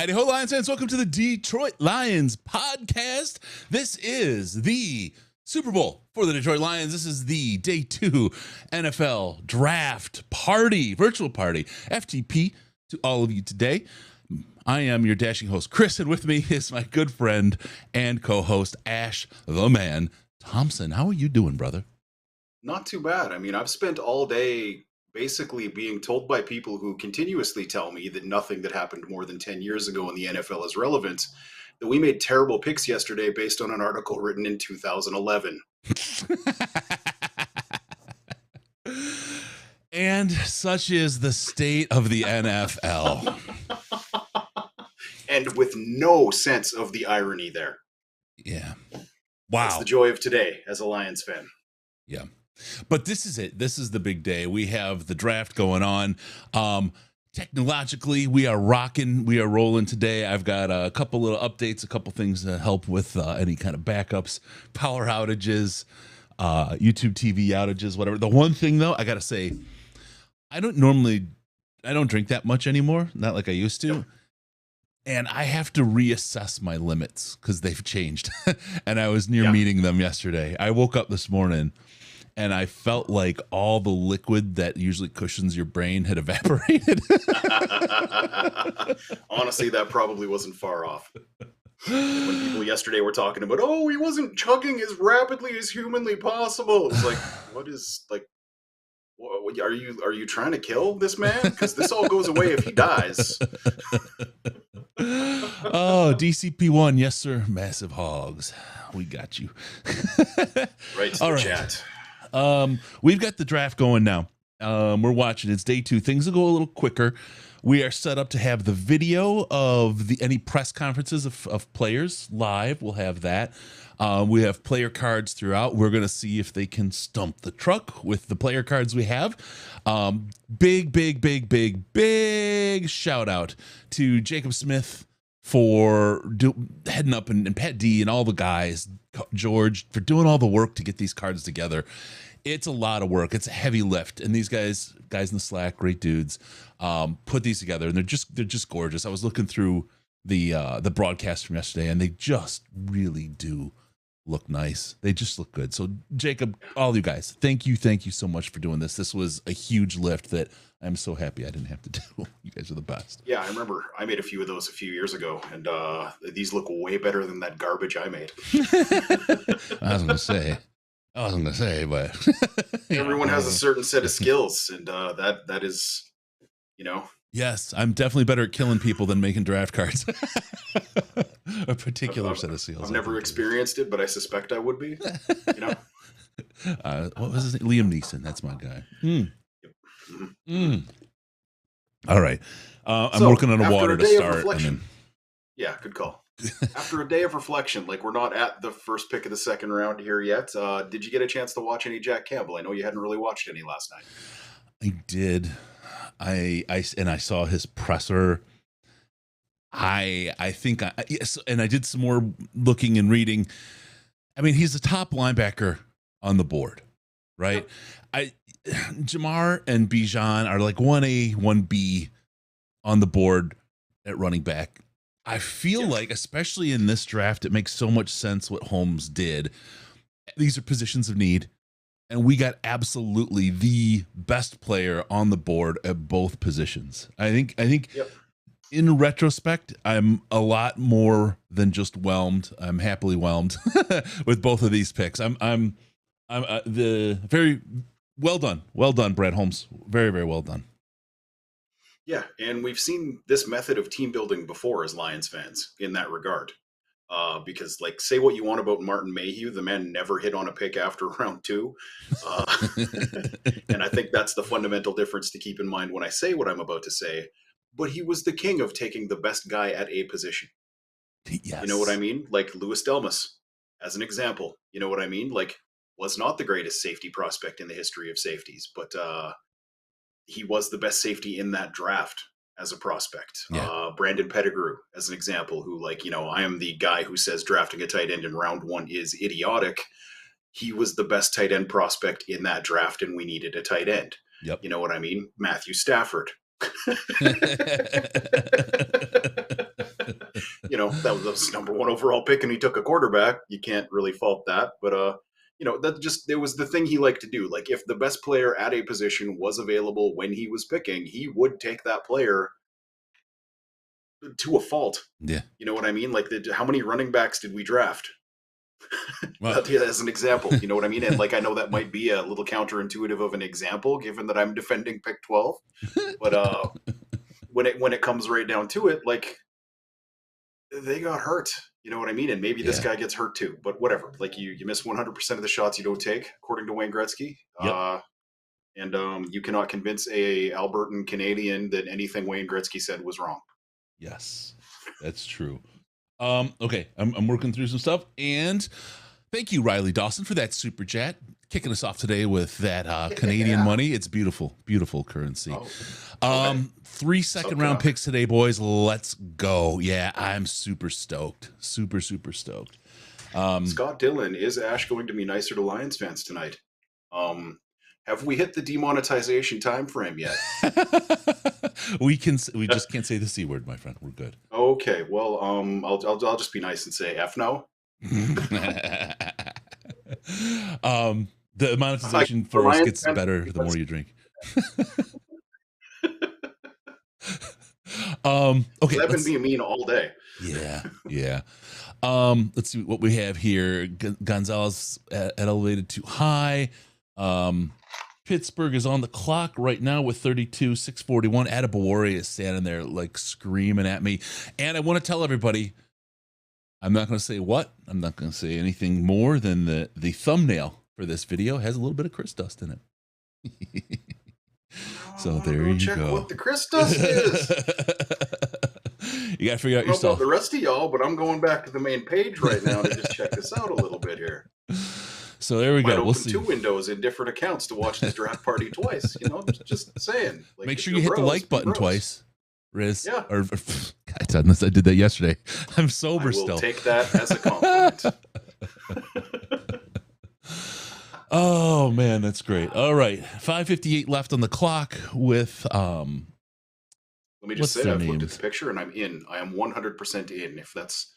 Howdy ho, Lions fans. Welcome to the Detroit Lions podcast. This is the Super Bowl for the Detroit Lions. This is the Day 2 NFL Draft Party, virtual party, FTP to all of you today. I am your dashing host, Chris, and with me is my good friend and co-host, Ash the Man Thompson. How are you doing, brother? Not too bad. I mean, I've spent all day basically being told by people who continuously tell me that nothing that happened more than 10 years ago in the NFL is relevant, that we made terrible picks yesterday based on an article written in 2011. And such is the state of the NFL. And with no sense of the irony there. Yeah. Wow. That's the joy of today as a Lions fan. Yeah. But this is it. This is the big day. We have the draft going on. Technologically, we are rocking. We are rolling today. I've got a couple little updates, a couple things to help with any kind of backups, power outages, YouTube TV outages, whatever. The one thing, though, I got to say, I don't drink that much anymore. Not like I used to. Yep. And I have to reassess my limits because they've changed. And I was near meeting them yesterday. I woke up this morning and I felt like all the liquid that usually cushions your brain had evaporated. Honestly, that probably wasn't far off. When people yesterday were talking about, oh, he wasn't chugging as rapidly as humanly possible. It's like, what is, like, are you trying to kill this man? Because this all goes away if he dies. Oh, DCP1, yes, sir. Massive hogs. We got you. Right to the chat. We've got the draft going now. We're watching. It's day 2. Things will go a little quicker. We are set up to have the video of any press conferences of players live. We'll have that. We have player cards throughout. We're going to see if they can stump the truck with the player cards we have. Big shout out to Jacob Smith for heading up and Pat D and all the guys, George, for doing all the work to get these cards together. It's a lot of work. It's a heavy lift. And these guys in the Slack, great dudes, put these together, and they're just gorgeous. I was looking through the broadcast from yesterday, and they just really do look nice. They just look good. So Jacob, all you guys, thank you so much for doing this. This was a huge lift that I'm so happy I didn't have to do. You guys are the best. Yeah, I remember I made a few of those a few years ago, and these look way better than that garbage I made. I wasn't gonna say, but everyone has a certain set of skills, and that is, you know. Yes, I'm definitely better at killing people than making draft cards. A particular set of skills. I've never experienced it, but I suspect I would be. You know. What was his name? Liam Neeson. That's my guy. All right. I'm working on a water to start. Yeah, good call. After a day of reflection, like, we're not at the first pick of the second round here yet. Did you get a chance to watch any Jack Campbell? I know you hadn't really watched any last night. I did. I saw his presser. I think yes, and I did some more looking and reading. I mean, he's the top linebacker on the board, right? Yep. Jamar and Bijan are like 1A, 1B on the board at running back. I feel like, especially in this draft, it makes so much sense what Holmes did. These are positions of need, and we got absolutely the best player on the board at both positions. I think in retrospect, I'm a lot more than just whelmed. I'm happily whelmed with both of these picks. I'm the very well done, Brad Holmes. Very, very well done. Yeah, and we've seen this method of team building before as Lions fans in that regard. Because, like, say what you want about Martin Mayhew, the man never hit on a pick after round 2. And I think that's the fundamental difference to keep in mind when I say what I'm about to say. But he was the king of taking the best guy at a position. Yes. You know what I mean? Like Louis Delmas, as an example. You know what I mean? Like, was not the greatest safety prospect in the history of safeties, but he was the best safety in that draft as a prospect. Yeah. Brandon Pettigrew, as an example, who, like, you know, I am the guy who says drafting a tight end in round 1 is idiotic. He was the best tight end prospect in that draft, and we needed a tight end. Yep. You know what I mean? Matthew Stafford. that was his number one overall pick, and he took a quarterback. You can't really fault that. But it was the thing he liked to do. Like, if the best player at a position was available when he was picking, he would take that player to a fault. Yeah. You know what I mean? Like, how many running backs did we draft? Well, as an example, you know what I mean? And like, I know that might be a little counterintuitive of an example, given that I'm defending pick 12. But when it comes right down to it, like, they got hurt. You know what I mean? And maybe this guy gets hurt too. But whatever. Like, you miss 100% of the shots you don't take, according to Wayne Gretzky. Yep. And you cannot convince a Albertan Canadian that anything Wayne Gretzky said was wrong. Yes, that's true. Okay, I'm working through some stuff, and thank you, Riley Dawson, for that super chat, kicking us off today with that Canadian money. It's beautiful, beautiful currency. Okay. 3 second-round picks today, boys. Let's go. Yeah, I'm super stoked. Super stoked. Scott Dillon, is Ash going to be nicer to Lions fans tonight? Have we hit the demonetization time frame yet? We just can't say the C word, my friend. We're good. Okay, well, I'll just be nice and say F no. The monetization for us gets better the more you drink. Okay, I've been being mean all day. Yeah. Let's see what we have here. Gonzalez elevated too high. Pittsburgh is on the clock right now with 32, 641. Attaboy is standing there like screaming at me. And I want to tell everybody, I'm not going to say what. I'm not going to say anything more than the thumbnail for this video has a little bit of Chris Dust in it. So there you check go. What the Chris Dust is. You got to figure out yourself. I don't know about the rest of y'all, but I'm going back to the main page right now to just check this out a little bit here. So there we go. We'll see. 2 windows in different accounts to watch this draft party twice. Just saying. Like, make sure you hit the like button twice, Riz. Yeah. Or God, I did that yesterday. I'm sober still. I will take that as a compliment. Oh man, that's great. All right, 5:58 left on the clock with Let me just say, I've looked at the picture and I'm in. I am 100% in. If that's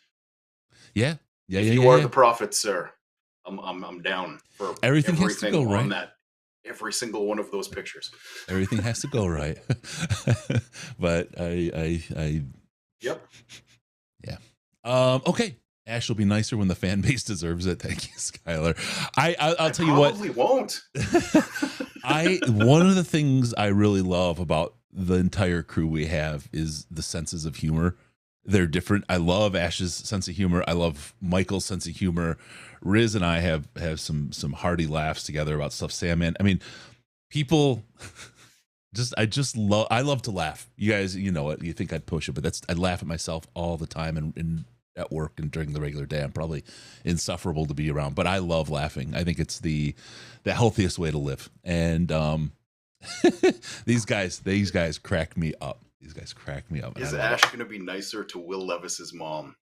if you are the prophet, sir. I'm down for everything has to go right. On that, every single one of those pictures. Everything has to go right. But I Yep. Yeah. Okay. Ash will be nicer when the fan base deserves it. Thank you, Skylar. I'll tell you what. Probably won't. One of the things I really love about the entire crew we have is the senses of humor. They're different. I love Ash's sense of humor. I love Michael's sense of humor. Riz and I have some hearty laughs together about stuff. Sandman. I mean, people I love to laugh. You guys, you know it. You think I'd push it, but I laugh at myself all the time and at work and during the regular day. I'm probably insufferable to be around, but I love laughing. I think it's the healthiest way to live. And these guys crack me up. These guys crack me up. Is Ash going to be nicer to Will Levis's mom?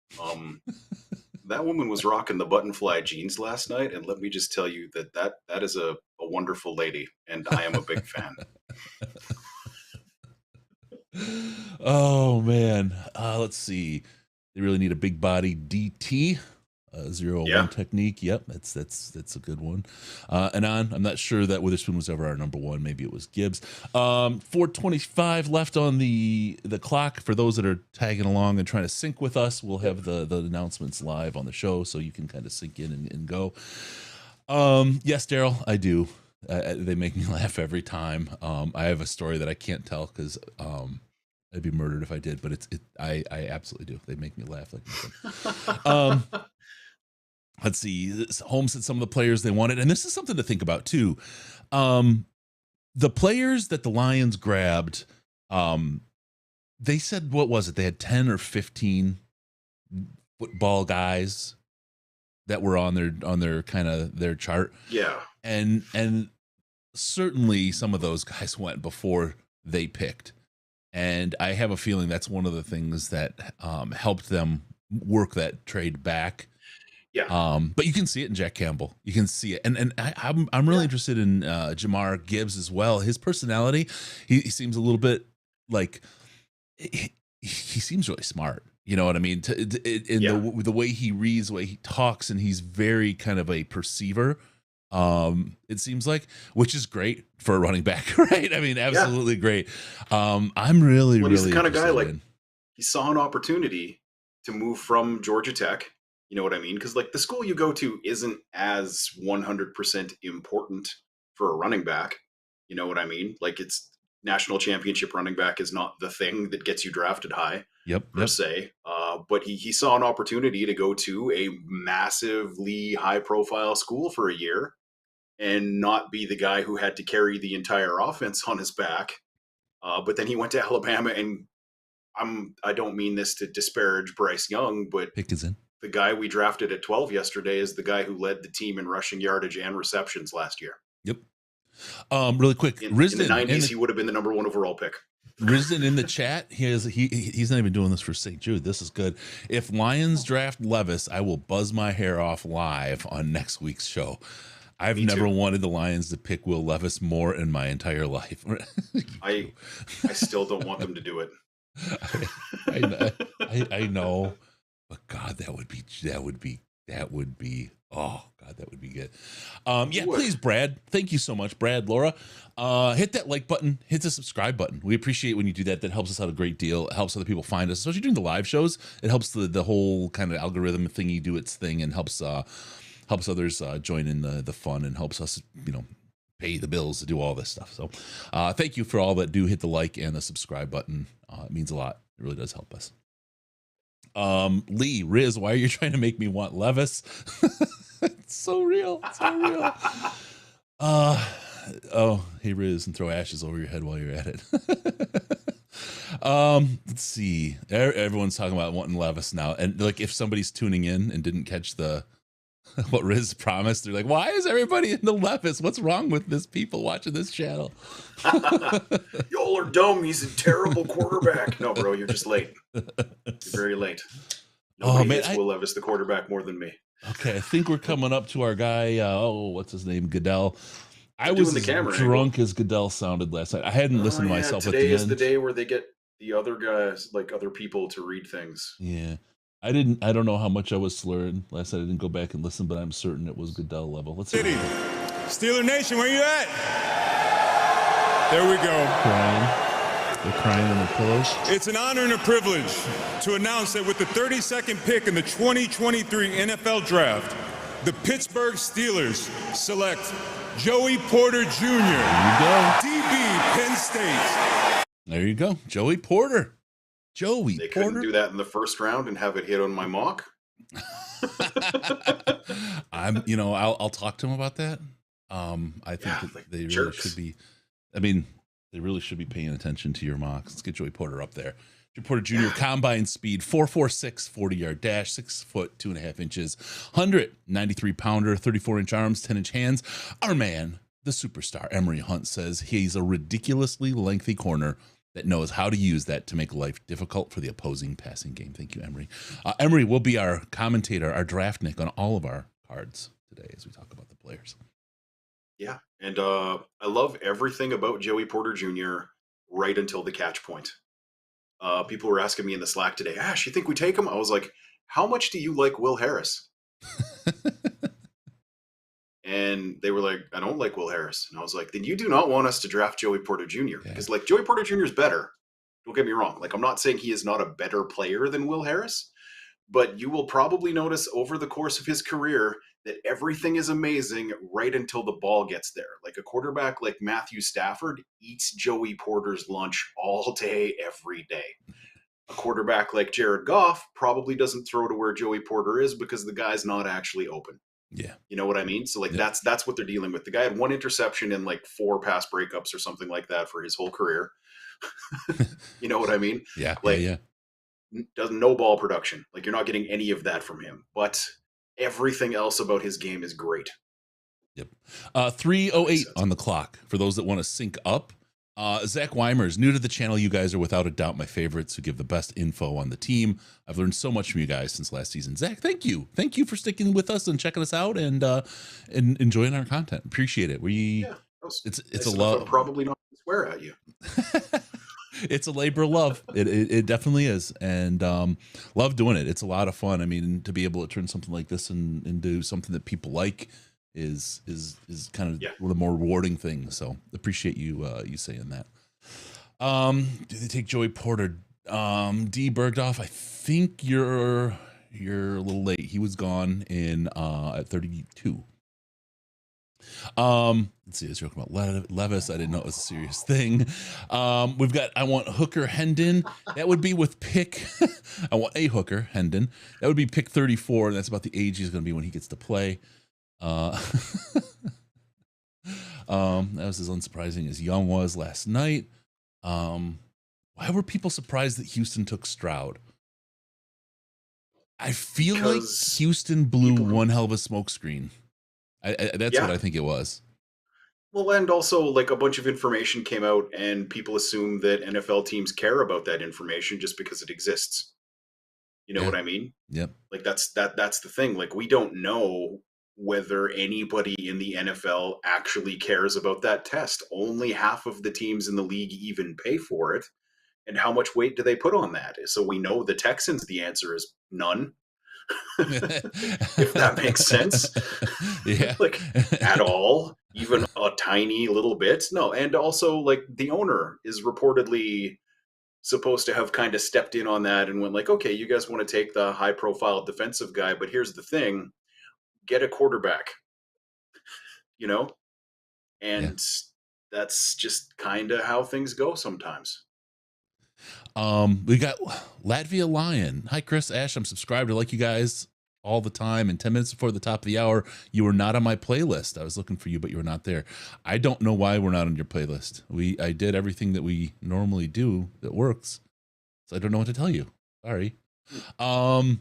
That woman was rocking the button fly jeans last night, and let me just tell you that is a wonderful lady, and I am a big fan. Oh man, let's see. They really need a big body DT. 0-1 technique. Yep, that's a good one. And I'm not sure that Witherspoon was ever our number one. Maybe it was Gibbs. 4:25 left on the clock. For those that are tagging along and trying to sync with us, we'll have the announcements live on the show, so you can kind of sync in and go. Yes, Daryl, I do. They make me laugh every time. I have a story that I can't tell because I'd be murdered if I did, but I absolutely do. They make me laugh like nothing. Let's see. Holmes said some of the players they wanted, and this is something to think about too. The players that the Lions grabbed, they said, what was it? They had 10 or 15 football guys that were on their kind of their chart. Yeah. And certainly some of those guys went before they picked. And I have a feeling that's one of the things that helped them work that trade back. Yeah. But you can see it in Jack Campbell. You can see it. And I'm really interested in Jamar Gibbs as well. His personality, he seems a little bit like he seems really smart. You know what I mean? In the way he reads, the way he talks, and he's very kind of a perceiver. It seems like, which is great for a running back, right? I mean, absolutely great. I'm really he's the kind of guy like he saw an opportunity to move from Georgia Tech. You know what I mean? Because like the school you go to isn't as 100% important for a running back. You know what I mean? Like it's national championship running back is not the thing that gets you drafted high. Per se. But he saw an opportunity to go to a massively high profile school for a year and not be the guy who had to carry the entire offense on his back. But then he went to Alabama, and I don't mean this to disparage Bryce Young, but the guy we drafted at 12 yesterday is the guy who led the team in rushing yardage and receptions last year. Yep. Really quick, in the 90s, he would have been the number 1 overall pick. Risen in the chat, he's not even doing this for St. Jude. This is good. If Lions draft Levis, I will buzz my hair off live on next week's show. I've never wanted the Lions to pick Will Levis more in my entire life. I still don't want them to do it. I know, but God, that would be oh God, that would be good. Please, Brad. Thank you so much, Brad, Laura. Hit that like button, hit the subscribe button. We appreciate when you do that. That helps us out a great deal. It helps other people find us, especially during the live shows. It helps the whole kind of algorithm thingy do its thing, and helps others join in the fun, and helps us, pay the bills to do all this stuff. So thank you for all that do hit the like and the subscribe button. It means a lot. It really does help us. Lee, Riz, why are you trying to make me want Levis? It's so real. It's so real. Hey, Riz, and throw ashes over your head while you're at it. Let's see. Everyone's talking about wanting Levis now. And like, if somebody's tuning in and didn't catch what Riz promised, they're like, why is everybody into Levis? What's wrong with this people watching this channel? Y'all are dumb. He's a terrible quarterback. No, bro, you're just late. You're very late. Nobody hits Will Levis, the quarterback, more than me. Okay, I think we're coming up to our guy. What's his name? Goodell. I was as drunk as Goodell sounded last night. I hadn't listened to myself at the end. Today is the day where they get the other guys, like other people, to read things. Yeah. I don't know how much I was slurring last night. I didn't go back and listen, but I'm certain it was Goodell level. Let's see. Steeler Nation, where you at? There we go. Crying. They're crying on their pillows. It's an honor and a privilege to announce that with the 32nd pick in the 2023 NFL Draft, the Pittsburgh Steelers select Joey Porter Jr. There you go. DB, Penn State. There you go. Joey Porter. They couldn't do that in the first round and have it hit on my mock. I'll talk to him about that. I think that they really should be. I mean, they really should be paying attention to your mocks. Let's get Joey Porter up there. Joey Porter Jr. Combine speed 4.46, 40-yard dash, 6 foot 2.5 inches, 193 pounder, 34-inch arms, 10-inch hands. Our man, the superstar Emery Hunt, says he's a ridiculously lengthy corner that knows how to use that to make life difficult for the opposing passing game. Thank you, Emery. Emery will be our commentator, our draft Nick on all of our cards today as we talk about the players. Yeah, and I love everything about Joey Porter Jr. right until the catch point. People were asking me in the Slack today, Ash, you think we take him? I was like, how much do you like Will Harris? And they were like, I don't like Will Harris. And I was like, then you do not want us to draft Joey Porter Jr. Because like Joey Porter Jr. is better. Don't get me wrong. Like, I'm not saying he is not a better player than Will Harris, but you will probably notice over the course of his career that everything is amazing right until the ball gets there. Like a quarterback like Matthew Stafford eats Joey Porter's lunch all day, every day. A quarterback like Jared Goff probably doesn't throw to where Joey Porter is because the guy's not actually open. Yeah. You know what I mean? So like that's what they're dealing with. The guy had 1 interception and like 4 pass breakups or something like that for his whole career. You know what I mean? Yeah. Like does no ball production. Like you're not getting any of that from him. But everything else about his game is great. Yep. 3:08 on the clock for those that want to sync up. Zach Weimers, new to the channel. You guys are without a doubt my favorites who give the best info on the team. I've learned so much from you guys since last season. Zach, thank you. Thank you for sticking with us and checking us out and enjoying our content. Appreciate it. It's a love. Probably not swear at you. It's a labor of love. It definitely is. And love doing it. It's a lot of fun. I mean, to be able to turn something like this into something that people like is kind of one of the more rewarding things. So appreciate you saying that. Do they take Joey Porter? D Bergdorf, I think you're a little late. He was gone in at 32. Let's see, I was joking about Levis. I didn't know it was a serious thing. We've got I want Hooker Hendon. That would be with pick I want a Hooker Hendon. That would be pick 34, and that's about the age he's gonna be when he gets to play. That was as unsurprising as Young was last night. Why were people surprised that Houston took Stroud? I feel like Houston blew one hell of a smokescreen. That's what I think it was. Well, and also like a bunch of information came out and people assume that NFL teams care about that information just because it exists. You know what I mean? Yep. Like that's the thing. Like we don't know whether anybody in the NFL actually cares about that test. Only half of the teams in the league even pay for it. And how much weight do they put on that? So we know the Texans, the answer is none. If that makes sense. Yeah. Like at all, even a tiny little bit. No. And also like the owner is reportedly supposed to have kind of stepped in on that and went like, okay, you guys want to take the high profile defensive guy, but here's the thing, get a quarterback, you know? And that's just kind of how things go sometimes. We got Latvia Lion. Hi, Chris, Ash. I'm subscribed. I like you guys all the time. And 10 minutes before the top of the hour, you were not on my playlist. I was looking for you, but you were not there. I don't know why we're not on your playlist. I did everything that we normally do that works. So I don't know what to tell you. Sorry. Lions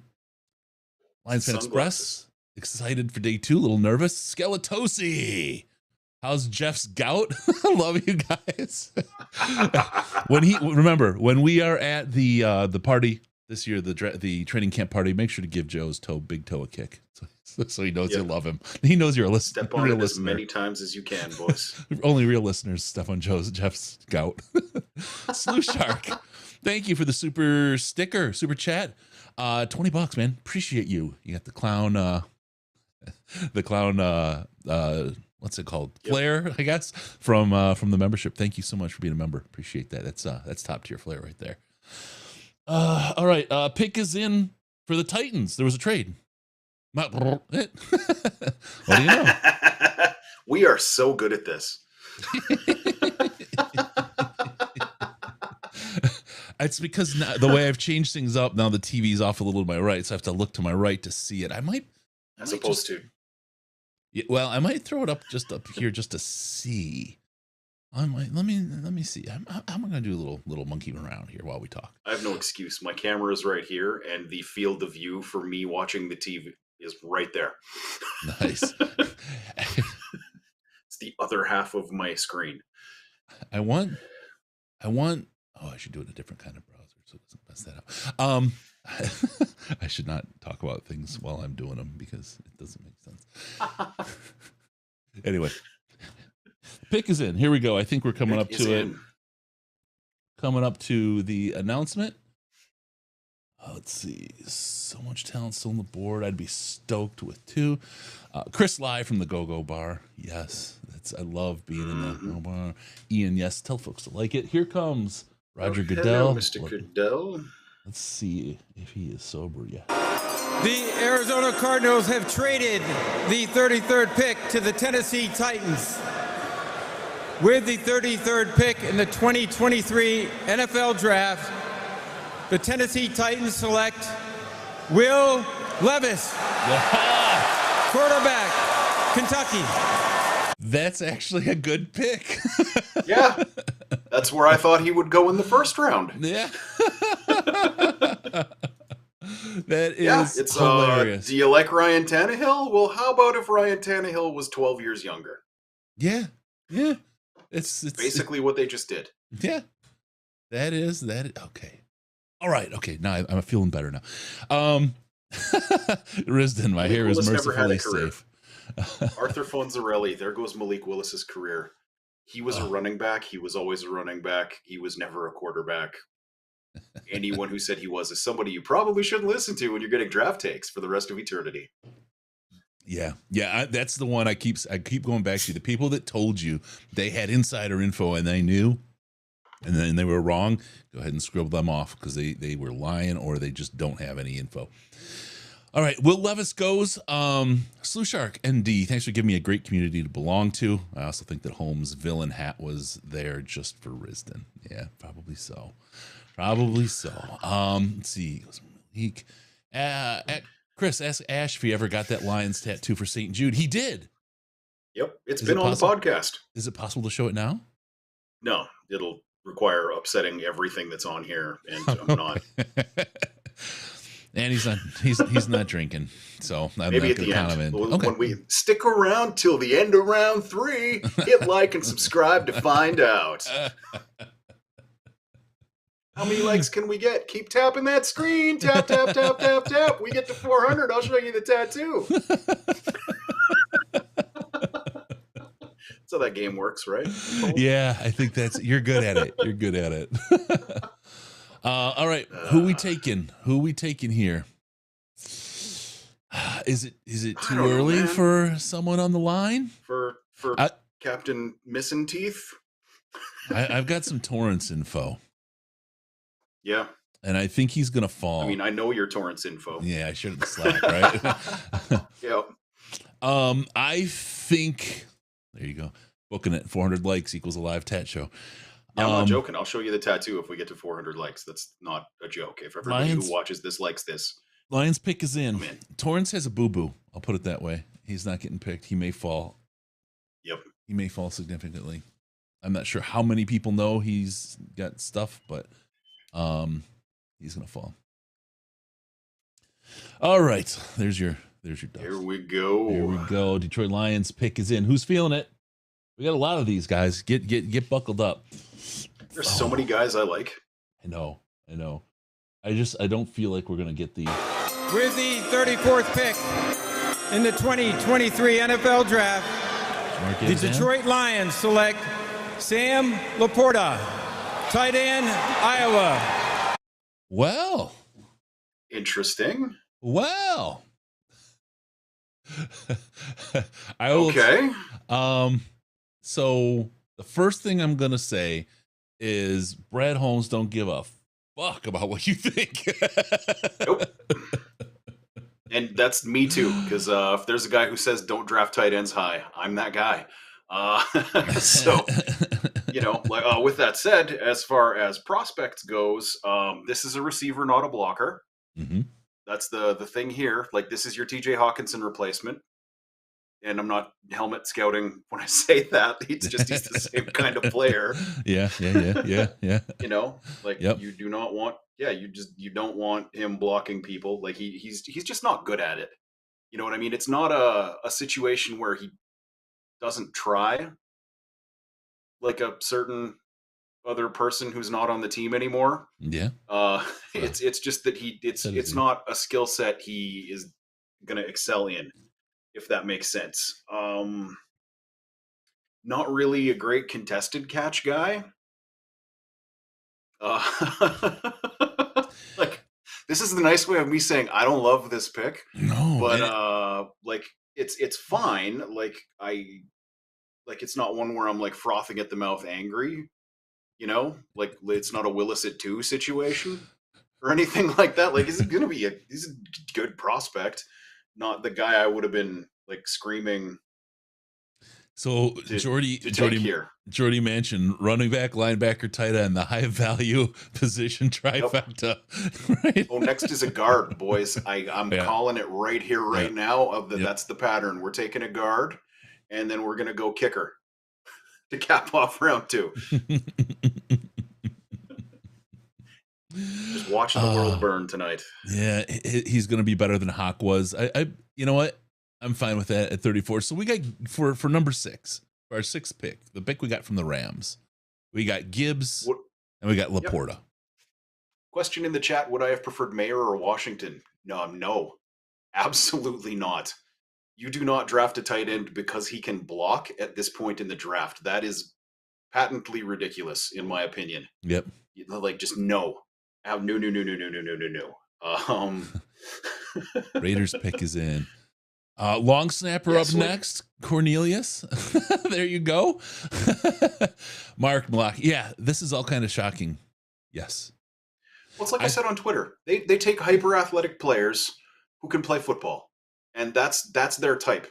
Fan Express. Excited for day 2. A little nervous. Skeletosi. How's Jeff's gout? I love you guys. When we are at the party this year, the training camp party, make sure to give Joe's big toe a kick, so he knows you love him. He knows you're a listener. Step on it as many times as you can, boys. Only real listeners step on Jeff's gout. Slew Shark, thank you for the super chat. $20, man. Appreciate you. You got the clown. What's it called? Flair, I guess, from the membership. Thank you so much for being a member. Appreciate that. That's top tier flair right there. All right. Pick is in for the Titans. There was a trade. What do you know? We are so good at this. It's because now, the way I've changed things up, now the TV's off a little to my right, so I have to look to my right to see it. I might throw it up here just to see. Let me see. I'm gonna do a little monkey around here while we talk. I have no excuse. My camera is right here, and the field of view for me watching the TV is right there. Nice. It's the other half of my screen. I want. Oh, I should do it in a different kind of browser so it doesn't mess that up. I should not talk about things while I'm doing them because it doesn't make sense. Anyway, pick is in. Here we go. I think we're coming up to it. Coming up to the announcement. Let's see. So much talent still on the board. I'd be stoked with 2. Chris Live from the Go-Go Bar. Yes, I love being in the Go Bar. Ian, yes, tell folks to like it. Here comes Roger Goodell. Hello, Mr. Goodell. Let's see if he is sober yet. The Arizona Cardinals have traded the 33rd pick to the Tennessee Titans. With the 33rd pick in the 2023 NFL Draft, the Tennessee Titans select Will Levis, quarterback, Kentucky. That's actually a good pick. Yeah, that's where I thought he would go in the first round. Yeah. That is it's hilarious. Do you like Ryan Tannehill? Well, how about if Ryan Tannehill was 12 years younger? Yeah. It's basically what they just did. Yeah. That is. Okay. All right. Okay. Now I'm feeling better now. Risden, my hair is mercifully safe. Arthur Fonzarelli. There goes Malik Willis's career. He was a running back. He was always a running back. He was never a quarterback. Anyone who said he was is somebody you probably shouldn't listen to when you're getting draft takes for the rest of eternity. Yeah. That's the one I keep going back to. The people that told you they had insider info and they knew, and then they were wrong, go ahead and scribble them off because they were lying or they just don't have any info. All right, Will Levis goes. Sleuth Shark ND, thanks for giving me a great community to belong to. I also think that Holmes' villain hat was there just for Risden. Yeah, probably so. Let's see. Chris, ask Ash if he ever got that Lions tattoo for St. Jude. He did. Yep, it's been on the podcast. Is it possible to show it now? No, it'll require upsetting everything that's on here, and I'm not. And he's not drinking, so I'm maybe not at the count him end. in. Okay. When we stick around till the end of round 3, hit like and subscribe to find out. How many likes can we get? Keep tapping that screen. Tap, tap, tap, tap, tap. We get to 400. I'll show you the tattoo. That's how that game works, right? Yeah, I think you're good at it. You're good at it. All right, who we taking here? Is it too early for someone on the line? For Captain Missing Teeth? I've got some Torrance info. Yeah. And I think he's going to fall. I mean, I know your Torrance info. Yeah, I should have slacked, right? Yep. I think, there you go. Booking it. 400 likes equals a live tat show. Yeah, I'm not joking. I'll show you the tattoo if we get to 400 likes. That's not a joke. If everybody who watches this likes this. Lions pick is in. Torrance has a boo-boo. I'll put it that way. He's not getting picked. He may fall. Yep. He may fall significantly. I'm not sure how many people know he's got stuff, but he's going to fall. All right. There's your dust. Here we go. Detroit Lions pick is in. Who's feeling it? We got a lot of these guys. Get buckled up. There's so many guys I like. I know. I don't feel like we're going to get the... With the 34th pick in the 2023 NFL Draft, the Detroit Lions select Sam LaPorta, tight end, Iowa. Well. Interesting. Well. Okay. So the first thing I'm going to say is Brad Holmes don't give a fuck about what you think. Nope. And that's me too, because if there's a guy who says don't draft tight ends high, I'm that guy. So, with that said, as far as prospects goes, this is a receiver, not a blocker. Mm-hmm. That's the thing here. Like, this is your TJ Hawkinson replacement. And I'm not helmet scouting when I say that. He's the same kind of player. Yeah. You do not want. Yeah, you don't want him blocking people. Like he's just not good at it. You know what I mean? It's not a situation where he doesn't try, like a certain other person who's not on the team anymore. Yeah. It's just that it's not a skill set he is going to excel in, if that makes sense. Not really a great contested catch guy. Like, this is the nice way of me saying I don't love this pick. No, but it's fine. It's not one where I'm like frothing at the mouth angry. Like it's not a Willis at 2 situation or anything like that. Like, he's a good prospect, not the guy I would have been like screaming. So Jordy Manchin, running back, linebacker, tight end, the high value position trifecta. Yep. Right? Oh, next is a guard, boys. I'm calling it right here, right now. That's the pattern. We're taking a guard, and then we're gonna go kicker to cap off round 2. Just watching the world burn tonight. Yeah, he's gonna be better than Hawk was. I you know what? I'm fine with that at 34. So we got for number 6, for our 6th pick, the pick we got from the Rams. We got Gibbs and we got LaPorta. Yep. Question in the chat: would I have preferred Mayer or Washington? No, absolutely not. You do not draft a tight end because he can block at this point in the draft. That is patently ridiculous, in my opinion. Yep. Like, just no. No. Raiders pick is in. Long snapper up next, Cornelius. There you go. Mark Malak. Yeah, this is all kind of shocking. Yes. Well, it's like I said on Twitter. They take hyper athletic players who can play football, and that's their type.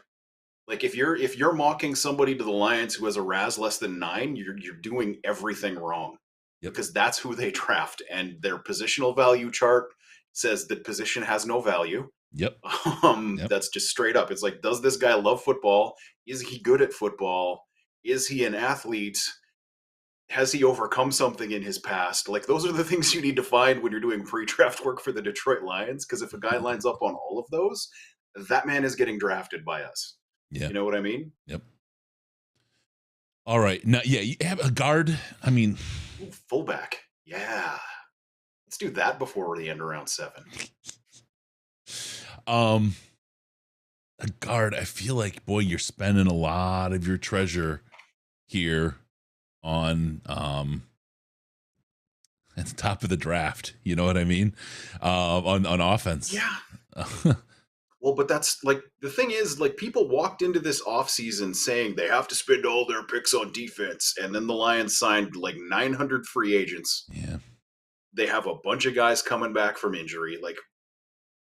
Like, if you're mocking somebody to the Lions who has a RAS less than 9, you're doing everything wrong. Yep. Because that's who they draft, and their positional value chart says that position has no value. Yep. That's just straight up. It's like, does this guy love football? Is he good at football? Is he an athlete? Has he overcome something in his past? Like, those are the things you need to find when you're doing pre-draft work for the Detroit Lions. Because if a guy lines up on all of those, that man is getting drafted by us. Yeah. You know what I mean? Yep. All right. Now, yeah, you have a guard. I mean, fullback. Yeah. Let's do that before the end of round 7. A guard. I feel like, boy, you're spending a lot of your treasure here on at the top of the draft. You know what I mean? On offense. Yeah. Well, but that's like, the thing is, like, people walked into this offseason saying they have to spend all their picks on defense, and then the Lions signed like 900 free agents. Yeah. They have a bunch of guys coming back from injury. Like,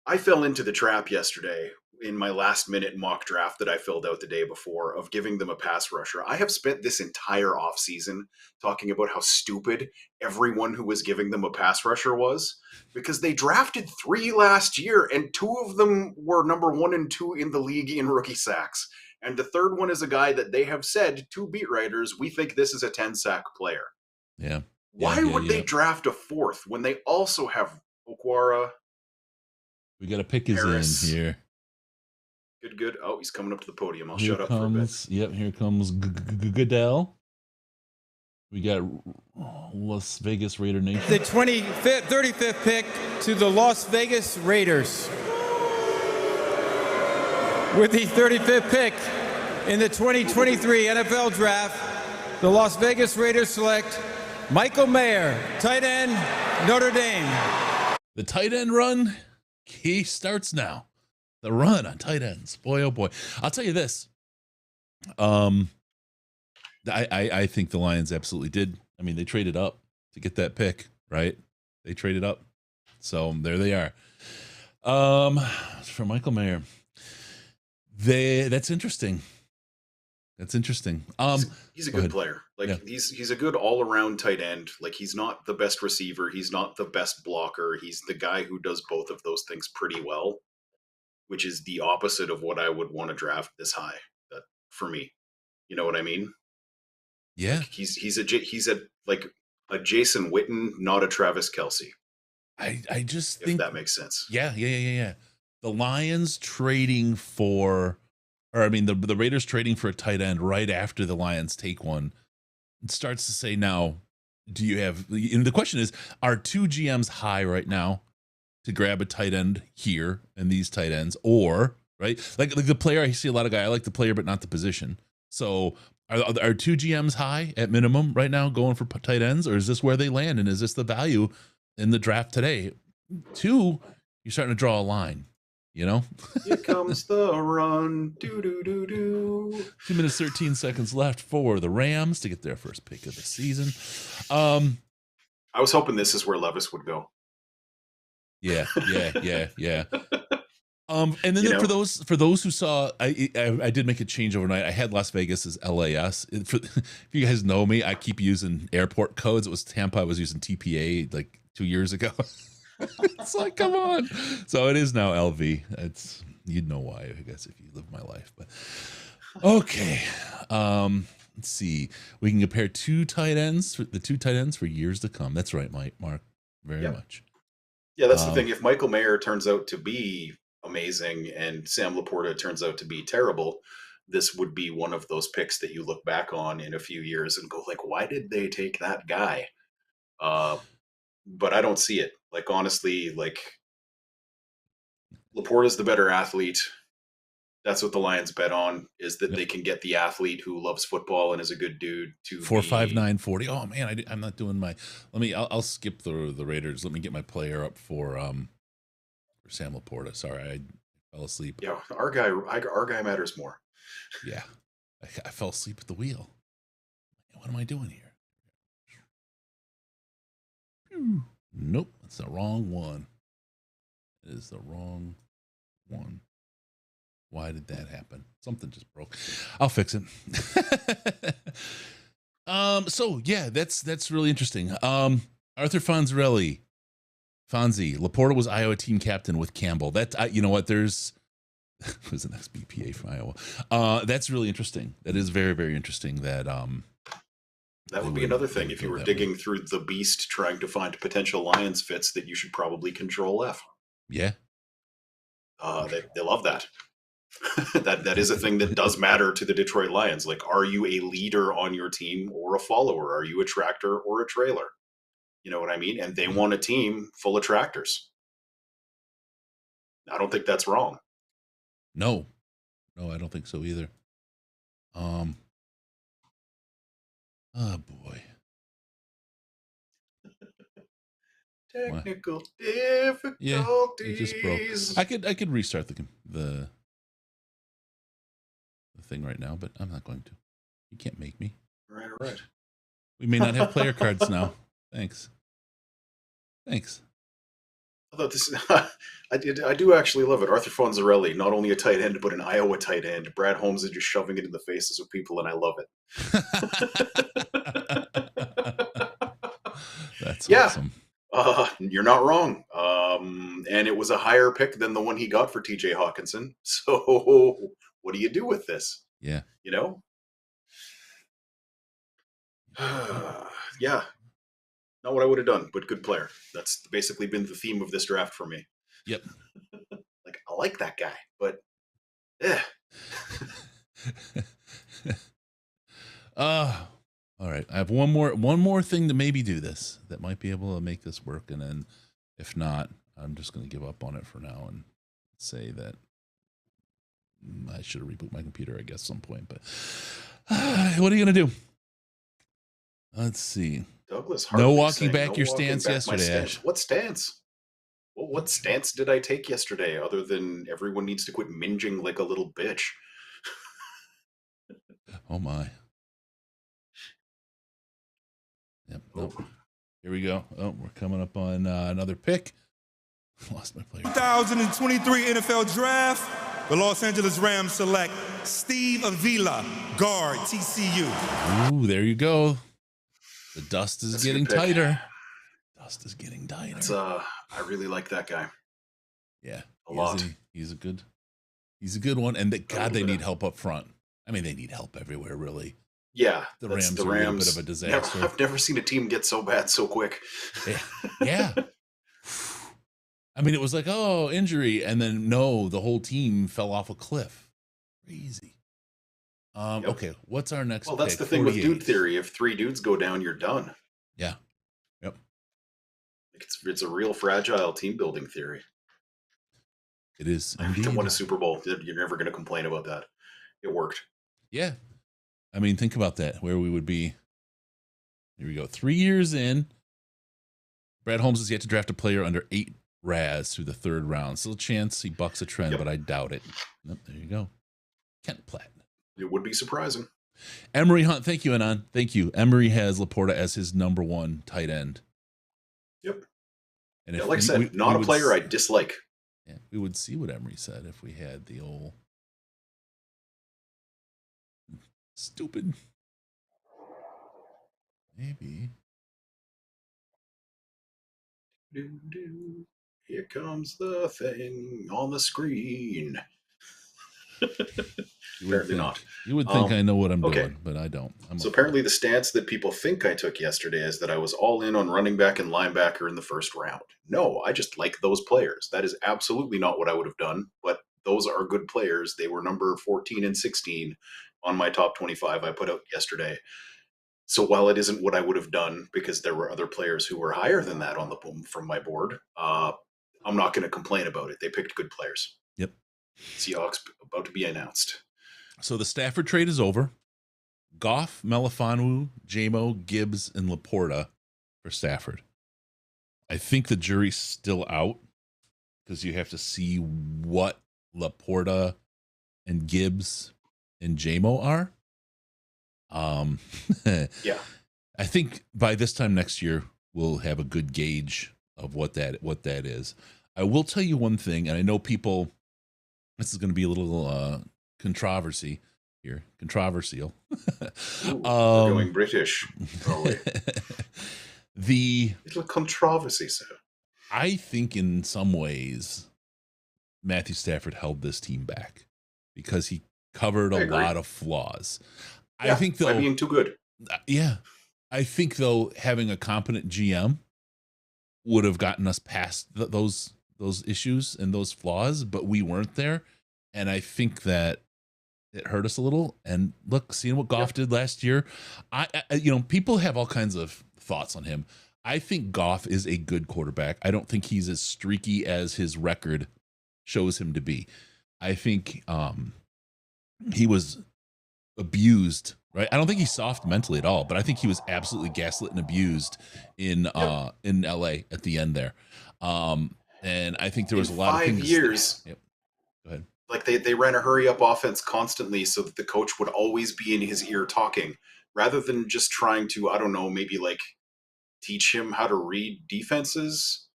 I fell into the trap yesterday in my last minute mock draft that I filled out the day before of giving them a pass rusher. I have spent this entire offseason talking about how stupid everyone who was giving them a pass rusher was, because they drafted 3 last year, and 2 of them were number 1 and 2 in the league in rookie sacks. And the third one is a guy that they have said to beat writers, we think this is a 10-sack player. Yeah. Why would they draft a 4th when they also have Okwara? We got to pick his Harris. in here. Good. Oh, he's coming up to the podium. I'll Here shut up comes, for a bit. Yep, here comes Goodell. We got Las Vegas Raider Nation. The 35th pick to the Las Vegas Raiders. With the 35th pick in the 2023 NFL Draft, the Las Vegas Raiders select Michael Mayer, tight end, Notre Dame. The tight end run, he starts now. The run on tight ends. Boy, oh boy. I'll tell you this. I think the Lions absolutely did. I mean, they traded up to get that pick, right? They traded up. So there they are. For Michael Mayer. That's interesting. That's interesting. He's a good player. Like, yeah. He's a good all-around tight end. Like, he's not the best receiver. He's not the best blocker. He's the guy who does both of those things pretty well, which is the opposite of what I would want to draft this high. For me, you know what I mean? Yeah. Like, he's a Jason Witten, not a Travis Kelce. I just if think that makes sense. Yeah. The Lions trading for, or I mean, the Raiders trading for a tight end right after the Lions take one, it starts to say, now, do you have, and the question is, are 2 GMs high right now to grab a tight end here and these tight ends, or right? Like the player, I see a lot of guys, I like the player, but not the position. So are 2 GMs high at minimum right now going for tight ends, or is this where they land? And is this the value in the draft today? 2, you're starting to draw a line, you know? Here comes the run. 2 minutes, 13 seconds left for the Rams to get their first pick of the season. I was hoping this is where Levis would go. Yeah. And then for those who saw, I did make a change overnight. I had Las Vegas as LAS. If you guys know me, I keep using airport codes. It was Tampa. I was using TPA like 2 years ago. It's like, come on. So it is now LV. You'd know why, I guess, if you live my life. But okay. Let's see. We can compare 2 tight ends, the 2 tight ends for years to come. That's right, Mark. Very much. Yeah, that's the thing. If Michael Mayer turns out to be amazing and Sam LaPorta turns out to be terrible, this would be one of those picks that you look back on in a few years and go like, why did they take that guy? But I don't see it. Like, honestly, like, LaPorta's the better athlete. That's what the Lions bet on, is that they can get the athlete who loves football and is a good dude to 4.5940. Oh man, I'm not doing my. I'll skip the Raiders. Let me get my player up for Sam LaPorta. Sorry, I fell asleep. Yeah, our guy matters more. Yeah, I fell asleep at the wheel. What am I doing here? Nope, that's the wrong one. It is the wrong one. Why did that happen? Something just broke. I'll fix it. So yeah, that's really interesting. Arthur Fonzie, LaPorta was Iowa team captain with Campbell. That you know what? There's was an ex-BPA from Iowa. That's really interesting. That is very, very interesting. That would be another thing if you were digging through the beast trying to find potential Lions fits that you should probably Control F. Yeah. They love that. that is a thing that does matter to the Detroit Lions. Like, are you a leader on your team or a follower? Are you a tractor or a trailer? You know what I mean? And they want a team full of tractors. I don't think that's wrong. No, I don't think so either. Oh boy. Technical difficulties. Yeah, it just broke. I could restart the thing right now, but I'm not going to. You can't make me. All right. We may not have player cards now. Thanks. Although I do actually love it. Arthur Fonzie, not only a tight end, but an Iowa tight end. Brad Holmes is just shoving it in the faces of people, and I love it. That's awesome. You're not wrong. And it was a higher pick than the one he got for TJ Hawkinson. So what do you do with this? Yeah. You know? Yeah. Not what I would have done, but good player. That's basically been the theme of this draft for me. Yep. Like, I like that guy, but all right. I have one more thing to maybe do this that might be able to make this work, and then if not, I'm just going to give up on it for now and say that I should have reboot my computer, I guess, at some point. But what are you going to do? Let's see. Douglas, no walking back your stance yesterday, Ash. What stance? Well, what stance did I take yesterday other than everyone needs to quit minging like a little bitch? Oh, my. Yep. Nope. Here we go. Oh, we're coming up on another pick. Lost my player. 2023 NFL Draft. The Los Angeles Rams select Steve Avila, guard, TCU. Ooh, there you go. The dust is getting tighter. Dust is getting tighter. I really like that guy. Yeah, a lot. He's a good one. And they need help up front. I mean, they need help everywhere, really. Yeah, the Rams are a little bit of a disaster. I've never seen a team get so bad so quick. Yeah. I mean, it was like, oh, injury, and then no, the whole team fell off a cliff. Crazy. Yep. Okay, what's our next? Well, that's pick? the thing 48. With dude theory. If 3 dudes go down, you're done. Yeah. Yep. It's a real fragile team building theory. It is. To win a Super Bowl, you're never going to complain about that. It worked. Yeah. I mean, think about that. Where we would be. Here we go. 3 years in. Brad Holmes has yet to draft a player under 8 RAS through the 3rd round. Still a chance he bucks a trend, but I doubt it. Nope, there you go. Kent Platt. It would be surprising. Emery Hunt. Thank you, Anon. Thank you. Emery has LaPorta as his number 1 tight end. Yep. And like I said, not a player I dislike. Yeah, we would see what Emery said if we had the old stupid. Maybe. Here comes the thing on the screen. Apparently not. You would think I know what I'm doing, but I don't. Apparently the stance that people think I took yesterday is that I was all in on running back and linebacker in the 1st round. No, I just like those players. That is absolutely not what I would have done, but those are good players. They were number 14 and 16 on my top 25 I put out yesterday. So while it isn't what I would have done because there were other players who were higher than that on the boom from my board, I'm not going to complain about it. They picked good players. Yep. Seahawks about to be announced. So the Stafford trade is over. Goff, Melifonwu, Jamo, Gibbs, and LaPorta for Stafford. I think the jury's still out because you have to see what LaPorta and Gibbs and Jamo are. Yeah. I think by this time next year we'll have a good gauge of what that is. I will tell you one thing, and I know people. This is going to be a little controversial. Ooh, we're going British. The little controversy, sir. I think in some ways Matthew Stafford held this team back because he covered a lot of flaws. Yeah, I think though, by being too good. Yeah. I think though having a competent GM would have gotten us past those issues and those flaws, but we weren't there. And I think that it hurt us a little. And look, seeing what Goff did last year, I people have all kinds of thoughts on him. I think Goff is a good quarterback. I don't think he's as streaky as his record shows him to be. I think he was abused, right? I don't think he's soft mentally at all, but I think he was absolutely gaslit and abused in LA at the end there. And I think there was a lot of things. 5 years. Yep. Go ahead. Like they ran a hurry up offense constantly so that the coach would always be in his ear talking rather than just trying to, I don't know, maybe like teach him how to read defenses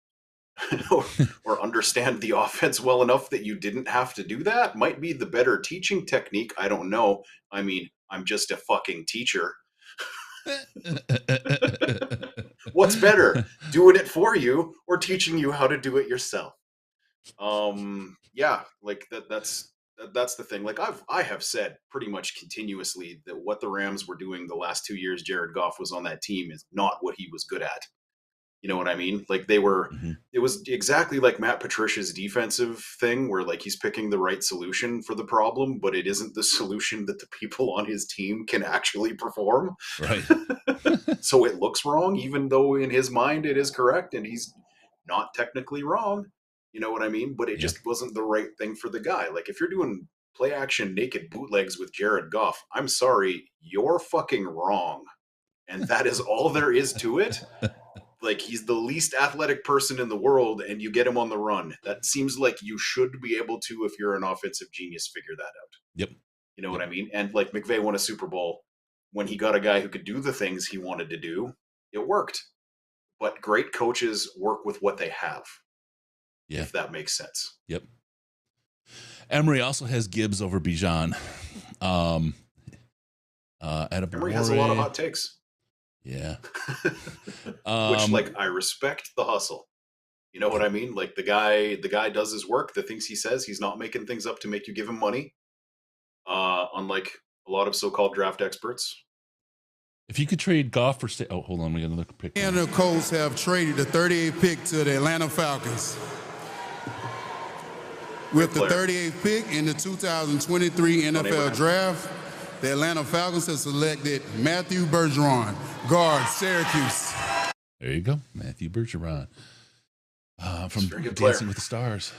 or understand the offense well enough that you didn't have to do that. Might be the better teaching technique. I don't know. I mean, I'm just a fucking teacher. What's better, doing it for you or teaching you how to do it yourself? Yeah, like that's the thing. Like I have said pretty much continuously that what the Rams were doing the last 2 years Jared Goff was on that team is not what he was good at. You know what I mean? Like they were, it was exactly like Matt Patricia's defensive thing where like he's picking the right solution for the problem, but it isn't the solution that the people on his team can actually perform. Right. So it looks wrong, even though in his mind it is correct and he's not technically wrong. You know what I mean? But it just wasn't the right thing for the guy. Like if you're doing play action naked bootlegs with Jared Goff, I'm sorry, you're fucking wrong. And that is all there is to it. Like he's the least athletic person in the world and you get him on the run. That seems like you should be able to, if you're an offensive genius, figure that out. Yep. You know what I mean? And like McVay won a Super Bowl when he got a guy who could do the things he wanted to do. It worked. But great coaches work with what they have. Yeah. If that makes sense. Yep. Emery also has Gibbs over Bijan. Emery has a lot of hot takes. Yeah. Which, like, I respect the hustle. You know what I mean? Like the guy does his work. The things he says, he's not making things up to make you give him money. Unlike a lot of so-called draft experts. If you could trade Goff for hold on, we got another pick. And the Colts have traded the 38th pick to the Atlanta Falcons. With the 38th pick in the 2023 NFL Draft, the Atlanta Falcons have selected Matthew Bergeron, guard, Syracuse. There you go, Matthew Bergeron. From Dancing player. with the Stars.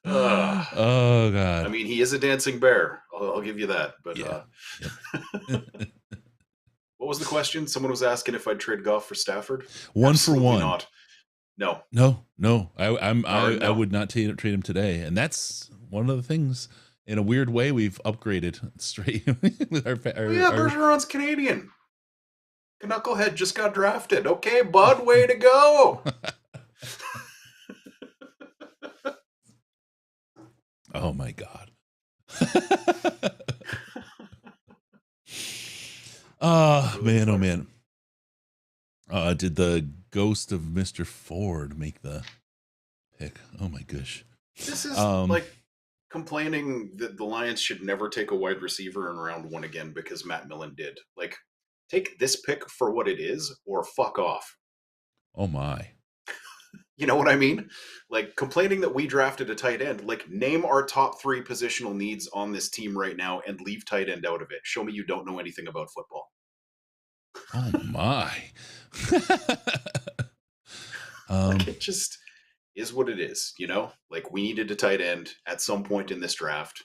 Oh, God. I mean, he is a dancing bear. I'll give you that. But what was the question? Someone was asking if I'd trade Goff for Stafford. One Absolutely for one. Not. No. I would not trade him today, and that's one of the things. In a weird way, we've upgraded straight with our Bergeron's Canadian. Knucklehead just got drafted. Okay, bud, way to go. Oh my God. Oh man. Did the ghost of Mr. Ford make the pick? Oh my gosh. This is like complaining that the Lions should never take a wide receiver in round one again because Matt Millen did. Like, take this pick for what it is or fuck off. Oh my. You know what I mean? Like, complaining that we drafted a tight end. Like, name our top 3 positional needs on this team right now and leave tight end out of it. Show me you don't know anything about football. Oh my. Like, it just is what it is, you know? Like, we needed a tight end at some point in this draft.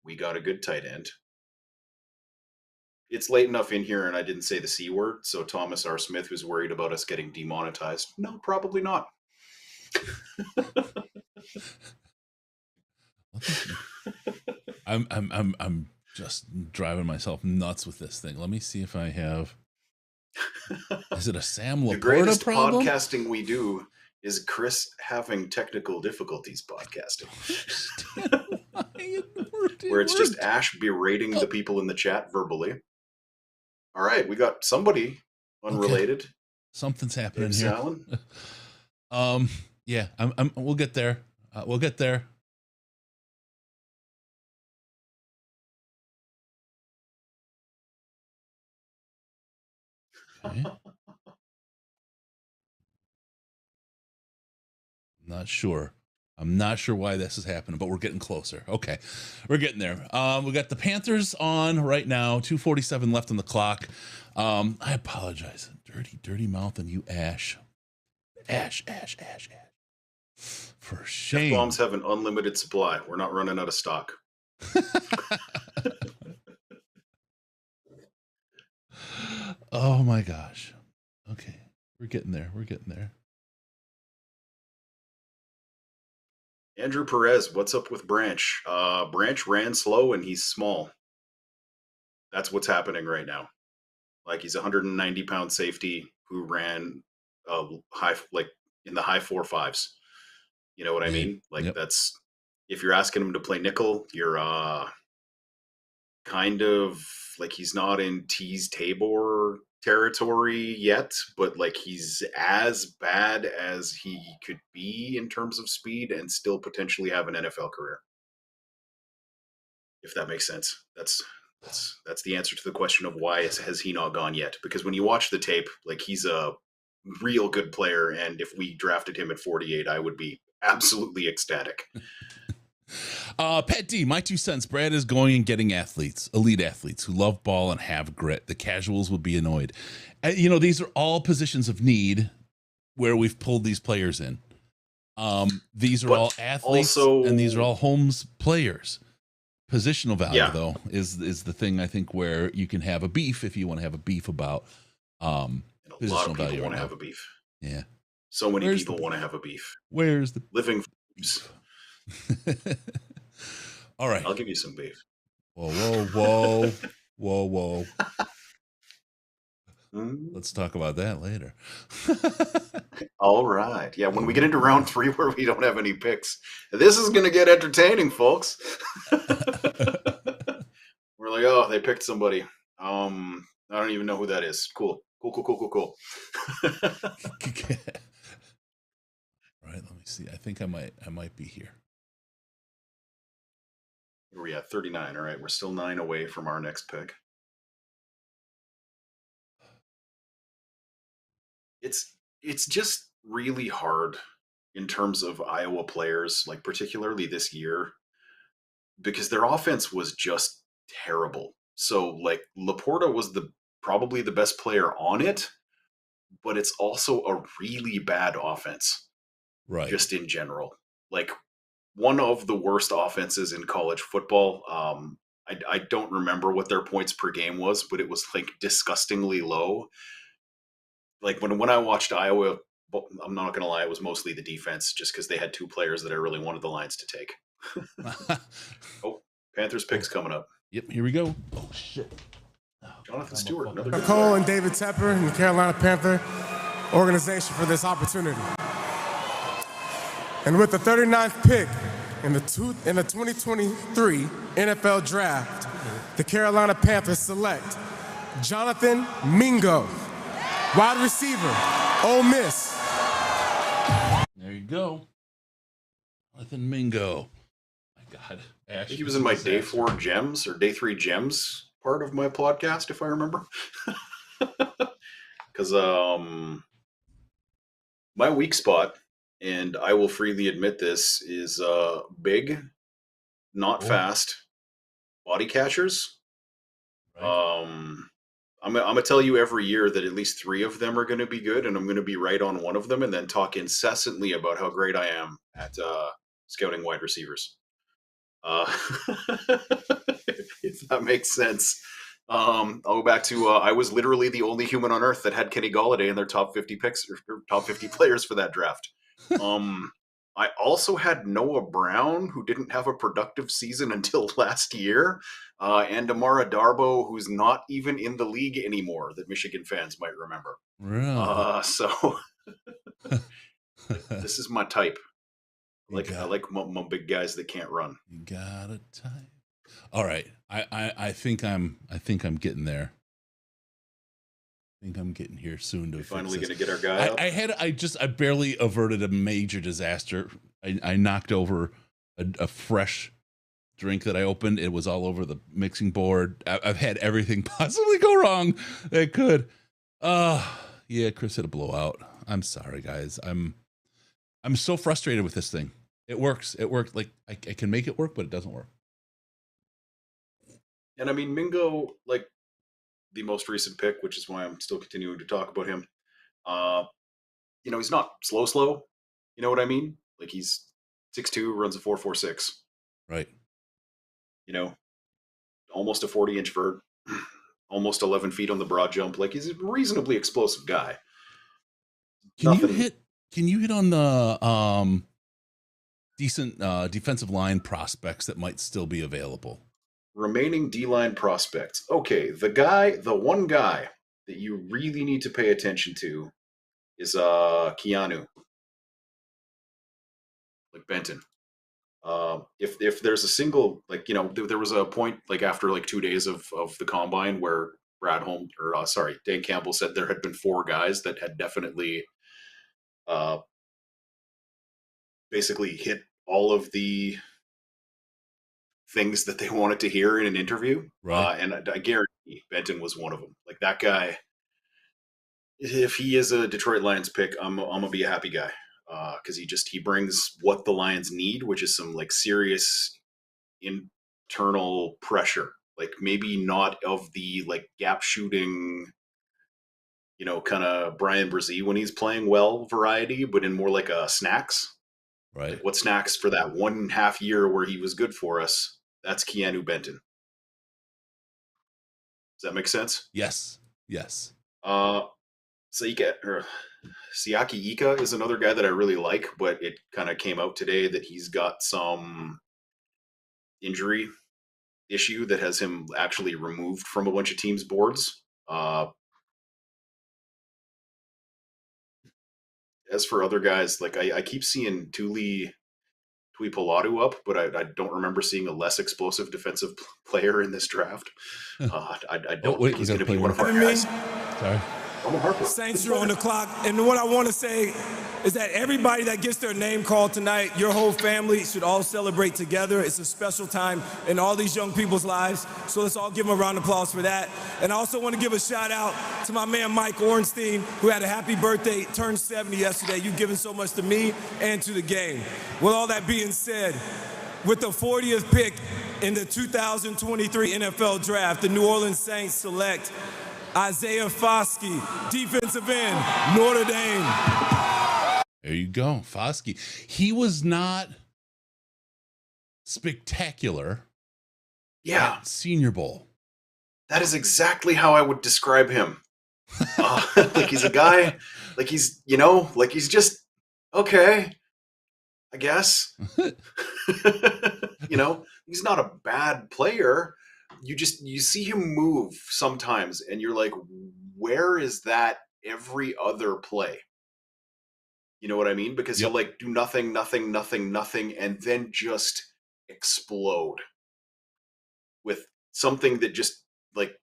We got a good tight end. It's late enough in here, and I didn't say the C word, so Thomas R. Smith was worried about us getting demonetized. No, probably not. I'm just driving myself nuts with this thing. Let me see if I have. Is it a Sam LaPorta The greatest problem? podcasting we do is Chris having technical difficulties podcasting. Where it's just Ash berating the people in the chat verbally. All right, we got somebody unrelated. Okay. Something's happening Dave here. Salen. Yeah, we'll get there. We'll get there. Okay. I'm not sure why this is happening, but we're getting closer. Okay, we're getting there. We got the Panthers on right now. 2:47 left on the clock. I apologize. Dirty mouth on you, Ash. Ash. For shame. F-bombs have an unlimited supply. We're not running out of stock. Oh my gosh. Okay, we're getting there. Andrew Perez, what's up with Branch? Branch ran slow and he's small. That's what's happening right now. Like, he's a 190-pound safety who ran high, like in the high 4.5s. You know what I mean? Like, that's, if you're asking him to play nickel, you're kind of like, he's not in Tease Tabor territory yet, but like, he's as bad as he could be in terms of speed and still potentially have an NFL career. If that makes sense. That's the answer to the question of why has he not gone yet? Because when you watch the tape, like, he's a real good player, and if we drafted him at 48, I would be absolutely ecstatic. Pat D, my 2 cents. Brad is going and getting elite athletes who love ball and have grit. The casuals would be annoyed. These are all positions of need where we've pulled these players in. These are all athletes, and these are all Holmes players. Positional value, though, is the thing, I think, where you can have a beef if you want to have a beef about and a lot of people want to have a beef. Yeah. So many people want to have a beef. Where's the living beef? All right. I'll give you some beef. Whoa. Let's talk about that later. All right. Yeah, when we get into round 3 where we don't have any picks, this is going to get entertaining, folks. We're like, oh, they picked somebody. I don't even know who that is. Cool. All right, let me see. I think I might be here. Where are we at? 39. All right, we're still 9 away from our next pick. It's just really hard in terms of Iowa players, like particularly this year, because their offense was just terrible. So like, LaPorta was probably the best player on it, but it's also a really bad offense. Right. Just in general. Like, one of the worst offenses in college football. I don't remember what their points per game was, but it was like disgustingly low. Like, when I watched Iowa, I'm not going to lie, it was mostly the defense, just because they had 2 players that I really wanted the Lions to take. Oh, Panthers picks coming up. Yep, here we go. Oh, shit. Jonathan Stewart, another good Cole player. and David Tepper and the Carolina Panther organization for this opportunity. And with the 39th pick in the 2023 NFL Draft, the Carolina Panthers select Jonathan Mingo, wide receiver, Ole Miss. There you go. Jonathan Mingo. My God. Ash, I think he was in my day 4 gems or day 3 gems part of my podcast, if I remember. Because my weak spot, and I will freely admit this, is big, not fast body catchers. Right. I'm gonna tell you every year that at least 3 of them are gonna be good, and I'm gonna be right on one of them, and then talk incessantly about how great I am at scouting wide receivers. Uh, if that makes sense. I'll go back to I was literally the only human on earth that had Kenny Golladay in their top 50 picks or top 50 players for that draft. I also had Noah Brown, who didn't have a productive season until last year, and Amara Darbo, who's not even in the league anymore, that Michigan fans might remember. Really? So this is my type. I like my big guys that can't run. You got a type. All right, I think I'm getting there. I think I'm getting here soon to Finally fix going this. to get our guy. I barely averted a major disaster. I knocked over a fresh drink that I opened. It was all over the mixing board. I've had everything possibly go wrong that could. Yeah, Chris had a blowout. I'm sorry, guys. I'm so frustrated with this thing. It works. It worked. Like I can make it work, but it doesn't work. And I mean, Mingo, like the most recent pick, which is why I'm still continuing to talk about him. He's not slow. You know what I mean? Like he's 6'2", runs a 4.46. Right. Almost a 40-inch vert, almost 11 feet on the broad jump. Like he's a reasonably explosive guy. Can you hit on the decent defensive line prospects that might still be available? Remaining D-line prospects. Okay, the one guy that you really need to pay attention to is Keanu, like Benton. If there's a single, there was a point like after like 2 days of the combine where Brad Holmes Dan Campbell said there had been 4 guys that had definitely basically hit all of the things that they wanted to hear in an interview. Right. And I guarantee Benton was one of them. Like that guy, if he is a Detroit Lions pick, I'm gonna be a happy guy. Because he brings what the Lions need, which is some like serious internal pressure. Like maybe not of the like gap shooting, kind of Brian Brzee when he's playing well variety, but in more like a snacks. Right. Like what snacks for that 1.5 year where he was good for us? That's Keanu Benton. Does that make sense? Yes. Siaki Ika is another guy that I really like, but it kind of came out today that he's got some injury issue that has him actually removed from a bunch of teams' boards. As for other guys, like I keep seeing Tuli Tuipolatu up, but I don't remember seeing a less explosive defensive player in this draft. I don't think he's going to be one of our guys. Sorry. Saints are on the clock, and what I want to say is that everybody that gets their name called tonight, your whole family should all celebrate together. It's a special time in all these young people's lives, so let's all give them a round of applause for that. And I also want to give a shout out to my man Mike Ornstein, who had a happy birthday, turned 70 yesterday. You've given so much to me and to the game. With all that being said, with the 40th pick in the 2023 NFL Draft, the New Orleans Saints select Isaiah Foskey, defensive end, Notre Dame. There you go, Foskey. He was not spectacular. Yeah. At Senior Bowl. That is exactly how I would describe him. Like he's a guy, like he's just okay, I guess. He's not a bad player. You see him move sometimes and you're like, where is that every other play? You know what I mean? Because he'll like do nothing, and then just explode with something that just like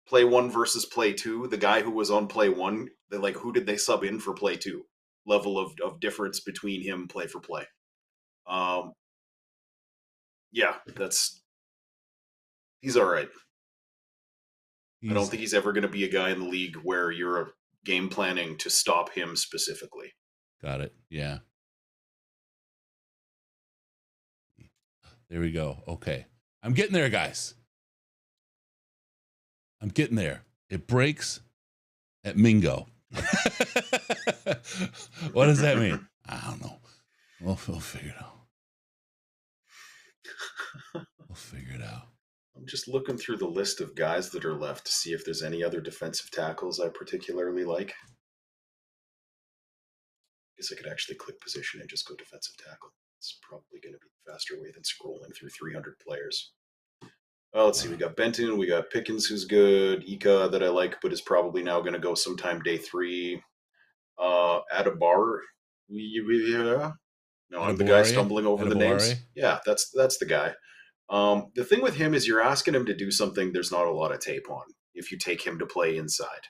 play 1 versus play 2. The guy who was on play 1, they're like, who did they sub in for play 2? Level of difference between him play for play. He's all right. I don't think he's ever going to be a guy in the league where you're game planning to stop him specifically. Got it. Yeah. There we go. Okay. I'm getting there, guys. I'm getting there. It breaks at Mingo. What does that mean? I don't know. We'll figure it out. We'll figure it out. I'm just looking through the list of guys that are left to see if there's any other defensive tackles I particularly like. I guess I could actually click position and just go defensive tackle. It's probably going to be the faster way than scrolling through 300 players. Well, let's see. We got Benton. We got Pickens, who's good. Ika, that I like, but is probably now going to go sometime day 3. Adabar. Yeah. No, I'm the guy stumbling over the names. Yeah, that's the guy. The thing with him is you're asking him to do something there's not a lot of tape on if you take him to play inside.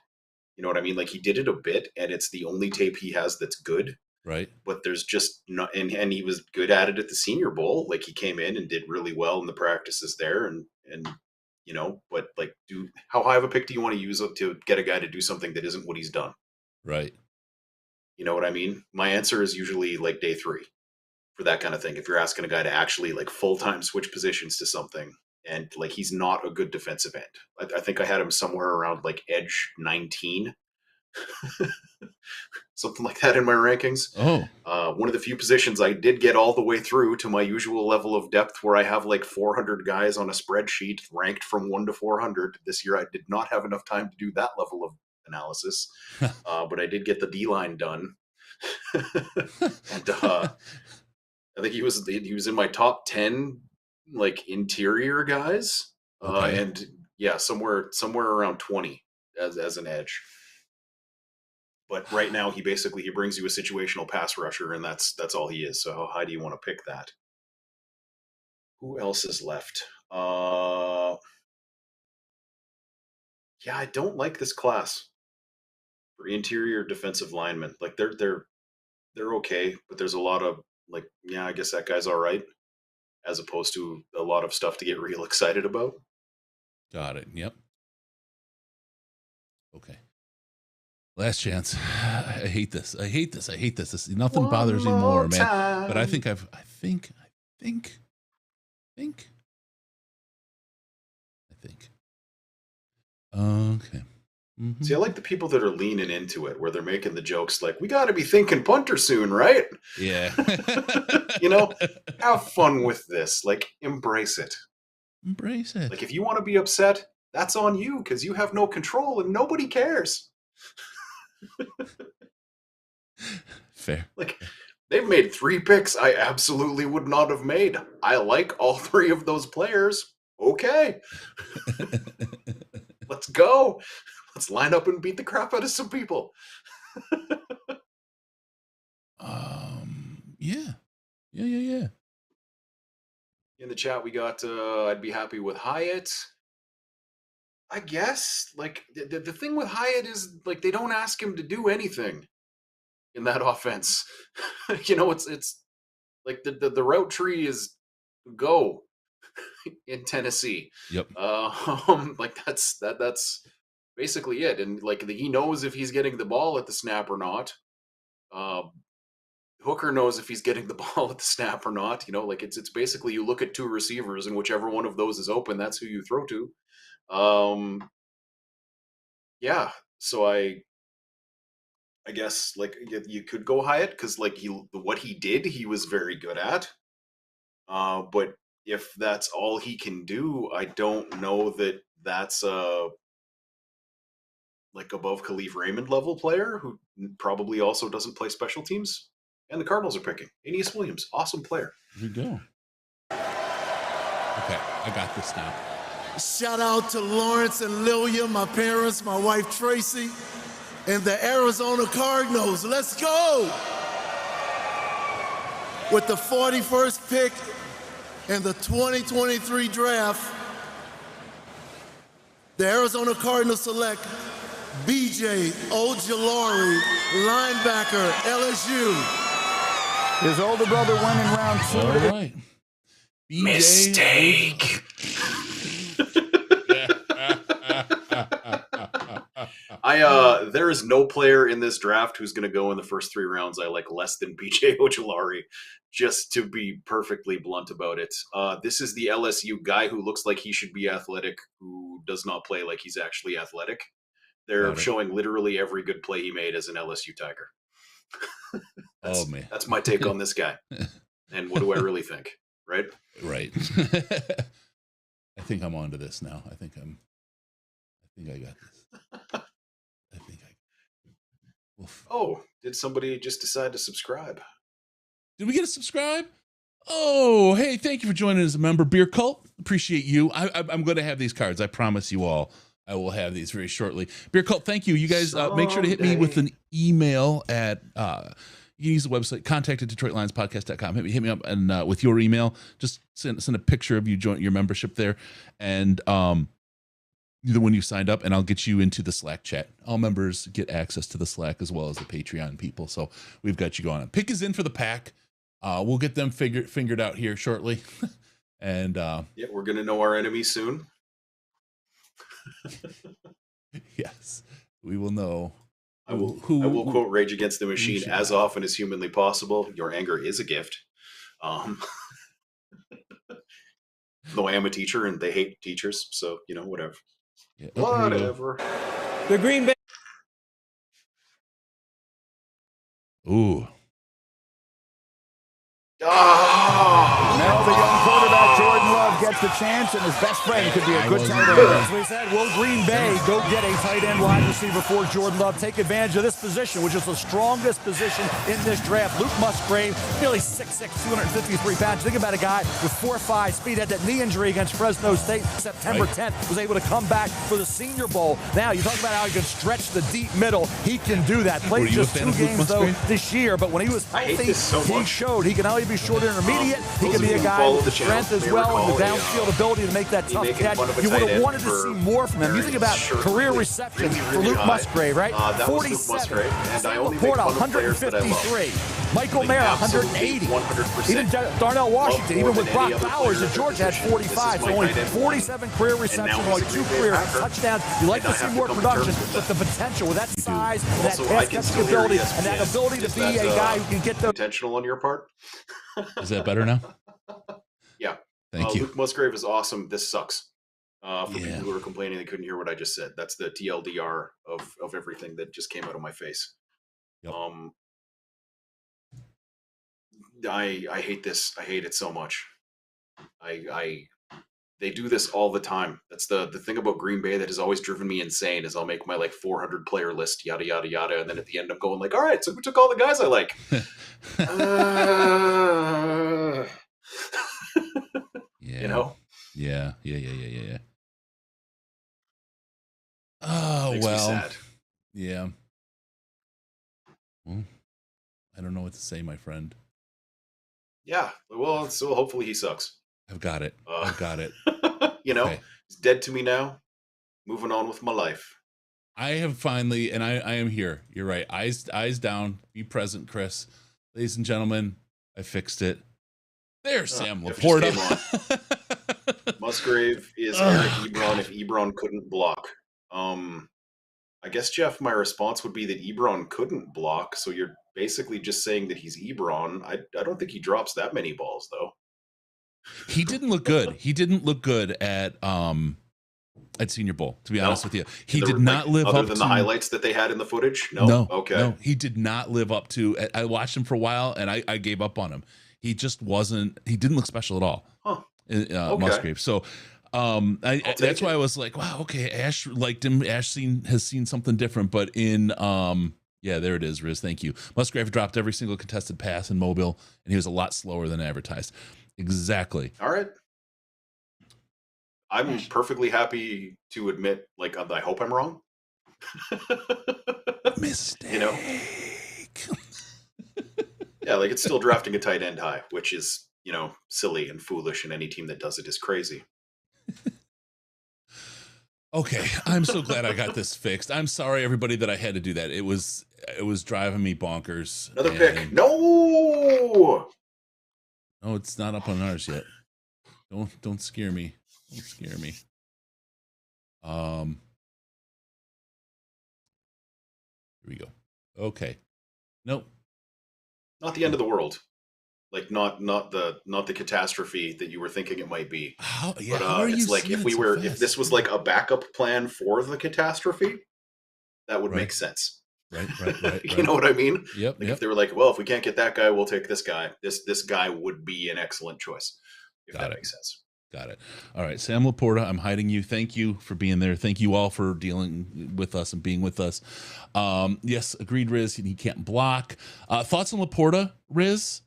You know what I mean? Like, he did it a bit, and it's the only tape he has that's good. Right. But there's just not, and he was good at it at the Senior Bowl. Like, he came in and did really well in the practices there, and you know, but like, how high of a pick do you want to use to get a guy to do something that isn't what he's done? Right. You know what I mean? My answer is usually like day 3 for that kind of thing. If you're asking a guy to actually like full-time switch positions to something, and like, he's not a good defensive end. I think I had him somewhere around like edge 19. Something like that in my rankings. One of the few positions I did get all the way through to my usual level of depth, where I have like 400 guys on a spreadsheet ranked from 1 to 400. This year I did not have enough time to do that level of analysis, but I did get the D-line done. And I think he was in my top 10 like interior guys, and yeah, somewhere around 20 as an edge. But right now, he brings you a situational pass rusher, and that's all he is. So how high do you want to pick that? Who else is left? Yeah, I don't like this class for interior defensive linemen. Like, they're okay, but there's a lot of like, yeah, I guess that guy's all right, as opposed to a lot of stuff to get real excited about. Got it. Yep. Okay. Last chance. I hate this. Nothing bothers me more, man. But I think. Okay. Mm-hmm. See, I like the people that are leaning into it, where they're making the jokes like, we got to be thinking punter soon, right? Yeah. You know, have fun with this. Like, embrace it. Embrace it. Like, if you want to be upset, that's on you, because you have no control and nobody cares. Fair. Like, they've made 3 picks I absolutely would not have made. I like all 3 of those players. Okay. Let's go. Let's line up and beat the crap out of some people. Yeah. In the chat, we got, I'd be happy with Hyatt. I guess, like, the thing with Hyatt is, like, they don't ask him to do anything in that offense. You know, it's like the route tree is go in Tennessee. Yep. Like, that's basically it. And like, he knows if he's getting the ball at the snap or not. Hooker knows if he's getting the ball at the snap or not. You know, like, it's basically, you look at 2 receivers, and whichever one of those is open, that's who you throw to. Yeah, so I guess, like, you could go Hyatt, because like, what he did, he was very good at. But if that's all he can do, I don't know that that's like above Khalif Raymond level player, who probably also doesn't play special teams. And the Cardinals are picking Aeneas Williams, awesome player. Here we go. Okay, I got this now. Shout out to Lawrence and Lilia, my parents, my wife Tracy, and the Arizona Cardinals. Let's go! With the 41st pick in the 2023 draft, the Arizona Cardinals select B.J. Ojulari, linebacker, LSU. His older brother went in round 2. All right. Mistake. There is no player in this draft who's going to go in the first 3 rounds I like less than B.J. Ojulari, just to be perfectly blunt about it. This is the LSU guy who looks like he should be athletic, who does not play like he's actually athletic. They're showing literally every good play he made as an LSU Tiger. Oh man, that's my take on this guy. And what do I really think? Right. Right. I think I'm onto this now. I think I got this. Oh, did somebody just decide to subscribe? Did we get a subscribe? Oh, hey, thank you for joining as a member. Beer Cult, appreciate you. I'm going to have these cards. I promise you all. I will have these very shortly. Beer Cult, thank you. You guys make sure to hit me with an email at, you can use the website, contact@DetroitLionsPodcast.com. Hit me up and with your email, just send a picture of you join your membership there. And either when you signed up, and I'll get you into the Slack chat. All members get access to the Slack as well as the Patreon people. So we've got you going on. Pick is in for the pack. We'll get them fingered out here shortly. And yeah, we're going to know our enemy soon. Yes, we will know. I will quote Rage Against the Machine as often as humanly possible. Your anger is a gift. Though I am a teacher and they hate teachers, so whatever. Yeah, whatever. The Green Bay. Ooh. Now the young quarterback Jordan Love gets the chance, and his best friend could be a good tight end. As we said, will Green Bay go get a tight end wide receiver for Jordan Love? Take advantage of this position, which is the strongest position in this draft. Luke Musgrave, nearly 6'6", 253 pounds. Think about a guy with 4.5 speed. Had that knee injury against Fresno State September 10th. Was able to come back for the Senior Bowl. Now, you talk about how he can stretch the deep middle. He can do that. Played just 2 games, though, this year. But when he was healthy, he showed he can not only be short intermediate, he can be a guy with strength as well and the downfield ability to make that tough catch. You would have wanted to see more from him. You think about career receptions for Luke Musgrave, right? 47. LaPorta, 153. Michael Mayer, 180. Even Darnell Washington, even with Brock Bowers at Georgia, had 45. So only 47 career receptions, only 2 career touchdowns. You like to see more production, but the potential with that size, and that pass catching ability, and that ability to be a guy who can get the intentional on your part. Is that better now? Yeah. Thank you. Luke Musgrave is awesome. This sucks. For people who are complaining they couldn't hear what I just said. That's the TLDR of everything that just came out of my face. Yep. I hate this. I hate it so much. They do this all the time. That's the thing about Green Bay that has always driven me insane is I'll make my 400 player list, yada, yada, yada. And then at the end I'm going all right, so who took all the guys I like? Yeah. Yeah. Oh, Makes me sad. Yeah. Well, I don't know what to say, my friend. Yeah. Well, so hopefully he sucks. I've got it. Okay. He's dead to me now. Moving on with my life. I have finally, and I am here. You're right. Eyes down. Be present, Chris. Ladies and gentlemen, I fixed it. There's Sam LaPorta. Musgrave is Eric Ebron if Ebron couldn't block. I guess, Jeff, my response would be that Ebron couldn't block. So you're basically just saying that he's Ebron. I don't think he drops that many balls, though. He didn't look good. He didn't look good at Senior Bowl, to be honest with you. He did not live up to... Other than the highlights that they had in the footage? No. Okay. No, he did not live up to... I watched him for a while, and I gave up on him. He just wasn't... He didn't look special at all. Huh. Okay. Musgrave. So that's why I was like, wow, okay, Ash liked him. Ash has seen something different, but in... yeah, there it is, Riz. Thank you. Musgrave dropped every single contested pass in Mobile, and he was a lot slower than advertised. Exactly. All right. I'm perfectly happy to admit, I hope I'm wrong. Mistake. Yeah, it's still drafting a tight end high, which is, silly and foolish, and any team that does it is crazy. Okay, I'm so glad I got this fixed. I'm sorry, everybody, that I had to do that. It was driving me bonkers. Another pick. No! No, it's not up on ours yet. Don't scare me. Don't scare me. Here we go. Okay. Nope. Not the end of the world. Not the catastrophe that you were thinking it might be. How, yeah, but how are it's you if this was a backup plan for the catastrophe, that would Right. make sense. Right. You know what I mean? Yep. Like if they were like, well, if we can't get that guy, we'll take this guy. This guy would be an excellent choice, if that makes sense. Got it. All right, Sam LaPorta, I'm hiding you. Thank you for being there. Thank you all for dealing with us and being with us. Yes, agreed, Riz. He can't block. Thoughts on LaPorta, Riz?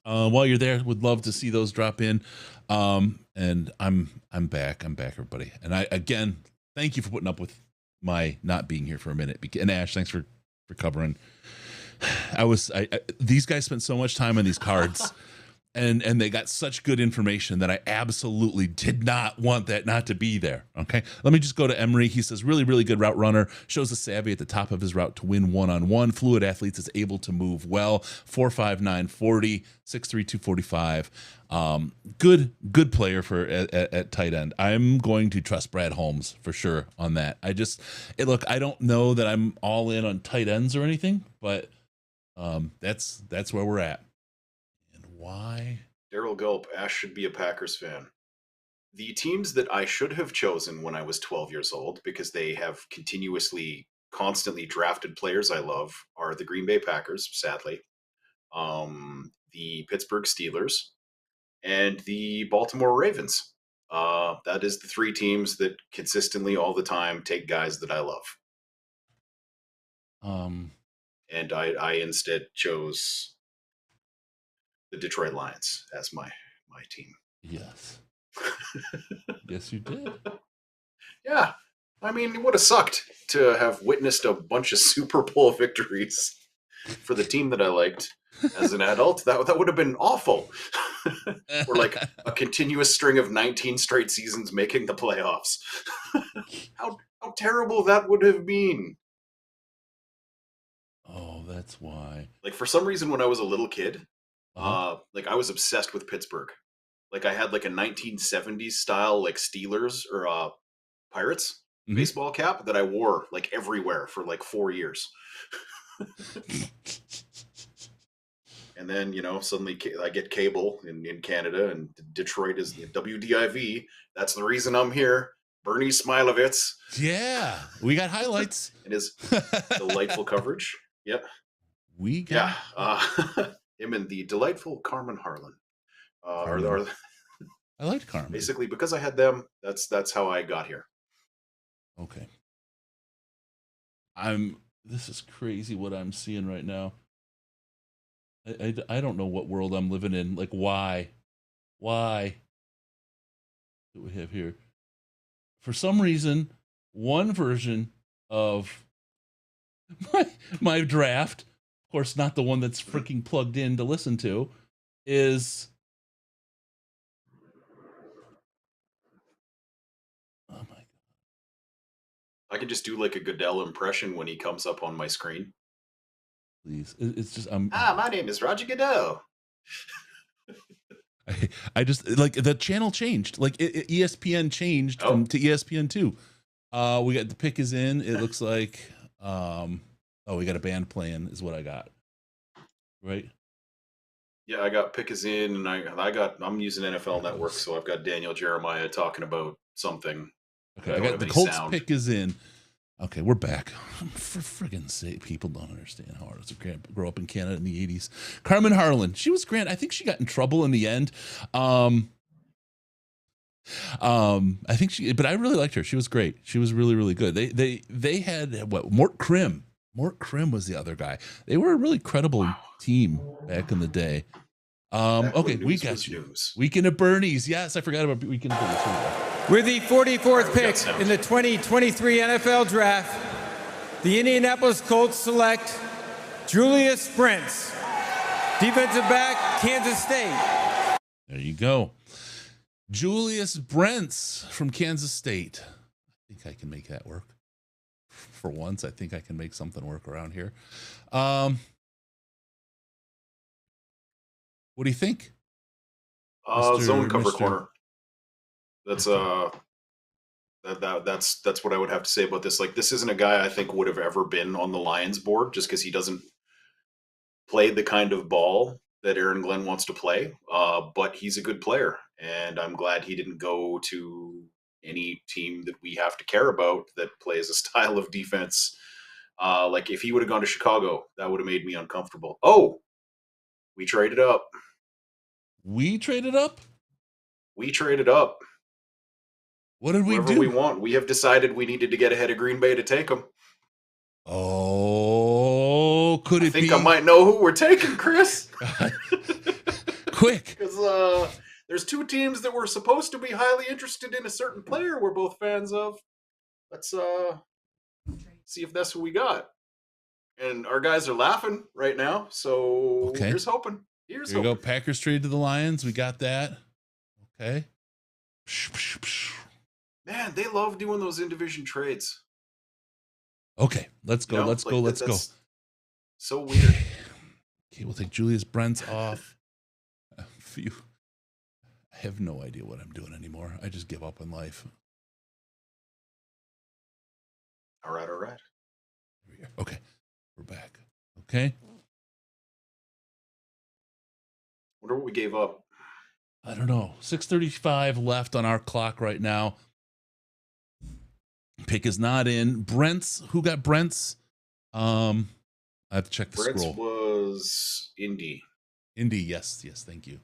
While you're there, would love to see those drop in. And I'm back. I'm back, everybody. And I again, thank you for putting up with my not being here for a minute. And Ash, thanks for covering. These guys spent so much time on these cards. And they got such good information that I absolutely did not want that not to be there. Okay. Let me just go to Emery. He says, really, really good route runner. Shows the savvy at the top of his route to win one-on-one. Fluid athletes, is able to move well. 4.59 40, 6'3", 245. Good player for at tight end. I'm going to trust Brad Holmes for sure on that. Look, I don't know that I'm all in on tight ends or anything, but that's where we're at. Why? Daryl Gulp, Ash should be a Packers fan. The teams that I should have chosen when I was 12 years old, because they have constantly drafted players I love, are the Green Bay Packers, sadly, the Pittsburgh Steelers, and the Baltimore Ravens. That is the three teams that consistently all the time take guys that I love. And I instead chose the Detroit Lions as my team. Yes. Yes, you did. Yeah. I mean, it would have sucked to have witnessed a bunch of Super Bowl victories for the team that I liked as an adult. That would have been awful. Or like a continuous string of 19 straight seasons making the playoffs. How terrible that would have been. Oh, that's why. Like for some reason when I was a little kid, like I was obsessed with Pittsburgh. Like I had like a 1970s style like Steelers or Pirates baseball cap that I wore like everywhere for like 4 years. And then, suddenly I get cable in Canada, and Detroit is the WDIV. That's the reason I'm here. Bernie Smilovitz. Yeah, we got highlights. And his delightful coverage. Yep. We got him and the delightful Carmen Harlan. I liked Carmen. Basically, because I had them, that's how I got here. Okay. This is crazy what I'm seeing right now. I don't know what world I'm living in. Like, why? What do we have here? For some reason, one version of my draft, of course, not the one that's freaking plugged in to listen to, is oh my god! I can just do like a Goodell impression when he comes up on my screen. Please, it's just my name is Roger Goodell. I just like the channel changed. Like ESPN changed to ESPN2. We got the pick is in. It looks like we got a band playing is what I got. Right? Yeah, I got pick is in, and I'm using NFL Network, so I've got Daniel Jeremiah talking about something. Okay, I got the Colts pick is in. Okay, we're back. For friggin' sake, people don't understand how hard it is to grow up in Canada in the 80s. Carmen Harlan, she was great. I think she got in trouble in the end. I think but I really liked her. She was great. She was really, really good. They had Mort Krim. Mort Krim was the other guy. They were a really credible team back in the day. Okay, we got you. News. Weekend at Bernie's. Yes, I forgot about Weekend at Bernie's. With the 44th pick in the 2023 NFL Draft, the Indianapolis Colts select Julius Brents, defensive back, Kansas State. There you go. Julius Brents from Kansas State. I think I can make that work. For once, I think I can make something work around here. What do you think? Zone cover corner. That's that's what I would have to say about this. Like, this isn't a guy I think would have ever been on the Lions board just because he doesn't play the kind of ball that Aaron Glenn wants to play. But he's a good player, and I'm glad he didn't go to any team that we have to care about that plays a style of defense. Like if he would have gone to Chicago, that would have made me uncomfortable. Oh, we traded up. We traded up? We traded up. What did we Whoever do? we want. We have decided we needed to get ahead of Green Bay to take them. Oh, could it be? I think I might know who we're taking, Chris. Quick. Because there's two teams that were supposed to be highly interested in a certain player we're both fans of. Let's see if that's who we got. And our guys are laughing right now, so here's hoping. Here you go. Packers traded to the Lions. We got that. Okay. Man, they love doing those in-division trades. Okay, let's go. Let's go. Let's go. So weird. Okay, we'll take Julius Brents off. Phew. I have no idea what I'm doing anymore. I just give up on life. All right. Okay, we're back. Okay. Wonder what we gave up. I don't know. 6:35 left on our clock right now. Pick is not in. Brent's. Who got Brent's? I have to check the Brent's scroll. was Indy. Indy. Yes. Thank you.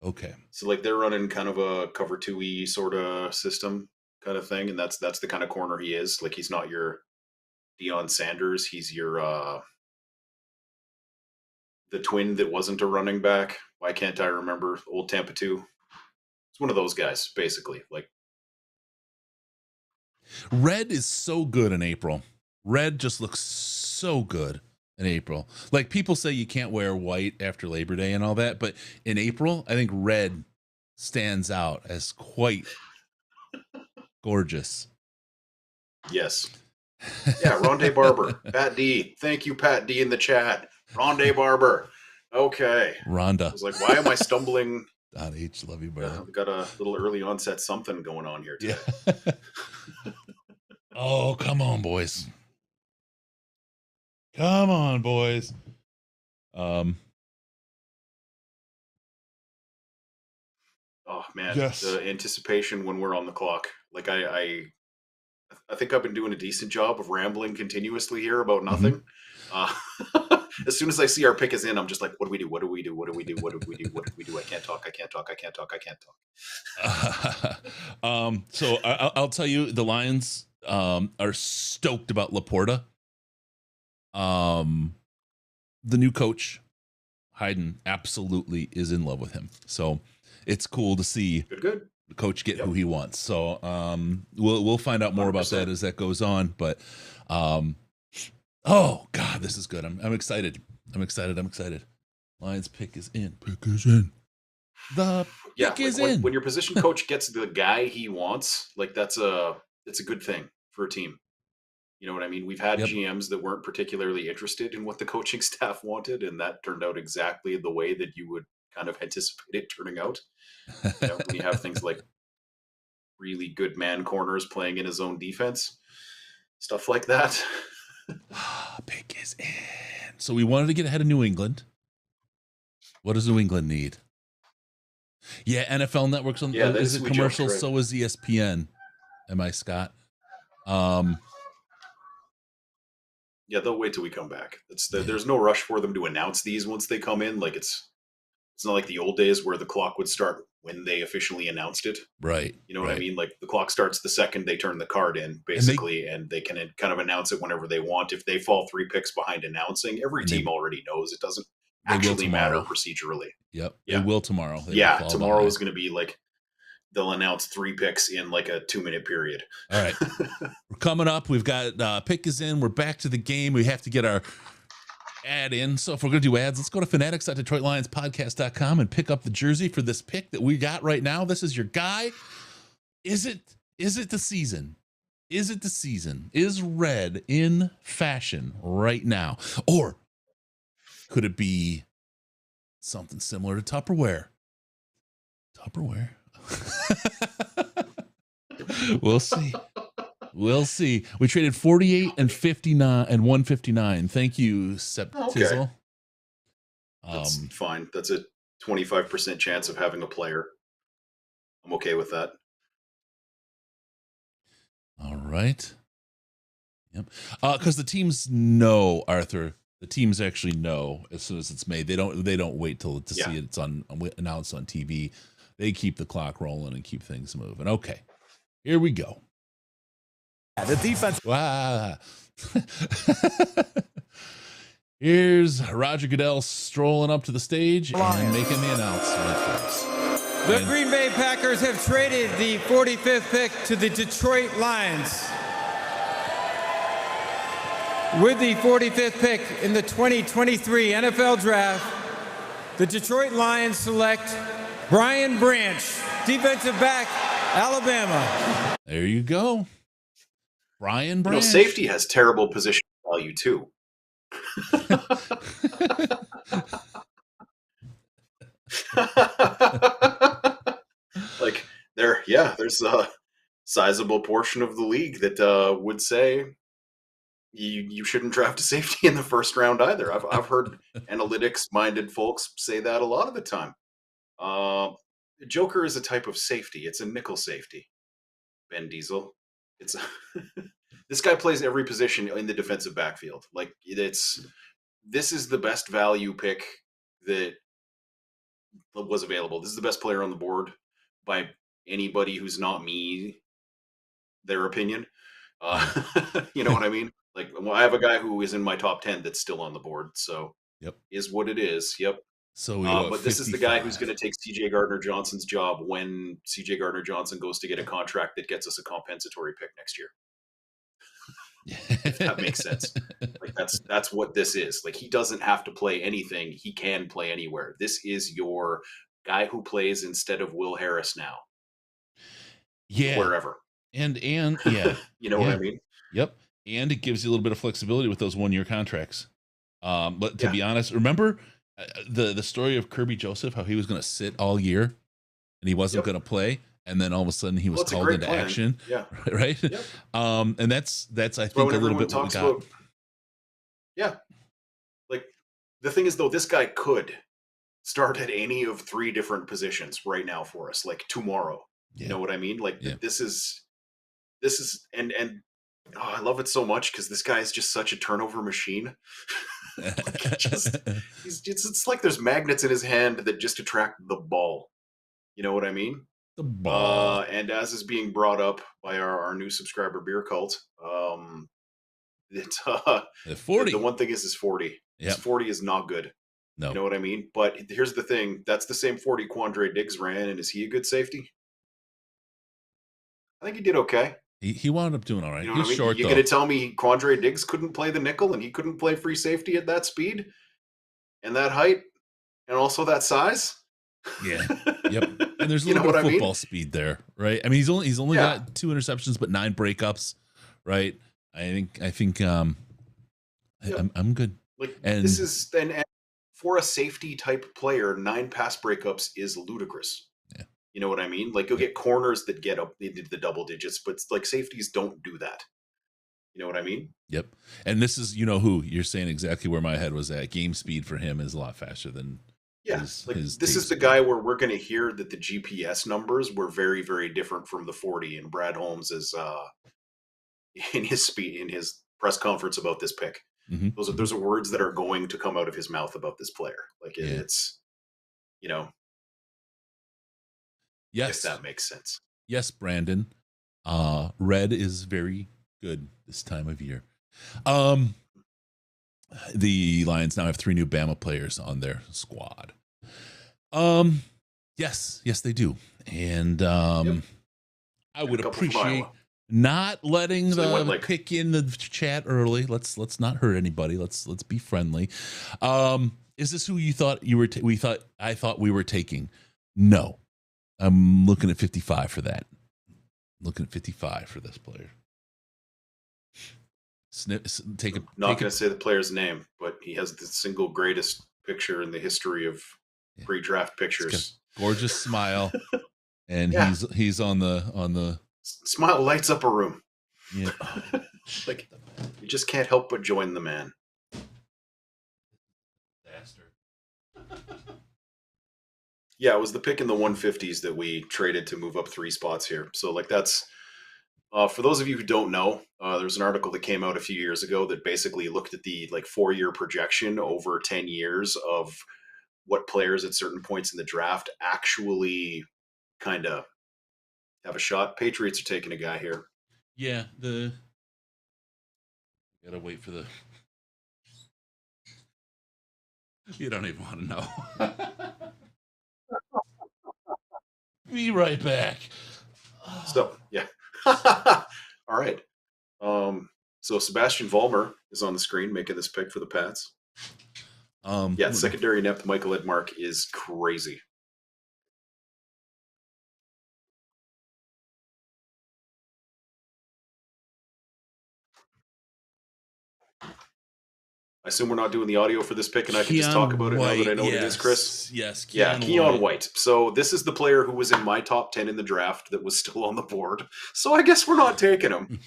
Okay. So like they're running kind of a cover 2E sort of system kind of thing, and that's the kind of corner he is. Like he's not your Deion Sanders. He's your the twin that wasn't a running back. Why can't I remember old Tampa 2? It's one of those guys, basically. Like red is so good in April. Red just looks so good in April. Like people say you can't wear white after Labor Day and all that, but in April, I think red stands out as quite gorgeous. Yes. Yeah, Rondé Barber. Pat D. Thank you, Pat D in the chat. Rondé Barber. Okay. Rhonda. I was like, why am I stumbling? Don H. Love you, brother. I've got a little early onset something going on here today. Yeah. Oh, come on, boys. Come on, boys. Oh man, yes. The anticipation when we're on the clock. Like I think I've been doing a decent job of rambling continuously here about nothing. As soon as I see our pick is in, I'm just like, what do we do? What do we do? What do we do? What do we do? What do we do? I can't talk. So I'll tell you, the Lions are stoked about LaPorta. The new coach, Hayden, absolutely is in love with him. So it's cool to see good. the coach get who he wants. So we'll find out more 100%. about that as that goes on. But oh God, this is good. I'm excited. I'm excited. Lions pick is in. Pick is in. The pick is in. When your position coach gets the guy he wants, like it's a good thing for a team. You know what I mean? We've had GMs that weren't particularly interested in what the coaching staff wanted, and that turned out exactly the way that you would kind of anticipate it turning out. You know, when you have things like really good man corners playing in his own defense, stuff like that. Pick is in. So we wanted to get ahead of New England. What does New England need? Yeah, NFL Network's on. Yeah, is it commercial? Right. So is ESPN. Am I, Scott? Yeah, they'll wait till we come back. There's no rush for them to announce these once they come in. Like it's not like the old days where the clock would start when they officially announced it. Right. You know what I mean? Like the clock starts the second they turn the card in, basically, and they can kind of announce it whenever they want. If they fall 3 picks behind announcing, every team already knows. It doesn't actually matter procedurally. Yep. Yeah. They will tomorrow. Tomorrow is going to be like they'll announce 3 picks in like a 2-minute period. All right. We're coming up. We've got pick is in. We're back to the game. We have to get our ad in. So if we're going to do ads, let's go to fanatics.detroitlionspodcast.com and pick up the jersey for this pick that we got right now. This is your guy. Is it the season? Is it the season? Is red in fashion right now? Or could it be something similar to Tupperware? We'll see. We traded 48 and 59 and 159. Thank you, Septizzle. That's fine. That's a 25% chance of having a player. I'm okay with that. right? Yep. Because the teams know, Arthur. The teams actually know as soon as it's made. They don't wait to see it's announced on TV. They keep the clock rolling and keep things moving. Okay, here we go. The defense. Wow. Here's Roger Goodell strolling up to the stage and making the announcement. The Green Bay Packers have traded the 45th pick to the Detroit Lions. With the 45th pick in the 2023 NFL Draft, the Detroit Lions select Brian Branch, defensive back, Alabama. There you go. Brian Branch. Safety has terrible position value too. There's a sizable portion of the league that would say you shouldn't draft a safety in the first round either. I've heard analytics-minded folks say that a lot of the time. Joker is a type of safety. It's a nickel safety. Ben Diesel. This guy plays every position in the defensive backfield. This is the best value pick that was available. This is the best player on the board by anybody who's not me, their opinion. You know what I mean? I have a guy who is in my top 10 that's still on the board. So is what it is. Yep. So but this is the guy who's going to take C.J. Gardner-Johnson's job when C.J. Gardner-Johnson goes to get a contract that gets us a compensatory pick next year. If that makes sense. That's what this is. He doesn't have to play anything. He can play anywhere. This is your guy who plays instead of Will Harris now. Yeah. Wherever. And yeah. You know what I mean? Yep. And it gives you a little bit of flexibility with those 1-year contracts. But to be honest, remember the story of Kirby Joseph, how he was going to sit all year and he wasn't going to play. And then all of a sudden he was called into action. Yeah. Right. Yep. And that's I think a little bit what we got. The thing is though, this guy could start at any of 3 different positions right now for us, tomorrow. You know what I mean? This is and I love it so much because this guy is just such a turnover machine. It's like there's magnets in his hand that just attract the ball. You know what I mean? The ball. And as is being brought up by our new subscriber Beer Cult, it's 40. The one thing is 40. Yep. 40 is not good. No. You know what I mean? But here's the thing. That's the same 40 Quandre Diggs ran, and is he a good safety? I think he did okay. He wound up doing all right. You know He's short, You're going to tell me Quandre Diggs couldn't play the nickel and he couldn't play free safety at that speed and that height and also that size? Yeah. Yep. And there's a little bit of football speed there, right? I mean, he's only got 2 interceptions, but 9 breakups, right? I think I'm good. And this is and for a safety type player, 9 pass breakups is ludicrous. Yeah. You know what I mean? You'll get corners that get up into the double digits, but safeties don't do that. You know what I mean? Yep. And this is, who you're saying exactly where my head was at. Game speed for him is a lot faster than his this is the guy where we're going to hear that the GPS numbers were very, very different from the 40. And Brad Holmes is in his press conference about this pick. Mm-hmm. Those are words that are going to come out of his mouth about this player. It's, yes, if that makes sense. Yes, Brandon. Red is very good this time of year. The Lions now have 3 new Bama players on their squad. Yes, they do. And I would appreciate not letting the pick in the chat early. Let's not hurt anybody. Let's be friendly. Is this who you thought you were? I thought we were taking. No, I'm looking at 55 for that. Looking at 55 for this player. Not going to say the player's name, but he has the single greatest picture in the history of pre-draft pictures. Gorgeous smile, and he's on the smile lights up a room. Yeah, you just can't help but join the man. Yeah, it was the pick in the 150s that we traded to move up 3 spots here. So that's For those of you who don't know, there's an article that came out a few years ago that basically looked at the 4-year projection over 10 years of what players at certain points in the draft actually kind of have a shot. Patriots are taking a guy here. Yeah, gotta wait for the. You don't even want to know. Be right back. So yeah. All right. So Sebastian Vollmer is on the screen making this pick for the Pats. Secondary inept Michael Edmark is crazy. I assume we're not doing the audio for this pick, and I can just talk about it now that I know what it is, Chris. Yes. Keon White. So this is the player who was in my top 10 in the draft that was still on the board. So I guess we're not taking him.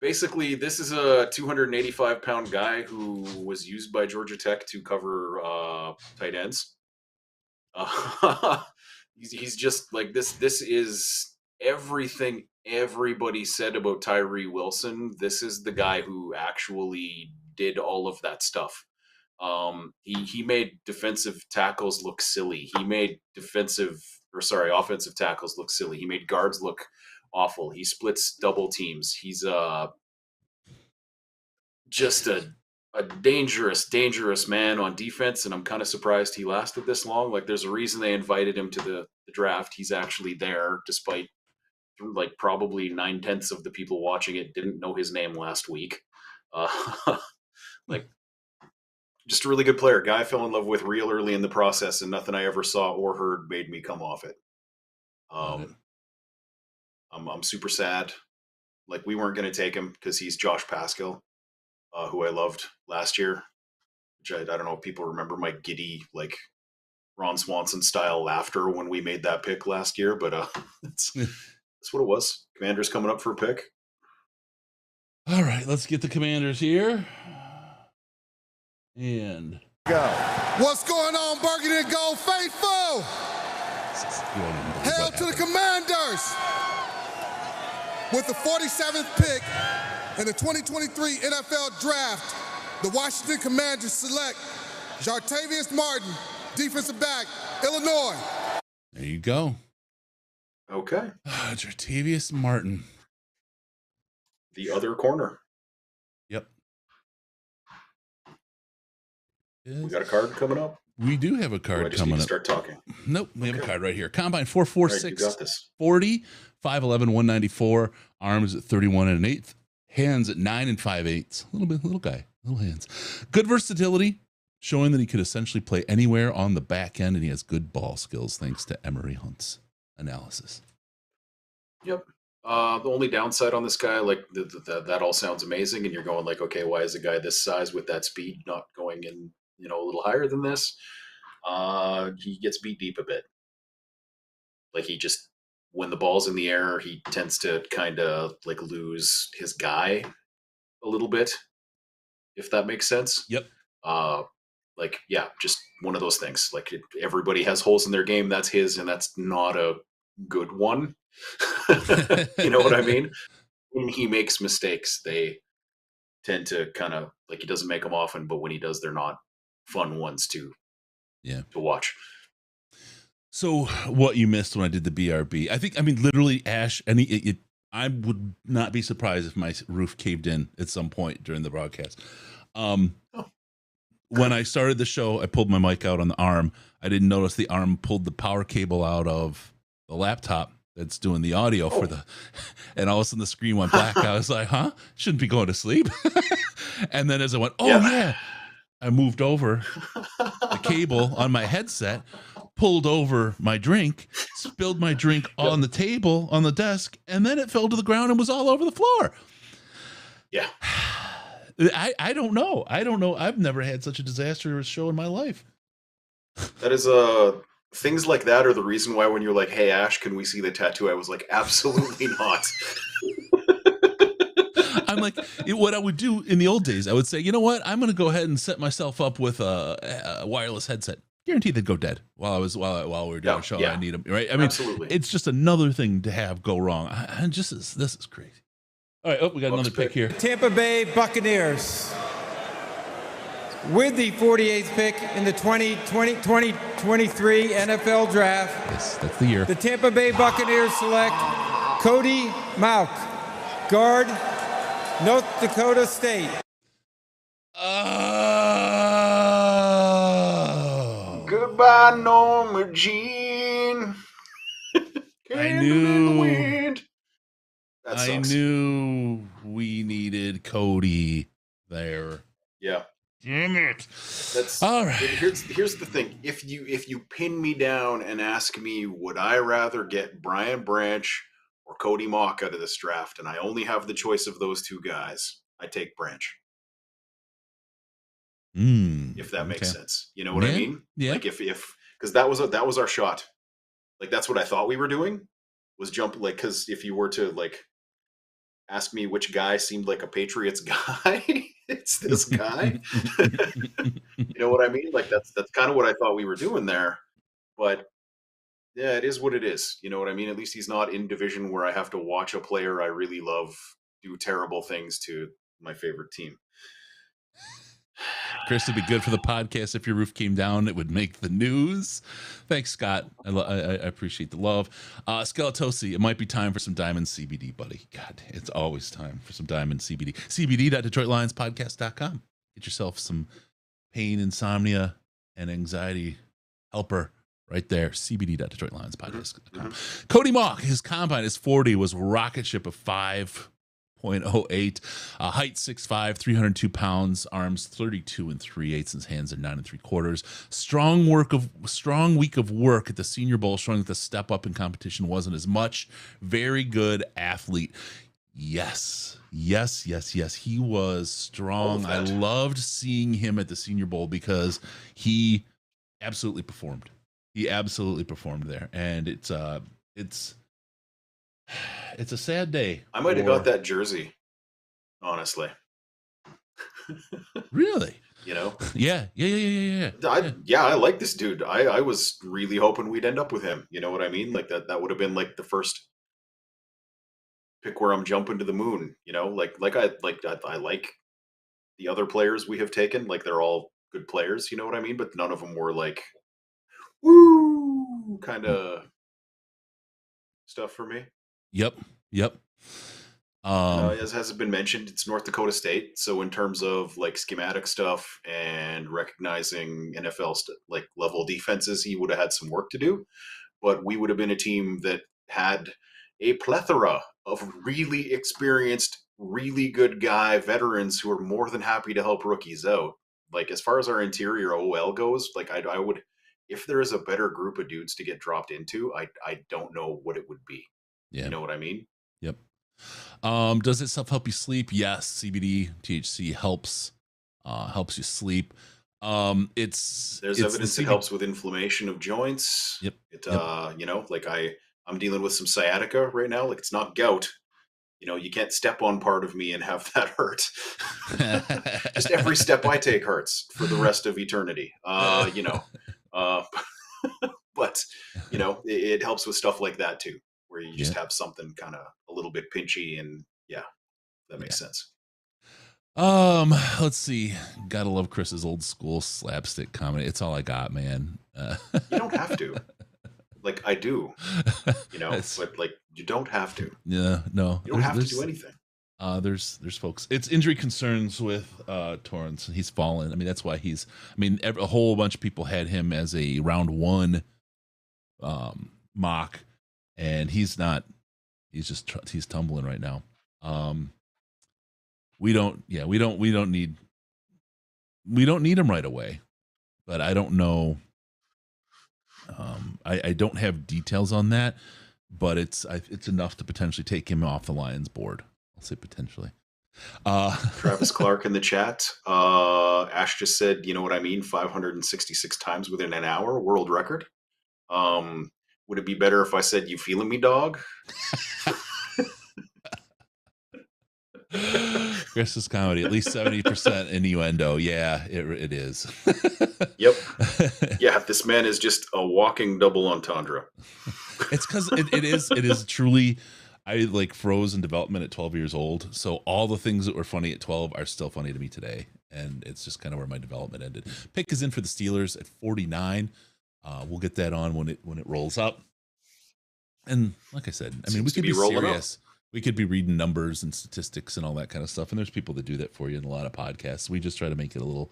Basically, this is a 285-pound guy who was used by Georgia Tech to cover tight ends. He's just like this. This is everything everybody said about Tyree Wilson. This is the guy who actually did all of that stuff. He made defensive tackles look silly. He made offensive tackles look silly. He made guards look awful. He splits double teams. He's just a dangerous man on defense, and I'm kind of surprised he lasted this long. Like, there's a reason they invited him to the draft. He's actually there, despite probably 9/10 of the people watching it didn't know his name last week. Just a really good player. Guy I fell in love with real early in the process, and nothing I ever saw or heard made me come off it. I'm super sad. We weren't going to take him because he's Josh Pascal, who I loved last year. Which I don't know if people remember my giddy, Ron Swanson style laughter when we made that pick last year, but that's what it was. Commanders coming up for a pick. All right, let's get the Commanders here. And go. What's going on, Burgundy and Gold faithful? Hail to the Commanders! With the 47th pick in the 2023 NFL Draft, the Washington Commanders select Jartavius Martin, defensive back, Illinois. There you go. Okay. Jartavius Martin. The other corner. Yep. We got a card coming up? We do have a card coming up. Start talking. Nope, we have a card right here. Combine 4.46, got this. 40, 5'11", 194. Arms at 31 1/8. Hands at 9 5/8. Little guy, little hands. Good versatility, showing that he could essentially play anywhere on the back end, and he has good ball skills thanks to Emery Hunt's analysis. Yep. The only downside on this guy, that all sounds amazing, and you're going okay, why is a guy this size with that speed not going in, a little higher than this? He gets beat deep a bit. He just, when the ball's in the air, he tends to kind of lose his guy a little bit, if that makes sense. Yep. Just one of those things. Everybody has holes in their game. That's his, and that's not a good one. You know what I mean? When he makes mistakes, they tend to kind of he doesn't make them often, but when he does, they're not fun ones to watch. So what you missed when I did the BRB, literally, Ash, I would not be surprised if my roof caved in at some point during the broadcast. When I started the show, I pulled my mic out on the arm. I didn't notice the arm pulled the power cable out of the laptop that's doing the audio for and all of a sudden the screen went black. I was like, shouldn't be going to sleep. And then as I went, I moved over the cable on my headset, pulled over my drink, spilled my drink on the table, on the desk, and then it fell to the ground and was all over the floor. Yeah. I don't know. I've never had such a disastrous show in my life. That is things like that are the reason why when you're like, hey, Ash, can we see the tattoo? I was like, absolutely not. I'm like, what I would do in the old days, I would say, you know what? I'm going to go ahead and set myself up with a wireless headset. guarantee they'd go dead while we were doing a show. Yeah. I need them, right? I mean, Absolutely. it's just another thing to have go wrong. This is crazy. All right, we got another pick here. Tampa Bay Buccaneers. With the 48th pick in the 2023 NFL Draft, Yes, that's the year. the Tampa Bay Buccaneers select Cody Mauch, guard, North Dakota State. Goodbye, Norma Jean. I knew. That I sucks. knew we needed Cody there. Yeah. Damn it. That's all right. Here's the thing. If you pin me down and ask me, would I rather get Brian Branch or Cody Mauch out of this draft, and I only have the choice of those two guys, I take Branch. If that makes sense. You know what I mean? Yeah. Like if because that was our shot. Like that's what I thought we were doing, was jump, like, because if you were to like ask me which guy seemed like a Patriots guy, it's this guy. You know what I mean? Like that's kind of what I thought we were doing there. But yeah, it is what it is. You know what I mean? At least he's not in division where I have to watch a player I really love do terrible things to my favorite team. Chris, it'd be good for the podcast if your roof came down. It would make the news. Thanks, Scott. I appreciate the love. Skeletosi, it might be time for some Diamond CBD, buddy. God, it's always time for some Diamond CBD. CBD.DetroitLionspodcast.com. Get yourself some pain, insomnia, and anxiety helper right there. CBD.DetroitLionspodcast.com. Cody Mauch, his combine, his 40 was rocket ship of 5.08, height 6'5", 302 pounds, arms 32 3/8, and hands are 9 3/4. Strong week of work at the Senior Bowl, showing that the step up in competition wasn't as much. Very good athlete. Yes. He was strong. I loved seeing him at the Senior Bowl because he absolutely performed. He absolutely performed there, and it's a sad day. I might have got that jersey, honestly. Really? You know? Yeah. I like this dude. I was really hoping we'd end up with him. You know what I mean? Like that would have been like the first pick where I'm jumping to the moon. You know, I like the other players we have taken. Like they're all good players. You know what I mean? But none of them were like, woo, kind of stuff for me. Yep. As has been mentioned, it's North Dakota State. So in terms of like schematic stuff and recognizing NFL like level defenses, he would have had some work to do. But we would have been a team that had a plethora of really experienced, really good guy veterans who are more than happy to help rookies out. Like as far as our interior OL goes, like I would, if there is a better group of dudes to get dropped into, I don't know what it would be. Yeah. You know what I mean? Yep. Does it help you sleep? Yes. CBD, THC helps you sleep. There's evidence it helps with inflammation of joints. Yep. You know, like I'm dealing with some sciatica right now. Like it's not gout. You know, you can't step on part of me and have that hurt. Just every step I take hurts for the rest of eternity. You know, but you know, it helps with stuff like that too, where you just have something kind of a little bit pinchy, and that makes sense. Let's see. Gotta love Chris's old school slapstick comedy. It's all I got, man. You don't have to. Like I do, you know, but like you don't have to. Yeah, no. You don't have to do anything. There's folks. It's injury concerns with Torrance. He's fallen. I mean, that's why a whole bunch of people had him as a round 1 mock, and he's not. He's tumbling right now. We don't need him right away, but I don't know. I don't have details on that, but it's enough to potentially take him off the Lions board. I'll say potentially. Travis Clark in the chat. Ash just said, you know what I mean? 566 times within an hour, world record. Would it be better if I said, you feeling me, dog? Chris's comedy, at least 70% innuendo. Yeah, it is. Yep. Yeah, this man is just a walking double entendre. It's because it is truly. I like froze in development at 12 years old, so all the things that were funny at 12 are still funny to me today, and it's just kind of where my development ended. Pick is in for the Steelers at 49. We'll get that on when it rolls up. And like I said, I mean, we could be serious. We could be reading numbers and statistics and all that kind of stuff, and there's people that do that for you in a lot of podcasts. We just try to make it a little.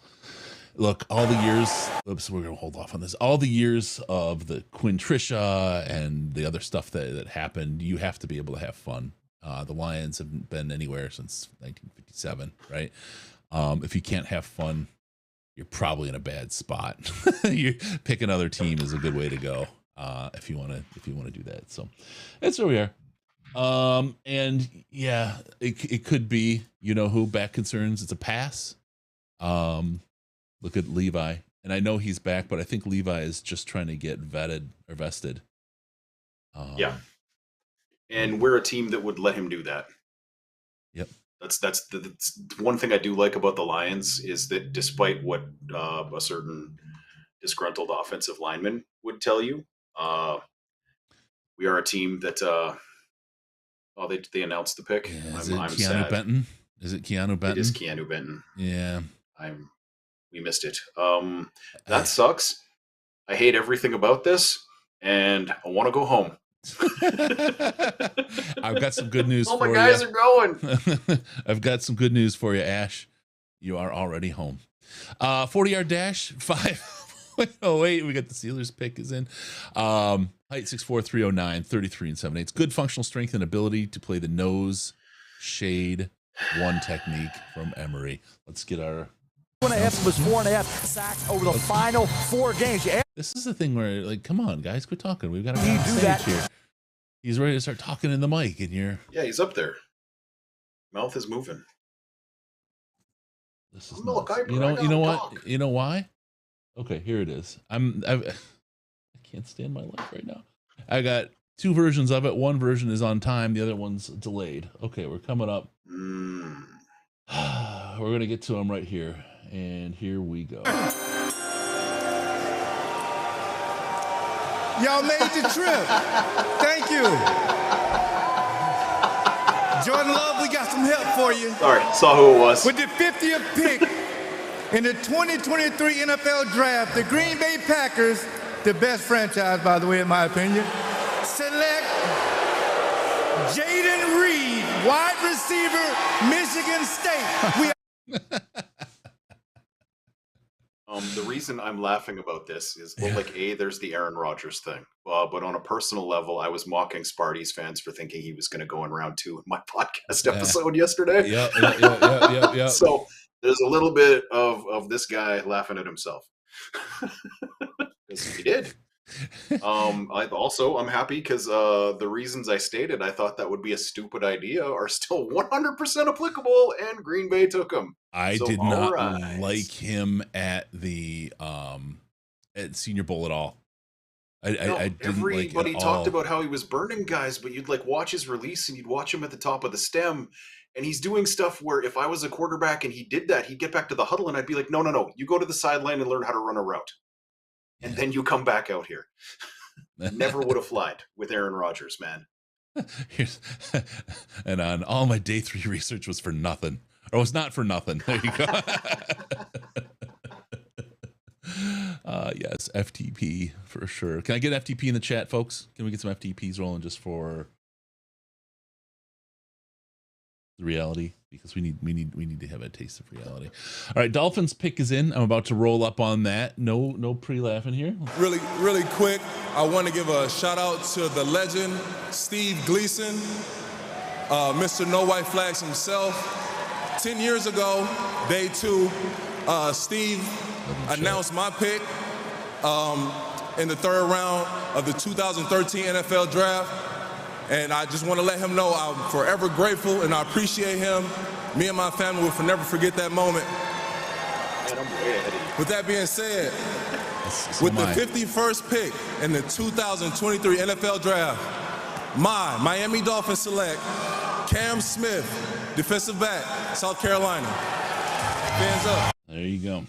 Look, all the years. Oops, we're gonna hold off on this. All the years of the Quinn Trisha and the other stuff that happened, you have to be able to have fun. The Lions haven't been anywhere since 1957, right? If you can't have fun, you're probably in a bad spot. You pick another team is a good way to go if you want to do that. So that's where we are. And yeah, it could be who back concerns. It's a pass. Look at Levi, and I know he's back, but I think Levi is just trying to get vetted or vested. Yeah, and we're a team that would let him do that. Yep, that's the one thing I do like about the Lions is that despite what a certain disgruntled offensive lineman would tell you, we are a team that. They announced the pick. Yeah, is it Keanu Benton? Is it Keanu Benton? It is Keanu Benton. Yeah, we missed it. That sucks. I hate everything about this, and I want to go home. I've got some good news for you. All my guys are going. I've got some good news for you, Ash. You are already home. 40-yard dash, 5.08. We got the Steelers pick is in. Height 6'4", 309, 33 and 7/8. Good functional strength and ability to play the nose shade one technique from Emory. Let's get our 2.5 was 4.5 sacks over the final 4 games. This is the thing where, like, come on, guys, quit talking. We've got to do that here. He's ready to start talking in the mic, and you're. Yeah, he's up there. Mouth is moving. This is you know what? You know why? Okay, here it is. I can't stand my life right now. I got 2 versions of it. One version is on time. The other one's delayed. Okay, we're coming up. We're gonna get to them right here. And here we go. Y'all made the trip. Thank you. Jordan Love, we got some help for you. Sorry, saw who it was. With the 50th pick in the 2023 NFL Draft, the Green Bay Packers, the best franchise, by the way, in my opinion, select Jaden Reed, wide receiver, Michigan State. The reason I'm laughing about this is, there's the Aaron Rodgers thing. But on a personal level, I was mocking Sparty's fans for thinking he was going to go in round 2 in my podcast episode yesterday. Yeah. So there's a little bit of this guy laughing at himself. Because he did. I'm happy because the reasons I stated I thought that would be a stupid idea are still 100% applicable, and Green Bay took him. I did not like him at the at Senior Bowl at all. I didn't everybody like talked about how he was burning guys, but you'd watch his release and you'd watch him at the top of the stem, and he's doing stuff where if I was a quarterback and he did that, he'd get back to the huddle and I'd be like, no, you go to the sideline and learn how to run a route. And then you come back out here. Never would have flied with Aaron Rodgers, man. And on all my day 3 research was for nothing. Or was not for nothing. There you go. Yes, FTP for sure. Can I get FTP in the chat, folks? Can we get some FTPs rolling just for the reality? Because we need to have a taste of reality. All right, Dolphins pick is in. I'm about to roll up on that. No pre-laughing here. Really quick, I want to give a shout out to the legend, Steve Gleason, Mr. No White Flags himself. 10 years ago, day 2, Steve announced my pick in the 3rd round of the 2013 NFL Draft. And I just want to let him know I'm forever grateful and I appreciate him. Me and my family will never forget that moment. With that being said, with the 51st pick in the 2023 NFL Draft, my Miami Dolphins select Cam Smith, defensive back, South Carolina. Fans up. There you go.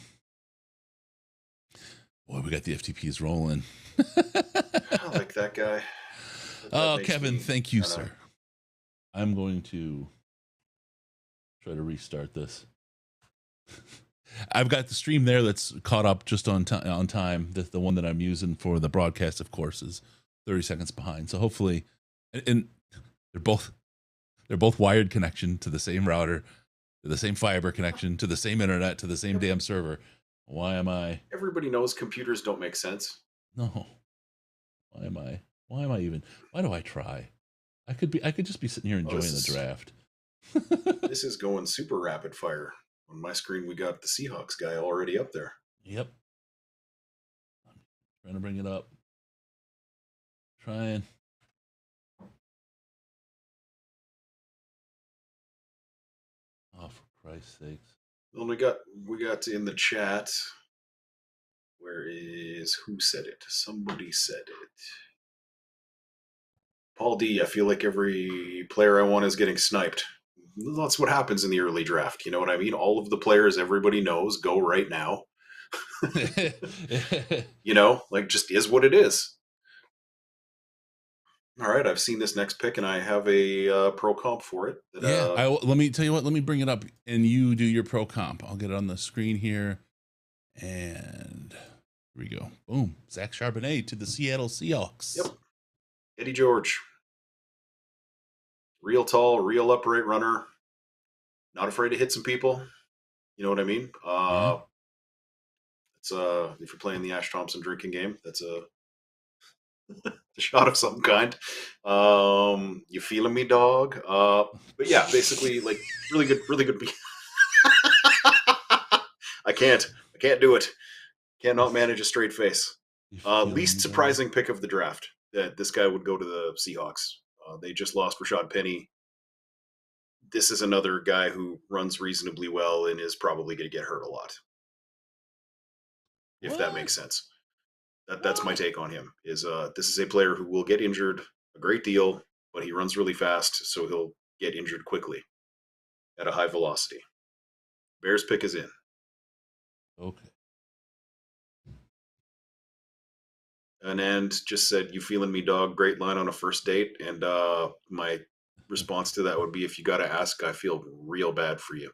Boy, we got the FTPs rolling. I like that guy. Oh, Kevin, thank you, sir. I'm going to try to restart this. I've got the stream there that's caught up just on time. The one that I'm using for the broadcast, of course, is 30 seconds behind. So hopefully, and they're both wired connection to the same router, to the same fiber connection, to the same internet, to the same damn server. Why am I? Everybody knows computers don't make sense. No. Why am I? Why do I try? I could just be sitting here enjoying the draft. This is going super rapid fire. On my screen, we got the Seahawks guy already up there. Yep. I'm trying to bring it up. Trying. Oh, for Christ's sakes. Well, we got in the chat. Who said it? Somebody said it. Paul D, I feel like every player I want is getting sniped. That's what happens in the early draft. You know what I mean? All of the players everybody knows go right now. Just is what it is. All right, I've seen this next pick, and I have a pro comp for it. Let me tell you what. Let me bring it up, and you do your pro comp. I'll get it on the screen here, and here we go. Boom. Zach Charbonnet to the Seattle Seahawks. Yep. Eddie George. Real tall, real upright runner. Not afraid to hit some people. You know what I mean? It's if you're playing the Ash Thompson drinking game, that's a shot of some kind. You feeling me, dog? But yeah, basically, like really good. I can't do it. Cannot manage a straight face. Least surprising pick of the draft. That this guy would go to the Seahawks. They just lost Rashad Penny. This is another guy who runs reasonably well and is probably going to get hurt a lot. If that makes sense. That's my take on him. This is a player who will get injured a great deal, but he runs really fast, so he'll get injured quickly at a high velocity. Bears pick is in. Okay. And just said, "You feeling me, dog? Great line on a first date." And my response to that would be, "If you got to ask, I feel real bad for you."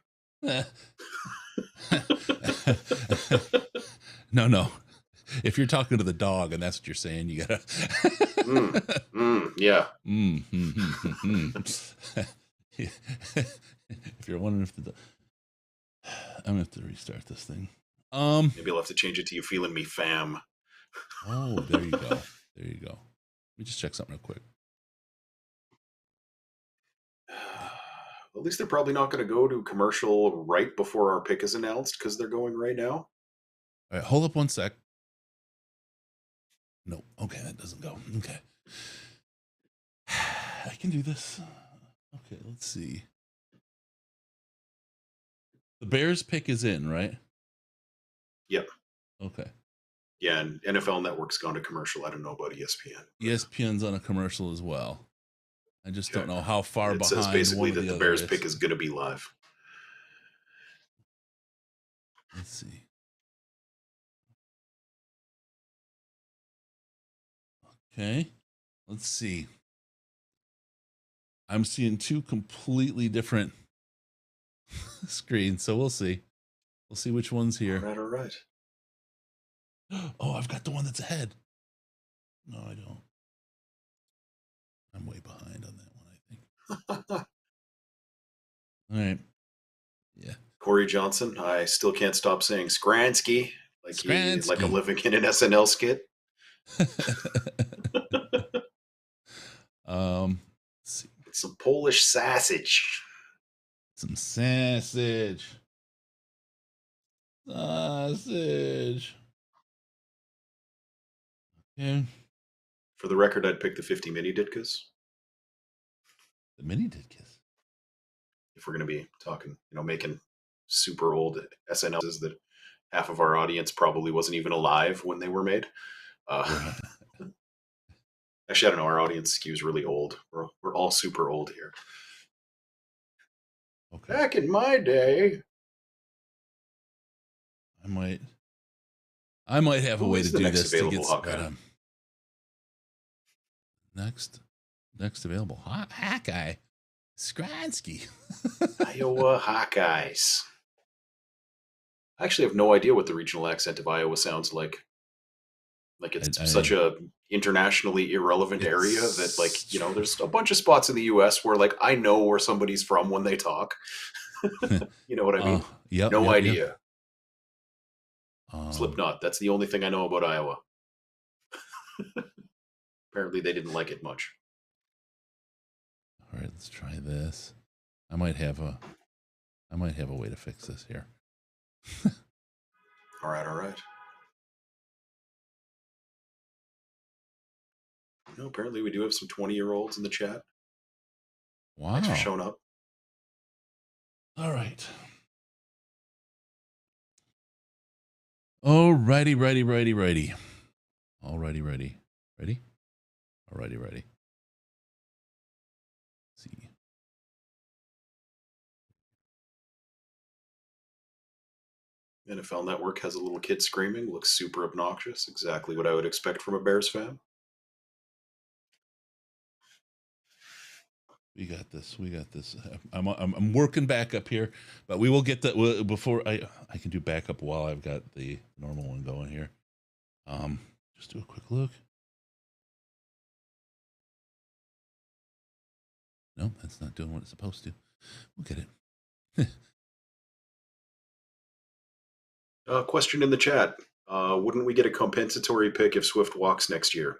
No. If you're talking to the dog and that's what you're saying, you gotta. Yeah. If you're wondering if I'm gonna have to restart this thing. Maybe I'll have to change it to "You feeling me, fam." Oh, there you go. There you go. Let me just check something real quick. At least they're probably not going to go to commercial right before our pick is announced because they're going right now. All right, hold up one sec. No, okay, that doesn't go. Okay. I can do this. Okay, let's see. The Bears pick is in, right? Yep. Okay. Yeah, and NFL Network's gone to commercial. I don't know about ESPN. ESPN's on a commercial as well. I just don't know how far it behind. Says basically one that the other Bears is. pick is going to be live. Let's see. Okay, let's see. I'm seeing two completely different screens, so we'll see. We'll see which one's here. All right. Oh, I've got the one that's ahead. No, I don't. I'm way behind on that one, I think. All right. Yeah. Corey Johnson. I still can't stop saying Skransky, like I'm living in an SNL skit. Let's see. Some Polish sausage. Some sausage. Okay. For the record, I'd pick the 50 mini Ditkas. The mini Ditkas. If we're going to be talking, making super old SNLs that half of our audience probably wasn't even alive when they were made. Actually, I don't know. Our audience skews really old. We're all super old here. Okay. Back in my day. I might have a Who way is to the do next this to available get Hawkeye? next available Hawkeye Skransky. Iowa Hawkeyes. I actually have no idea what the regional accent of Iowa sounds like. Like it's such a internationally irrelevant area that, like, you know, there's a bunch of spots in the U.S. where, like, I know where somebody's from when they talk. You know what I mean? Yep, no yep, idea. Yep. Slipknot. That's the only thing I know about Iowa. Apparently, they didn't like it much. All right, let's try this. I might have a way to fix this here. All right. No, apparently we do have some 20-year-olds in the chat. Wow. Thanks for showing up. All right. Alrighty, ready. Alrighty, ready. Alrighty, ready. Let's see. NFL Network has a little kid screaming. Looks super obnoxious. Exactly what I would expect from a Bears fan. We got this. I'm working back up here, but we will get that before I can do backup while I've got the normal one going here. Just do a quick look. No, that's not doing what it's supposed to. We'll get it. Question in the chat. Wouldn't we get a compensatory pick if Swift walks next year?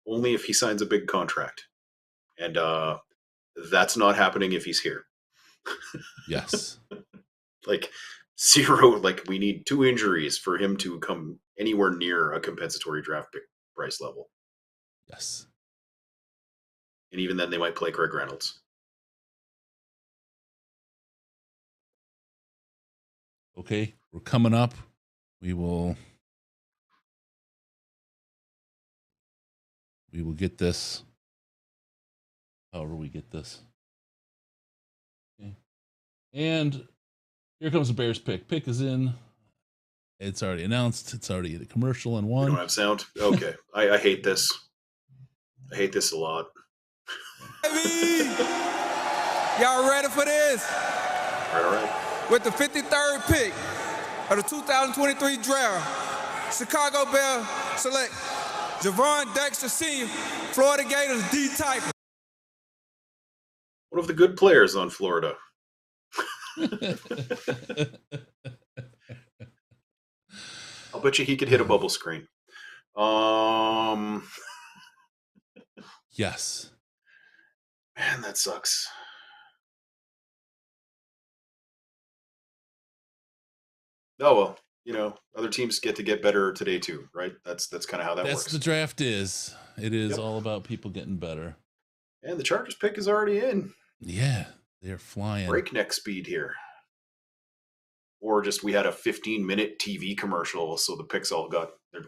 Only if he signs a big contract. And that's not happening if he's here. Yes. Like, zero. Like, we need 2 injuries for him to come anywhere near a compensatory draft pick price level. Yes. And even then, they might play Craig Reynolds. Okay, we're coming up. We will get this. However we get this. Okay. And here comes the Bears pick. Pick is in. It's already announced. It's already the commercial and You one. don't have sound? Okay. I hate this. I hate this a lot. Y'all ready for this? All right. With the 53rd pick of the 2023 draft, Chicago Bears select Javon Dexter Sr., Florida Gators D-type. One of the good players on Florida. I'll bet you he could hit a bubble screen. Yes. Man, that sucks. Oh, well, you know, other teams get to get better today too, right? That's kind of how that works. That's the draft is. It is all about people getting better. And the Chargers pick is already in. Yeah, they're flying. Breakneck speed here. Or just we had a 15-minute TV commercial, so the picks all they're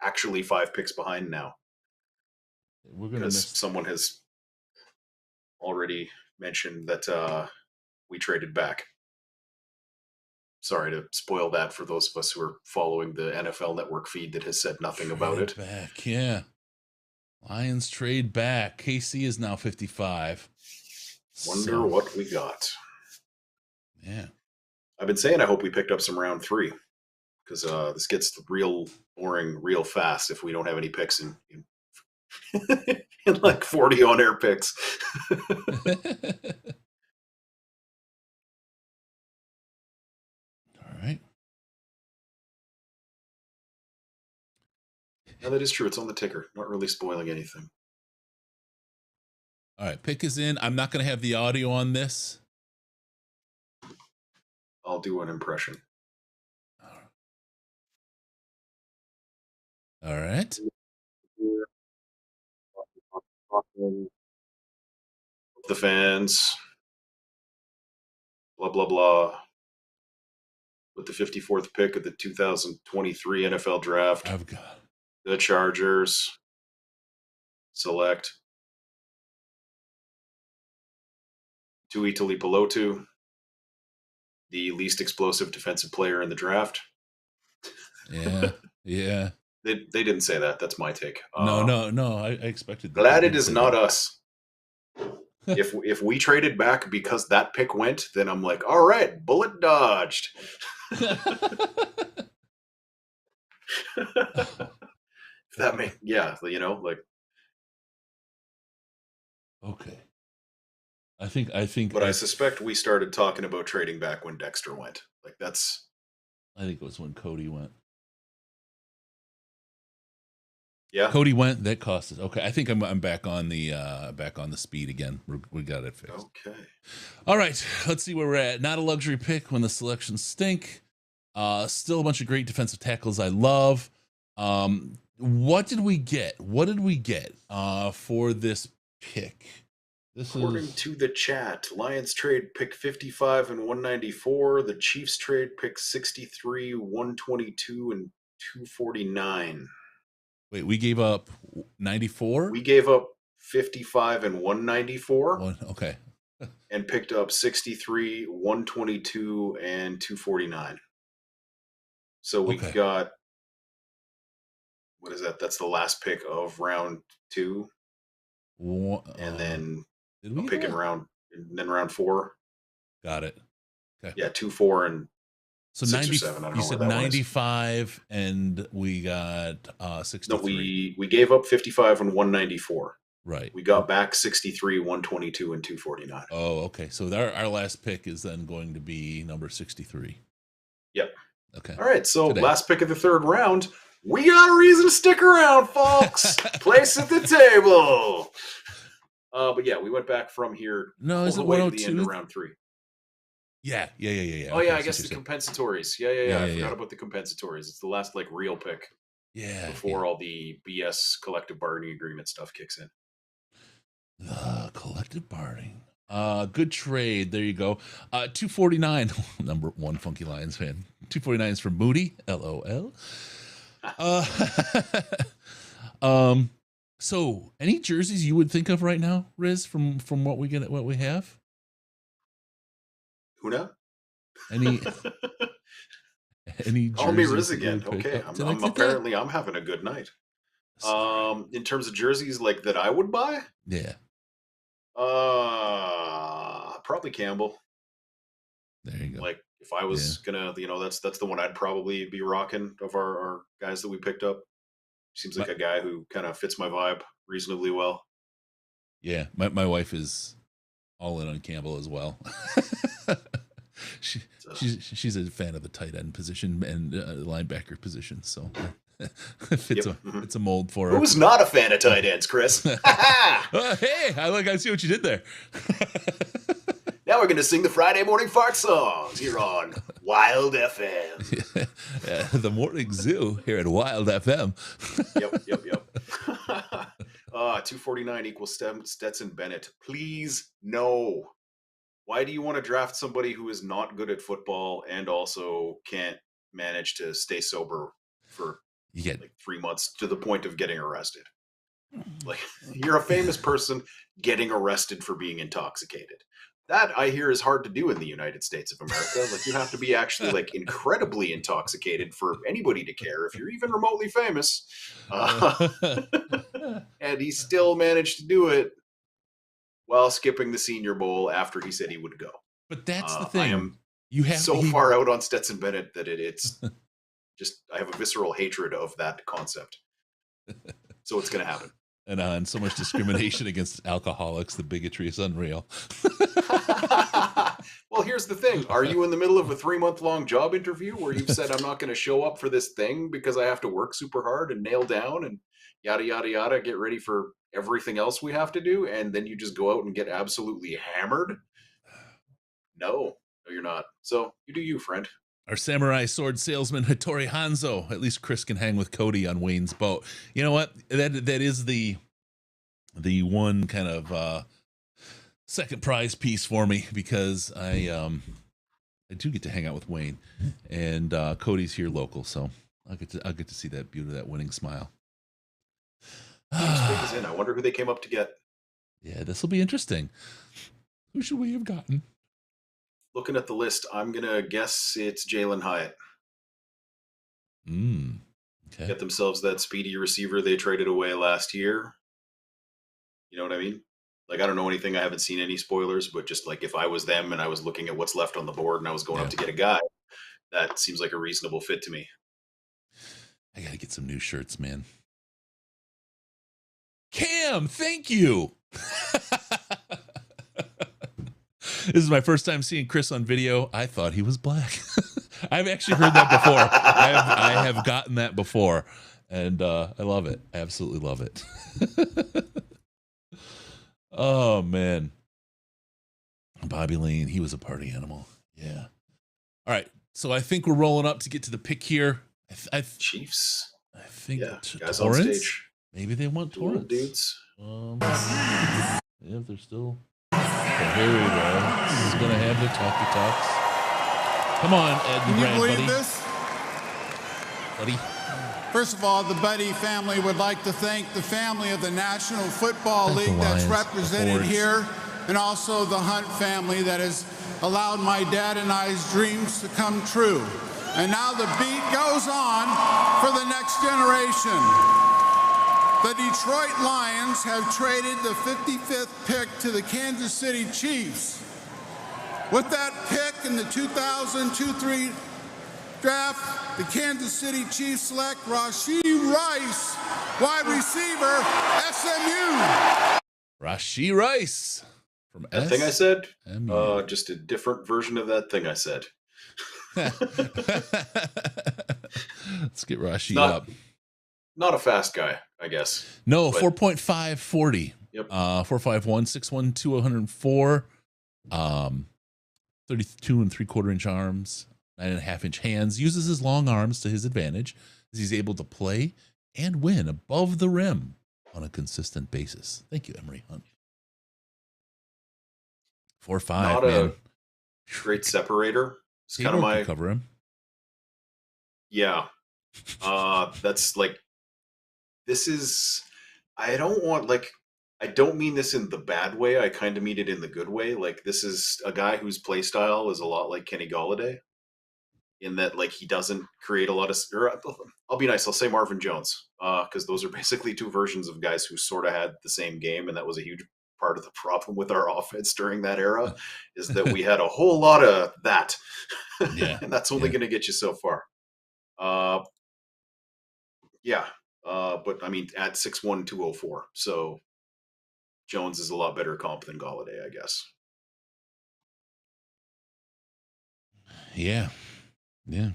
actually 5 picks behind now. We're gonna because someone has already mentioned that we traded back. Sorry to spoil that for those of us who are following the NFL Network feed that has said nothing about it. Back, yeah. Lions trade back. KC is now 55. Wonder what we got. Yeah. I've been saying I hope we picked up some round 3 because this gets real boring real fast if we don't have any picks in like 40 on-air picks. All right. Yeah, that is true. It's on the ticker. Not really spoiling anything. All right. Pick is in. I'm not going to have the audio on this. I'll do an impression. All right. The fans. Blah, blah, blah. With the 54th pick of the 2023 NFL Draft. I've got the Chargers select Tui Tuipulotu, the least explosive defensive player in the draft. Yeah, yeah. They didn't say that. That's my take. No. I expected that. Glad it is not us. If we traded back because that pick went, then I'm like, all right, bullet dodged. That may, yeah, you know, like. Okay. I think. But I suspect we started talking about trading back when Dexter went. Like that's. I think it was when Cody went. Yeah, Cody went. That cost us. Okay, I think I'm back on the speed again. We got it fixed. Okay. All right, let's see where we're at. Not a luxury pick when the selections stink. Still a bunch of great defensive tackles I love. What did we get? What did we get for this pick? According to the chat, Lions trade pick 55 and 194. The Chiefs trade pick 63, 122, and 249. Wait, we gave up 94? We gave up 55 and 194. Okay. And picked up 63, 122, and 249. So we got, what is that? That's the last pick of round 2. And then a pick in round 4. Got it. Okay. Yeah, 2, 4, and so 6 90, or 7. I don't you know said where that 95, and we got 63. No, we gave up 55 and 194. Right. We got back 63, 122, and 249. Oh, okay. So our last pick is then going to be number 63. Yep. Okay. All right. So last pick of the 3rd round. We got a reason to stick around, folks. Place at the table. But yeah, we went back from here. No, is it all the way to the 102? end of round 3. Yeah. Oh okay, yeah, I guess the compensatories. Yeah. I forgot yeah. about the compensatories. It's the last like real pick. Yeah. Before all the BS collective bargaining agreement stuff kicks in. Collective bargaining. Good trade. There you go. 249. Number 1 Funky Lions fan. 249 is from Moody. LOL. So any jerseys you would think of right now, Riz, from what we have? Huna? Any Call me jerseys Riz that you again. would pick Okay. up? I'm having a good night. In terms of jerseys like that I would buy? Yeah. Probably Campbell. There you go. Like if I was gonna, that's the one I'd probably be rocking of our guys that we picked up. Seems like a guy who kind of fits my vibe reasonably well. Yeah, my wife is all in on Campbell as well. She's a fan of the tight end position and linebacker position, so it's a mold for her. Who's not a fan of tight ends, Chris? Hey, I see what you did there. Now we're going to sing the Friday morning fart songs here on Wild FM. The morning zoo here at Wild FM. Yep. 249 equals Stetson Bennett. Please, no. Why do you want to draft somebody who is not good at football and also can't manage to stay sober for like 3 months to the point of getting arrested? Like, you're a famous person getting arrested for being intoxicated. That, I hear, is hard to do in the United States of America. Like, you have to be actually, like, incredibly intoxicated for anybody to care if you're even remotely famous. And he still managed to do it while skipping the Senior Bowl after he said he would go. But that's the thing. I am far out on Stetson Bennett that it's just, I have a visceral hatred of that concept. So it's going to happen. And so much discrimination against alcoholics, the bigotry is unreal. Well, here's the thing. Are you in the middle of a 3-month-long job interview where you've said, I'm not going to show up for this thing because I have to work super hard and nail down and yada, yada, yada, get ready for everything else we have to do, and then you just go out and get absolutely hammered? No, you're not. So you do you, friend. Our samurai sword salesman, Hattori Hanzo. At least Chris can hang with Cody on Wayne's boat. You know what? That is the one kind of second prize piece for me, because I do get to hang out with Wayne, and Cody's here local, so I'll get to see that beauty, that winning smile. This is in. I wonder who they came up to get. Yeah, this will be interesting. Who should we have gotten? looking at the list, I'm gonna guess it's Jalen Hyatt. Okay. Get themselves that speedy receiver they traded away last year. You know what I mean? Like, I don't know anything. I haven't seen any spoilers, but just like if I was them and I was looking at what's left on the board and I was going up to get a guy, that seems like a reasonable fit to me. I got to get some new shirts, man. Cam, thank you. This is my first time seeing Chris on video. I thought he was black. I've actually heard that before. I have gotten that before, and I love it. I absolutely love it. Oh, man. Bobby Lane, he was a party animal. Yeah. All right, so I think we're rolling up to get to the pick here. Chiefs. I think guys Torrance? on stage. Maybe they want Dual Torrance. dudes. Yeah, they're still. Okay, here we go. This is going to have the talky talks. Come on, Ed and Brad, Can you believe buddy. this? Buddy. First of all, the Buddy family would like to thank the family of the National Football League that's represented here, and also the Hunt family that has allowed my dad and I's dreams to come true. And now the beat goes on for the next generation. The Detroit Lions have traded the 55th pick to the Kansas City Chiefs. With that pick in the 2002-03 draft, the Kansas City Chiefs select Rashee Rice, wide receiver, SMU. Rashee Rice from That thing I said? Just a different version of that thing I said. Let's get Rashee up. Not a fast guy, I guess. No, 4.5 40. Yep. 4.51, 6'1", 204. 32 and 3/4 inch arms, 9.5 inch hands. Uses his long arms to his advantage as he's able to play and win above the rim on a consistent basis. Thank you, Emery Hunt. 4.5, Not man. a great separator. It's kind Taylor of my could cover him. Yeah. That's like, this is, I don't mean this in the bad way. I kind of mean it in the good way. Like, this is a guy whose play style is a lot like Kenny Golladay, in that, like, he doesn't create a lot of, I'll be nice, I'll say Marvin Jones, because those are basically two versions of guys who sort of had the same game, and that was a huge part of the problem with our offense during that era, is that we had a whole lot of that. Yeah. And that's only going to get you so far. But I mean, at 6'1", 204. So Jones is a lot better comp than Golladay, I guess. Yeah. Yeah.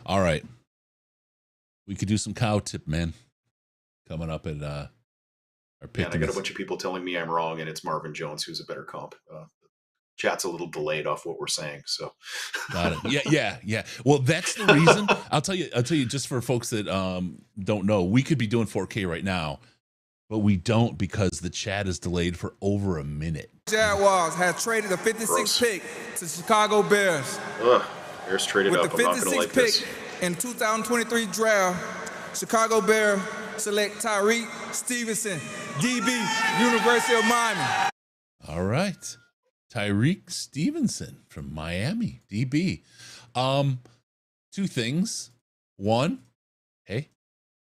All right. We could do some cow tip, man. Coming up at our pick. And I got a bunch of people telling me I'm wrong, and it's Marvin Jones who's a better comp. Chat's a little delayed off what we're saying, so. Got it. Yeah. Well, that's the reason. I'll tell you, just for folks that don't know, we could be doing 4K right now, but we don't because the chat is delayed for over a minute. Jaguars has traded the 56th pick to Chicago Bears. Bears traded With up. the I'm not going to like 56th this. pick in 2023 draft, Chicago Bears select Tyreek Stevenson, DB, University of Miami. All right. Tyreek Stevenson from Miami, DB. Two things. One, hey,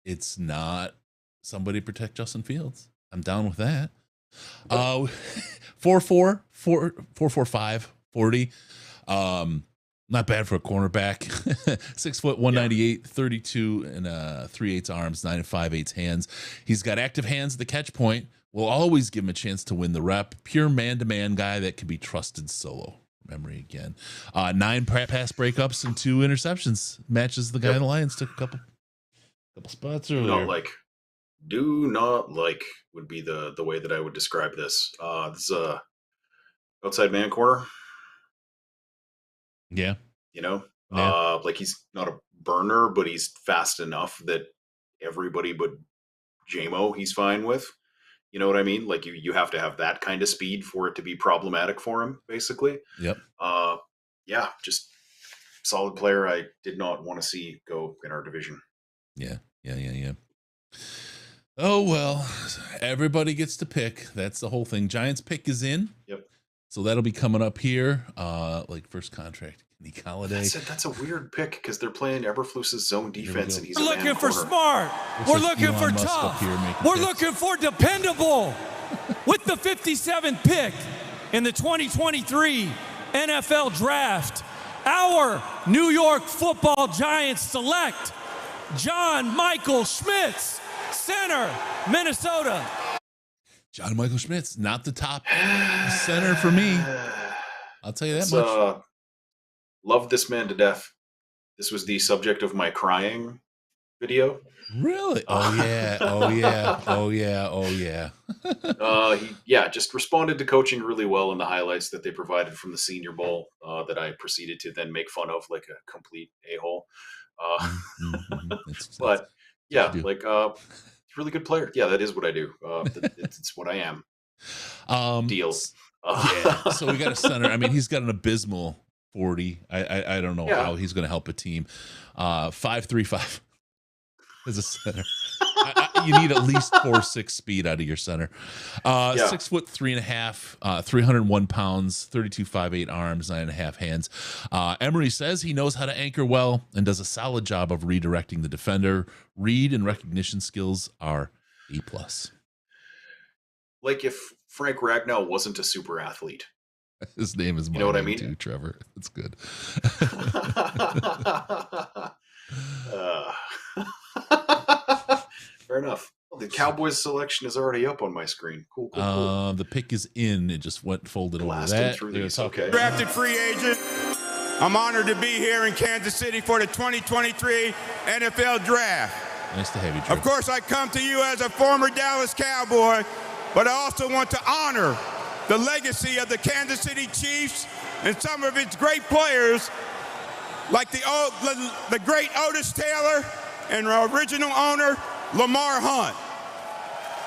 it's not somebody protect Justin Fields. I'm down with that. 4.45 40. Not bad for a cornerback. 6 foot, 198, 32 and 3/8 arms, 9 5/8 hands. He's got active hands at the catch point. We'll always give him a chance to win the rep. Pure man-to-man guy that can be trusted solo. Memory again. 9 pass breakups and 2 interceptions. Matches the guy in the Lions took a couple spots earlier. Do not like would be the way that I would describe this. This is a outside man corner. Yeah. You know? Yeah. Like, he's not a burner, but he's fast enough that everybody but JMO he's fine with. You know what I mean? Like, you have to have that kind of speed for it to be problematic for him, basically. Yep. Just solid player I did not want to see go in our division. Yeah. Oh, well, everybody gets to pick. That's the whole thing. Giants pick is in. Yep. So that'll be coming up here. Like first contract, Kenny Golladay. That's a weird pick because they're playing Eberflus's zone defense, and he's We're looking for smart. We're looking for tough. We're looking for dependable. With the 57th pick in the 2023 NFL Draft, our New York Football Giants select John Michael Schmitz, center, Minnesota. John Michael Schmitz, not the top center for me. I'll tell you that much. Love this man to death. This was the subject of my crying video. Really? Oh yeah. Oh yeah. Oh yeah. Oh yeah. He just responded to coaching really well in the highlights that they provided from the Senior Bowl that I proceeded to then make fun of like a complete a-hole. But yeah, like really good player. Yeah, that is what I do. It's what I am. Deal. Yeah. So we got a center. I mean, he's got an abysmal 40. I don't know how he's going to help a team. 5'3" as a center. You need at least 4.6 speed out of your center. 6'3.5", 301 pounds, 32.58 arms, 9.5 hands. Emery says he knows how to anchor well and does a solid job of redirecting the defender. Read and recognition skills are A+. Like if Frank Ragnow wasn't a super athlete. His name is, you know what I mean, too, Trevor. It's good. Fair enough. Well, the Cowboys selection is already up on my screen. Cool. The pick is in. It just went folded over that. Through these. Okay. Drafted free agent. I'm honored to be here in Kansas City for the 2023 NFL Draft. Nice to have you, Trevor. Of course, I come to you as a former Dallas Cowboy, but I also want to honor the legacy of the Kansas City Chiefs and some of its great players, like the great Otis Taylor and our original owner, Lamar Hunt.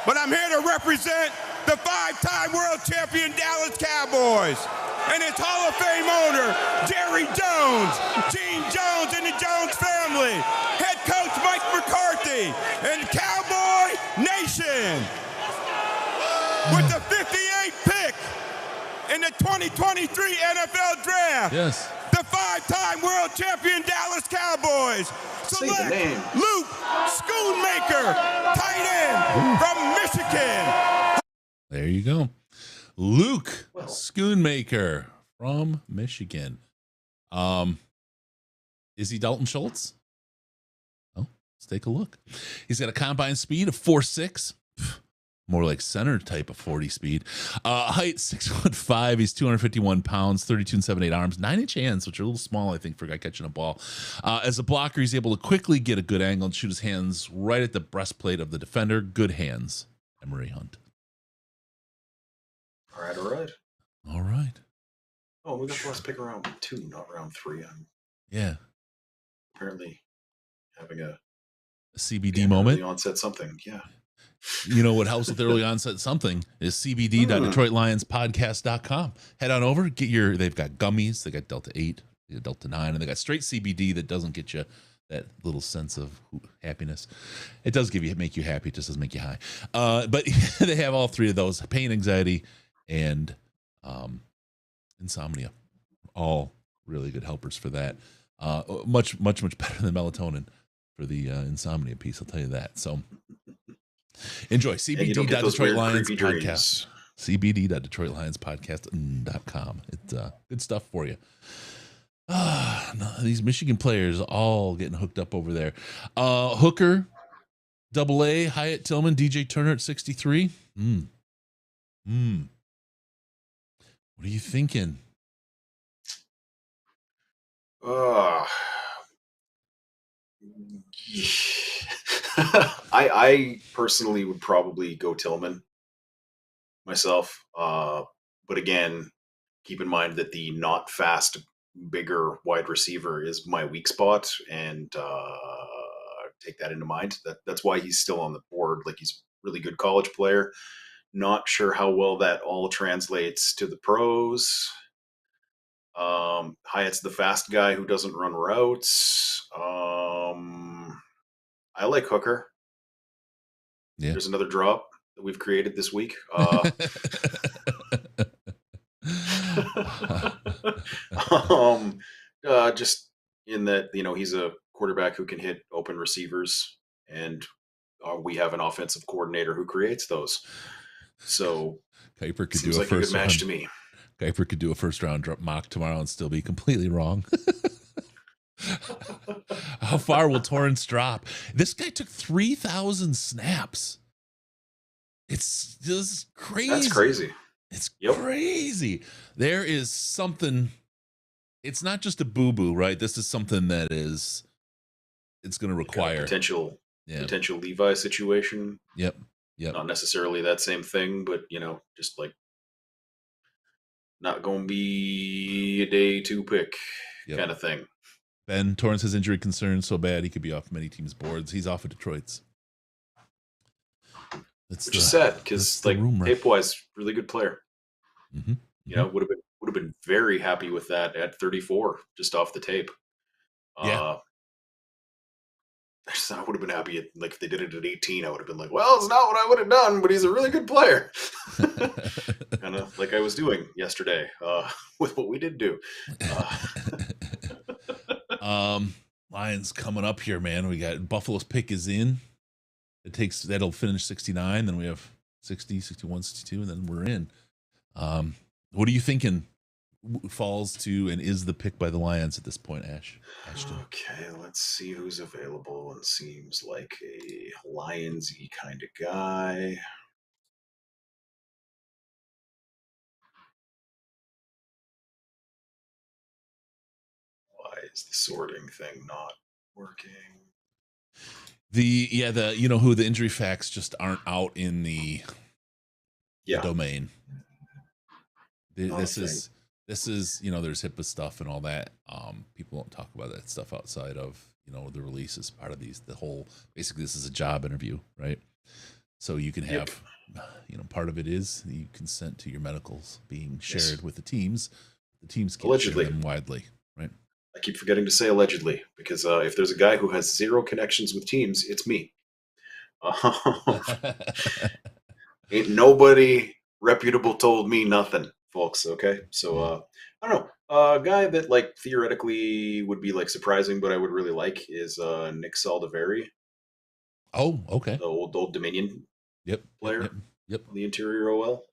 But I'm here to represent the 5-time world champion Dallas Cowboys and its Hall of Fame owner, Jerry Jones, Gene Jones and the Jones family, head coach Mike McCarthy, and Cowboy Nation. With the 58th pick in the 2023 NFL Draft, the 5-time world champion Dallas Cowboys select Luke Schoonmaker, tight end from Michigan. There you go. Luke Schoonmaker from Michigan. Is he Dalton Schultz? Oh, let's take a look. He's got a combine speed of 4.6. More like center type of 40 speed. Height 6'5". He's 251 pounds, 32.78 arms, 9-inch hands, which are a little small, I think, for a guy catching a ball. As a blocker, he's able to quickly get a good angle and shoot his hands right at the breastplate of the defender. Good hands, Emery Hunt. All right. All right. Oh, we got the last pick round 2, not round 3. I'm apparently having a CBD moment. Early onset something, yeah. You know what helps with early onset something is cbd.detroitlionspodcast.com. Head on over, they've got gummies, they got Delta 8, they got Delta 9, and they got straight CBD that doesn't get you that little sense of happiness. It does make you happy, it just doesn't make you high. But they have all three of those: pain, anxiety, and insomnia. All really good helpers for that. Much better than melatonin for the insomnia piece, I'll tell you that. So enjoy cbd.detroitlionspodcast. cbd.detroitlionspodcast.com. It's good stuff for you. These Michigan players all getting hooked up over there. Hooker, AA, Hyatt Tillman, DJ Turner at 63. What are you thinking? I personally would probably go Tillman myself. But again, keep in mind that the not fast, bigger wide receiver is my weak spot, and take that into mind. That's why he's still on the board. Like, he's a really good college player. Not sure how well that all translates to the pros. Hyatt's the fast guy who doesn't run routes. I like Hooker. Yeah. There's another drop that we've created this week. Just in that, he's a quarterback who can hit open receivers, and we have an offensive coordinator who creates those. So Kuiper could seems do a like a good first match round. to me. Kuiper could do a first round mock tomorrow and still be completely wrong. How far will Torrance drop? This guy took 3,000 snaps. It's just crazy. That's crazy. It's crazy. There is something. It's not just a boo-boo, right? This is something that is. It's going to require potential Levi situation. Yep. Not necessarily that same thing, but just like not going to be a day 2 pick kind of thing. Ben Torrance has injury concerns so bad he could be off many teams' boards. He's off of Detroit's. Which is sad because tape-wise, really good player. Mm-hmm. Would have been very happy with that at 34, just off the tape. I would have been happy if they did it at 18. I would have been like, well, it's not what I would have done, but he's a really good player. Kind of like I was doing yesterday with what we did do. Lions coming up here, man. We got Buffalo's pick is in. That'll finish 69. Then we have 60, 61, 62, and then we're in. What are you thinking falls to and is the pick by the Lions at this point, Ashton? Okay, let's see who's available and seems like a Lions-y kind of guy. Why is the sorting thing not working? The who the injury facts just aren't out in the domain. This is there's HIPAA stuff and all that. People don't talk about that stuff outside of the release as part of basically this is a job interview, right? So you can have part of it is you consent to your medicals being shared with the teams. The teams can't share them widely, right? I keep forgetting to say allegedly because if there's a guy who has 0 connections with teams, it's me. Ain't nobody reputable told me nothing, folks. Okay, so I don't know. A guy that theoretically would be surprising, but I would really like is Nick Saldiveri. Oh, okay. The old Dominion player. Yep. On the interior OL.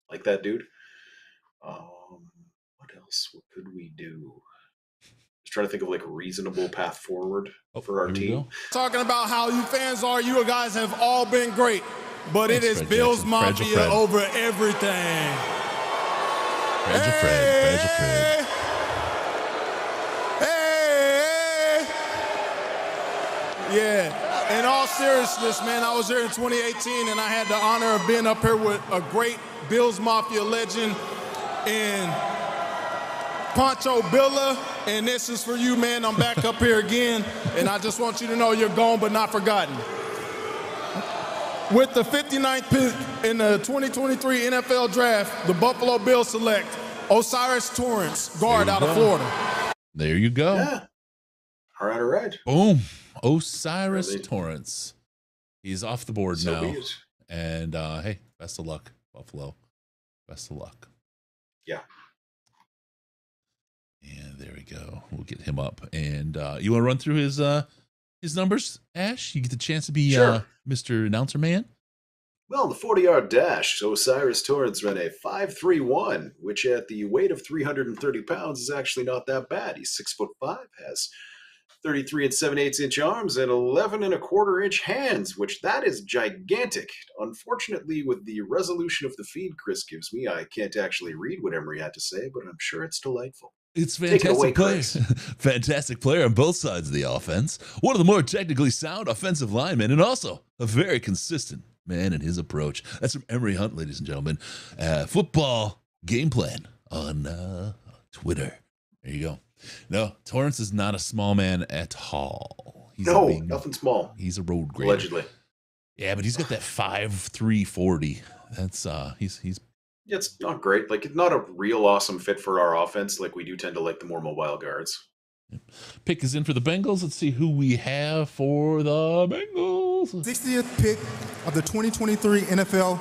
Like that dude. What else? What could we do? Just trying to think of a reasonable path forward for our team. Talking about how you fans are, you guys have all been great, but it is Bills Mafia over everything. Fred. Hey! Yeah. In all seriousness, man, I was here in 2018, and I had the honor of being up here with a great Bills Mafia legend in Pancho Billa, and this is for you, man. I'm back up here again, and I just want you to know you're gone but not forgotten. With the 59th pick in the 2023 NFL Draft, the Buffalo Bills select Osiris Torrance, guard out of Florida. There you go. Yeah. All right. Boom. Osiris Torrance. He's off the board now. And hey, best of luck, Buffalo. Best of luck. Yeah. And there we go. We'll get him up. And you want to run through his numbers, Ash? You get the chance to be Mr. Announcer Man. Well, the 40-yard dash, Osiris Torrance ran a 5.31, which at the weight of 330 pounds is actually not that bad. He's 6'5", has 33 7/8 arms and 11 1/4 hands, which that is gigantic. Unfortunately, with the resolution of the feed Chris gives me, I can't actually read what Emery had to say, but I'm sure it's delightful. It's fantastic player. Fantastic player on both sides of the offense. One of the more technically sound offensive linemen, and also a very consistent man in his approach. That's from Emery Hunt, ladies and gentlemen. Football game plan on Twitter. There you go. No, Torrance is not a small man at all. He's nothing small. He's a road grader. Allegedly. Yeah, but he's got that 5'3", 40. That's he's. Yeah, it's not great. It's not a real awesome fit for our offense. We do tend to like the more mobile guards. Pick is in for the Bengals. Let's see who we have for the Bengals. 60th pick of the 2023 NFL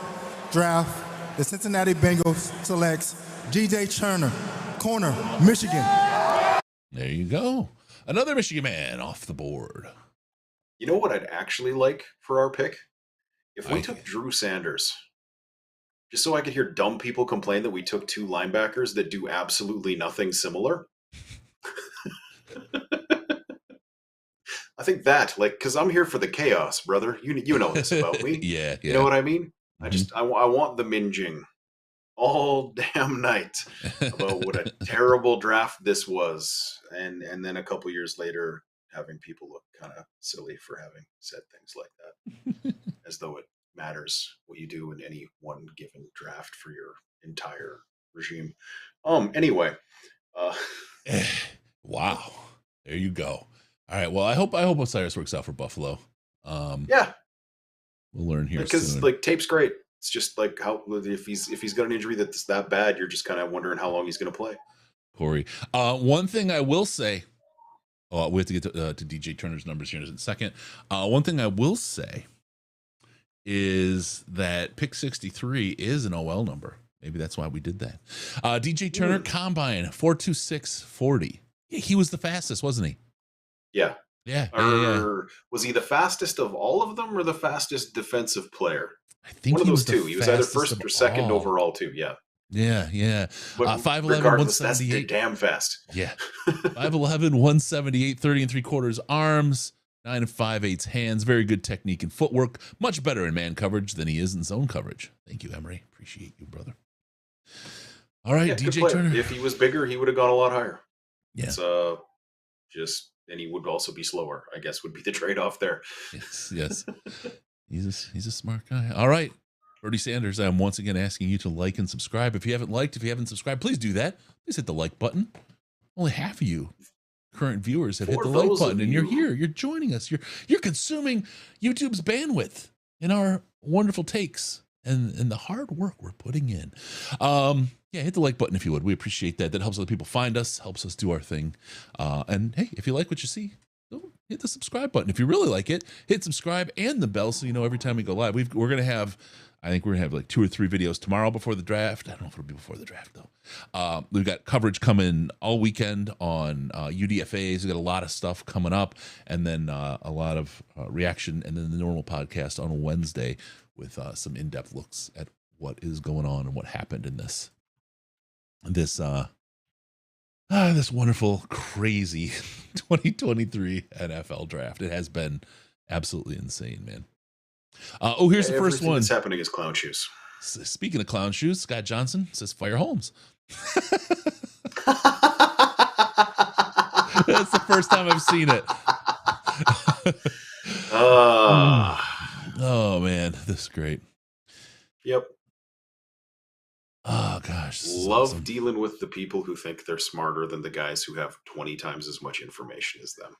Draft. The Cincinnati Bengals selects DJ Turner, corner, Michigan. There you go. Another Michigan man off the board. You know what I'd actually like for our pick? If we took Drew Sanders, just so I could hear dumb people complain that we took two linebackers that do absolutely nothing similar. I think that, like, because I'm here for the chaos, brother. You know this about me. Yeah. You know what I mean? I want the minging all damn night about what a terrible draft this was, and then a couple years later having people look kind of silly for having said things like that, as though it matters what you do in any one given draft for your entire regime. Anyway, wow, there you go. All right, well, I hope Osiris works out for Buffalo. Yeah, we'll learn here because soon. like tape's great. It's just like how if he's got an injury that's that bad, you're just kind of wondering how long he's going to play. Corey, one thing I will say. Oh, we have to get to DJ Turner's numbers here in a second. One thing I will say is that pick 63 is an OL number. Maybe that's why we did that. DJ Turner combine 4.2640. He was the fastest, wasn't he? Yeah. Yeah. Was he the fastest of all of them, or the fastest defensive player? I think one of those two. He was either fastest first or second overall, too. Yeah. Yeah. But 5'11", regardless, that's 178. damn fast. Yeah. 5'11", 178, 30 3/4 arms, 9 5/8 hands. Very good technique and footwork. Much better in man coverage than he is in zone coverage. Thank you, Emery. Appreciate you, brother. All right, Yeah, DJ Turner. If he was bigger, he would have gone a lot higher. Yeah. And he would also be slower, I guess, would be the trade-off there. Yes. He's a smart guy. All right. Bernie Sanders, I'm once again asking you to like and subscribe. If you haven't subscribed, please do that. Please hit the like button. Only half of you current viewers have hit the like button, and you're here. You're joining us. You're consuming YouTube's bandwidth in our wonderful takes and the hard work we're putting in. Yeah, hit the like button if you would. We appreciate that. That helps other people find us, helps us do our thing. And hey, if you like what you see, hit the subscribe button. If you really like it, hit subscribe and the bell so you know every time we go live. We're going to have, I think we're going to have like 2 or 3 videos tomorrow before the draft. I don't know if it'll be before the draft, though. We've got coverage coming all weekend on UDFAs. We've got a lot of stuff coming up, and then a lot of reaction, and then the normal podcast on Wednesday with some in-depth looks at what is going on and what happened in this wonderful, crazy 2023 NFL draft. It has been absolutely insane, man. Here's the first one. What's happening is clown shoes. Speaking of clown shoes, Scott Johnson says fire Holmes. That's the first time I've seen it. Oh man, this is great. Yep. Oh gosh. Love awesome. Dealing with the people who think they're smarter than the guys who have 20 times as much information as them.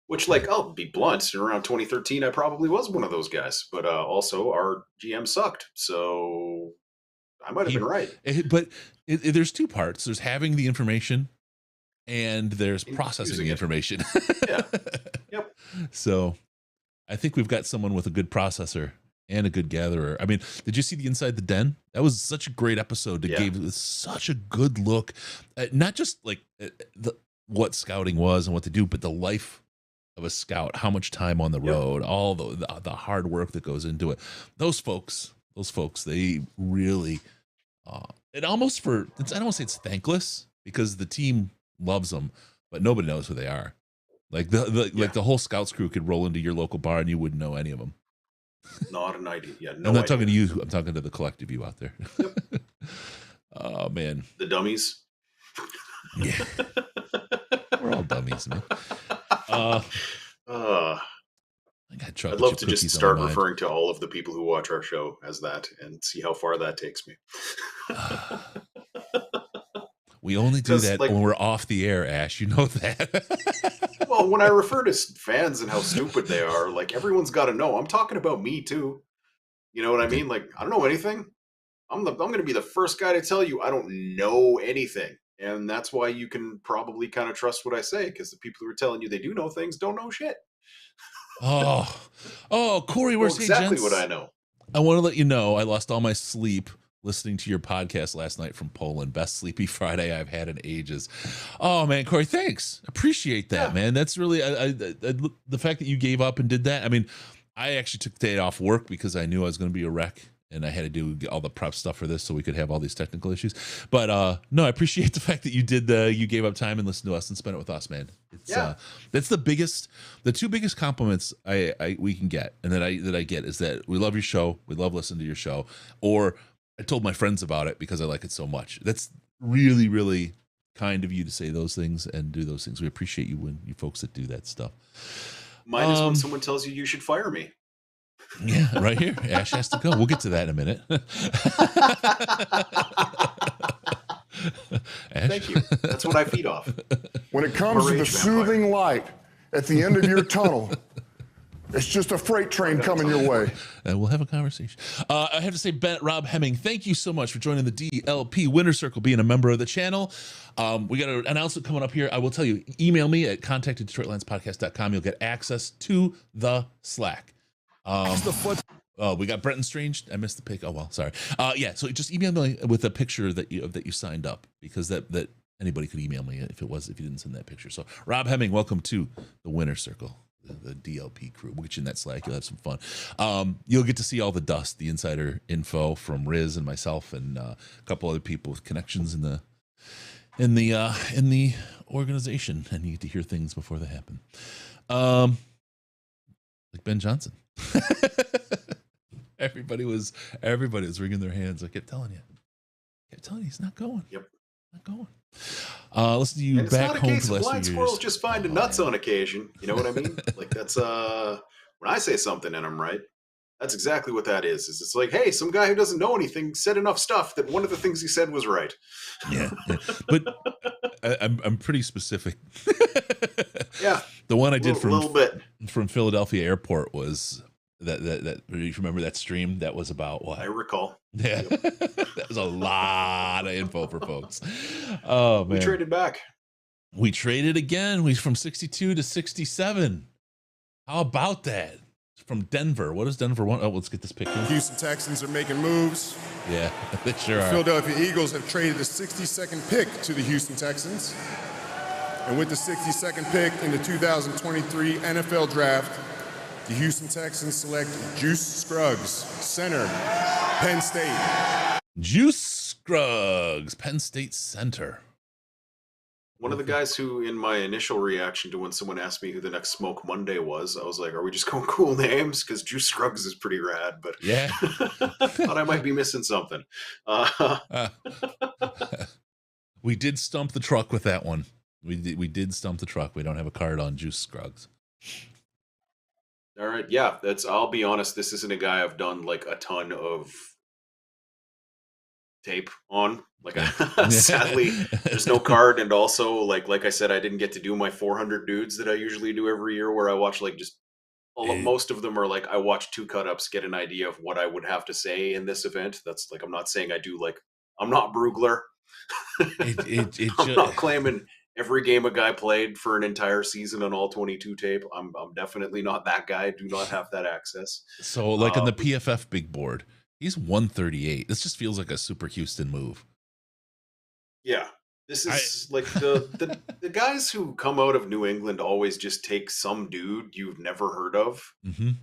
Which, like, I'll be blunt, around 2013, I probably was one of those guys. But also, our GM sucked, so I might have been right. But there's 2 parts. There's having the information, and there's processing the information. Yeah. Yep. So I think we've got someone with a good processor and a good gatherer. I mean, did you see the Inside the Den? That was such a great episode. It gave such a good look at not just like what scouting was and what to do, but the life of a scout, how much time on the road, all the hard work that goes into it. Those folks, they really, it almost I don't want to say it's thankless because the team loves them, but nobody knows who they are. Like like the whole scouts crew could roll into your local bar and you wouldn't know any of them. Not an idea. Yeah, I'm not talking to you. I'm talking to the collective you out there. Yep. Oh man, the dummies. Yeah, we're all dummies, man. I'd love to just start referring to all of the people who watch our show as that and see how far that takes me. We only do that when we're off the air, Ash. You know that. Well, when I refer to fans and how stupid they are, like, everyone's got to know. I'm talking about me, too. You know what I mean? Like, I don't know anything. I'm going to be the first guy to tell you I don't know anything. And that's why you can probably kind of trust what I say, because the people who are telling you they do know things don't know shit. Oh, Corey, where's exactly what I know. I want to let you know I lost all my sleep listening to your podcast last night from Poland. Best sleepy Friday I've had in ages. Oh man, Corey, thanks. Appreciate that, man. That's really the fact that you gave up and did that. I mean, I actually took the day off work because I knew I was going to be a wreck. And I had to do all the prep stuff for this so we could have all these technical issues. But no, I appreciate the fact that you you gave up time and listened to us and spent it with us, man. It's that's the two biggest compliments we can get and that I get is that we love your show, we love listening to your show, or I told my friends about it because I like it so much. That's really, really kind of you to say those things and do those things. We appreciate you when you folks that do that stuff. Mine is when someone tells you should fire me. Yeah, right here. Ash has to go. We'll get to that in a minute. Thank you. That's what I feed off. When it comes to the soothing light at the end of your tunnel, it's just a freight train coming your way. And we'll have a conversation. I have to say, Rob Hemming, thank you so much for joining the DLP Winner Circle, being a member of the channel. We got an announcement coming up here. I will tell you, email me at contact@DetroitLionsPodcast.com. You'll get access to the Slack. We got Brenton Strange. I missed the pick. Oh well, sorry. Yeah, so just email me with a picture that you signed up, because that anybody could email me if you didn't send that picture. So Rob Hemming, welcome to the Winner Circle, the DLP crew. We'll get you in that Slack. You'll have some fun. You'll get to see all the dust, the insider info from Riz and myself and a couple other people with connections in the organization, and you get to hear things before they happen. Like Ben Johnson. Everybody was wringing their hands. I kept telling you he's not going. Yep, not going. Listen to you and back home it's for the not a case of blind squirrels years. just finding nuts on occasion. You know what I mean? Like that's when I say something and I'm right, that's exactly what that is. It's like, hey, some guy who doesn't know anything said enough stuff that one of the things he said was right. Yeah. But I'm pretty specific. Yeah. The one I did from Philadelphia Airport was that you remember that stream that was about what? I recall. Yeah. That was a lot of info for folks. Oh man. We traded back. We traded again. We from 62 to 67. How about that? From Denver. What does Denver want? Oh, let's get this pick in. Houston Texans are making moves. Yeah, they sure The are. Philadelphia Eagles have traded the 62nd pick to the Houston Texans. And with the 62nd pick in the 2023 NFL Draft, the Houston Texans select Juice Scruggs, center, Penn State. Juice Scruggs, Penn State center. One of the guys who, in my initial reaction to when someone asked me who the next Smoke Monday was, I was like, are we just going cool names? Because Juice Scruggs is pretty rad, but yeah, thought I might be missing something. We did stump the truck with that one. We did stump the truck. We don't have a card on Juice Scruggs. All right. Yeah, I'll be honest, this isn't a guy I've done like a ton of tape on. Like sadly, there's no card, and also like I said, I didn't get to do my 400 dudes that I usually do every year, where I watch like just most of them are like I watch 2 cut-ups, get an idea of what I would have to say in this event. That's like, I'm not saying I do, like, I'm not Brugler. I'm not claiming every game a guy played for an entire season on all 22 tape. I'm definitely not that guy. I do not have that access. So like on the PFF big board, he's 138. This just feels like a super Houston move. Yeah. This is like the guys who come out of New England always just take some dude you've never heard of,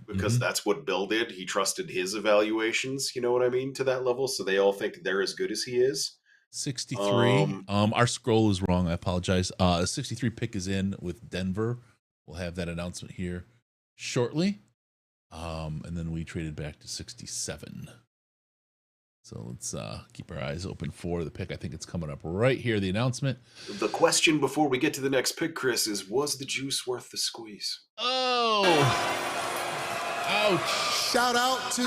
because that's what Bill did. He trusted his evaluations, you know what I mean, to that level. So they all think they're as good as he is. 63. Our scroll is wrong. I apologize. 63 pick is in with Denver. We'll have that announcement here shortly. And then we traded back to 67. So let's keep our eyes open for the pick. I think it's coming up right here, the announcement. The question before we get to the next pick, Chris, is was the juice worth the squeeze? Oh! Ouch! Shout out to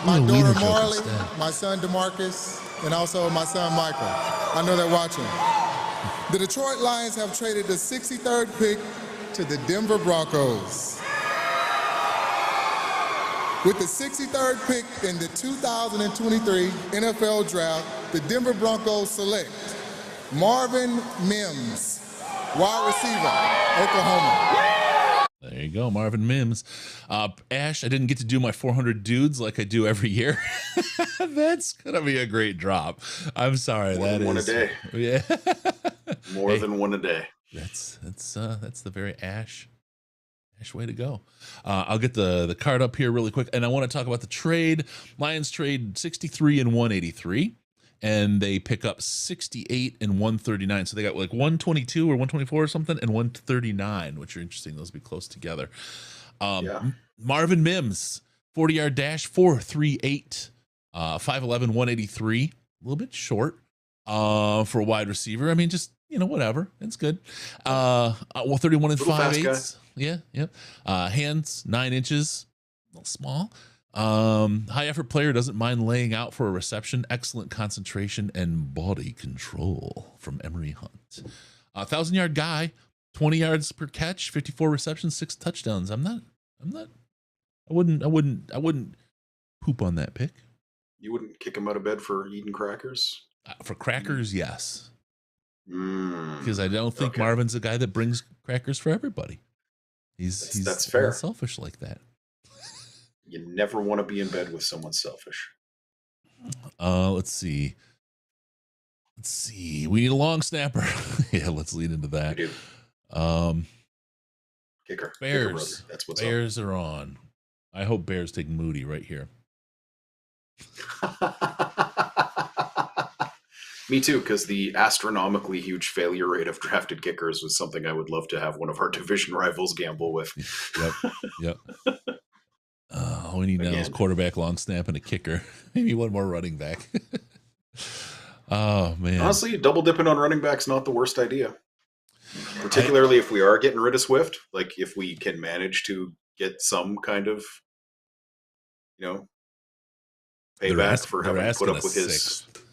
my daughter Marley, my son DeMarcus, and also my son Michael. I know they're watching. The Detroit Lions have traded the 63rd pick to the Denver Broncos. With the 63rd pick in the 2023 NFL Draft, the Denver Broncos select Marvin Mims, wide receiver, Oklahoma. There you go, Marvin Mims. Ash, I didn't get to do my 400 dudes like I do every year. That's gonna be a great drop. I'm sorry. More than one a day. Yeah. More than one a day. That's the very Ash way to go. I'll get the card up here really quick, and I want to talk about the trade. Lions trade 63 and 183. And they pick up 68 and 139. So they got like 122 or 124 or something and 139, which are interesting. Those be close together. Marvin Mims, 40-yard dash, 4.38, 5'11", 183. A little bit short for a wide receiver. I mean, just, whatever. It's good. 31 and 5/8. Yeah, yep. Hands, 9 inches. A little small. High effort player, doesn't mind laying out for a reception, excellent concentration and body control from Emery Hunt. 1,000-yard guy, 20 yards per catch, 54 receptions, 6 touchdowns. I wouldn't poop on that pick. You wouldn't kick him out of bed for eating crackers? For crackers, yes. Because I don't think Marvin's a guy that brings crackers for everybody. That's fair. Selfish like that. You never want to be in bed with someone selfish. Let's see. We need a long snapper. Yeah, let's lead into that. We do. Kicker. Bears. Kicker, that's what's Bears are on. I hope Bears take Moody right here. Me too, because the astronomically huge failure rate of drafted kickers was something I would love to have one of our division rivals gamble with. Yep. All we need now is quarterback, long snap, and a kicker. Maybe one more running back. Oh, man. Honestly, double dipping on running back's not the worst idea. Particularly if we are getting rid of Swift. Like, if we can manage to get some kind of, payback for having put up with his... Sixth.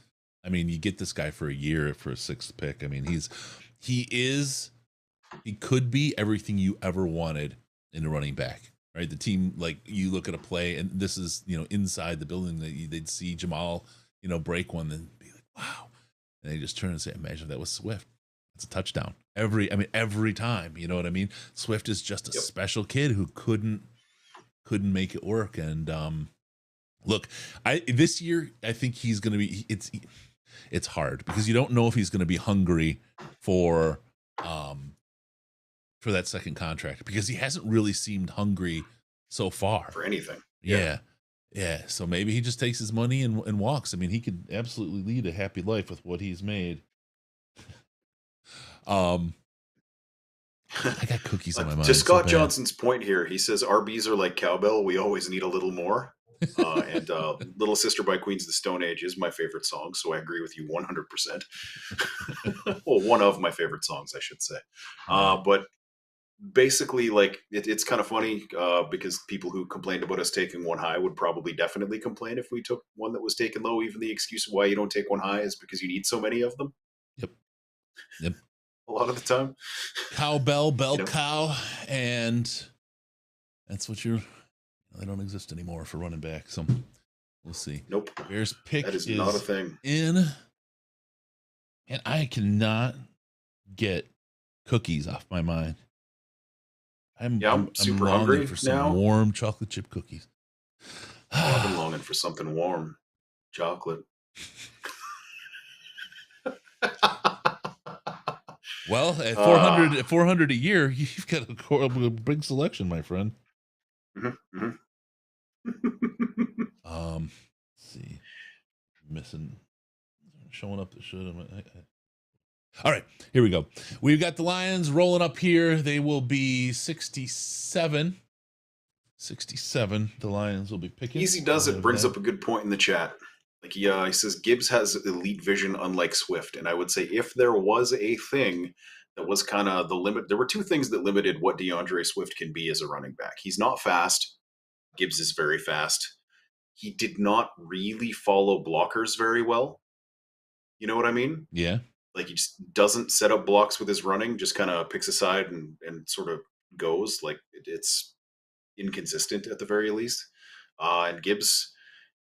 I mean, you get this guy for a year for a 6th pick. I mean, he could be everything you ever wanted in a running back. Right, the team, like, you look at a play, and this is, inside the building, they'd see Jamal, break one, and be like, wow, and they just turn and say, imagine if that was Swift. It's a touchdown every time. You know what I mean? Swift is just a special kid who couldn't make it work. And look, this year I think he's going to be. It's hard because you don't know if he's going to be hungry for that second contract, because he hasn't really seemed hungry so far for anything. Yeah. So maybe he just takes his money and walks. I mean, he could absolutely lead a happy life with what he's made. I got cookies on my mind. To Scott Johnson's point here, he says RBs are like cowbell. We always need a little more. And Little Sister by Queens of the Stone Age is my favorite song, so I agree with you 100%. Well, one of my favorite songs, I should say. But basically, like, it's kind of funny because people who complained about us taking one high would probably definitely complain if we took one that was taken low. Even the excuse of why you don't take one high is because you need so many of them. Yep. A lot of the time. Cowbell, bell cow, and that's what they don't exist anymore for running back. So we'll see. Nope. Bears pick that is not a thing. And I cannot get cookies off my mind. I'm super longing hungry for some now. warm chocolate chip cookies. I've been longing for something warm. Chocolate. Well, at 400 a year, you've got a big selection, my friend. Mm-hmm. Let's see. Missing. Showing up that should. All right, here we go. We've got the Lions rolling up here. They will be 67. 67. The Lions will be picking. Easy does it brings up a good point in the chat. Like, he says Gibbs has elite vision, unlike Swift. And I would say if there was a thing that was kind of the limit, there were two things that limited what DeAndre Swift can be as a running back. He's not fast. Gibbs is very fast. He did not really follow blockers very well. You know what I mean? Yeah. Like, he just doesn't set up blocks with his running, just kind of picks a side and sort of goes. Like, it's inconsistent at the very least. And Gibbs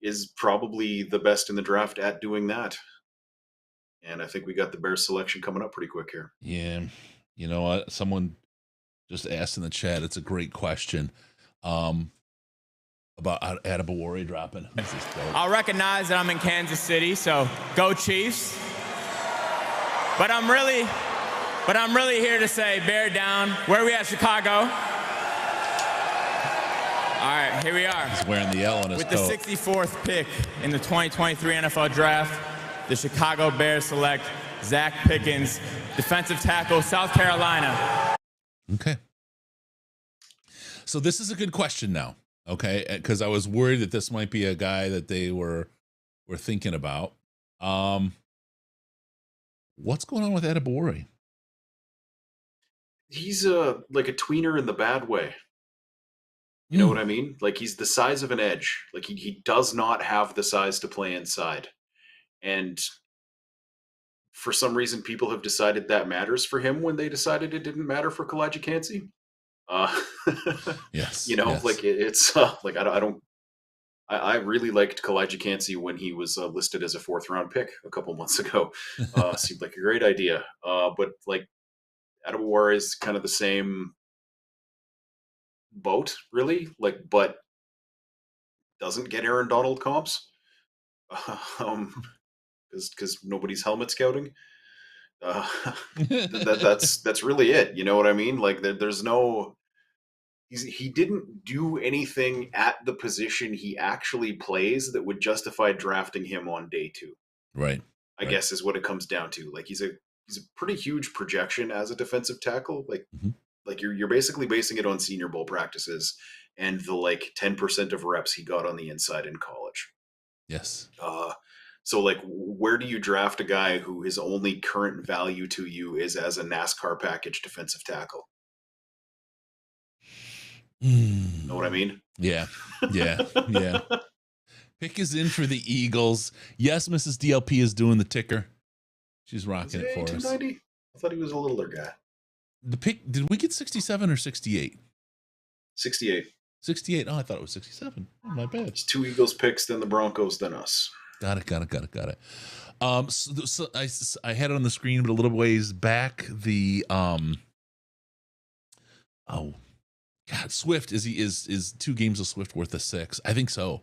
is probably the best in the draft at doing that. And I think we got the Bears selection coming up pretty quick here. Yeah. You know what? Someone just asked in the chat. It's a great question. About Adebawore dropping. I'll recognize that I'm in Kansas City, so go Chiefs. But I'm really here to say, bear down. Where are we at, Chicago? All right, here we are. He's wearing the L on his coat. With the 64th pick in the 2023 NFL Draft, the Chicago Bears select Zach Pickens, defensive tackle, South Carolina. Okay. So this is a good question now. Okay, because I was worried that this might be a guy that they were thinking about. What's going on with Adebawore? He's like a tweener in the bad way. You know what I mean? Like he's the size of an edge. Like he does not have the size to play inside. And for some reason, people have decided that matters for him when they decided it didn't matter for Kalijah Kancey. Yes, yes. Like it's like I really liked Kalijah Kancey when he was listed as a 4th round pick a couple months ago. Seemed like a great idea. But like Adebawore is kind of the same boat, really. Like, but doesn't get Aaron Donald comps because nobody's helmet scouting. That's really it. You know what I mean? Like there's no. He didn't do anything at the position he actually plays that would justify drafting him on day 2. Right. I guess is what it comes down to. Like he's a pretty huge projection as a defensive tackle. Like like you're basically basing it on Senior Bowl practices and the like 10% of reps he got on the inside in college. Yes. So like where do you draft a guy who his only current value to you is as a NASCAR package defensive tackle? Know what I mean? Yeah. Pick is in for the Eagles. Yes, Mrs. DLP is doing the ticker. She's rocking it for us. 290? I thought he was a littler guy. The pick, did we get 67 or 68? 68. 68. Oh, I thought it was 67. Oh, my bad. It's 2 Eagles picks, then the Broncos, then us. Got it. So I had it on the screen, but a little ways back. The Swift is 2 games of Swift worth of 6. I think so,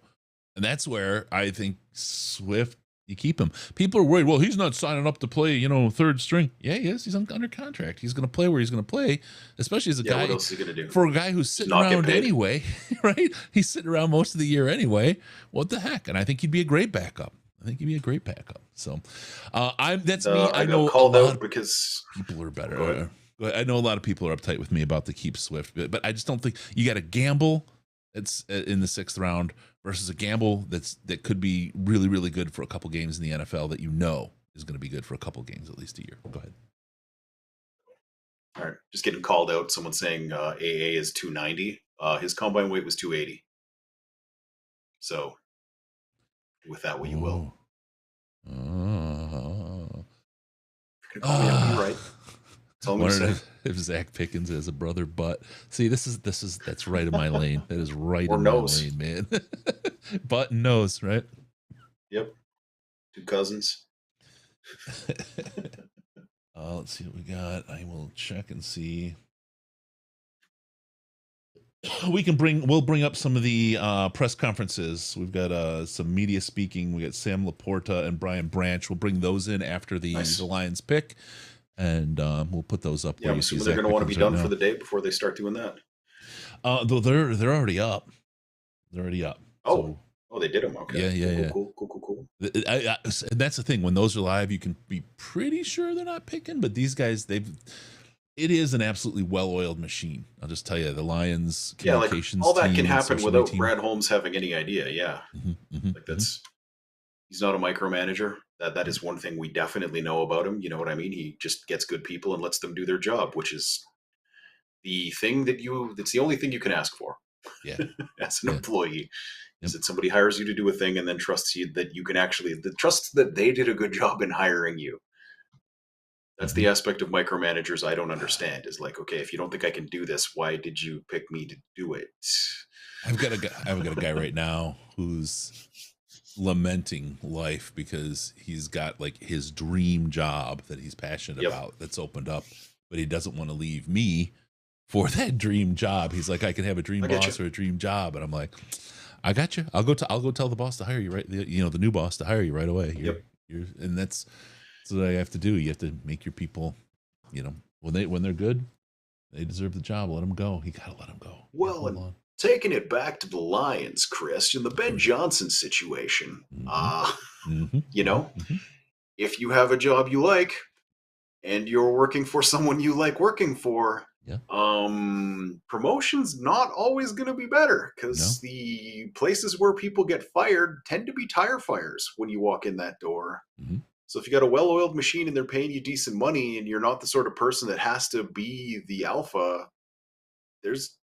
and that's where I think Swift, you keep him. People are worried. Well, he's not signing up to play, 3rd string. Yeah, he is. He's under contract. He's going to play where he's going to play, especially as a guy. What else is he going to do? For a guy who's sitting around anyway, right? He's sitting around most of the year anyway. What the heck? And I think he'd be a great backup. So, that's me. I know called out because people are better. I know a lot of people are uptight with me about the keep Swift, but I just don't think you got to gamble. It's in the 6th round versus a gamble that could be really, really good for a couple games in the NFL that is going to be good for a couple games at least a year. Go ahead. All right, just getting called out. Someone saying AA is 290. His combine weight was 280. So, with that, what you will. You're right. I wondered if Zach Pickens has a brother, but see, that's right in my lane. That is right in my lane, man. Butt and nose, right? Yep. 2 cousins. Let's see what we got. I will check and see. We'll bring up some of the press conferences. We've got some media speaking. We got Sam LaPorta and Brian Branch. We'll bring those in after the Lions pick. And we'll put those up. Yeah, I'm assuming they're going to want to be done for the day before they start doing that. Though they're already up. They're already up. Oh, they did them. Okay. Yeah. Cool. And that's the thing. When those are live, you can be pretty sure they're not picking. But these guys, it is an absolutely well-oiled machine. I'll just tell you, the Lions communications all that team, can happen social without team. Brad Holmes having any idea. Yeah, he's not a micromanager. That is one thing we definitely know about him. You know what I mean? He just gets good people and lets them do their job, which is the thing that's the only thing you can ask for. Yeah. As an employee, is that somebody hires you to do a thing and then trusts you that you can trust that they did a good job in hiring you. That's the aspect of micromanagers I don't understand. Is like, okay, if you don't think I can do this, why did you pick me to do it? I've got a guy right now who's lamenting life because he's got like his dream job that he's passionate about that's opened up, but he doesn't want to leave me for that dream job. He's like, I can have a dream boss or a dream job. And I'm like, I got you. I'll go tell the boss to hire you, right? The new boss to hire you right away. And that's what I have to do. You have to make your people, when they're good, they deserve the job. Let them go. You got to let them go. Well, and taking it back to the Lions, Chris, in the Ben Johnson situation, if you have a job you like and you're working for someone you like working for, promotion's not always going to be better, because the places where people get fired tend to be tire fires when you walk in that door. So if you got a well-oiled machine and they're paying you decent money and you're not the sort of person that has to be the alpha, there's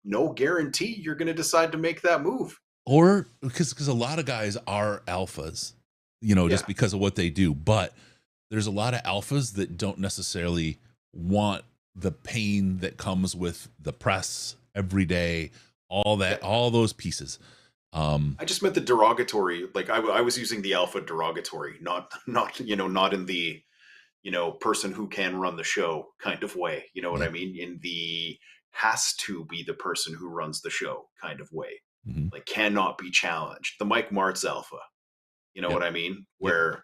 no guarantee you're going to decide to make that move. Or because a lot of guys are alphas, just because of what they do. But there's a lot of alphas that don't necessarily want the pain that comes with the press every day, all those pieces. I just meant the derogatory, like I was using the alpha derogatory, not in the, person who can run the show kind of way. You know what I mean? In the has to be the person who runs the show kind of way. Like cannot be challenged. The Mike Martz alpha. You know what I mean? Where,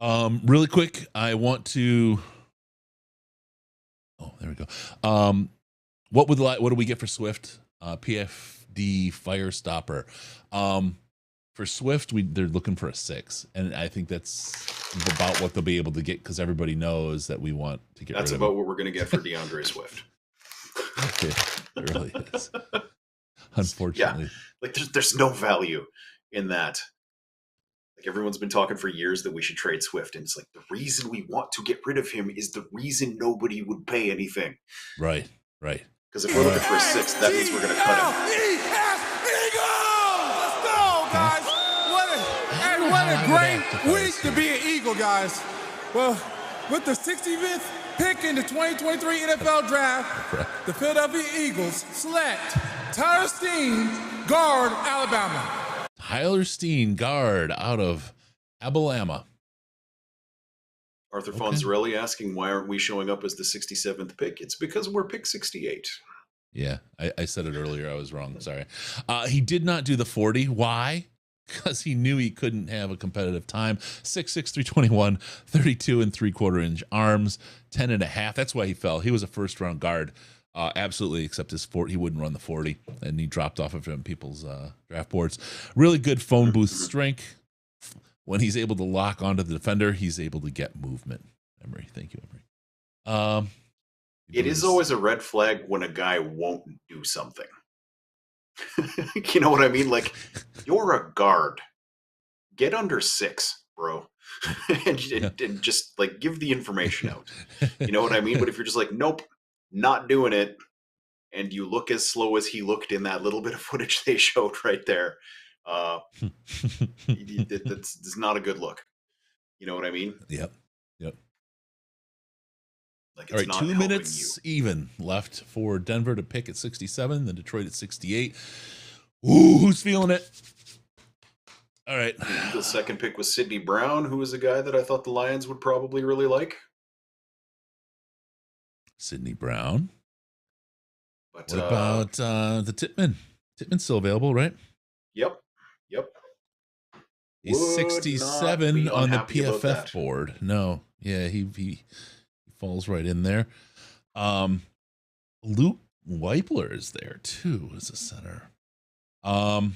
really quick, I want to. Oh, there we go. What do we get for Swift? PFD Fire Stopper. For Swift, they're looking for a 6, and I think that's about what they'll be able to get, because everybody knows that we want to get. That's rid about of what we're going to get for DeAndre Swift. It really is. Unfortunately, like there's no value in that. Like everyone's been talking for years that we should trade Swift, and it's like the reason we want to get rid of him is the reason nobody would pay anything. Right. Because if we're looking for a 6, that means we're going to cut him. Let's go, guys. What a great week to be an Eagle, guys. Well, with the 65th pick in the 2023 NFL Draft, the Philadelphia Eagles select Tyler Steen, guard, Alabama. Tyler Steen, guard, out of Alabama. Arthur Fonzarelli asking, why aren't we showing up as the 67th pick? It's because we're pick 68. Yeah, I said it earlier. I was wrong. Sorry. He did not do the 40. Why? Because he knew he couldn't have a competitive time. 6'6", 321, 32 3/4 inch arms, 10.5. That's why he fell. He was a first-round guard. Absolutely, except his 40. He wouldn't run the 40, and he dropped off of people's draft boards. Really good phone booth strength. When he's able to lock onto the defender, he's able to get movement. Emery, thank you, Emery. It is always a red flag when a guy won't do something. You know what I mean? Like, you're a guard. Get under 6, bro. and just, like, give the information out. You know what I mean? But if you're just like, nope, not doing it, and you look as slow as he looked in that little bit of footage they showed right there, that's not a good look. You know what I mean? Yep. Like, all right, 2 minutes even left for Denver to pick at 67, then Detroit at 68. Ooh, who's feeling it? All right. The second pick was Sidney Brown, who was a guy that I thought the Lions would probably really like. Sidney Brown. But, what about the Tippmann? Tippmann's still available, right? Yep. He's 67 on the PFF board. No, yeah, he falls right in there. Luke Weipler is there too as a center. Guys,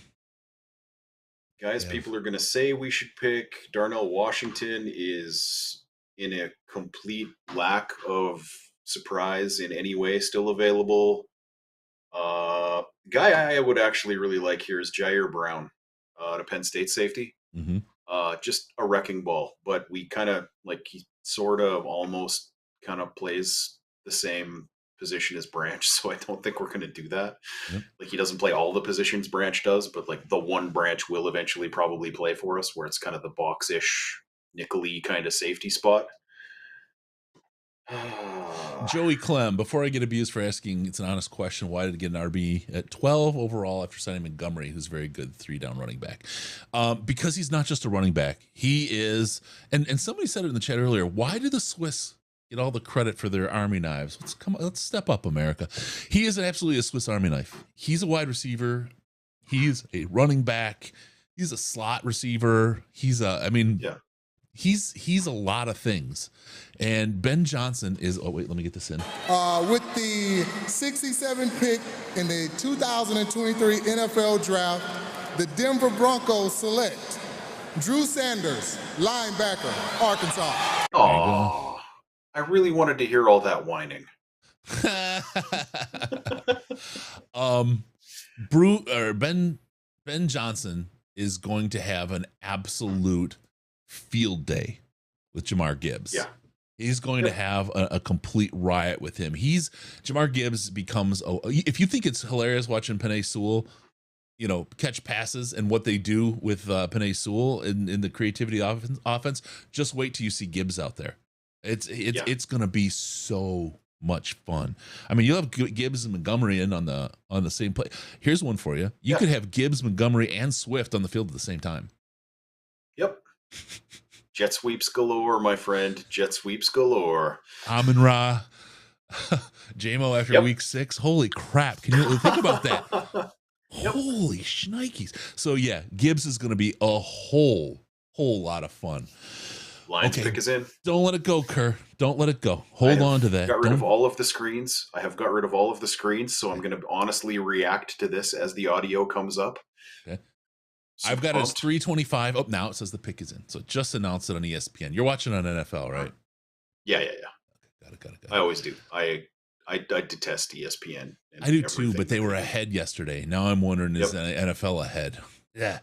people are going to say we should pick. Darnell Washington is in a complete lack of surprise in any way, still available. Guy I would actually really like here is Jair Brown, the Penn State safety. Just a wrecking ball, but we kind of like he sort of almost kind of plays the same position as Branch, so I don't think we're going to do that. Like he doesn't play all the positions Branch does, but like the one Branch will eventually probably play for us, where it's kind of the box-ish, nickel-y kind of safety spot. Joey Clem, before I get abused for asking, it's an honest question. Why did he get an RB at 12 overall after signing Montgomery, who's very good 3-down running back? Because he's not just a running back. He is, and somebody said it in the chat earlier, why do the Swiss get all the credit for their Army knives. Let's step up, America. He is absolutely a Swiss Army knife. He's a wide receiver. He's a running back. He's a slot receiver. He's a lot of things. And Ben Johnson is, oh wait, let me get this in. With the 67th pick in the 2023 NFL Draft, the Denver Broncos select Drew Sanders, linebacker, Arkansas. Oh, I really wanted to hear all that whining. Ben Johnson is going to have an absolute field day with Jahmyr Gibbs. Yeah. He's going to have a complete riot with him. Jahmyr Gibbs becomes, if you think it's hilarious watching Penei Sewell, catch passes and what they do with Penei Sewell in the creativity offense, just wait till you see Gibbs out there. It's going to be so much fun. I mean, you'll have Gibbs and Montgomery in on the same play. Here's one for you. You could have Gibbs, Montgomery, and Swift on the field at the same time. Yep. Jet sweeps galore, my friend. Jet sweeps galore. Amon-Ra, J-Mo after week 6. Holy crap. Can you think about that? Holy shnikes. So, yeah, Gibbs is going to be a whole lot of fun. Lions pick is in. Don't let it go, Kerr. Don't let it go. Hold on to that. Got rid of all of the screens. I have got rid of all of the screens, so I'm going to honestly react to this as the audio comes up. Okay. I've got his 325. Oh, now it says the pick is in. So just announced it on ESPN. You're watching on NFL, right? Yeah. Got it. I always do. I detest ESPN. I do too, but they were ahead yesterday. Now I'm wondering, is the NFL ahead? Yeah.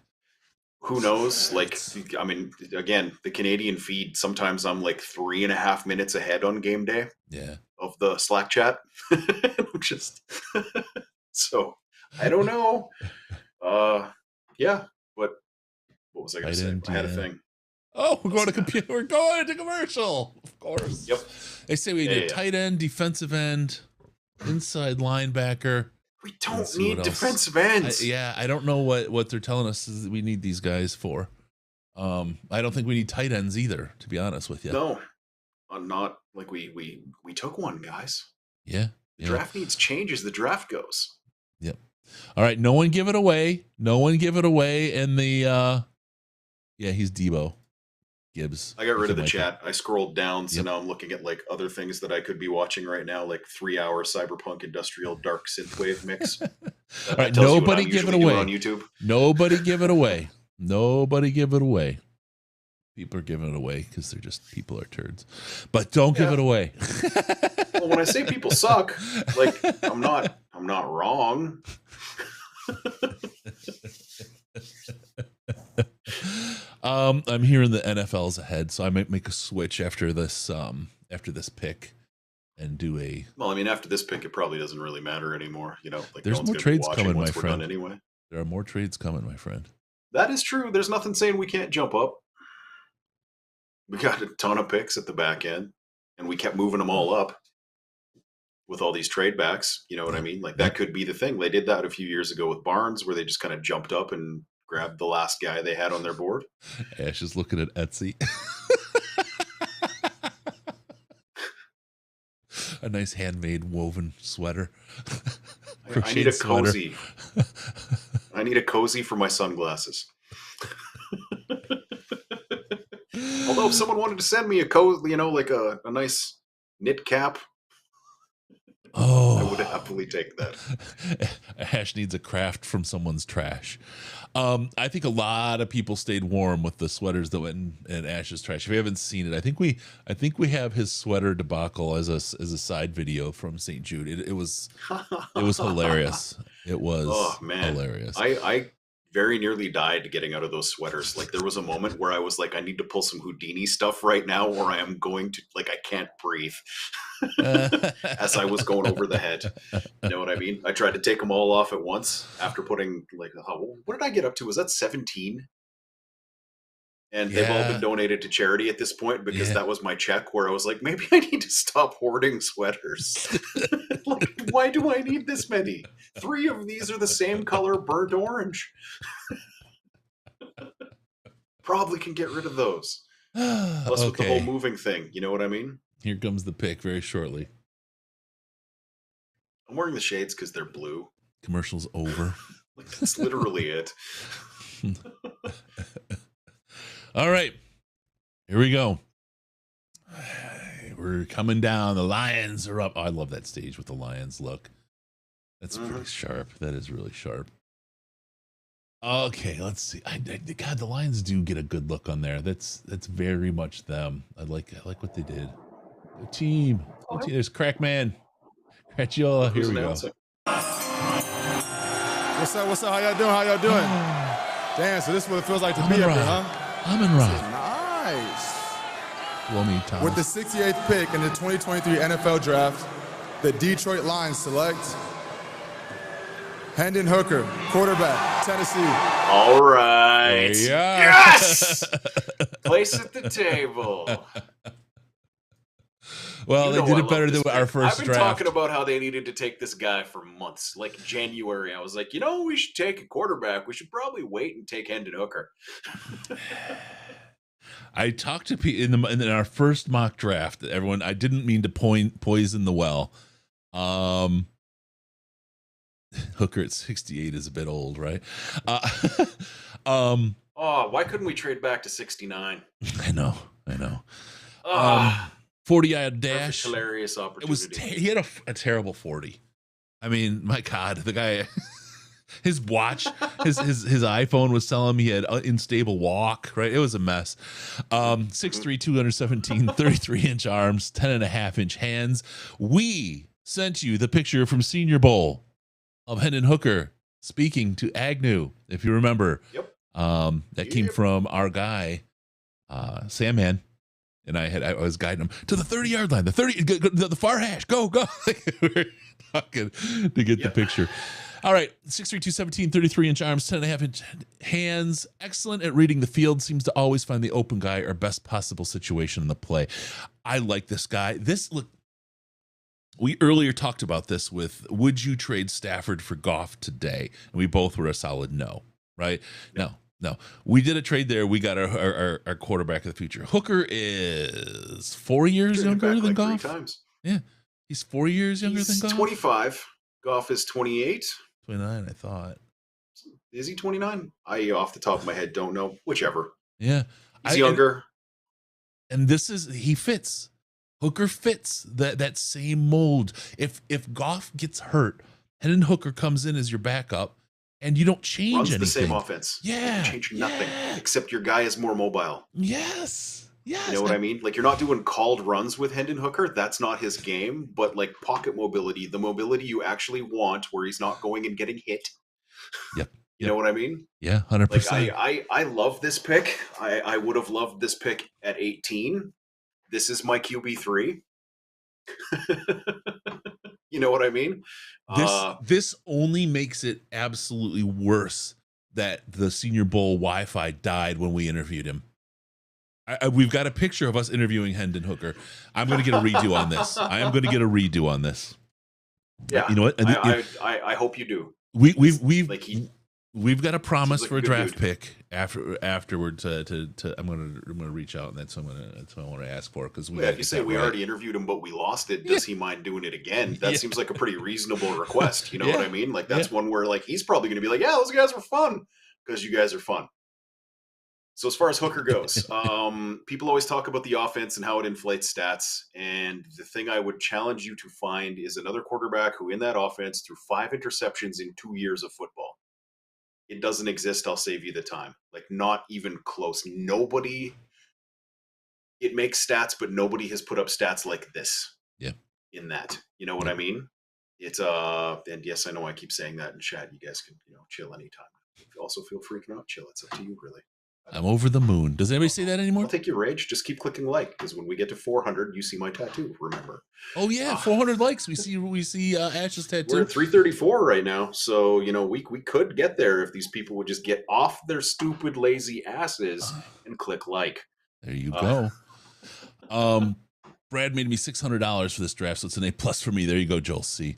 Who knows? Like, I mean, again, the Canadian feed, sometimes I'm like 3.5 minutes ahead on game day. Yeah. Of the Slack chat. So I don't know. Yeah. What was I going to say? I had a thing. Oh, we're going to commercial. Of course. Yep. They say we need tight end, defensive end, inside linebacker. We don't need defensive ends. I don't know what they're telling us is that we need these guys for. I don't think we need tight ends either, to be honest with you. No. Not like we took one, guys. Yeah. The draft needs change as the draft goes. Yep. All right. No one give it away. And the he's Debo Gibbs. I got rid of the chat. I scrolled down, so now I'm looking at like other things that I could be watching right now, like 3-hour cyberpunk industrial dark synthwave mix. All right, nobody give it away on YouTube. Nobody give it away. Nobody give it away. People are giving it away because people are turds. But don't give it away. Well, when I say people suck, like I'm not wrong. I'm hearing the NFL's ahead, so I might make a switch after this pick and do a. Well, I mean, after this pick, it probably doesn't really matter anymore. Like there's more trades coming, my friend. Anyway, there are more trades coming, my friend. That is true. There's nothing saying we can't jump up. We got a ton of picks at the back end, and we kept moving them all up with all these trade backs. You know what I mean? Like that could be the thing. They did that a few years ago with Barnes, where they just kind of jumped up and grabbed the last guy they had on their board. Ash is looking at Etsy. A nice handmade woven sweater. I need a cozy. I need a cozy for my sunglasses. Although if someone wanted to send me a cozy, like a nice knit cap, I would happily take that. Ash needs a craft from someone's trash. I think a lot of people stayed warm with the sweaters that went in Ash's trash. If you haven't seen it, I think we have his sweater debacle as a side video from St. Jude. It was hilarious. It was hilarious. I very nearly died getting out of those sweaters. Like there was a moment where I was like, I need to pull some Houdini stuff right now, or I am going to I can't breathe. As I was going over the head. You know what I mean? I tried to take them all off at once after putting what did I get up to? Was that 17? And they've all been donated to charity at this point because that was my check where I was like, maybe I need to stop hoarding sweaters. Why do I need this many? 3 of these are the same color, burnt orange. Probably can get rid of those. Plus with the whole moving thing, you know what I mean? Here comes the pick very shortly. I'm wearing the shades because they're blue. Commercial's over. Like, that's literally it. All right. Here we go. We're coming down. The Lions are up. Oh, I love that stage with the Lions look. That's pretty sharp. That is really sharp. Okay, let's see. God, the Lions do get a good look on there. That's very much them. I like what they did. Good team. Good team. There's Crackman. Crackiola. Here we go. What's up? How y'all doing? Damn, so this is what it feels like to be up here, huh? Amon-Ra. Nice. Blow me, Thomas. With the 68th pick in the 2023 NFL Draft, the Detroit Lions select Hendon Hooker, quarterback, Tennessee. All right. Yes! Place at the table. Well, they did it better than our first I've been draft. talking about how they needed to take this guy for months. Like January, I was like, we should take a quarterback. We should probably wait and take Hendon Hooker. I talked to people in our first mock draft. Everyone, I didn't mean to poison the well. Hooker at 68 is a bit old, right? Why couldn't we trade back to 69? I know. 40-yard dash. Hilarious opportunity. It was he had a terrible 40. I mean, my God, the guy, his watch, his iPhone was telling him he had unstable walk, right? It was a mess. 6'3", 217, 33-inch arms, 10.5-inch hands. We sent you the picture from Senior Bowl of Hendon Hooker speaking to Agnew, if you remember. Yep. That came from our guy, Sandman. And I was guiding him to the 30-yard line, the far hash, go. We're talking to get the picture. All right, 6'3", 217, 33-inch arms, 10.5-inch hands. Excellent at reading the field. Seems to always find the open guy or best possible situation in the play. I like this guy. We earlier talked about this with, would you trade Stafford for Goff today? And we both were a solid no, right? No. We did a trade there. We got our quarterback of the future. Hooker is 4 years younger than Goff. 3 times. Yeah. He's 4 years younger than Goff. 25. Goff is 28. 29, I thought. Is he 29? I, off the top of my head, don't know. Whichever. Yeah. He's younger. And he fits. Hooker fits that same mold. If Goff gets hurt, and then Hooker comes in as your backup, and you don't change anything. Runs the same offense. Yeah. You change nothing, except your guy is more mobile. Yes. You know what I mean? Like, you're not doing called runs with Hendon Hooker. That's not his game. But, like, pocket mobility, the mobility you actually want, where he's not going and getting hit. Yep. You know what I mean? Yeah, 100%. Like, I love this pick. I would have loved this pick at 18. This is my QB3. You know what I mean? This only makes it absolutely worse that the Senior Bowl Wi-Fi died when we interviewed him. We've got a picture of us interviewing Hendon Hooker. I'm going to get a redo on this. I am going to get a redo on this. Yeah, you know what? I hope you do. We've got a promise like for a good draft dude. pick afterward. To I'm gonna reach out, and that's what I want to ask for, because If you say we already interviewed him but we lost it, does he mind doing it again? That seems like a pretty reasonable request. You know what I mean? Like, that's one where, like, he's probably going to be like, yeah, those guys were fun, because you guys are fun. So as far as Hooker goes, people always talk about the offense and how it inflates stats. And the thing I would challenge you to find is another quarterback who in that offense threw 5 interceptions in 2 years of football. It doesn't exist. I'll save you the time. Like, not even close. Nobody, it makes stats, but nobody has put up stats like this. Yeah. In that, you know what I mean? It's, and yes, I know I keep saying that in chat. You guys can, chill anytime. Also feel free to not chill. It's up to you, really. I'm over the moon. Does anybody say that anymore? I'll take your rage. Just keep clicking like, because when we get to 400, you see my tattoo. Remember? Oh yeah, 400 likes. We see Ash's tattoo. We're at 334 right now, so we could get there if these people would just get off their stupid, lazy asses and click like. There you go. Brad made me $600 for this draft, so it's an A+ for me. There you go, Joel C.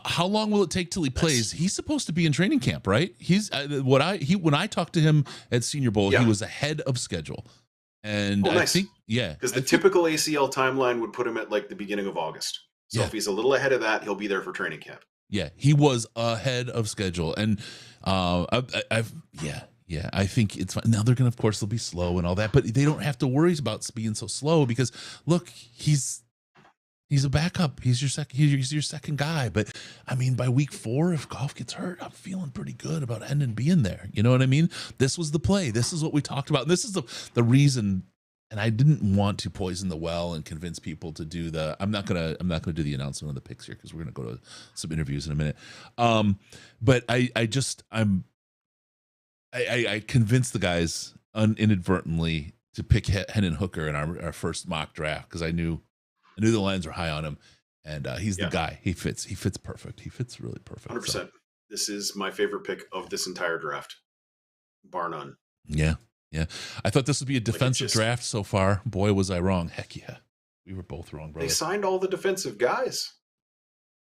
How long will it take till he plays? He's supposed to be in training camp, right? He's when I talked to him at Senior Bowl, he was ahead of schedule. And nice. I think, because the typical ACL timeline would put him at like the beginning of August. So if he's a little ahead of that, he'll be there for training camp. Yeah, he was ahead of schedule, and I think it's fine. Now they'll be slow and all that, but they don't have to worry about being so slow because look, he's a backup. He's your second guy. But I mean, by week 4, if Goff gets hurt, I'm feeling pretty good about Hendon being there. You know what I mean? This was the play. This is what we talked about. And this is the reason. And I didn't want to poison the well and convince people to do I'm not gonna do the announcement of the picks here because we're gonna go to some interviews in a minute. But I convinced the guys inadvertently to pick Hendon Hooker in our first mock draft because I knew the Lions were high on him, and he's the guy. He fits perfect. He fits really perfect. 100%. So. This is my favorite pick of this entire draft, bar none. Yeah. I thought this would be a defensive draft so far. Boy, was I wrong. Heck yeah. We were both wrong, brother. They signed all the defensive guys.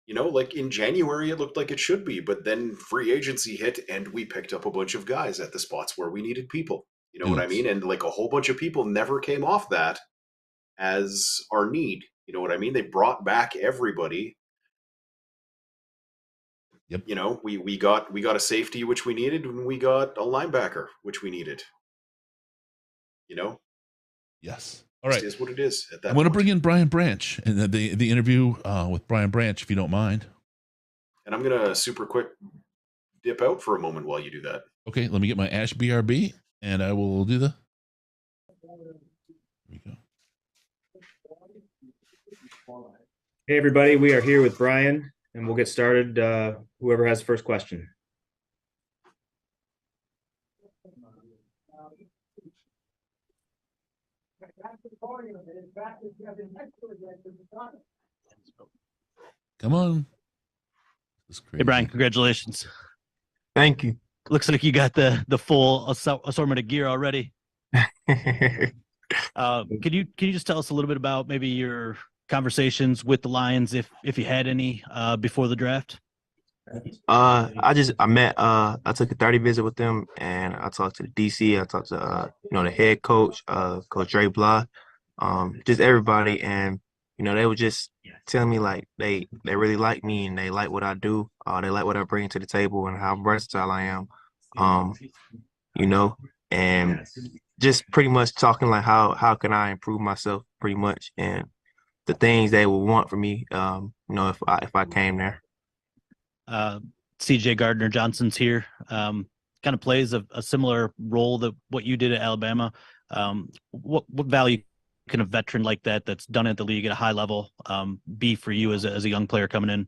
You know, like in January, it looked like it should be, but then free agency hit and we picked up a bunch of guys at the spots where we needed people. You know what I mean? And like a whole bunch of people never came off that as our need. You know what I mean? They brought back everybody. Yep. You know, we got a safety, which we needed, and we got a linebacker, which we needed. You know? Yes. All right. It is what it is at that I'm going to bring in Brian Branch and the interview with Brian Branch, if you don't mind. And I'm going to super quick dip out for a moment while you do that. Okay, let me get my Ash BRB, and I will do the... Here we go. Hey, everybody. We are here with Brian, and we'll get started. Whoever has the first question. Come on. Hey, Brian, congratulations. Thank you. Looks like you got the full assortment of gear already. Can you just tell us a little bit about maybe your conversations with the Lions, if you had any, before the draft? I took a 30 visit with them, and I talked to the DC. I talked to the head coach, Coach Dre Blah, just everybody, and they were just telling me like they really like me and they like what I do. They like what I bring to the table and how versatile I am. And just pretty much talking like how can I improve myself, pretty much, and the things they would want from me, if I came there. CJ Gardner-Johnson's here, kind of plays a similar role that what you did at Alabama. What value can a veteran like that's done at the league at a high level be for you as a young player coming in?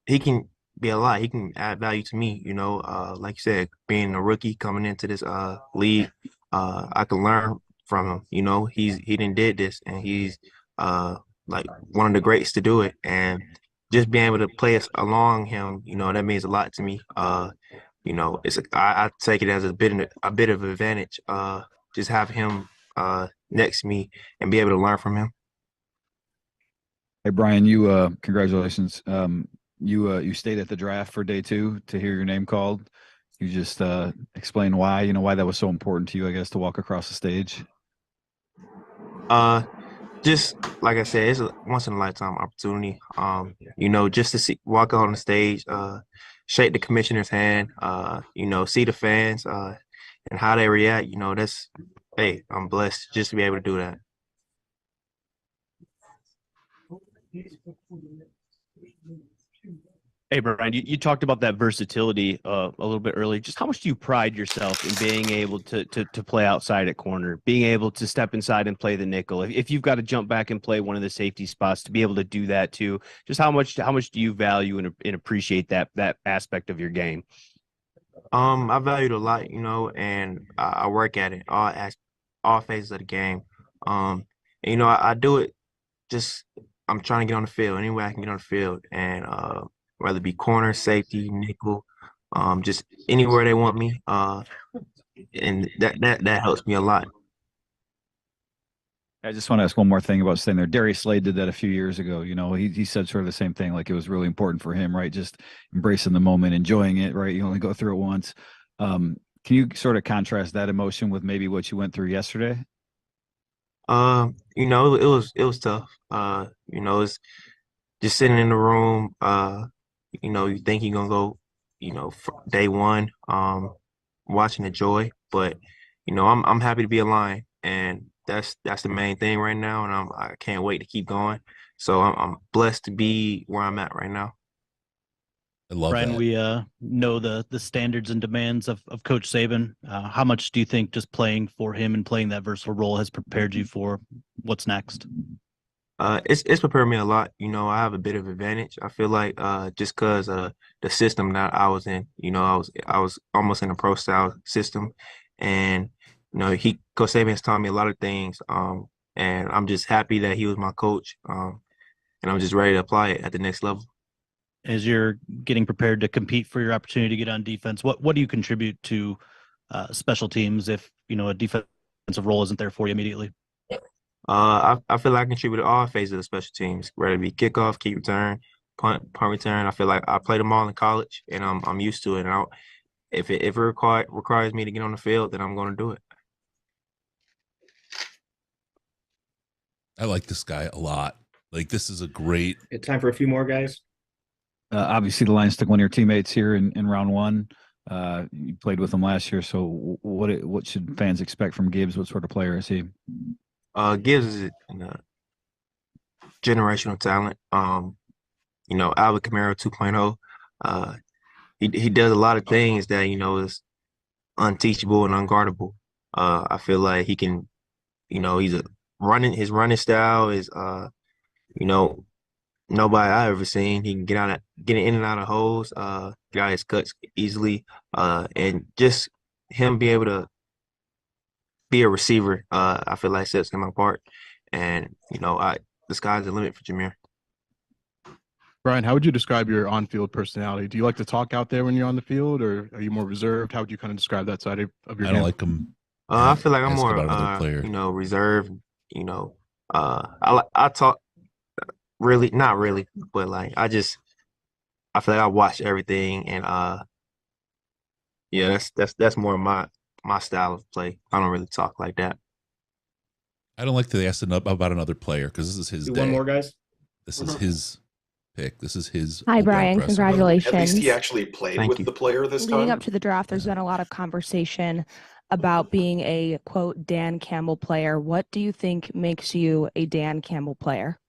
He can be a lot. He can add value to me, like you said, being a rookie coming into this league, I can learn from him. He done did this, and he's like one of the greats to do it, and just being able to play along him, that means a lot to me. I take it as a bit of advantage. Just have him next to me and be able to learn from him. Hey, Brian, you congratulations. You stayed at the draft for day 2 to hear your name called. You just explain why that was so important to you, I guess, to walk across the stage. Just like I said, it's a once in a lifetime opportunity. Just to walk on the stage, shake the commissioner's hand, see the fans, and how they react. I'm blessed just to be able to do that. Hey, Brian, you talked about that versatility a little bit earlier. Just how much do you pride yourself in being able to play outside at corner, being able to step inside and play the nickel? If you've got to jump back and play one of the safety spots, to be able to do that too, just how much do you value and appreciate that aspect of your game? I value it a lot, and I work at it, all phases of the game. I do it just, I'm trying to get on the field, any way I can get on the field, and whether it be corner, safety, nickel, just anywhere they want me, and that helps me a lot. I just want to ask one more thing about staying there. Darius Slade did that a few years ago. He said sort of the same thing, like it was really important for him, right? Just embracing the moment, enjoying it, right? You only go through it once. Can you sort of contrast that emotion with maybe what you went through yesterday? You know, it was tough. You know, it's just sitting in the room. You know, you think you're gonna go, you know, day one, watching the joy, but you know, I'm happy to be a Lion, and that's the main thing right now, and I can't wait to keep going. So I'm blessed to be where I'm at right now. I love Brian, that. we know the standards and demands of Coach Saban. How much do you think just playing for him and playing that versatile role has prepared you for what's next? It's prepared me a lot. You know, I have a bit of advantage. I feel like just because the system that I was in, you know, I was almost in a pro style system, and you know, Coach Saban has taught me a lot of things. And I'm just happy that he was my coach. And I'm just ready to apply it at the next level. As you're getting prepared to compete for your opportunity to get on defense, what do you contribute to special teams if, you know, a defensive role isn't there for you immediately? I feel like I contribute to all phases of the special teams, whether it be kickoff, kick return, punt return. I feel like I played them all in college, and I'm used to it. And if it requires me to get on the field, then I'm going to do it. I like this guy a lot. Like, this is a great. Time for a few more guys. Obviously, the Lions took one of your teammates here in round one. You played with him last year, so what should fans expect from Gibbs? What sort of player is he? Gibbs is a generational talent. You know, Alvin Kamara 2.0. He does a lot of things that, you know, is unteachable and unguardable. I feel like he can, you know, his running style is, you know, nobody I've ever seen. He can get in and out of holes, get out his cuts easily, and just him be able to be a receiver, I feel like sets him apart. And, you know, the sky's the limit for Jameer. Brian, how would you describe your on-field personality? Do you like to talk out there when you're on the field, or are you more reserved? How would you kind of describe that side of your game? I don't like him. I feel like I'm more, you know, reserved. You know, I talk not really, but like I feel like I watch everything, and yeah, that's more my style of play. I don't really talk like that. I don't like to ask about another player because this is his day. One more, guys. This is his pick. This is his. Hi, Brian. Congratulations. At least he actually played with the player this time. Leading up to the draft, there's been a lot of conversation about being a, quote, Dan Campbell player. What do you think makes you a Dan Campbell player?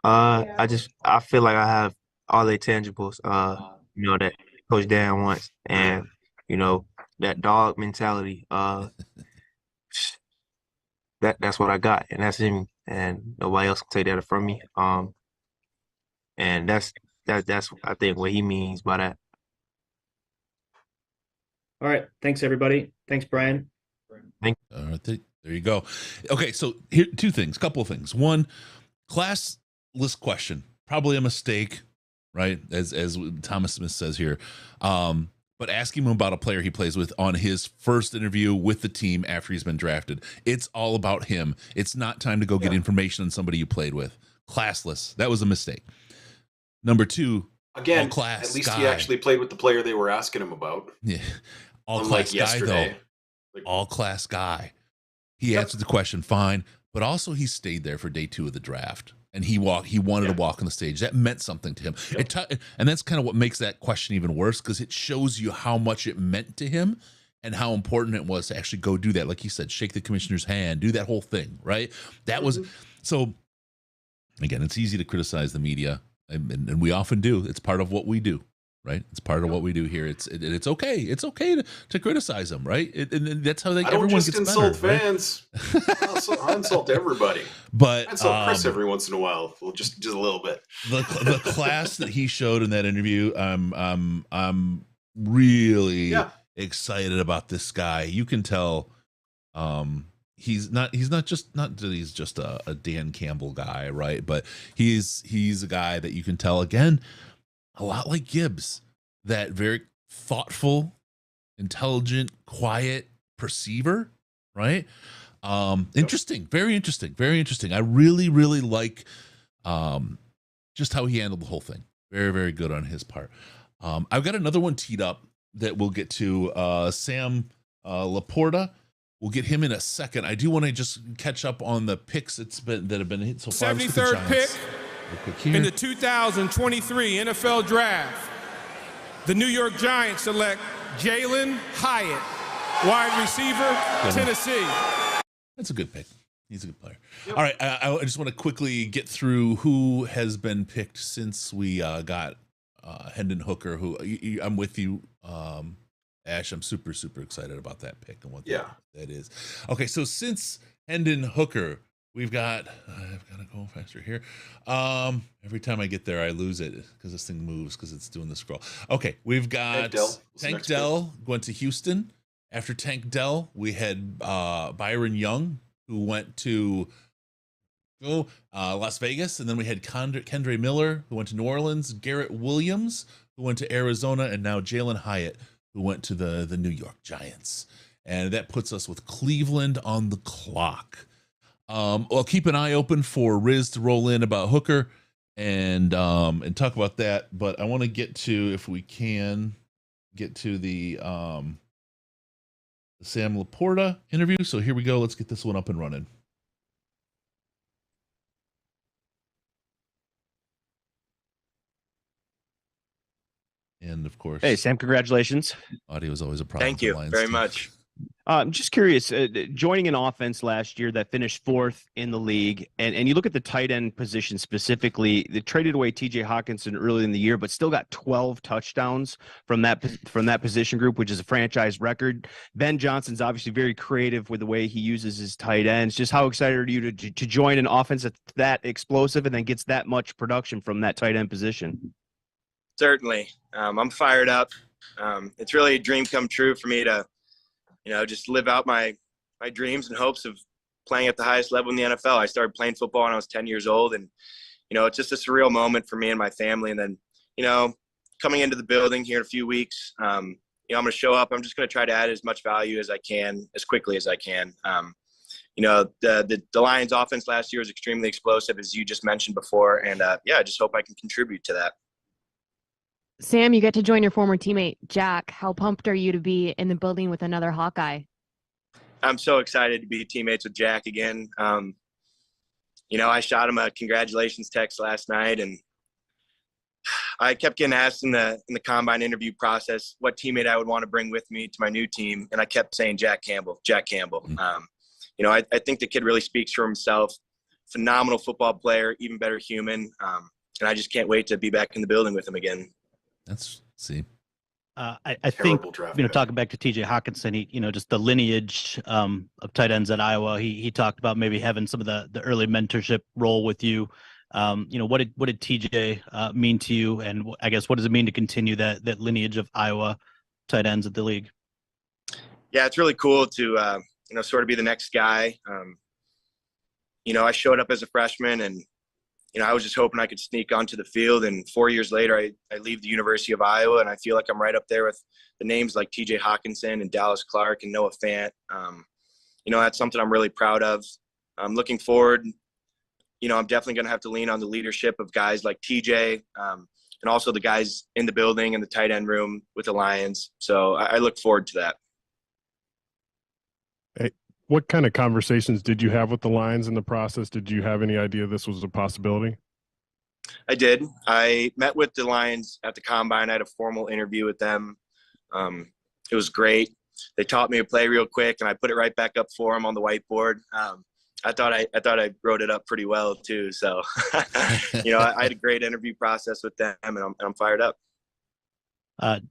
I feel like I have all the tangibles, you know, that Coach Dan wants, and you know, that dog mentality. That's what I got, and that's him, and nobody else can take that from me. And that's I think what he means by that. All right, thanks everybody. Thanks, Brian. All right, there you go. Okay, so here couple of things. One, classless question, probably a mistake, right? As Thomas Smith says here. But asking him about a player he plays with on his first interview with the team after he's been drafted. It's all about him. It's not time to go get information on somebody you played with. Classless. That was a mistake. Number two, again, all class at least guy. he actually played with the player they were asking him about. Yeah. All Unlike class yesterday. guy, though. All class guy. He answered the question fine, but also he stayed there for day 2 of the draft. And he wanted to walk on the stage. That meant something to him. And that's kind of what makes that question even worse, because it shows you how much it meant to him and how important it was to actually go do that. Like he said, shake the commissioner's hand, do that whole thing, right? That was so. Again, it's easy to criticize the media, and we often do. It's part of what we do, right? It's part of what we do here. It's okay. It's okay to criticize them, right? And that's how everyone gets better. I don't just insult fans. I insult everybody. But I insult Chris every once in a while. Well, just a little bit. The class that he showed in that interview, I'm really excited about this guy. You can tell he's not just a Dan Campbell guy, right? But he's a guy that you can tell, again, a lot like Gibbs, that very thoughtful, intelligent, quiet perceiver, right? Interesting, very interesting, very interesting. I really, really like just how he handled the whole thing. Very, very good on his part. I've got another one teed up that we'll get to. Sam LaPorta. We'll get him in a second. I do want to just catch up on the picks that have been hit so far. 73rd pick in the 2023 NFL Draft. The New York Giants select Jalen Hyatt, wide receiver, Tennessee. That's a good pick. He's a good player. Yep. All right, I just want to quickly get through who has been picked since we got Hendon Hooker, who I'm with you, Ash. I'm super, super excited about that pick and what that is. Okay, so since Hendon Hooker, we've got, I've got to go faster here. Every time I get there, I lose it because this thing moves because it's doing the scroll. Okay, we've got Tank Dell going to Houston. After Tank Dell, we had Byron Young, who went to Las Vegas. And then we had Kendre Miller, who went to New Orleans. Garrett Williams, who went to Arizona. And now Jalen Hyatt, who went to the New York Giants. And that puts us with Cleveland on the clock. I'll keep an eye open for Riz to roll in about Hooker and talk about that. But I want to get to, if we can, get to the Sam LaPorta interview. So here we go. Let's get this one up and running. And of course, hey Sam, congratulations. Audio is always a problem. Thank you very much. I'm just curious, joining an offense last year that finished 4th in the league, and you look at the tight end position specifically, they traded away TJ Hawkinson early in the year, but still got 12 touchdowns from that position group, which is a franchise record. Ben Johnson's obviously very creative with the way he uses his tight ends. Just how excited are you to join an offense that's that explosive and then gets that much production from that tight end position? Certainly. I'm fired up. It's really a dream come true for me to just live out my dreams and hopes of playing at the highest level in the NFL. I started playing football when I was 10 years old, and, it's just a surreal moment for me and my family. And then, coming into the building here in a few weeks, I'm going to show up. I'm just going to try to add as much value as I can, as quickly as I can. The Lions offense last year was extremely explosive, as you just mentioned before. And I just hope I can contribute to that. Sam, you get to join your former teammate, Jack. How pumped are you to be in the building with another Hawkeye? I'm so excited to be teammates with Jack again. I shot him a congratulations text last night, and I kept getting asked in the combine interview process what teammate I would want to bring with me to my new team, and I kept saying Jack Campbell. I think the kid really speaks for himself. Phenomenal football player, even better human, and I just can't wait to be back in the building with him again. Let's see. I think, talking back to TJ Hawkinson, just the lineage of tight ends at Iowa, he talked about maybe having some of the early mentorship role with you. What did TJ mean to you? And I guess, what does it mean to continue that lineage of Iowa tight ends at the league? Yeah, it's really cool to, sort of be the next guy. I showed up as a freshman, and I was just hoping I could sneak onto the field. And 4 years later, I leave the University of Iowa, and I feel like I'm right up there with the names like TJ Hawkinson and Dallas Clark and Noah Fant. That's something I'm really proud of. I'm looking forward. I'm definitely going to have to lean on the leadership of guys like TJ and also the guys in the building and the tight end room with the Lions. So I look forward to that. Hey, what kind of conversations did you have with the Lions in the process? Did you have any idea this was a possibility? I did. I met with the Lions at the Combine. I had a formal interview with them. It was great. They taught me to play real quick, and I put it right back up for them on the whiteboard. I thought I wrote it up pretty well too. So, I had a great interview process with them, and I'm fired up.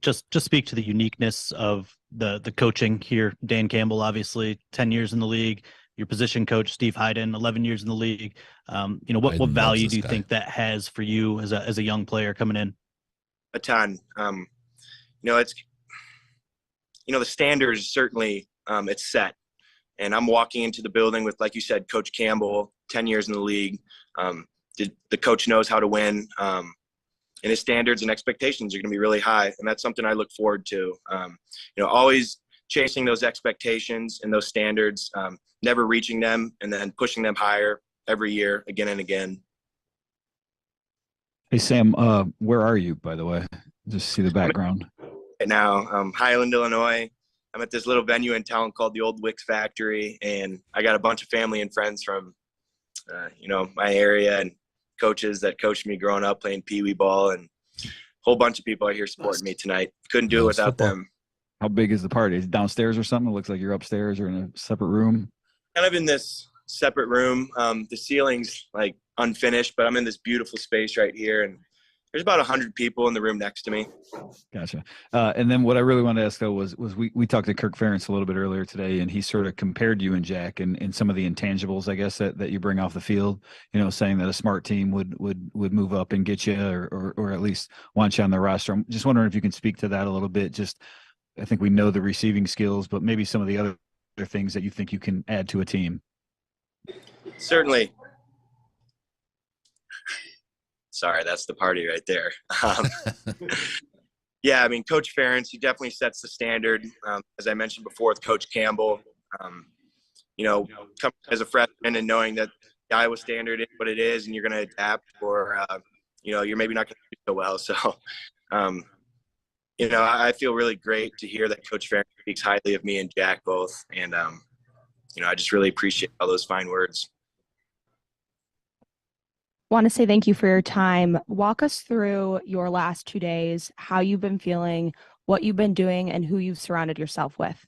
Just speak to the uniqueness of the coaching here. Dan Campbell, obviously 10 years in the league. Your position coach, Steve Hayden, 11 years in the league. What value do you think that has for you as a young player coming in? A ton. It's the standards certainly it's set, and I'm walking into the building with, like you said, Coach Campbell, 10 years in the league. The coach knows how to win. And his standards and expectations are going to be really high. And that's something I look forward to. Always chasing those expectations and those standards, never reaching them, and then pushing them higher every year, again and again. Hey, Sam, where are you, by the way? Just see the background. right now, Highland, Illinois. I'm at this little venue in town called the Old Wicks Factory, and I got a bunch of family and friends from, my area and coaches that coached me growing up playing Pee Wee ball, and a whole bunch of people are here supporting me tonight. Couldn't do it without them. How big is the party? Is it downstairs or something? It looks like you're upstairs or in a separate room. Kind of in this separate room. The ceiling's like unfinished, but I'm in this beautiful space right here, and there's about 100 people in the room next to me. Gotcha. And then what I really wanted to ask though was we talked to Kirk Ferentz a little bit earlier today, and he sort of compared you and Jack and some of the intangibles, I guess, that you bring off the field, saying that a smart team would move up and get you or at least want you on the roster. I'm just wondering if you can speak to that a little bit. Just, I think we know the receiving skills, but maybe some of the other things that you think you can add to a team. Certainly. Sorry, that's the party right there. Yeah, I mean, Coach Ferentz, he definitely sets the standard. As I mentioned before with Coach Campbell, coming as a freshman and knowing that the Iowa standard is what it is and you're going to adapt or, you're maybe not going to do so well. So, I feel really great to hear that Coach Ferentz speaks highly of me and Jack both. And, I just really appreciate all those fine words. Want to say thank you for your time. Walk us through your last 2 days, how you've been feeling, what you've been doing, and who you've surrounded yourself with.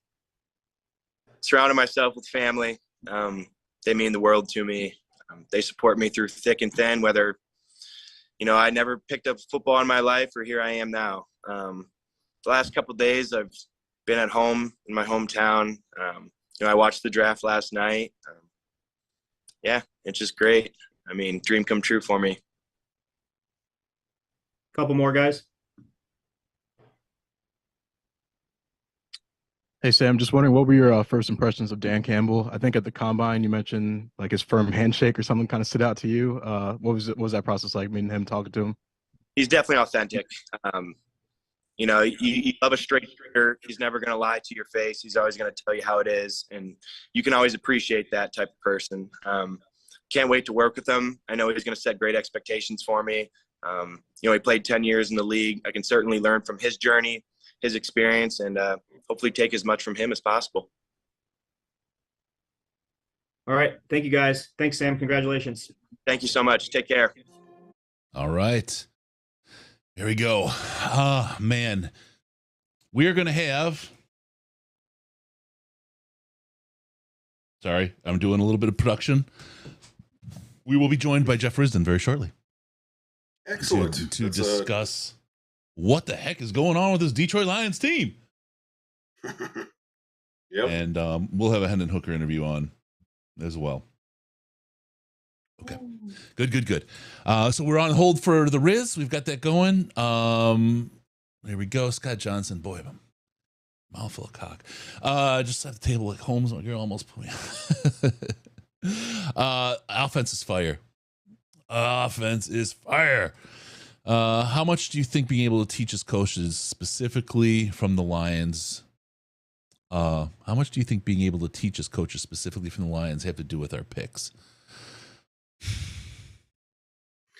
Surrounded myself with family. They mean the world to me. They support me through thick and thin, whether, I never picked up football in my life or here I am now. The last couple of days I've been at home in my hometown. I watched the draft last night. It's just great. I mean, dream come true for me. Couple more guys. Hey, Sam, just wondering, what were your first impressions of Dan Campbell? I think at the Combine, you mentioned like his firm handshake or something kind of stood out to you. What was that process like, meeting him, talking to him? He's definitely authentic. You love a straight shooter. He's never going to lie to your face. He's always going to tell you how it is. And you can always appreciate that type of person. Can't wait to work with him. I know he's going to set great expectations for me. He played 10 years in the league. I can certainly learn from his journey, his experience, and hopefully take as much from him as possible. All right. Thank you, guys. Thanks, Sam. Congratulations. Thank you so much. Take care. All right. Here we go. Man. We are going to have... Sorry, I'm doing a little bit of production. We will be joined by Jeff Risdon very shortly. Excellent. To discuss what the heck is going on with this Detroit Lions team. Yep. And we'll have a Hendon Hooker interview on as well. Okay. Good. So we're on hold for the Riz. We've got that going. There we go. Scott Johnson. Boy, mouthful of cock. Just at the table like Holmes. You're almost put me. Offense is fire. Offense is fire. How much do you think being able to teach as coaches, specifically from the Lions, how much do you think being able to teach as coaches, specifically from the Lions, have to do with our picks?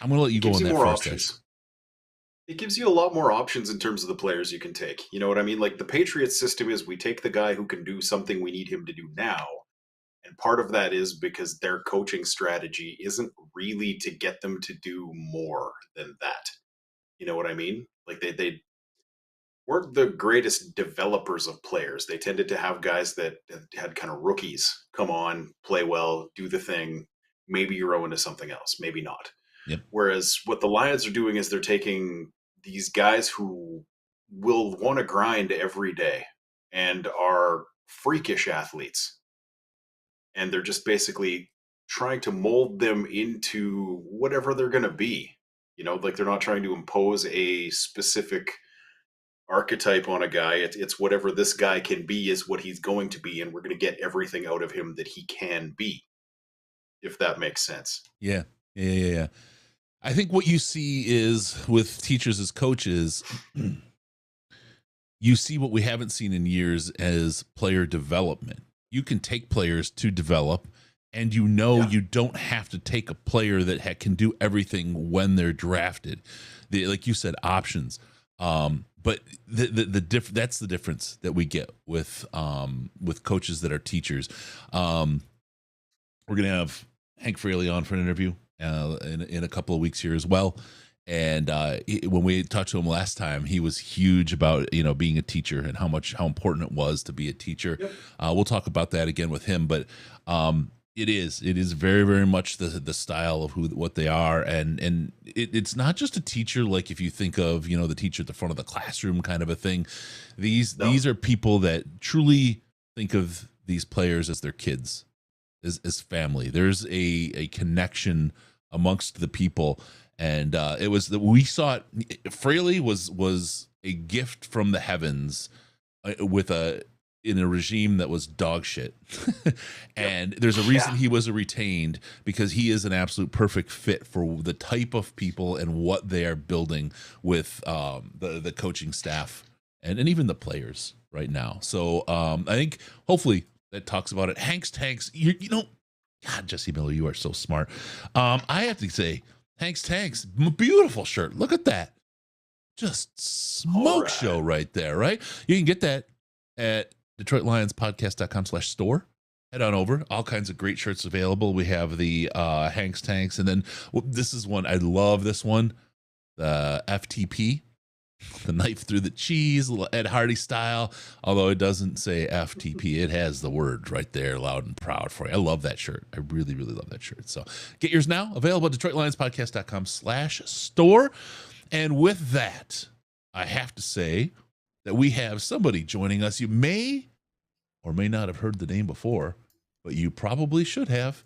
I'm going to let you go on that first. Options. It gives you a lot more options in terms of the players you can take. You know what I mean? Like the Patriots system is we take the guy who can do something we need him to do now. And part of that is because their coaching strategy isn't really to get them to do more than that. You know what I mean? Like they weren't the greatest developers of players. They tended to have guys that had kind of rookies come on, play well, do the thing. Maybe you grow into something else, maybe not. Yep. Whereas what the Lions are doing is they're taking these guys who will want to grind every day and are freakish athletes. And they're just basically trying to mold them into whatever they're going to be. You know, like they're not trying to impose a specific archetype on a guy. It's whatever this guy can be is what he's going to be. And we're going to get everything out of him that he can be, if that makes sense. Yeah. I think what you see is with teachers as coaches, you see what we haven't seen in years as player development. You can take players to develop, and you don't have to take a player that can do everything when they're drafted. Like you said, options. But that's the difference that we get with coaches that are teachers. We're gonna have Hank Fraley on for an interview in a couple of weeks here as well. And when we talked to him last time, he was huge about being a teacher and how important it was to be a teacher. Yep. We'll talk about that again with him, but it is very, very much the style of what they are, and it's not just a teacher like if you think of the teacher at the front of the classroom kind of a thing. These are people that truly think of these players as their kids, as family. There's a connection amongst the people. And we saw it. Fraley was a gift from the heavens in a regime that was dog shit. And there's a reason he was retained, because he is an absolute perfect fit for the type of people and what they are building with the coaching staff and even the players right now. So I think hopefully that talks about it. Hank's Tanks, God, Jesse Miller, you are so smart. I have to say, Hank's Tanks, beautiful shirt. Look at that. Just smoke show right there, right? You can get that at DetroitLionsPodcast.com/store. Head on over. All kinds of great shirts available. We have the Hank's Tanks. And then this is one. I love this one. The FTP. The knife through the cheese, Ed Hardy style. Although it doesn't say FTP, it has the word right there, loud and proud for you. I love that shirt. I really, really love that shirt. So get yours now. Available at DetroitLionsPodcast.com/store. And with that, I have to say that we have somebody joining us. You may or may not have heard the name before, but you probably should have.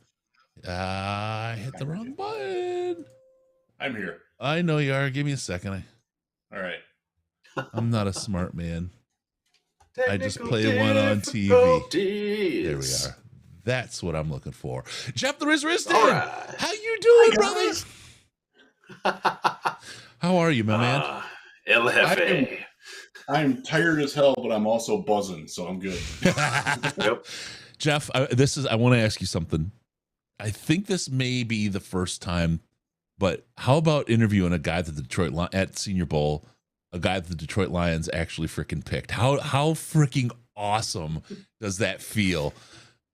I hit the wrong button. I'm here. I know you are. Give me a second. All right. I'm not a smart man. I just play one on TV. There we are. That's what I'm looking for. Jeff the Riz Riston. Right. How you doing, brother? How are you, my man? El Jefe. I'm tired as hell, but I'm also buzzing, so I'm good. Yep. Jeff, I want to ask you something. I think this may be the first time, but how about interviewing a guy at Senior Bowl, a guy that the Detroit Lions actually freaking picked? How freaking awesome does that feel?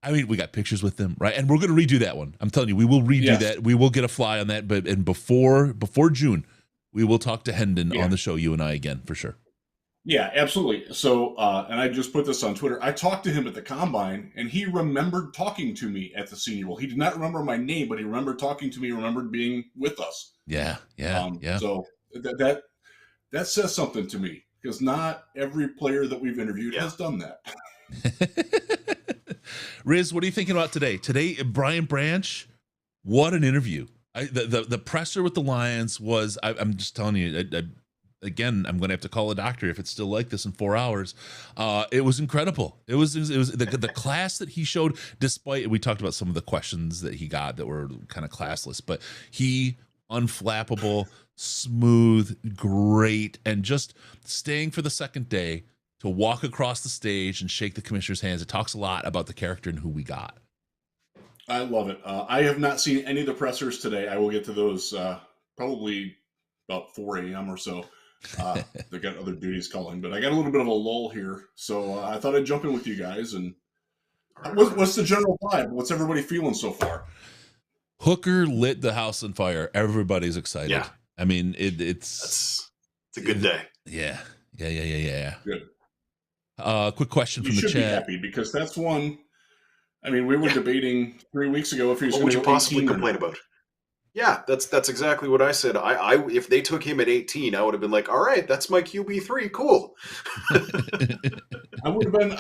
I mean, we got pictures with them, right? And we're going to redo that one. I'm telling you, we will redo that. We will get a fly on that. And before June, we will talk to Hendon on the show, you and I again, for sure. Yeah, absolutely. So, and I just put this on Twitter. I talked to him at the Combine, and he remembered talking to me at the Senior Bowl. He did not remember my name, but he remembered talking to me, remembered being with us. Yeah. So that says something to me, because not every player that we've interviewed has done that. Riz, what are you thinking about today? Today, Brian Branch, what an interview. The presser with the Lions was, I'm just telling you, again, I'm going to have to call a doctor if it's still like this in 4 hours. It was incredible. It was the class that he showed, despite, we talked about some of the questions that he got that were kind of classless, but he, unflappable, smooth, great, and just staying for the second day to walk across the stage and shake the commissioner's hands. It talks a lot about the character and who we got. I love it. I have not seen any of the pressers today. I will get to those probably about 4 a.m. or so. They got other duties calling, but I got a little bit of a lull here, so I thought I'd jump in with you guys. And what's the general vibe? What's everybody feeling so far? Hooker lit the house on fire. Everybody's excited. Yeah. I mean, it's a good day. Yeah. Good. Quick question from the chat. You should be happy, because that's one. I mean, we were debating 3 weeks ago if he was going to go 18. What would you possibly complain about? Yeah, that's exactly what I said. I if they took him at 18, I would have been like, all right, that's my QB3, cool. It would have been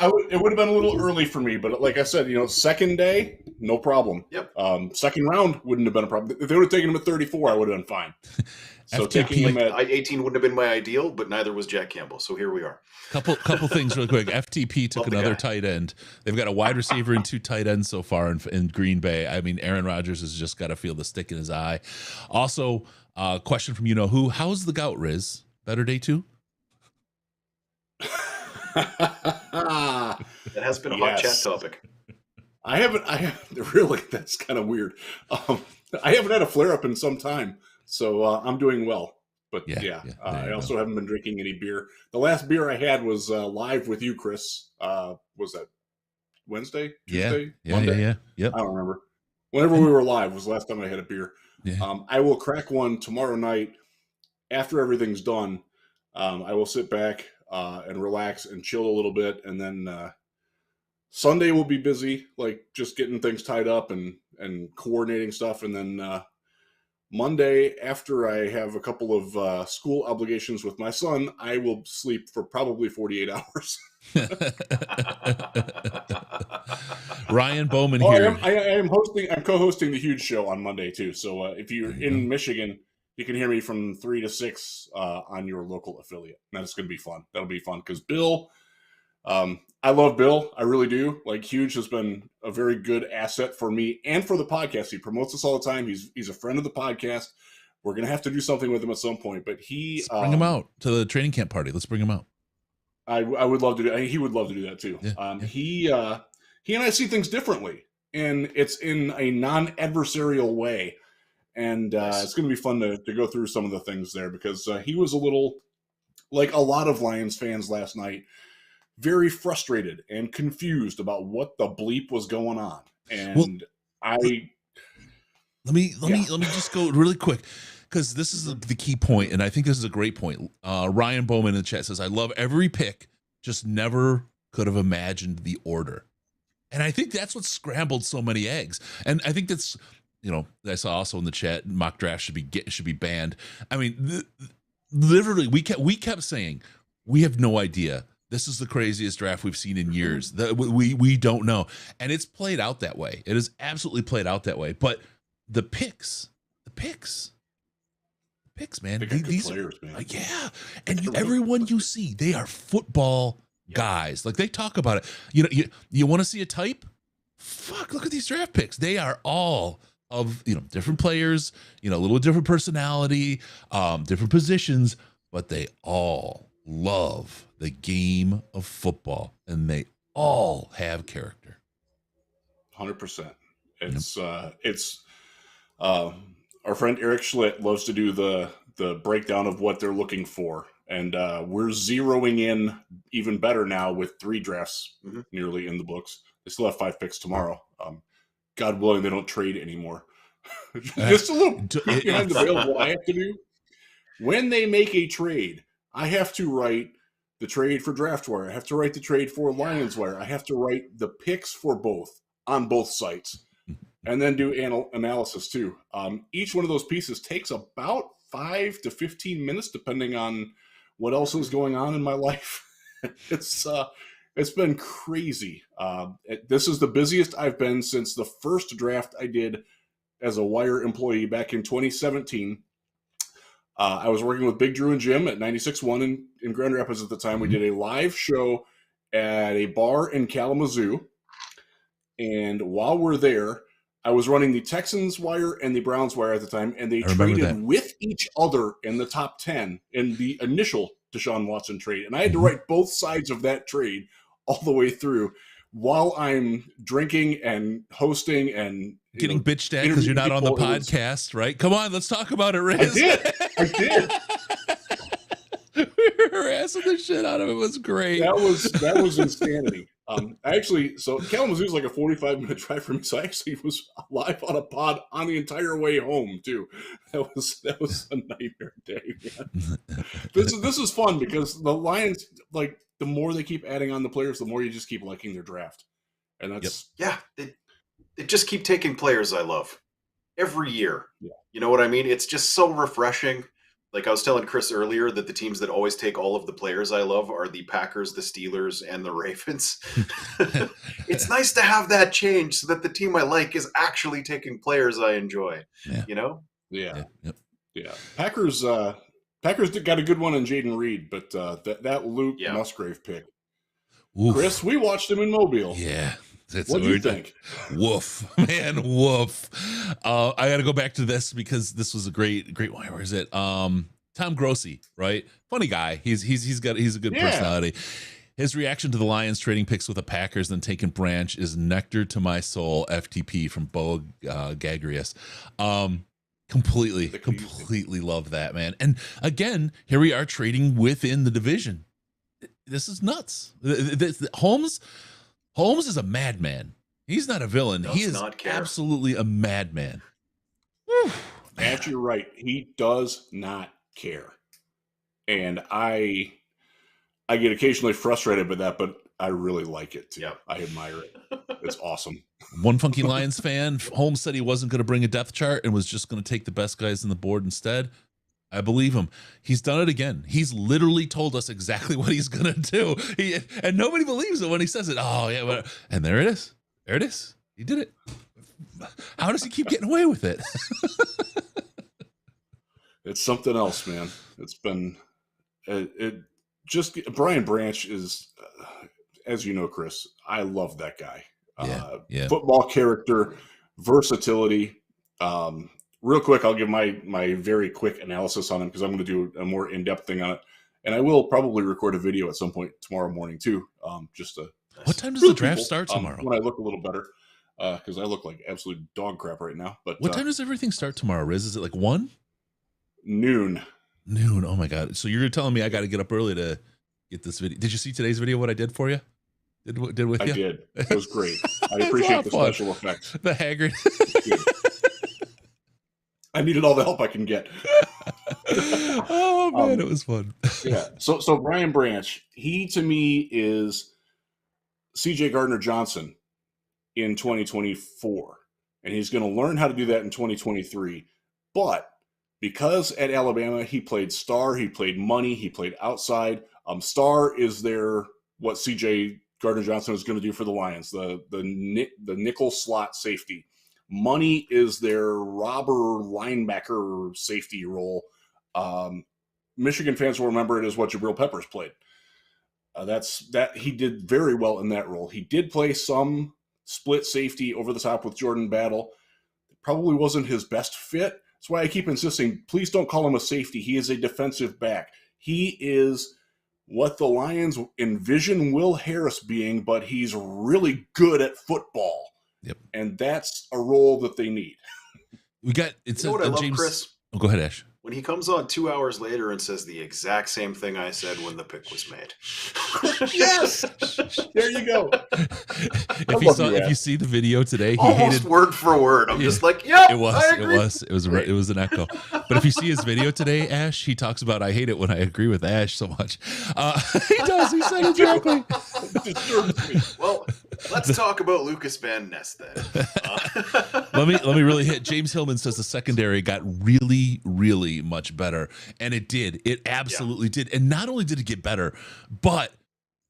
a little early for me, but like I said, second day, no problem. Yep. Second round wouldn't have been a problem. If they would have taken him at 34, I would have been fine. So taking him at 18 wouldn't have been my ideal, but neither was Jack Campbell. So here we are. Couple things real quick. FTP took another tight end. They've got a wide receiver and 2 tight ends so far in Green Bay. I mean, Aaron Rodgers has just got to feel the stick in his eye. Also, question from who? How's the gout, Riz? Better day 2? That has been a hot chat topic. I haven't really. That's kind of weird. I haven't had a flare up in some time, so I'm doing well. But I also haven't been drinking any beer. The last beer I had was live with you, Chris. Was that Wednesday? Tuesday? Monday? Yeah. I don't remember. Whenever we were live was the last time I had a beer. Yeah. I will crack one tomorrow night after everything's done. I will sit back and relax and chill a little bit, and then Sunday will be busy, like just getting things tied up and coordinating stuff, and then Monday, after I have a couple of school obligations with my son, I will sleep for probably 48 hours. Ryan Bowman here. I am hosting. I'm co-hosting the Huge Show on Monday too. So if you're in Michigan, you can hear me from 3 to 6 on your local affiliate. That's going to be fun. That'll be fun because Bill. I love Bill. I really do. Like, Huge has been a very good asset for me and for the podcast. He promotes us all the time. He's a friend of the podcast. We're going to have to do something with him at some point, but Let's bring him out to the training camp party. Let's bring him out. I would love to do. He would love to do that too. He and I see things differently, and it's in a non-adversarial way. And it's going to be fun to go through some of the things there, because he was a little, like a lot of Lions fans last night, very frustrated and confused about what the bleep was going on. And let me just go really quick, because this is the key point, and I think this is a great point. Ryan Bowman in the chat says, I love every pick, just never could have imagined the order. And I think that's what scrambled so many eggs. And I think that's, I saw also in the chat, mock draft should be banned. I mean, literally, we kept saying, we have no idea. This is the craziest draft we've seen in years. We don't know. And it's played out that way. It is absolutely played out that way. But the picks, man. These players, man. Yeah. And everyone you see, they are football guys. Like, they talk about it. You want to see a type? Fuck, look at these draft picks. They are all of, different players, a little different personality, different positions, but they all love the game of football, and they all have character. 100%. It's our friend Eric Schlitt loves to do the breakdown of what they're looking for, and we're zeroing in even better now with 3 drafts nearly in the books. They still have 5 picks tomorrow. God willing, they don't trade anymore. Just a little behind the veil. What I have to do when they make a trade, I have to write the trade for DraftWire. I have to write the trade for LionsWire. I have to write the picks for both on both sites, and then do analysis too. Each one of those pieces takes about 5 to 15 minutes, depending on what else is going on in my life. It's been crazy. This is the busiest I've been since the first draft I did as a Wire employee back in 2017. I was working with Big Drew and Jim at 96.1 in Grand Rapids at the time. We did a live show at a bar in Kalamazoo. And while we're there, I was running the Texans Wire and the Browns Wire at the time, and they traded with each other in the top 10 in the initial Deshaun Watson trade. And I had to write both sides of that trade all the way through while I'm drinking and hosting and getting bitched at because you're not on the podcast, right? Come on, let's talk about it, Riz. I did. We were harassing the shit out of it. It was great. That was insanity. So Kalamazoo is like a 45-minute drive for me. So I actually was live on a pod on the entire way home too. That was a nightmare day, man. This is fun because the Lions, like, the more they keep adding on the players, the more you just keep liking their draft. And that's they just keep taking players I love every year. Yeah. You know what I mean? It's just so refreshing. Like I was telling Chris earlier, that the teams that always take all of the players I love are the Packers, the Steelers, and the Ravens. It's nice to have that change so that the team I like is actually taking players I enjoy. Yeah. Yeah. Packers got a good one in Jaden Reed, but that Luke Musgrave pick. Oof. Chris, we watched him in Mobile. Yeah. What do you think? Woof, man, woof. I got to go back to this because this was a great one. Where is it? Tom Grossi, right? Funny guy. He's a good personality. His reaction to the Lions trading picks with the Packers and taking Branch is nectar to my soul. FTP from Bo Gagrius. Completely love that, man. And again, here we are trading within the division. This is nuts. Holmes is a madman. He's not a villain. He is absolutely a madman. Ash, you're right. He does not care. And I get occasionally frustrated by that, but I really like it too. Yep. I admire it. It's awesome. One Funky Lions fan, Holmes said he wasn't going to bring a depth chart and was just going to take the best guys on the board instead. I believe him. He's done it again. He's literally told us exactly what he's going to do. And nobody believes it when he says it. Oh, yeah. And there it is. There it is. He did it. How does he keep getting away with it? It's something else, man. It's been Brian Branch is, as you know, Chris, I love that guy. Yeah. Football character, versatility. Real quick, I'll give my very quick analysis on him because I'm going to do a more in-depth thing on it. And I will probably record a video at some point tomorrow morning too. Just to what time does the draft start tomorrow? When I look a little better, because I look like absolute dog crap right now. But what time does everything start tomorrow, Riz? Is it like 1? Noon. Oh my God. So you're telling me I got to get up early to get this video. Did you see today's video? What I did for you? Did with you? I did. It was great. I appreciate the special effects. The Haggard. I needed all the help I can get. Oh man, it was fun. Yeah. So Brian Branch, he to me is CJ Gardner-Johnson in 2024, and he's going to learn how to do that in 2023. But because at Alabama he played star, he played money, he played outside. Star is there what CJ Gardner-Johnson is going to do for the Lions, the nickel slot safety. Money is their robber linebacker safety role. Michigan fans will remember it as what Jabril Peppers played. He did very well in that role. He did play some split safety over the top with Jordan Battle. It probably wasn't his best fit. That's why I keep insisting, please don't call him a safety. He is a defensive back. He is what the Lions envision Will Harris being, but he's really good at football. Yep. And that's a role that they need. We got you know what I love, James. Chris? Oh, go ahead, Ash. When he comes on 2 hours later and says the exact same thing I said when the pick was made. Yes, there you go. If you see the video today, he almost hated word for word. I'm just like, yeah, it was an echo. But if you see his video today, Ash, he talks about I hate it when I agree with Ash so much. He does. He said exactly. Well, let's talk about Lucas Van Ness then. Let me really hit. James Hillman says the secondary got really, really much better, and it did. It absolutely did. And not only did it get better, but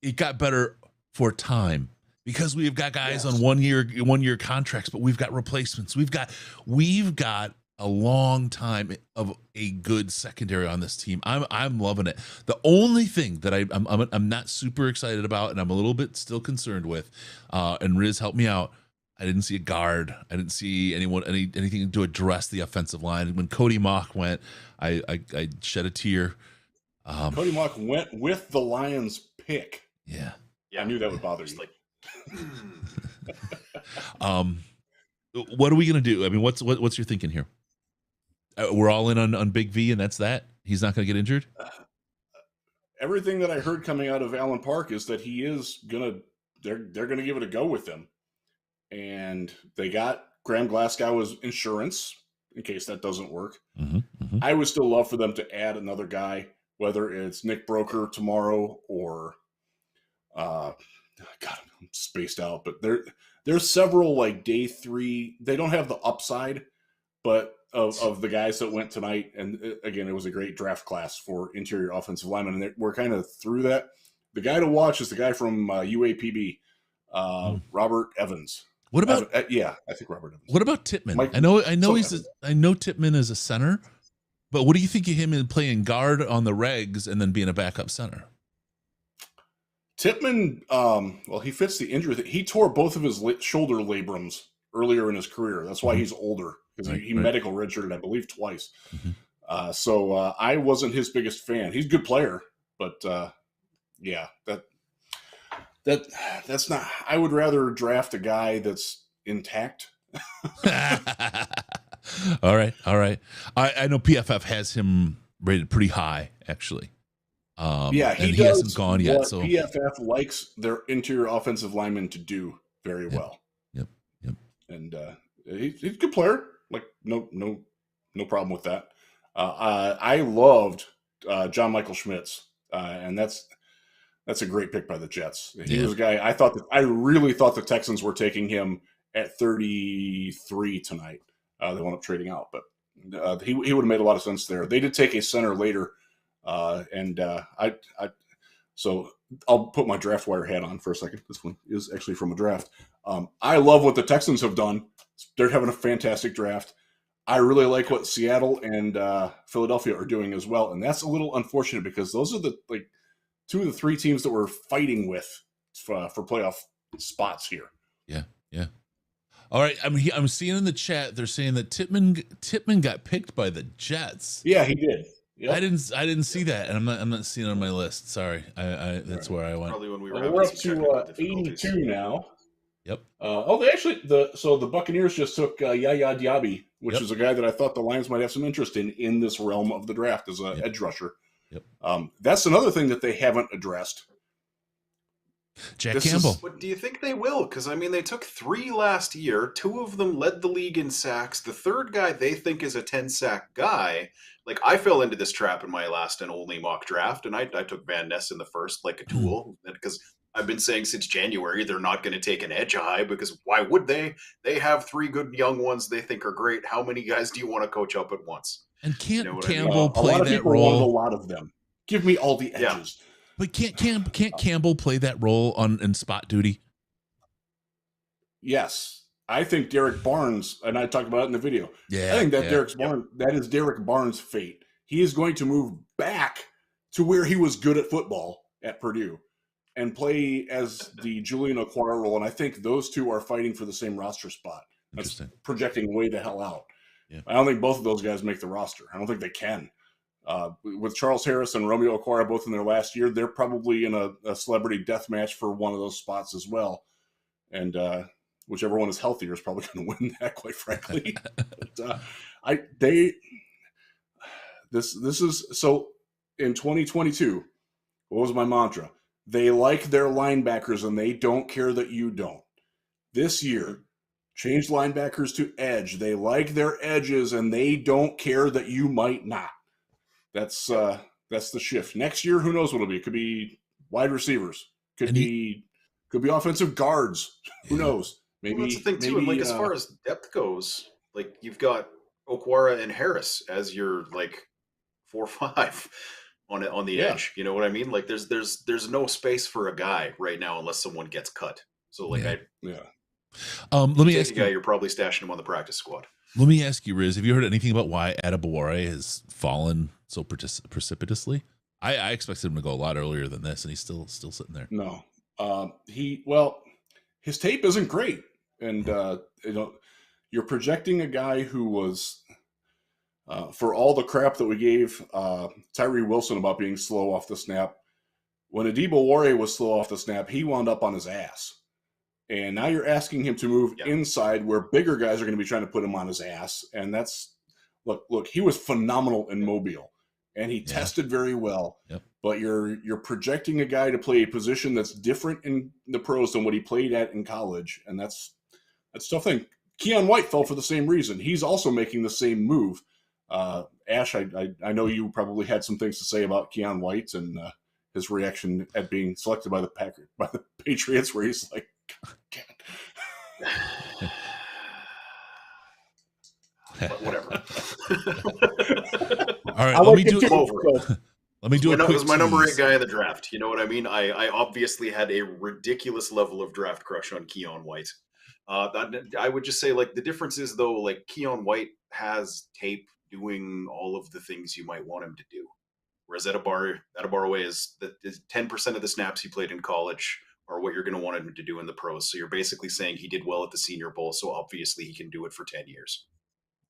it got better for time because we've got guys on one year contracts, but we've got replacements. We've got a long time of a good secondary on this team. I'm loving it. The only thing that I'm not super excited about, and I'm a little bit still concerned with, and Riz, help me out. I didn't see a guard. I didn't see anything to address the offensive line. When Cody Mock went, I shed a tear. Cody Mock went with the Lions pick. Yeah. I knew that would bother you. What are we gonna do? I mean, what's your thinking here? We're all in on Big V, and that's that. He's not gonna get injured. Everything that I heard coming out of Allen Park is that he is gonna. They're gonna give it a go with him. And they got Graham Glasgow as insurance in case that doesn't work. I would still love for them to add another guy, whether it's Nick Broker tomorrow or, God, I'm spaced out. But there's several like day 3. They don't have the upside, but of the guys that went tonight. And again, it was a great draft class for interior offensive linemen, and we're kind of through that. The guy to watch is the guy from UAPB, Robert Evans. What about I think Robert Evans. What about Tippmann? Mike, I know Tippmann is a center, but what do you think of him in playing guard on the regs and then being a backup center? Tippmann, well, he fits the injury. He tore both of his shoulder labrums earlier in his career. That's why he's older because he medical redshirted, I believe, twice. So I wasn't his biggest fan. He's a good player, but that's not. I would rather draft a guy that's intact. All right. I know PFF has him rated pretty high, actually. Yeah, and he hasn't gone yet. What So PFF likes their interior offensive linemen to do very well. Yep. And he's a good player. Like no problem with that. I loved John Michael Schmitz, and that's a great pick by the Jets. He was a guy I really thought the Texans were taking him at 33 tonight. They wound up trading out, but he would have made a lot of sense there. They did take a center later, so I'll put my draft wire hat on for a second. This one is actually from a draft. I love what the Texans have done. They're having a fantastic draft. I really like what Seattle and Philadelphia are doing as well, and that's a little unfortunate because those are the two of the three teams that we're fighting with for playoff spots here. Yeah. All right. I'm seeing in the chat they're saying that Tippmann got picked by the Jets. Yeah, he did. Yep. I didn't see that, and I'm not seeing it on my list. Sorry, that's where I went. Probably when we We're up to 82 now. Yep. The Buccaneers just took Yaya Diaby, which Yep. is a guy that I thought the Lions might have some interest in this realm of the draft as an edge rusher. Yep. That's another thing that they haven't addressed. Jack Campbell. But do you think they will? Because, I mean, they took 3 last year. 2 of them led the league in sacks. The third guy they think is a 10-sack guy. Like, I fell into this trap in my last and only mock draft, and I took Van Ness in the first like a tool. Because I've been saying since January they're not going to take an edge high, because why would they? They have 3 good young ones they think are great. How many guys do you want to coach up at once? And can't You know what I mean? Campbell play a lot of that people want a role? lot of them. Give me all the edges. But can't Campbell play that role in spot duty? Yes. I think Derek Barnes, and I talked about it in the video. Yeah, I think that yeah. that is Derek Barnes' fate. He is going to move back to where he was good at football at Purdue and play as the Julian Okwara role. And I think those two are fighting for the same roster spot. That's projecting way the hell out. Yeah. I don't think both of those guys make the roster. I don't think they can. With Charles Harris and Romeo Okwara both in their last year, they're probably in a celebrity death match for one of those spots as well. And whichever one is healthier is probably going to win that, quite frankly. This is so in 2022. What was my mantra? They like their linebackers and they don't care that you don't. This year, change linebackers to edge. They like their edges and they don't care that you might not. That's the shift. Next year, who knows what it'll be? It could be wide receivers. Could be offensive guards. Who knows? Maybe Well, that's the thing too. And like as far as depth goes, like you've got Okwara and Harris as your like 4-5 on the edge. You know what I mean? Like there's no space for a guy right now unless someone gets cut. So like Let me ask a guy, you're probably stashing him on the practice squad. Let me ask you, Riz, have you heard anything about why Adebawore has fallen so precipitously? I expected him to go a lot earlier than this, and he's still sitting there. No. His tape isn't great. And, you're projecting a guy who was, for all the crap that we gave Tyree Wilson about being slow off the snap, when Adebawore was slow off the snap, he wound up on his ass. And now you're asking him to move inside where bigger guys are going to be trying to put him on his ass. And that's, look, he was phenomenal in Mobile and he tested very well. Yep. But you're projecting a guy to play a position that's different in the pros than what he played at in college. And that's a tough thing. Keon White fell for the same reason. He's also making the same move. Ash, I know you probably had some things to say about Keon White and his reaction at being selected by the Patriots, where he's like, whatever. All right, let me do a quick It was my number tease. 8 guy in the draft. You know what I mean? I obviously had a ridiculous level of draft crush on Keon White. I would just say, like, the difference is, though, like, Keon White has tape doing all of the things you might want him to do. Whereas Adebawore is 10% of the snaps he played in college are what you're going to want him to do in the pros. So you're basically saying he did well at the Senior Bowl, so obviously he can do it for 10 years.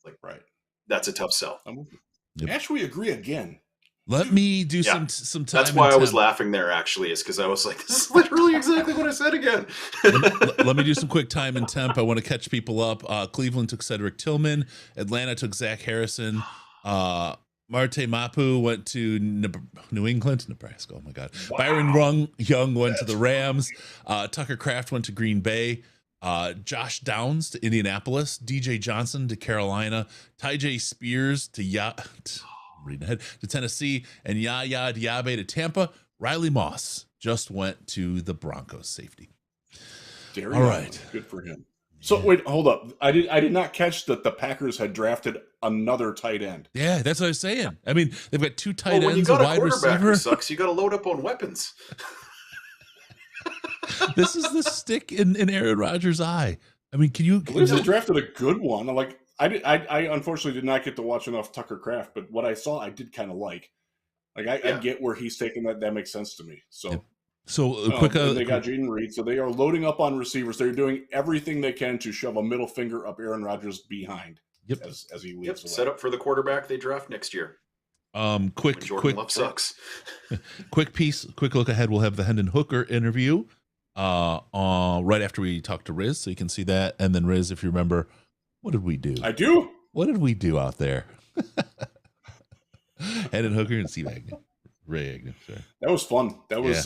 Like, right. That's a tough sell. Ash, we agree again. Let me do some time. That's why I was laughing there, actually, is because I was like, this is literally exactly what I said again. Let me do some quick time and temp. I want to catch people up. Cleveland took Cedric Tillman. Atlanta took Zach Harrison. Marte Mapu went to New England, Nebraska. Oh, my God. Wow. Byron Young went to the Rams. Tucker Kraft went to Green Bay. Josh Downs to Indianapolis. DJ Johnson to Carolina. Tyjae Spears to Tennessee, and Yaya Diaby to Tampa. Riley Moss just went to the Broncos safety. All right. Good for him. So wait, hold up. I did not catch that the Packers had drafted another tight end. Yeah, that's what I was saying. I mean, they've got two tight ends, when you got a wide quarterback receiver. who sucks, you got to load up on weapons. This is the stick in Aaron Rodgers' eye. I mean, can you? At least they drafted a good one. Like I unfortunately did not get to watch enough Tucker Kraft, but what I saw, I did kind of like. Like I get where he's taking that. That makes sense to me. So. Yeah. So quick, they got Jaden Reed, so they are loading up on receivers. They're doing everything they can to shove a middle finger up Aaron Rodgers behind. Yep. As he leaves. Set up for the quarterback they draft next year. Quick Love sucks. quick look ahead. We'll have the Hendon Hooker interview right after we talk to Riz, so you can see that. And then Riz, if you remember, what did we do? I do. What did we do out there? Hendon Hooker and Steve Agnew. Ray Agnew. Sorry. That was fun. That was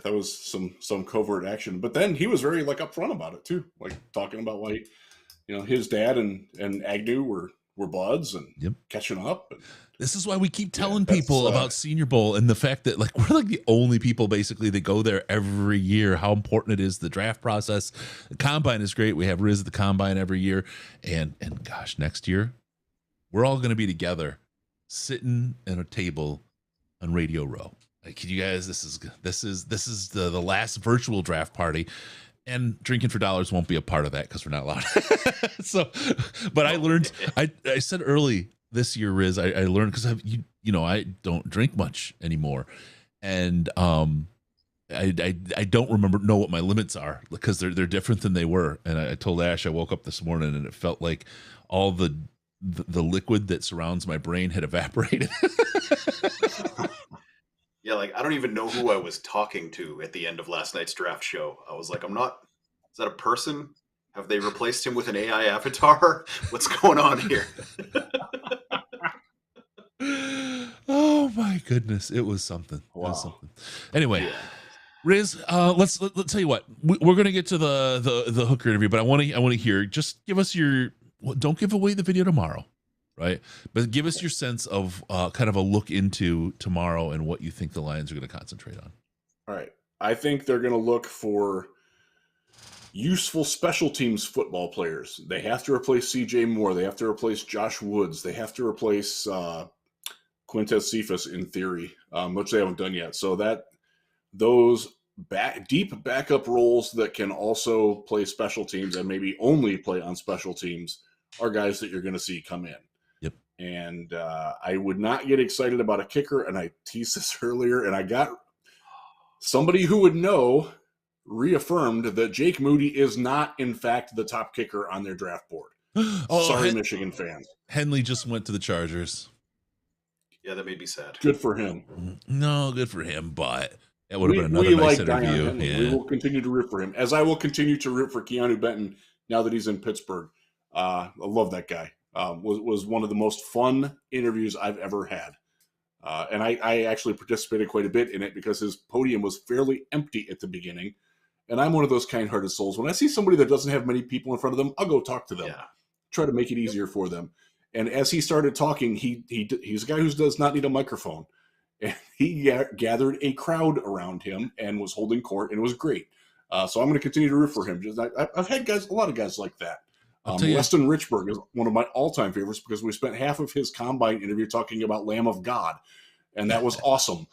that was some covert action. But then he was very upfront about it too, like talking about why his dad and Agnew were buds and catching up. And, this is why we keep telling people about Senior Bowl and the fact that we're the only people basically that go there every year. How important it is, the draft process. The combine is great. We have Riz at the combine every year, and gosh, next year we're all going to be together, sitting at a table on Radio Row. Can you guys? This is the last virtual draft party, and drinking for dollars won't be a part of that because we're not allowed. So, but I learned. I said early this year, Riz. I learned because I don't drink much anymore, and I don't know what my limits are because they're different than they were. And I told Ash I woke up this morning and it felt like all the liquid that surrounds my brain had evaporated. Yeah, I don't even know who I was talking to at the end of last night's draft show. I was like, is that a person? Have they replaced him with an AI avatar? What's going on here? Oh my goodness. It was something. Wow. It was something. Anyway, Riz, let's tell you what, we're going to get to the Hooker interview, but I want to hear, just give us don't give away the video tomorrow. Right. But give us your sense of kind of a look into tomorrow and what you think the Lions are going to concentrate on. All right. I think they're going to look for useful special teams football players. They have to replace CJ Moore. They have to replace Josh Woods. They have to replace Quintez Cephas in theory, which they haven't done yet. So that those deep backup roles that can also play special teams and maybe only play on special teams are guys that you're going to see come in. And I would not get excited about a kicker, and I teased this earlier, and I got somebody who would know reaffirmed that Jake Moody is not, in fact, the top kicker on their draft board. Sorry, Michigan fans. Henley just went to the Chargers. Yeah, that made me sad. Good for him. No, good for him, but it would have been another nice interview. Yeah. We will continue to root for him, as I will continue to root for Keanu Benton now that he's in Pittsburgh. I love that guy. Was one of the most fun interviews I've ever had. And I actually participated quite a bit in it because his podium was fairly empty at the beginning. And I'm one of those kind-hearted souls. When I see somebody that doesn't have many people in front of them, I'll go talk to them. Yeah. Try to make it easier for them. And as he started talking, he's a guy who does not need a microphone. And he gathered a crowd around him and was holding court, and it was great. So I'm going to continue to root for him. I've had a lot of guys like that. Weston Richburg is one of my all-time favorites because we spent half of his combine interview talking about Lamb of God, and that was awesome.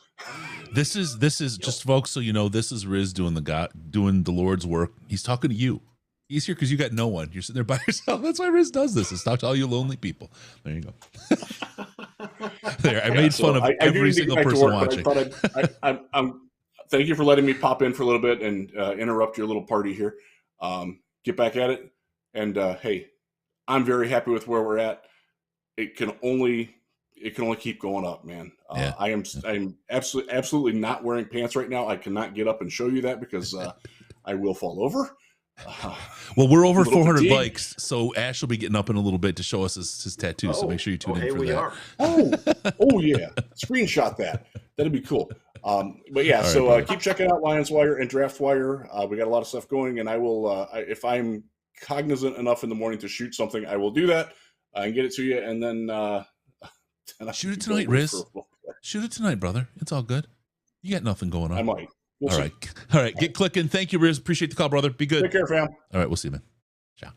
This is just, folks, so you know, this is Riz doing the Lord's work. He's talking to you. He's here because you got no one. You're sitting there by yourself. That's why Riz does this. It's talk to all you lonely people. There you go. There, I made fun of every single person watching. Thank you for letting me pop in for a little bit and interrupt your little party here. Get back at it. And hey, I'm very happy with where we're at. It can only it can only keep going up, man. Yeah. I'm absolutely not wearing pants right now. I cannot get up and show you that because I will fall over. Well, we're over 400 fatigued. likes, so Ash will be getting up in a little bit to show us his tattoo. So make sure you tune in for that. Oh yeah, screenshot that. That'd be cool. But yeah, keep checking out Lions Wire and Draft Wire. We got a lot of stuff going, and I will, if I'm cognizant enough in the morning to shoot something, I will do that and get it to you, and then shoot it tonight, Riz. Shoot it tonight, brother. It's all good. You got nothing going on. I might. We'll all see. right. All right. Get clicking. Thank you, Riz. Appreciate the call, brother. Be good. Take care, fam. All right. We'll see you, man. Ciao.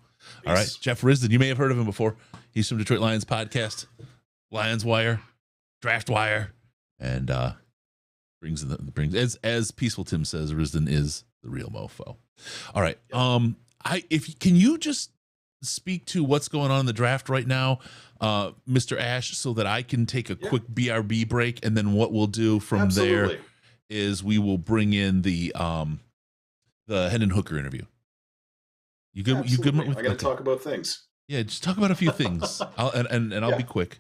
All right. Jeff Risden. You may have heard of him before. He's from Detroit Lions podcast, Lions Wire, Draft Wire, and brings as Peaceful Tim says, Risden is the real mofo. All right. Can you just speak to what's going on in the draft right now, Mr. Ash, so that I can take a quick BRB break, and then what we'll do from there is we will bring in the Hendon Hooker interview. You good? Absolutely. You good? With, I got to talk about things. Yeah, just talk about a few things. I'll be quick.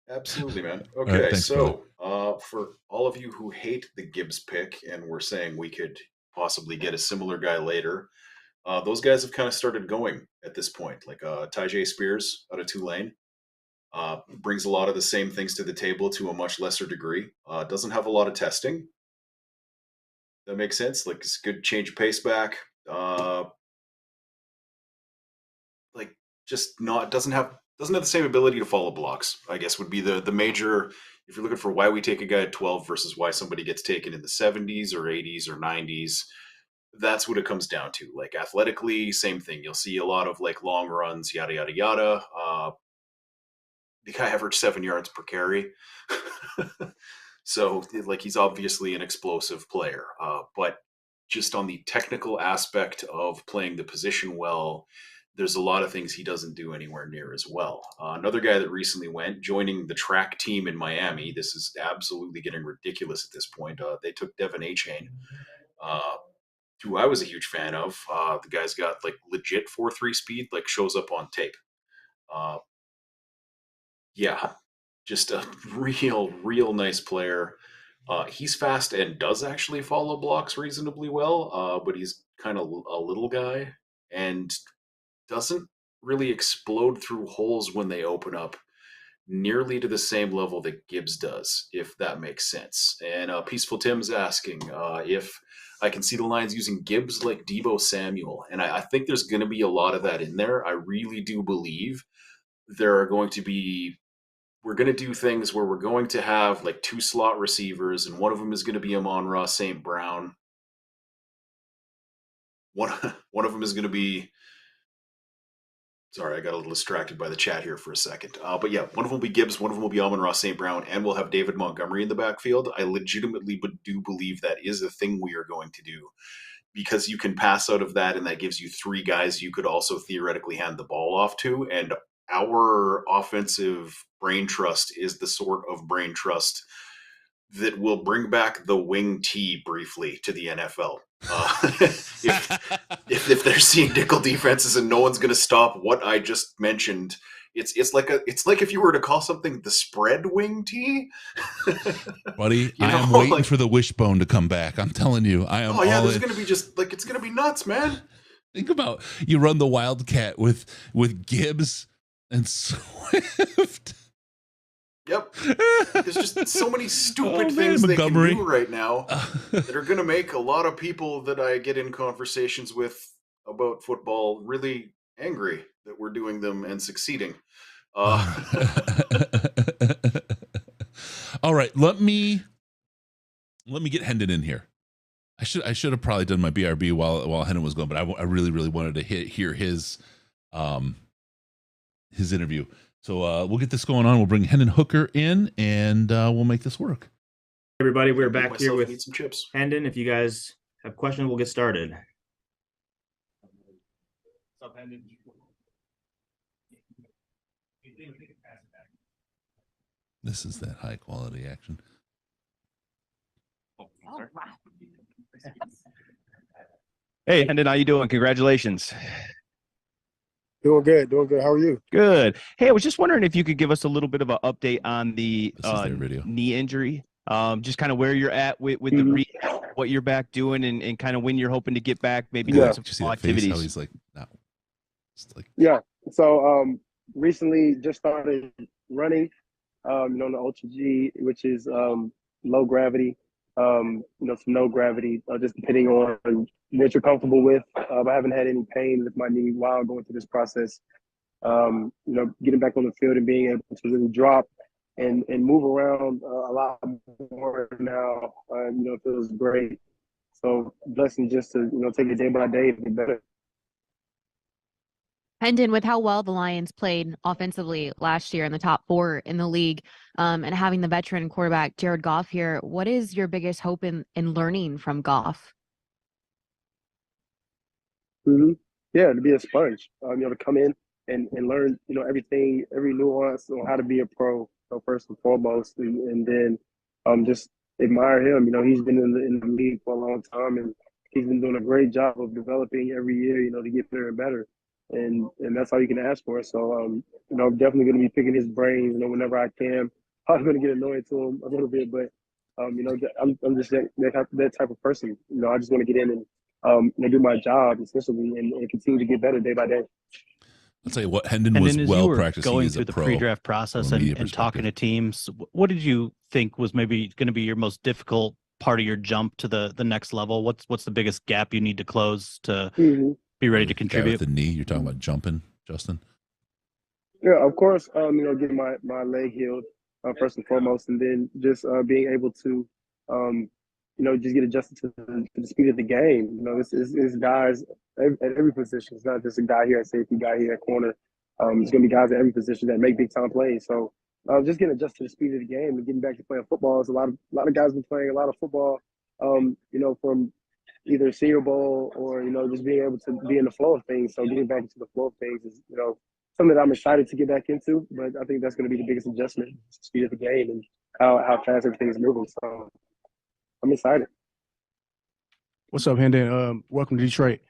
Absolutely, man. Okay, right, thanks, for all of you who hate the Gibbs pick and we're saying we could possibly get a similar guy later, those guys have kind of started going at this point. Like Tyjae Spears out of Tulane. Brings a lot of the same things to the table to a much lesser degree. Doesn't have a lot of testing. That makes sense. Like it's a good change of pace back. Doesn't have the same ability to follow blocks, I guess would be the major, if you're looking for why we take a guy at 12 versus why somebody gets taken in the 70s or 80s or 90s. That's what it comes down to. Like athletically, same thing. You'll see a lot of like long runs, yada, yada, yada. The guy averaged 7 yards per carry. So like he's obviously an explosive player. But just on the technical aspect of playing the position well, there's a lot of things he doesn't do anywhere near as well. Another guy that recently went, joining the track team in Miami. This is absolutely getting ridiculous at this point. They took Devin A-Chain, who I was a huge fan of. The guy's got like legit 4.3 speed, like shows up on tape. Just a real nice player. He's fast and does actually follow blocks reasonably well, but he's kind of a little guy and doesn't really explode through holes when they open up nearly to the same level that Gibbs does, if that makes sense. And Peaceful Tim's asking if I can see the Lions using Gibbs like Deebo Samuel. And I think there's going to be a lot of that in there. I really do believe we're going to do things where we're going to have like 2 slot receivers, and one of them is going to be Amon-Ra St. Brown. One of them is going to be, sorry, I got a little distracted by the chat here for a second. But yeah, one of them will be Gibbs, one of them will be Amon-Ra St. Brown, and we'll have David Montgomery in the backfield. I legitimately do believe that is a thing we are going to do, because you can pass out of that, and that gives you 3 guys you could also theoretically hand the ball off to. And our offensive brain trust is the sort of brain trust that will bring back the wing T briefly to the NFL. If they're seeing nickel defenses and no one's going to stop what I just mentioned, it's like if you were to call something the spread wing T. Buddy, I am waiting for the wishbone to come back. I'm telling you, I am. Oh yeah, there's going to be just like, it's going to be nuts, man. Think about, you run the Wildcat with Gibbs and Swift. Yep. There's just so many stupid things they can do right now that are going to make a lot of people that I get in conversations with about football really angry that we're doing them and succeeding. All right, let me get Hendon in here. I should have probably done my BRB while Hendon was going, but I really wanted to hear his interview. So we'll get this going on. We'll bring Hendon Hooker in, and we'll make this work. Everybody, we're back here with some chips. Hendon. If you guys have questions, we'll get started. What's up, Hendon? This is that high quality action. Oh, wow. Hey, Hendon, how you doing? Congratulations. Doing good. How are you? Good. Hey, I was just wondering if you could give us a little bit of an update on the knee injury. Just kind of where you're at with the rehab, what you're back doing, and kind of when you're hoping to get back, maybe doing some activities. How he's like, no. Yeah. So recently just started running, on the Ultra G, which is low gravity, some no gravity, just depending on what you're comfortable with. I haven't had any pain with my knee while going through this process. Getting back on the field and being able to really drop and move around a lot more now, feels great. So blessing just to, take it day by day to get better. Hendon, with how well the Lions played offensively last year in the top 4 in the league, and having the veteran quarterback Jared Goff here, what is your biggest hope in learning from Goff? Yeah, to be a sponge, to come in and learn, everything, every nuance on how to be a pro, first and foremost, and then just admire him. He's been in the league for a long time, and he's been doing a great job of developing every year, to get better and better. And that's all you can ask for. So, I'm definitely going to be picking his brains, whenever I can. I'm going to get annoyed to him a little bit, but, I'm just that type of person. I just want to get in and do my job, essentially, and continue to get better day by day. I'll tell you what, Hendon was well practiced. Going through the pre-draft process and talking to teams, what did you think was maybe going to be your most difficult part of your jump to the next level? What's the biggest gap you need to close to be ready to contribute? With the knee, you're talking about jumping, Justin? Yeah, of course. Getting my leg healed first and foremost, and then just being able to, just get adjusted to the speed of the game. It's guys at every position. It's not just a guy here at safety, guy here at corner. It's going to be guys at every position that make big time plays. So just getting adjusted to the speed of the game and getting back to playing football. Is a lot of guys been playing a lot of football. From either Senior Bowl or, just being able to be in the flow of things. So getting back into the flow of things is, something that I'm excited to get back into. But I think that's going to be the biggest adjustment, the speed of the game and how fast everything is moving. So I'm excited. What's up, Hendon? Welcome to Detroit.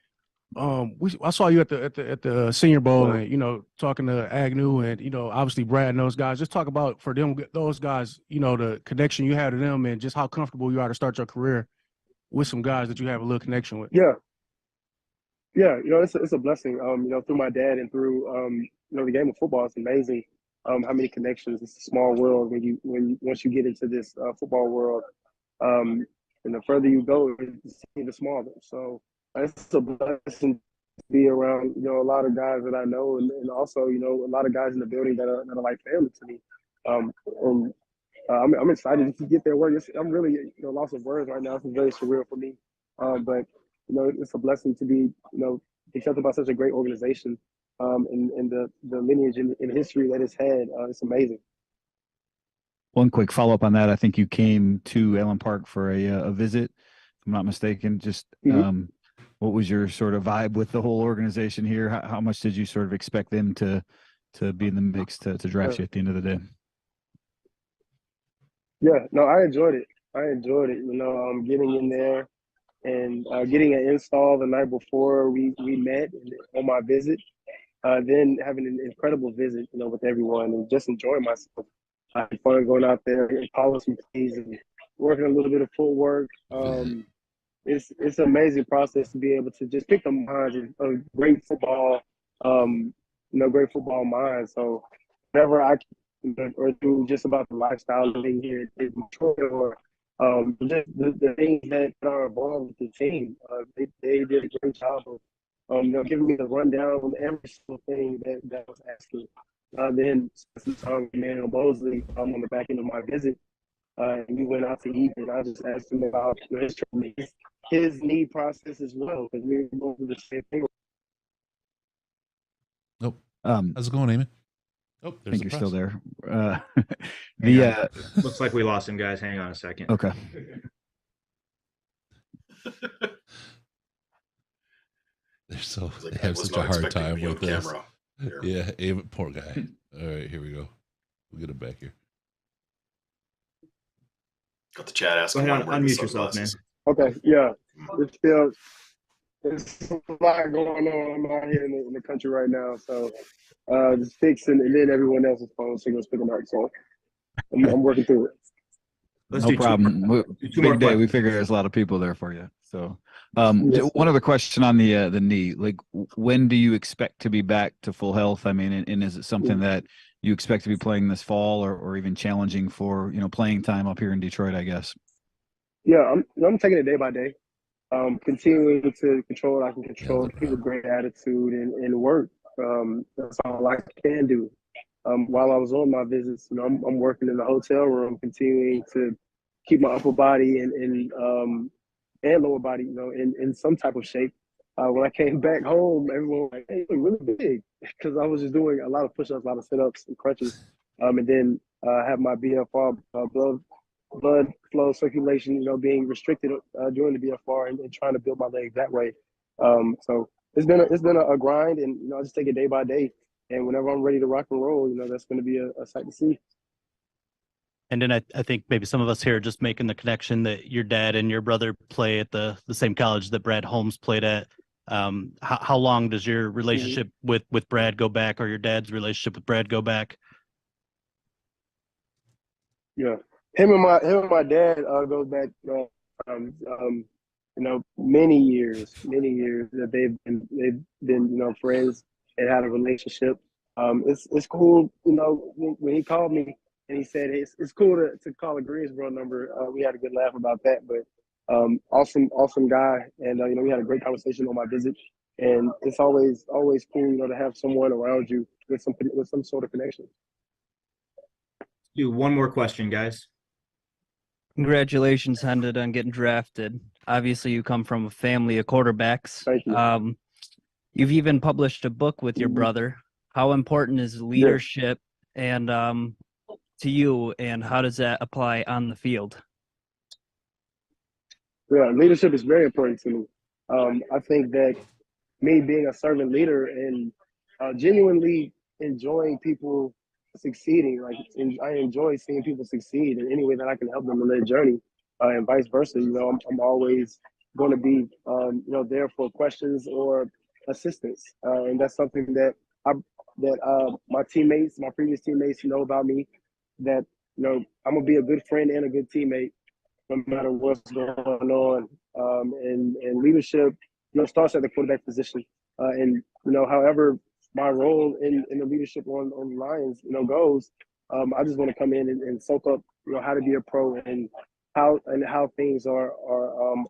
I saw you at the Senior Bowl and, talking to Agnew and, obviously Brad and those guys. Just talk about for them, those guys, the connection you had to them and just how comfortable you are to start your career with some guys that you have a little connection with. Yeah, it's a blessing. Through my dad and through the game of football, it's amazing how many connections. It's a small world once you get into this football world. And the further you go, it's the smaller. So it's a blessing to be around a lot of guys that I know, and also a lot of guys in the building that are like family to me. I'm excited to get their work. I'm really lost of words right now. It's very surreal for me, but it's a blessing to be accepted by such a great organization, and the lineage and history that it's had. It's amazing. One quick follow up on that. I think you came to Allen Park for a visit, if I'm not mistaken. Just what was your sort of vibe with the whole organization here? How much did you sort of expect them to be in the mix to draft you at the end of the day? Yeah, no, I enjoyed it. Getting in there and getting an install the night before we met on my visit, then having an incredible visit, with everyone and just enjoying myself. I had fun going out there and calling some plays and working a little bit of footwork. It's an amazing process to be able to just pick the minds of great football, great football minds. So whenever I or do just about the lifestyle living here at Detroit or just the things that are involved with the team. They did a great job of giving me the rundown on every single thing that was asking. Then some time Emmanuel Mosley on the back end of my visit, and we went out to eat, and I just asked him about his need process as well, because we were going through the same thing. Nope. How's it going, Eamon? Oh, I think you're still there. Looks like we lost him, guys. Hang on a second. Okay. They have such a hard time with this. Yeah, Eamon, poor guy. All right, here we go. We'll get him back here. Got the chat asking. Go ahead, unmute yourself, man. Okay, yeah. There's a lot going on out here in the country right now. So just fixing, and then everyone else's phone signal's picking up. So I'm working through it. No problem. Big day. We figure there's a lot of people there for you. So, one other question on the knee. Like, when do you expect to be back to full health? I mean, and is it something that you expect to be playing this fall, or even challenging for playing time up here in Detroit? I guess. Yeah, I'm taking it day by day. Continuing to control what I can control, keep a great attitude and work. That's all I can do. While I was on my visits, I'm working in the hotel room, continuing to keep my upper body and lower body, in some type of shape. When I came back home, everyone was like, "Hey, you're really big," because I was just doing a lot of push-ups, a lot of sit-ups and crunches, and then have my BFR blood flow circulation, being restricted during the BFR and trying to build my legs that way. So it's been a grind, and I just take it day by day. And whenever I'm ready to rock and roll, that's going to be a sight to see. And then I think maybe some of us here are just making the connection that your dad and your brother play at the same college that Brad Holmes played at. How long does your relationship with Brad go back, or your dad's relationship with Brad go back? Yeah, him and my dad goes back, many years that they've been friends and had a relationship. It's cool, when he called me and he said it's cool to call a Greensboro number. We had a good laugh about that, but awesome guy, and we had a great conversation on my visit. And it's always cool, to have someone around you with some sort of connection. Do one more question, guys. Congratulations, Hendon, on getting drafted. Obviously, you come from a family of quarterbacks. Thank you. You've even published a book with your brother. How important is leadership and to you, and how does that apply on the field? Yeah, leadership is very important to me. I think that me being a servant leader and genuinely enjoying people succeeding, I enjoy seeing people succeed in any way that I can help them on their journey, and vice versa. I'm always going to be there for questions or assistance, and that's something that my teammates, my previous teammates, know about me. That I'm gonna be a good friend and a good teammate no matter what's going on. And leadership, starts at the quarterback position. And however my role in the leadership on the Lions, goes, I just want to come in and soak up, how to be a pro and how things are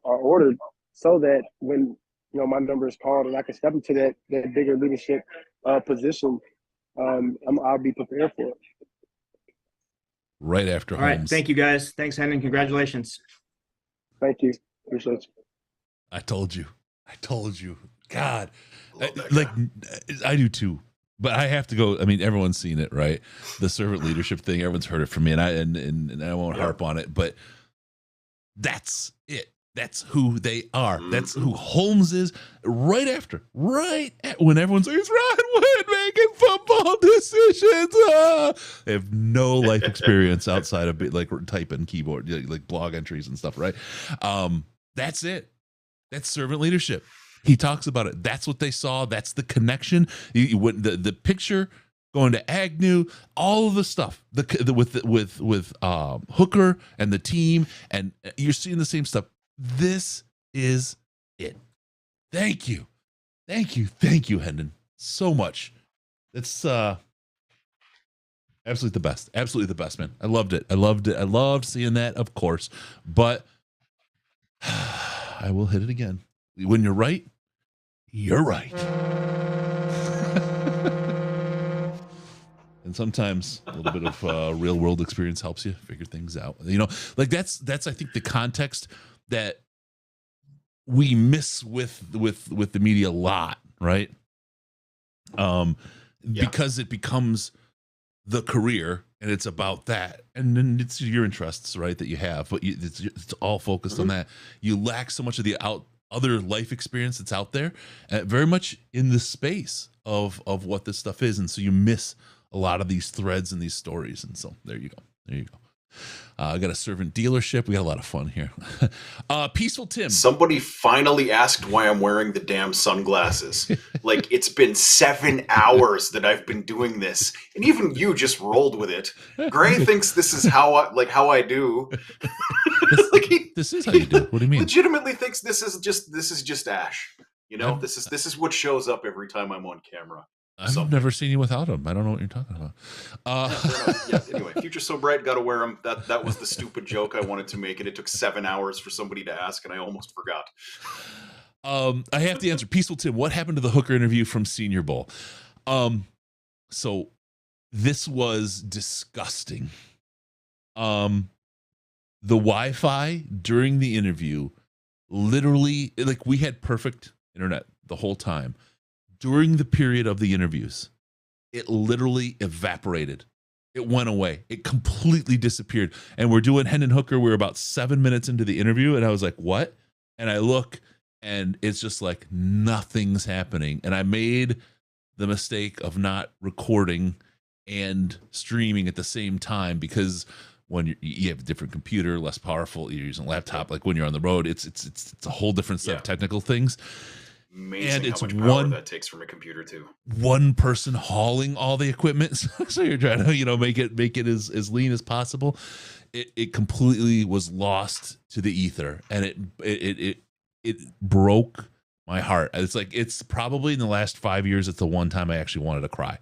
ordered, so that when my number is called and I can step into that bigger leadership position, I'll be prepared for it. Right after All Holmes. right. Thank you, guys. Thanks, Hendon. Congratulations. Thank you. Appreciate you. I told you. God, I do too. But I have to go. I mean, everyone's seen it, right? The servant leadership thing. Everyone's heard it from me, and I won't harp on it. But that's it. That's who they are. That's who Holmes is. When everyone's like, "It's Ron Wood making football decisions," they have no life experience outside of typing keyboard, like blog entries and stuff, right? That's it. That's servant leadership. He talks about it. That's what they saw. That's the connection. The picture going to Agnew, all of the stuff with Hooker and the team, and you're seeing the same stuff. This is it. Thank you, Hendon, so much. It's absolutely the best, man. I loved it. I loved seeing that, of course, but I will hit it again. When you're right, you're right. And sometimes a little bit of real world experience helps you figure things out. That's I think the context that we miss with the media a lot, right? Because it becomes the career and it's about that, and then it's your interests, right, that you have, but it's all focused on that. You lack so much of the other life experience that's out there, very much in the space of what this stuff is, and so you miss a lot of these threads and these stories. And so there you go. I got a servant dealership. We got a lot of fun here. Peaceful Tim. Somebody finally asked why I'm wearing the damn sunglasses. Like, it's been 7 hours that I've been doing this, and even you just rolled with it. Gray thinks this is how I do. This is how you do it. What do you mean? Legitimately thinks this is just Ash. You know, this is what shows up every time I'm on camera. I've never seen you without them. I don't know what you're talking about. Anyway, Future So Bright, got to wear them. That was the stupid joke I wanted to make, and it took 7 hours for somebody to ask, and I almost forgot. I have to answer. Peaceful Tim, what happened to the hooker interview from Senior Bowl? So this was disgusting. The Wi-Fi during the interview, literally, like, we had perfect internet the whole time. During the period of the interviews, it literally evaporated. It went away. It completely disappeared. And we're doing Hendon Hooker. We're about 7 minutes into the interview, and I was like, what? And I look, and it's just like nothing's happening. And I made the mistake of not recording and streaming at the same time, because when you have a different computer, less powerful, you're using a laptop, like when you're on the road, it's a whole different set of technical things. Amazing and it's how much power that takes from a computer too. One person hauling all the equipment, so you're trying to make it as lean as possible. It completely was lost to the ether, and it broke my heart. It's probably in the last 5 years, it's the one time I actually wanted to cry.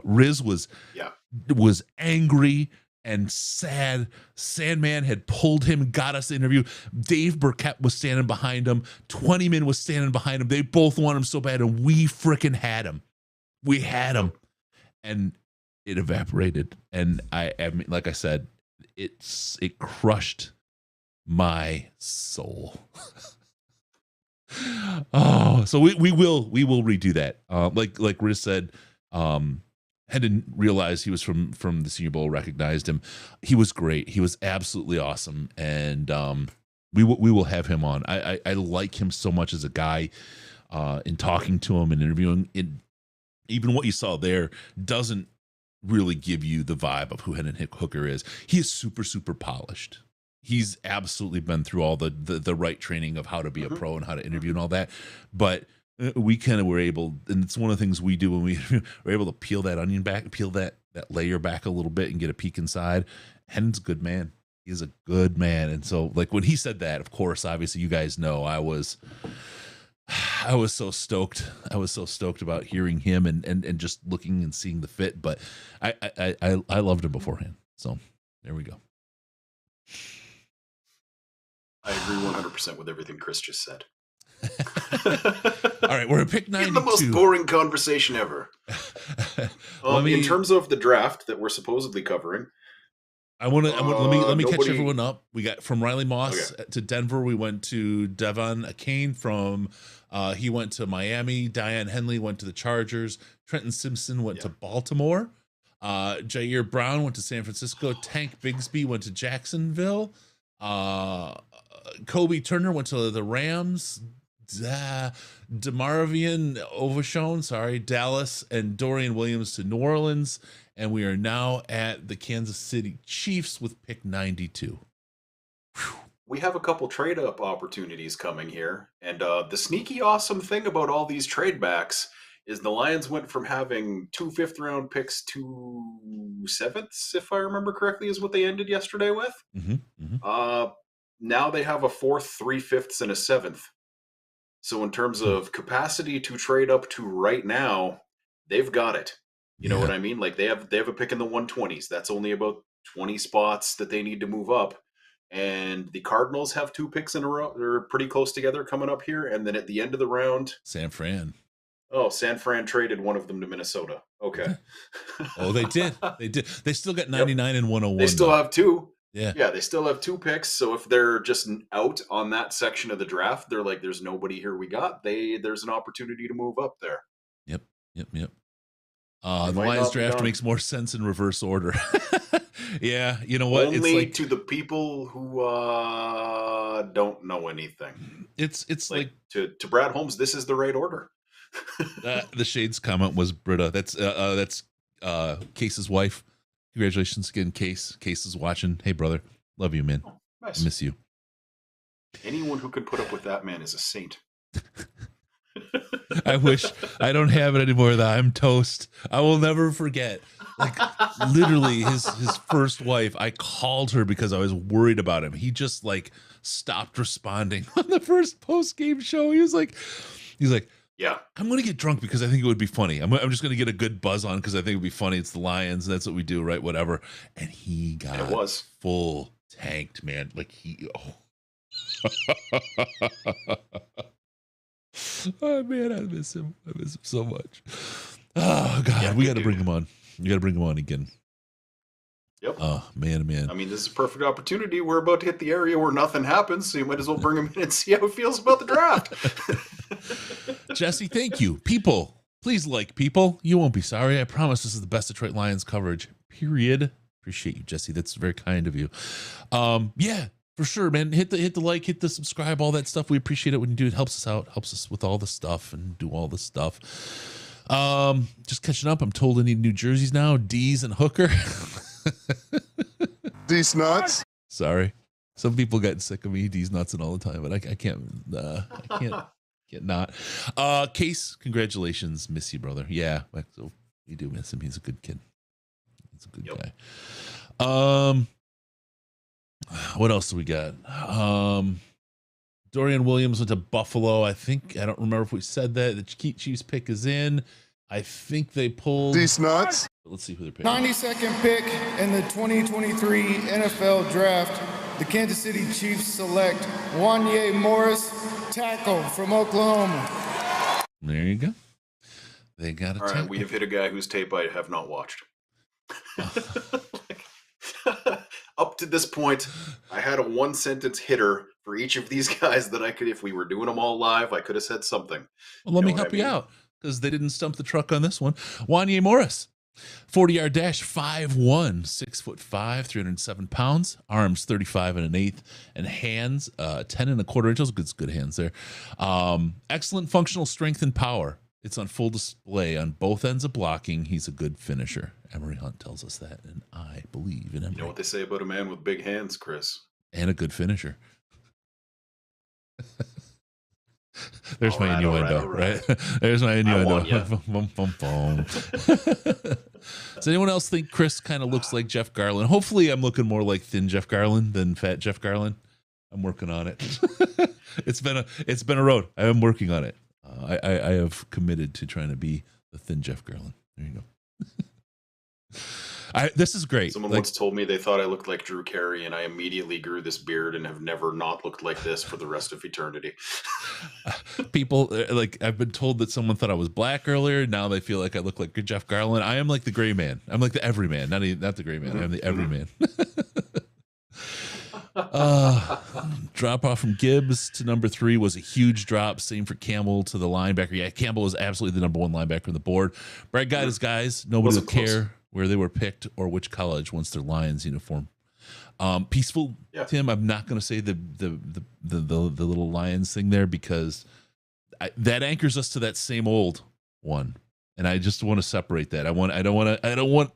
Riz was angry and sad. Sandman had pulled him, got us the interview. Dave Burkett was standing behind him. 20man was standing behind him. They both want him so bad, and we freaking had him. We had him, and it evaporated. And I mean, like I said, it crushed my soul. So we will redo that. Like Riz said, Hendon realized he was from the Senior Bowl, recognized him. He was great. He was absolutely awesome. And we will have him on. I like him so much as a guy, in talking to him and interviewing. Even what you saw there doesn't really give you the vibe of who Hendon Hooker is. He is super, super polished. He's absolutely been through all the right training of how to be a pro and how to interview and all that. But we kind of were able, and it's one of the things we do when we're able to peel that onion back, peel that layer back a little bit and get a peek inside. Hendon's a good man. He's a good man. And so, like, when he said that, of course, obviously you guys know I was so stoked. I was so stoked about hearing him and just looking and seeing the fit. But I loved him beforehand. So there we go. I agree 100% with everything Chris just said. All right, we're at pick 92. The most boring conversation ever. In terms of the draft that we're supposedly covering, let me catch everyone up. We got from Riley Moss to Denver. We went to Devon Akane from he went to Miami. Diane Henley went to the Chargers. Trenton Simpson went to Baltimore. Jair Brown went to San Francisco. Tank Bigsby went to Jacksonville. Kobe Turner went to the Rams. DeMarvion Overshone, Dallas, and Dorian Williams to New Orleans. And we are now at the Kansas City Chiefs with pick 92. We have a couple trade up opportunities coming here. And the sneaky awesome thing about all these trade backs is the Lions went from having 2 5th-round picks to 7ths, if I remember correctly, is what they ended yesterday with. Now they have a 4th, 3 5ths, and a 7th. So in terms of capacity to trade up to right now, they've got it. You know what I mean? Like they have a pick in the 120s. That's only about 20 spots that they need to move up. And the Cardinals have 2 picks in a row. They're pretty close together coming up here. And then at the end of the round, San Fran. Oh, San Fran traded one of them to Minnesota. Okay. Oh, they did. They did. They still got 99 and 101. They still have 2. Yeah, they still have 2 picks. So if they're just out on that section of the draft, they're like, "There's nobody here. We got." There's an opportunity to move up there. Yep. The Lions draft makes more sense in reverse order. Yeah, you know what? Only to the people who don't know anything. It's like to Brad Holmes, this is the right order. The Shades comment was Britta. That's Case's wife. Congratulations again, Case. Case is watching. Hey, brother. Love you, man. Nice. I miss you. Anyone who could put up with that man is a saint. I wish I don't have it anymore. That I'm toast. I will never forget. Like literally his first wife, I called her because I was worried about him. He just like stopped responding on the first post-game show. He's like, yeah, I'm going to get drunk because I think it would be funny. I'm just going to get a good buzz on because I think it would be funny. It's the Lions. That's what we do, right? Whatever. And he got full tanked, man. Like oh man, I miss him. I miss him so much. Oh God, yeah, we got to bring him on. You got to bring him on again. Yep. Oh man. I mean, this is a perfect opportunity. We're about to hit the area where nothing happens, so you might as well bring him in and see how he feels about the draft. Jesse, thank you. People, please like people. You won't be sorry. I promise this is the best Detroit Lions coverage. Period. Appreciate you, Jesse. That's very kind of you. Yeah, for sure, man. Hit the like, hit the subscribe, all that stuff. We appreciate it when you do. It helps us out, helps us with all the stuff and do all the stuff. Just catching up. I'm told I need new jerseys now. D's and Hooker. D's nuts. Sorry. Some people get sick of me. D's nuts and all the time, but I can't not. Case, congratulations. Miss you, brother. Yeah. So you do miss him. He's a good kid. He's a good guy. What else do we got? Dorian Williams went to Buffalo. I don't remember if we said that. The Chiefs pick is in. I think they pulled these nuts. Let's see who they're picking. 92nd pick in the 2023 NFL Draft. The Kansas City Chiefs select Wanye Morris, tackle from Oklahoma. There you go. They got a All right, tackle. we have hit a guy whose tape I have not watched. Up to this point, I had a one-sentence hitter for each of these guys that I could, if we were doing them all live, I could have said something. Well, let me help you out because they didn't stump the truck on this one. Wanye Morris, 40-yard dash, 5'1", 6'5", 307 pounds, arms 35 1/8, and hands 10 1/4 inches. Good hands there. Excellent functional strength and power. It's on full display on both ends of blocking. He's a good finisher. Emery Hunt tells us that, and I believe in Emery. You know what they say about a man with big hands, Chris? And a good finisher. There's my innuendo, right? There's my innuendo. Does anyone else think Chris kind of looks like Jeff Garland? Hopefully I'm looking more like thin Jeff Garland than fat Jeff Garland. I'm working on it. It's been a road. I am working on it. I have committed to trying to be the thin Jeff Garland. There you go. This is great. Someone once told me they thought I looked like Drew Carey, and I immediately grew this beard and have never not looked like this for the rest of eternity. People I've been told that someone thought I was black earlier. Now they feel like I look like Jeff Garland. I am like the gray man. I'm like the everyman, not the gray man. I'm the everyman. Drop off from Gibbs to number 3 was a huge drop. Same for Campbell to the linebacker. Yeah, Campbell was absolutely the number 1 linebacker on the board. Brad got his guys. Nobody will care where they were picked or which college once they're Lions uniform. Peaceful, Tim. I'm not going to say the little Lions thing there because that anchors us to that same old one, and I just want to separate that. I don't want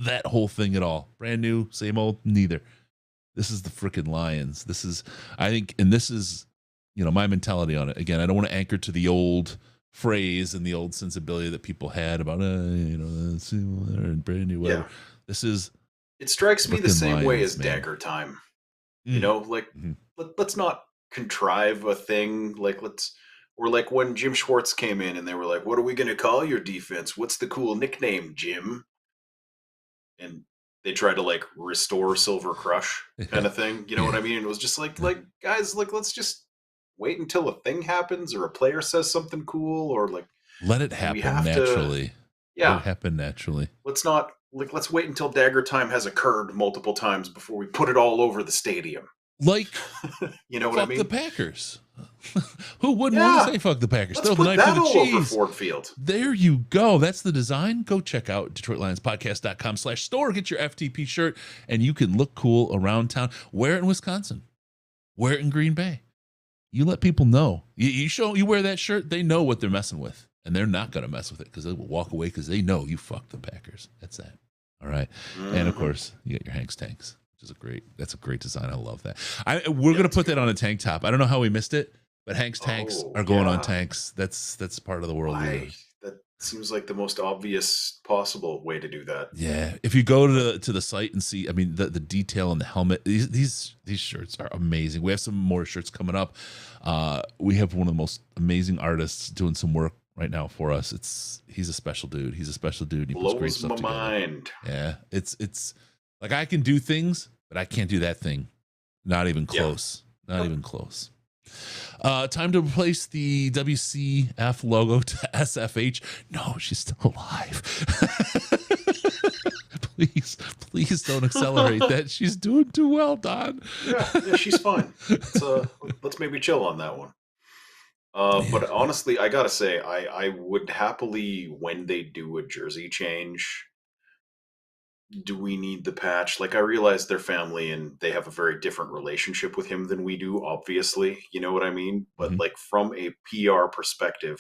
that whole thing at all. Brand new, same old, neither. This is the freaking Lions. This is, I think, and this is, my mentality on it. Again, I don't want to anchor to the old phrase and the old sensibility that people had about, brand new, whatever. Yeah. This is. It strikes me the same Lions, way as man. Dagger Time. Let's not contrive a thing. Or like when Jim Schwartz came in and they were like, what are we going to call your defense? What's the cool nickname, Jim? And they tried to restore Silver Crush kind of thing. You know what I mean? It was just guys, let's just wait until a thing happens or a player says something cool or let it happen naturally. Let it happen naturally. Let's not let's wait until Dagger Time has occurred multiple times before we put it all over the stadium. You know what I mean? Fuck the Packers. Who wouldn't want to say fuck the Packers? Let's put that all over Ford Field. There you go. That's the design. Go check out DetroitLionsPodcast.com/store. Get your FTP shirt, and you can look cool around town. Wear it in Wisconsin. Wear it in Green Bay. You let people know. You wear that shirt, they know what they're messing with, and they're not going to mess with it because they will walk away because they know you fucked the Packers. That's that. All right. And of course, you got your Hank's tanks, which is that's a great design. I love that. We're going to put that on a tank top. I don't know how we missed it, but Hank's tanks are going on tanks. That's part of the world. That seems like the most obvious possible way to do that. Yeah. If you go to the site and see, I mean, the detail in the helmet, these shirts are amazing. We have some more shirts coming up. We have one of the most amazing artists doing some work right now for us. He's a special dude. He puts great stuff together. Mind. Yeah. It's like I can do things, but I can't do that thing. Not even close. Not even close. Time to replace the WCF logo to SFH. No, she's still alive. Please don't accelerate that. She's doing too well, Don. Yeah, she's fine. Let's maybe chill on that one. But honestly, I gotta say, I would happily, when they do a jersey change, do we need the patch? Like, I realize they're family and they have a very different relationship with him than we do, obviously. You know what I mean? But like, from a PR perspective,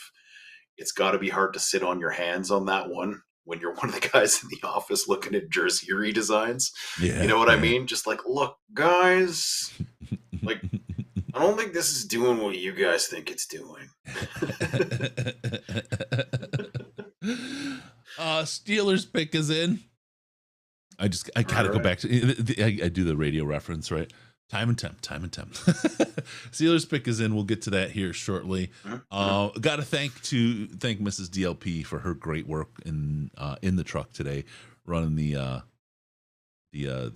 it's got to be hard to sit on your hands on that one when you're one of the guys in the office looking at jersey redesigns. Yeah, you know what I mean? Just like, look, guys, like, I don't think this is doing what you guys think it's doing. Steelers pick is in. I gotta go back to I do the radio reference, right? Time and temp. Steelers pick is in. We'll get to that here shortly. Got to thank Mrs. DLP for her great work in the truck today, running the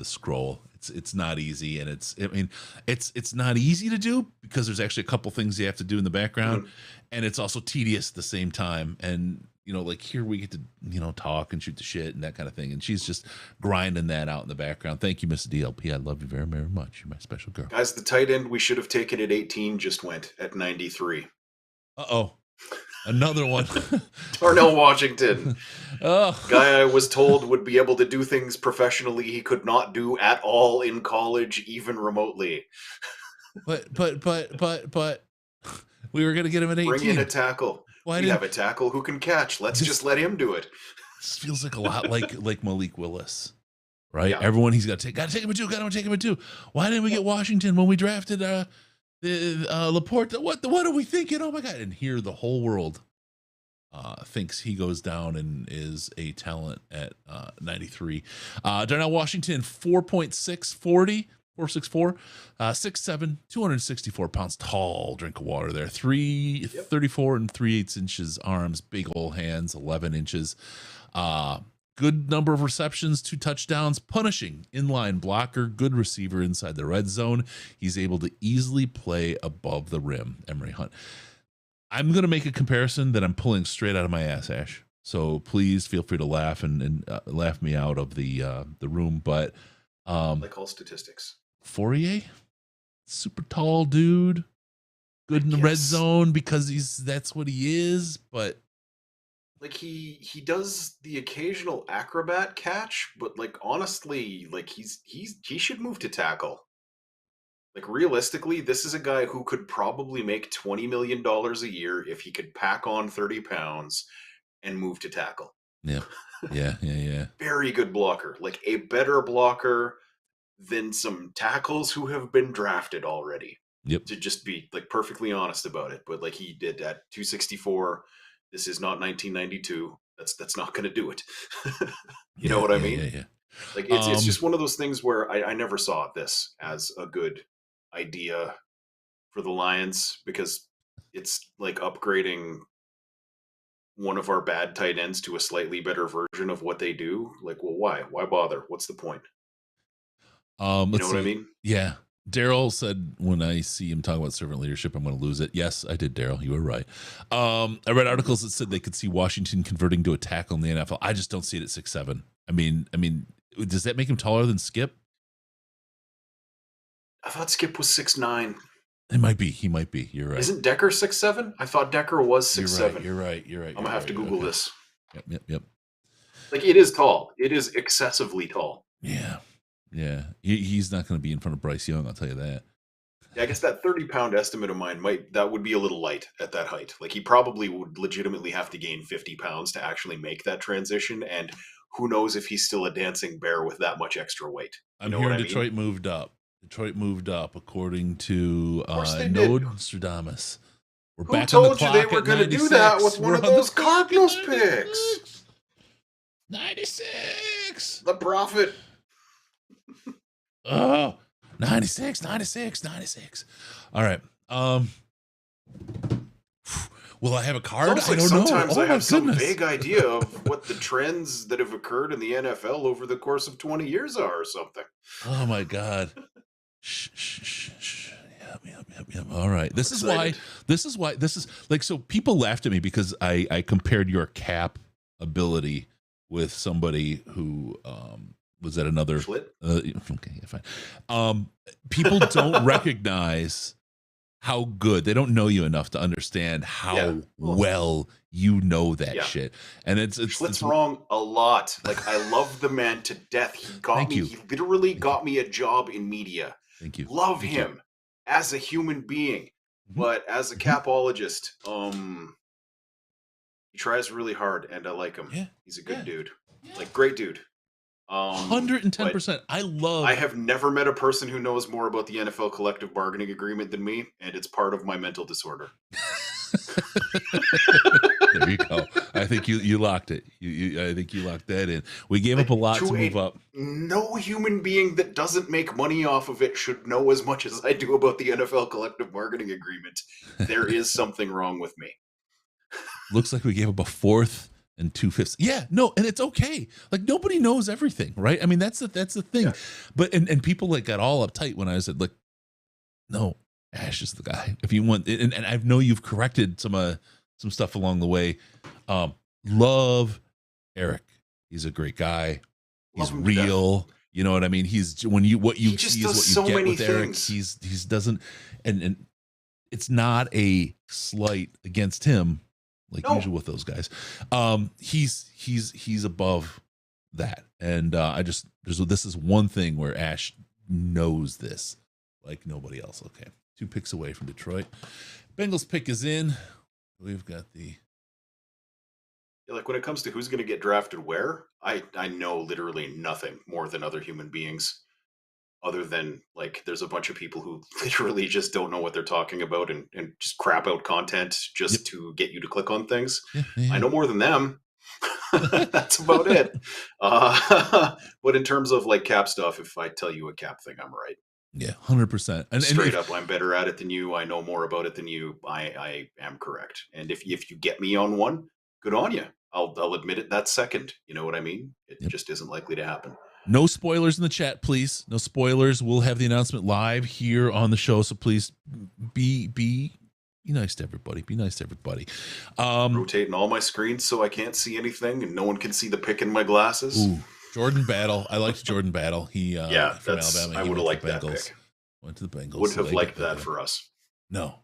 scroll. It's not easy, and it's not easy to do because there's actually a couple things you have to do in the background, and it's also tedious at the same time. And like here we get to talk and shoot the shit and that kind of thing, and she's just grinding that out in the background. Thank you, Mrs. DLP. I love you very, very much. You're my special girl. Guys, the tight end we should have taken at 18 just went at 93. Another one. Darnell Washington. Guy I was told would be able to do things professionally he could not do at all in college, even remotely. But we were going to get him at 18. Bring in a tackle. We have a tackle who can catch. Let's just let him do it. This feels like a lot like Malik Willis, right? Yeah. Everyone got to take him at 2. Why didn't we get Washington when we drafted LaPorta? What are we thinking? Oh my God. And here the whole world thinks he goes down and is a talent at 93. Darnell Washington, 4.640. 464, 6'7", 264 pounds, tall drink of water there. 34 and 3/8 inches arms, big old hands, 11 inches. Good number of receptions, 2 touchdowns, punishing inline blocker, good receiver inside the red zone. He's able to easily play above the rim. Emory Hunt. I'm going to make a comparison that I'm pulling straight out of my ass, Ash. So please feel free to laugh and laugh me out of the room. But like all statistics. Fourier, super tall dude, good in the red zone because that's what he is. But like he does the occasional acrobat catch, but like honestly, like he should move to tackle. Like realistically, this is a guy who could probably make $20 million a year if he could pack on 30 pounds and move to tackle. Yeah. Very good blocker, like a better blocker than some tackles who have been drafted already. Yep. To just be like perfectly honest about it, but like he did at 264. This is not 1992. That's not going to do it. You know what I mean? Yeah. Like it's just one of those things where I never saw this as a good idea for the Lions because it's like upgrading one of our bad tight ends to a slightly better version of what they do. Like, well, why? Why bother? What's the point? You know what I mean? Yeah. Daryl said, when I see him talk about servant leadership, I'm going to lose it. Yes, I did, Daryl. You were right. I read articles that said they could see Washington converting to a tackle in the NFL. I just don't see it at 6'7". I mean, does that make him taller than Skip? I thought Skip was 6'9". It might be. He might be. You're right. Isn't Decker 6'7"? I thought Decker was 6'7". You're right. I'm going to have to Google this. Yep. Like, it is tall. It is excessively tall. Yeah. He's not going to be in front of Bryce Young, I'll tell you that. Yeah, I guess that 30-pound estimate of mine would be a little light at that height. Like, he probably would legitimately have to gain 50 pounds to actually make that transition. And who knows if he's still a dancing bear with that much extra weight. You I'm know hearing what I Detroit mean? moved up. Detroit moved up according to they did. Nostradamus. We're Who back on the told you they clock were at going to do 96. that with one We're of on the those clock at Cardinals 96. picks? 96. The prophet. Oh, 96. All right. Will I have a card? It's I almost don't like know. sometimes Oh I my have some goodness. vague idea of what the trends that have occurred in the NFL over the course of 20 years are or something. Oh my God. Shh. Yep. All right. This is why like, so people laughed at me because I compared your cap ability with somebody who was at another okay, yeah, fine. People don't recognize how good, they don't know you enough to understand how well you know that shit. And Schlit's wrong a lot. Like, I love the man to death. He literally got me a job in media. Thank you. Love him as a human being. But as a capologist, he tries really hard and I like him. Yeah. He's a good dude. Like, great dude. 110%. I have never met a person who knows more about the NFL collective bargaining agreement than me, and it's part of my mental disorder. There you go. I think you locked it. I think you locked that in. We gave up a lot to move up. No human being that doesn't make money off of it should know as much as I do about the NFL collective bargaining agreement. There is something wrong with me. Looks like we gave up a 4th and 2/5. Yeah, no, and it's okay. Like, nobody knows everything, right? I mean, that's the thing. Yeah. But and people like got all uptight when I said, like, no, Ash is the guy. If you want, and I know you've corrected some stuff along the way. Love Eric. He's a great guy. He's real. You know what I mean? He's what you see is what you get with Eric. He's doesn't, and it's not a slight against him. Like usual with those guys. He's above that. And this is one thing where Ash knows this like nobody else. Okay. 2 picks away from Detroit. Bengals pick is in. We've got like, when it comes to who's going to get drafted where, I know literally nothing more than other human beings. Other than, like, there's a bunch of people who literally just don't know what they're talking about and just crap out content just to get you to click on things. I know more than them. That's about it. But in terms of, like, cap stuff, if I tell you a cap thing, I'm right. Yeah, 100%. And straight up, I'm better at it than you. I know more about it than you. I am correct. And if you get me on one, good on you. I'll admit it that second. You know what I mean? It just isn't likely to happen. No spoilers in the chat, please. No spoilers. We'll have the announcement live here on the show, so please be nice to everybody. Be nice to everybody. Rotating all my screens so I can't see anything, and no one can see the pick in my glasses. Ooh, Jordan Battle. I liked Jordan Battle. He from Alabama. I would have liked that pick. Went to the Bengals. Would have liked that for us. No.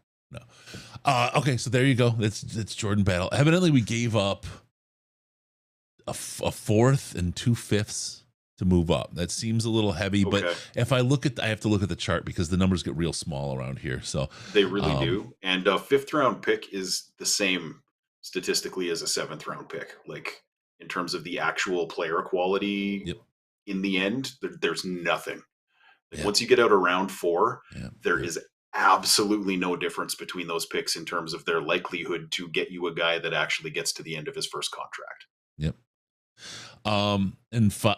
Okay, so there you go. It's Jordan Battle. Evidently, we gave up a 4th and 2/5 to move up. That seems a little heavy, but if I have to look at the chart because the numbers get real small around here. So they really do. And a 5th round pick is the same statistically as a 7th round pick. Like, in terms of the actual player quality, in the end, there's nothing. Like, once you get out of round 4, there is absolutely no difference between those picks in terms of their likelihood to get you a guy that actually gets to the end of his first contract. Yep.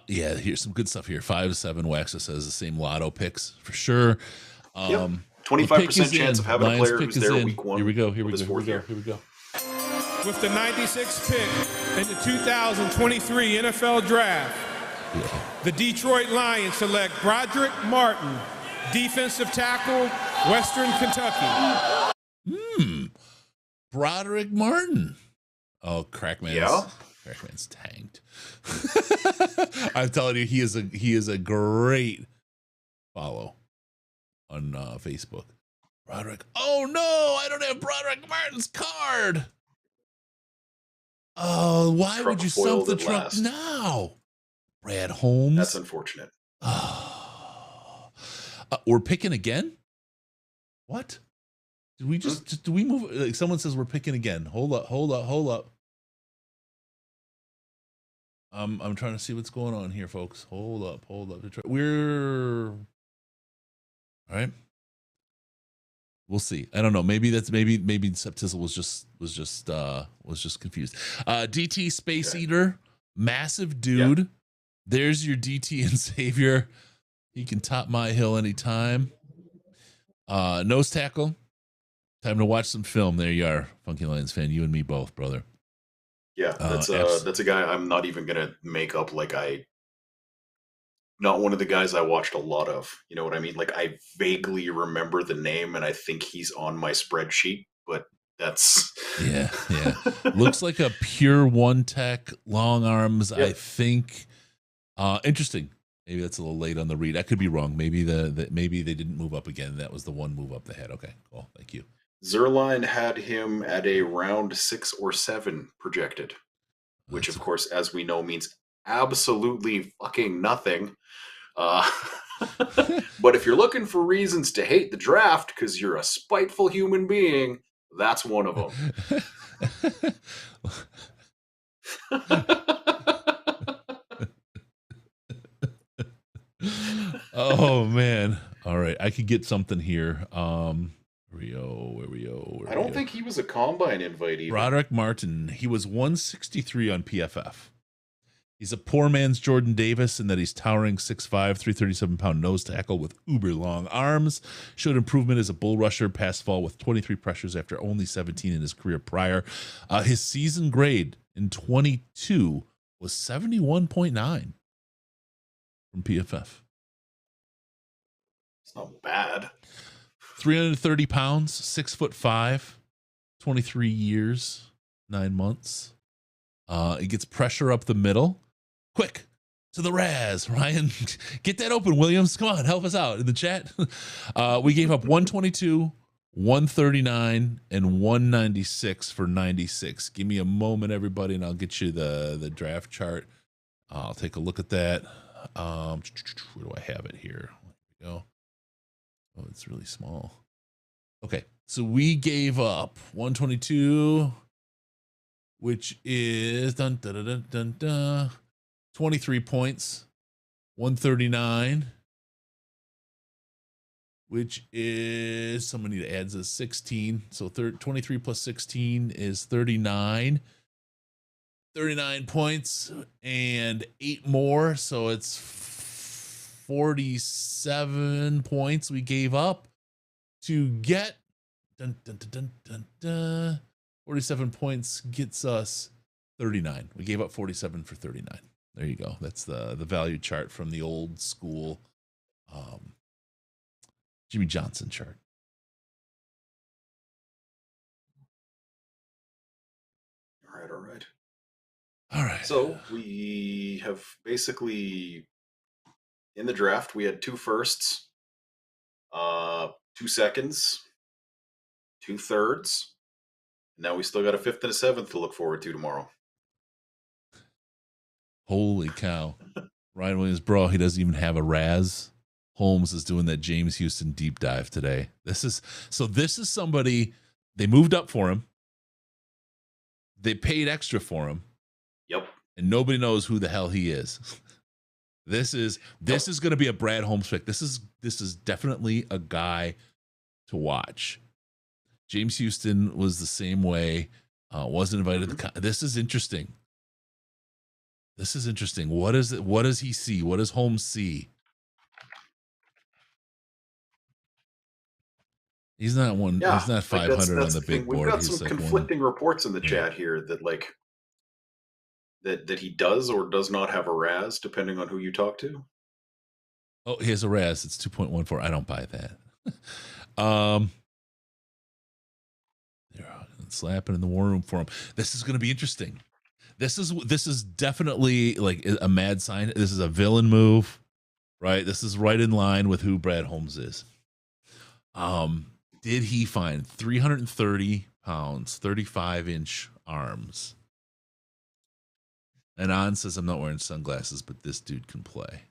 Here's some good stuff here. 5-7 Waxa says the same lotto picks for sure. 25% chance of having a player who's there week 1. Here we go. With the 96th pick in the 2023 NFL Draft, the Detroit Lions select Broderick Martin, defensive tackle, Western Kentucky. Broderick Martin. Oh, Crackman's tanked. I'm telling you, he is a great follow on Facebook. Broderick. Oh no, I don't have Broderick Martin's card. Oh, why would you sell the truck now? Brad Holmes. That's unfortunate. We're picking again? What? Did we just do we move? Like, someone says we're picking again. Hold up. I'm trying to see what's going on here, folks. Hold up. Detroit. We're all right. We'll see. I don't know. Maybe Septizzle was just confused. DT Space Eater, massive dude. Yeah. There's your DT and Savior. He can top my hill anytime. Nose tackle. Time to watch some film. There you are, Funky Lions fan. You and me both, brother. Yeah, that's a guy I'm not even gonna make up. Like not one of the guys I watched a lot of. You know what I mean? Like I vaguely remember the name, and I think he's on my spreadsheet. But that's yeah. Looks like a pure one tech, long arms. Yep. I think. Interesting. Maybe that's a little late on the read. I could be wrong. Maybe maybe they didn't move up again. That was the one move up they had. Okay, cool. Thank you. Zerline had him at a round 6 or 7 projected, which of course, as we know, means absolutely fucking nothing. But if you're looking for reasons to hate the draft because you're a spiteful human being, that's one of them. Oh man. All right. I could get something here. Where we go? I don't think he was a combine invite either. Broderick Martin. He was 163 on PFF. He's a poor man's Jordan Davis in that he's towering 6'5", 337-pound nose tackle with uber long arms. Showed improvement as a bull rusher, pass fall with 23 pressures after only 17 in his career prior. His season grade in 22 was 71.9 from PFF. It's not bad. 330 pounds, 6'5", 23 years, 9 months. He gets pressure up the middle. Quick to the Raz, Ryan. Get that open, Williams. Come on, help us out in the chat. We gave up 122, 139, and 196 for 96. Give me a moment, everybody, and I'll get you the draft chart. I'll take a look at that. Where do I have it here? There we go. Oh, it's really small. Okay, so we gave up 122, which is 23 points. 139, which is, someone need to add this, 16. So 23 plus 16 is 39. 39 points and 8 more. So it's 47 points we gave up to get 47 points gets us 39. We gave up 47 for 39. There you go. That's the value chart from the old school Jimmy Johnson chart. All right. So we have basically, in the draft, we had 2 firsts, 2 seconds, 2 thirds. Now we still got a 5th and a 7th to look forward to tomorrow. Holy cow. Ryan Williams, bro, he doesn't even have a Raz. Holmes is doing that James Houston deep dive today. This is somebody, they moved up for him. They paid extra for him. Yep. And nobody knows who the hell he is. This is going to be a Brad Holmes pick. This is definitely a guy to watch. James Houston was the same way. Wasn't invited to this is interesting. This is interesting. What is it? What does he see? What does Holmes see? He's not one. Yeah, he's not 500 that's on the big board. We've got some conflicting reports in the chat here that that he does or does not have a Raz, depending on who you talk to. Oh, he has a Raz. It's 2.14. I don't buy that. They're slapping in the war room for him. This is going to be interesting. This is definitely like a mad sign. This is a villain move, right? This is right in line with who Brad Holmes is. Did he find 330 pounds, 35-inch arms? And On says, I'm not wearing sunglasses, but this dude can play.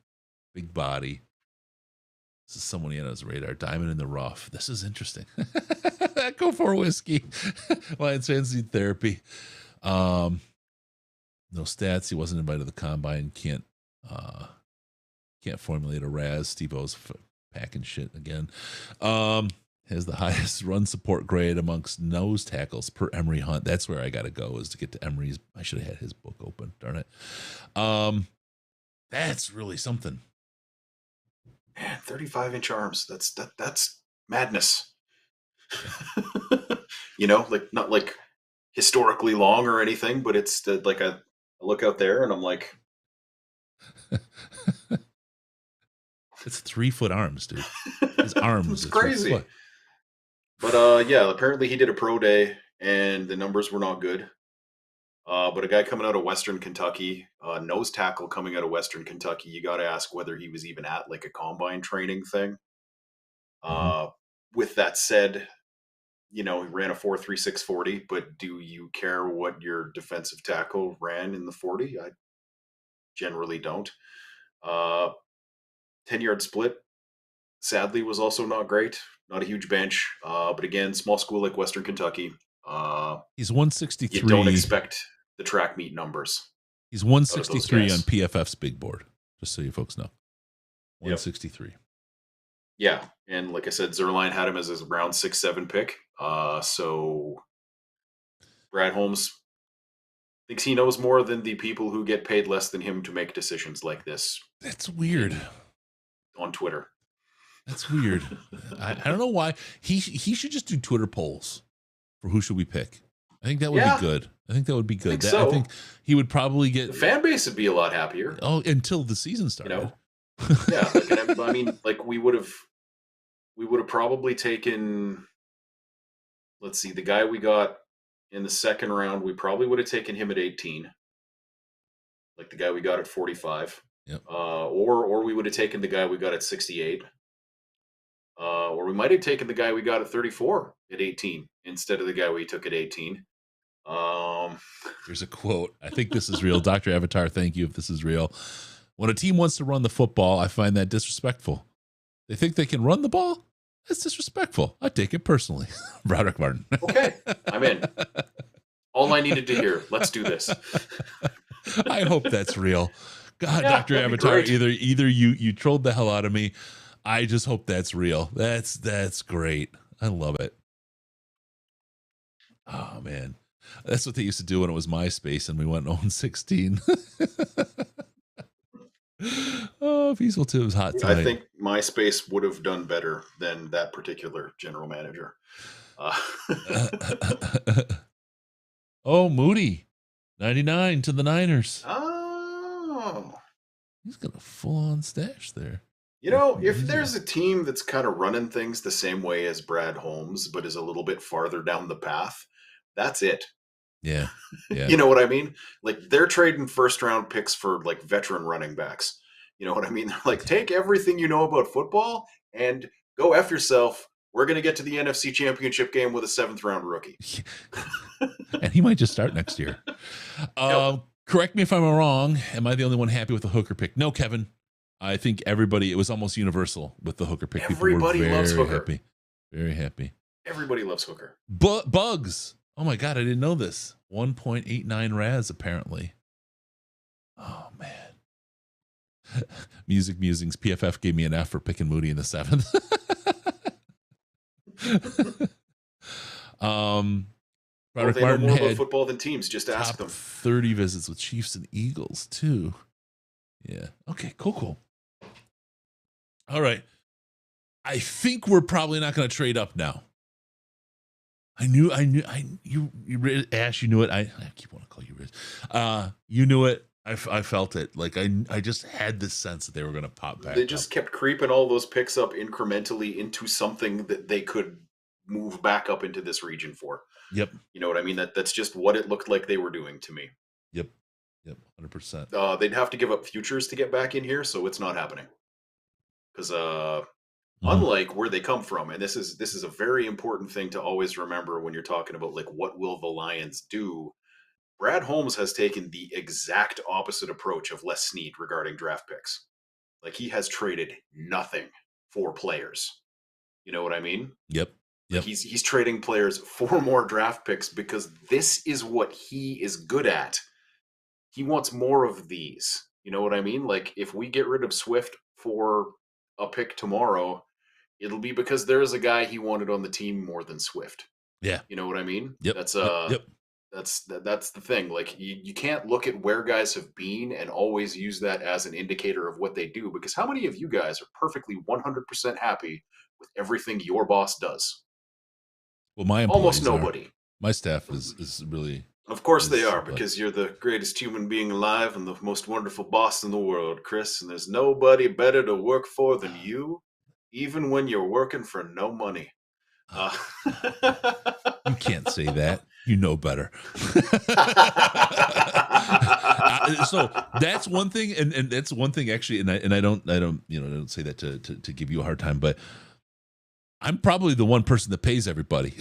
Big body. This is someone he had on his radar. Diamond in the rough. This is interesting. Go for whiskey. Lions fans need therapy. No stats. He wasn't invited to the combine. Can't formulate a Raz. Steve-O's packing shit again. Has the highest run support grade amongst nose tackles per Emery Hunt. That's where I got to go, is to get to Emery's. I should have had his book open. Darn it. That's really something. Man, 35-inch arms. That's madness. Like not like historically long or anything, but it's like I look out there and I'm like, it's 3 foot arms, dude. His arms. It's crazy. But yeah, apparently he did a pro day and the numbers were not good. But a guy coming out of Western Kentucky, nose tackle coming out of Western Kentucky, you got to ask whether he was even at like a combine training thing. With that said, he ran a 4.36 40, but do you care what your defensive tackle ran in the 40? I generally don't. 10-yard split, sadly, was also not great. Not a huge bench, but again, small school like Western Kentucky. He's 163. You don't expect the track meet numbers. He's 163 on PFF's big board, just so you folks know. 163. Yeah, and like I said, Zerline had him as his round 6-7 pick. So Brad Holmes thinks he knows more than the people who get paid less than him to make decisions like this. That's weird. On Twitter. That's weird. I don't know why. He should just do Twitter polls for who should we pick. I think that would be good. I think that would be good. I think he would probably get... The fan base would be a lot happier. Oh, until the season started. Yeah, I mean, like we would have probably taken... Let's see, the guy we got in the second round, we probably would have taken him at 18. Like the guy we got at 45. Yep. Or we would have taken the guy we got at 68. Or we might have taken the guy we got at 34 at 18 instead of the guy we took at 18. Here's a quote. I think this is real. Dr. Avatar, thank you if this is real. When a team wants to run the football, I find that disrespectful. They think they can run the ball? That's disrespectful. I take it personally. Broderick Martin. Okay, I'm in. All I needed to hear. Let's do this. I hope that's real. God, Yeah, Dr. that'd be Avatar, great. either you trolled the hell out of me. I just hope that's real. That's great. I love it. Oh man. That's what they used to do when it was MySpace and we went 0-16. Oh, Peaceful Tim's hot tonight. I think MySpace would have done better than that particular general manager. Oh, Moody. 99 to the Niners. Oh. He's got a full-on stash there. If there's a team that's kind of running things the same way as Brad Holmes, but is a little bit farther down the path, that's it. Yeah. You know what I mean? Like they're trading first-round picks for like veteran running backs. You know what I mean? They're like, take everything you know about football and go F yourself. We're going to get to the NFC Championship game with a 7th-round rookie. And he might just start next year. Correct me if I'm wrong. Am I the only one happy with the Hooker pick? No, Kevin. I think everybody, it was almost universal with the Hooker pick. Everybody loves Hooker. Happy. Very happy. Everybody loves Hooker. Bugs. Oh my God, I didn't know this. 1.89 Raz, apparently. Oh, man. Music Musings. PFF gave me an F for picking Moody in the 7th. Well, they know more about football than teams. Just ask them. 30 visits with Chiefs and Eagles, too. Yeah. Okay, cool. All right. I think we're probably not going to trade up now. You Ash, you knew it. I keep wanting to call you Riz. You knew it. I felt it. Like I just had this sense that they were going to pop back. They just kept creeping all those picks up incrementally into something that they could move back up into this region for. Yep. You know what I mean? That's just what it looked like they were doing to me. Yep. 100%. They'd have to give up futures to get back in here, so it's not happening. Because unlike where they come from, and this is a very important thing to always remember when you're talking about like what will the Lions do. Brad Holmes has taken the exact opposite approach of Les Snead regarding draft picks. Like he has traded nothing for players. You know what I mean? Yep. Like he's trading players for more draft picks because this is what he is good at. he wants more of these. You know what I mean? Like, if we get rid of Swift for a pick tomorrow, it'll be because there's a guy he wanted on the team more than Swift. Yeah. You know what I mean? Yep. That's Yep. that's the thing. Like, you can't look at where guys have been and always use that as an indicator of what they do, because how many of you guys are perfectly 100% happy with everything your boss does? Well, my almost employees are. nobody. My staff is really. Of course they are, because you're the greatest human being alive and the most wonderful boss in the world, Chris. And there's nobody better to work for than you, even when you're working for no money. You can't say that. You know better. So that's one thing, and that's one thing actually, and I don't say that to give you a hard time, but I'm probably the one person that pays everybody.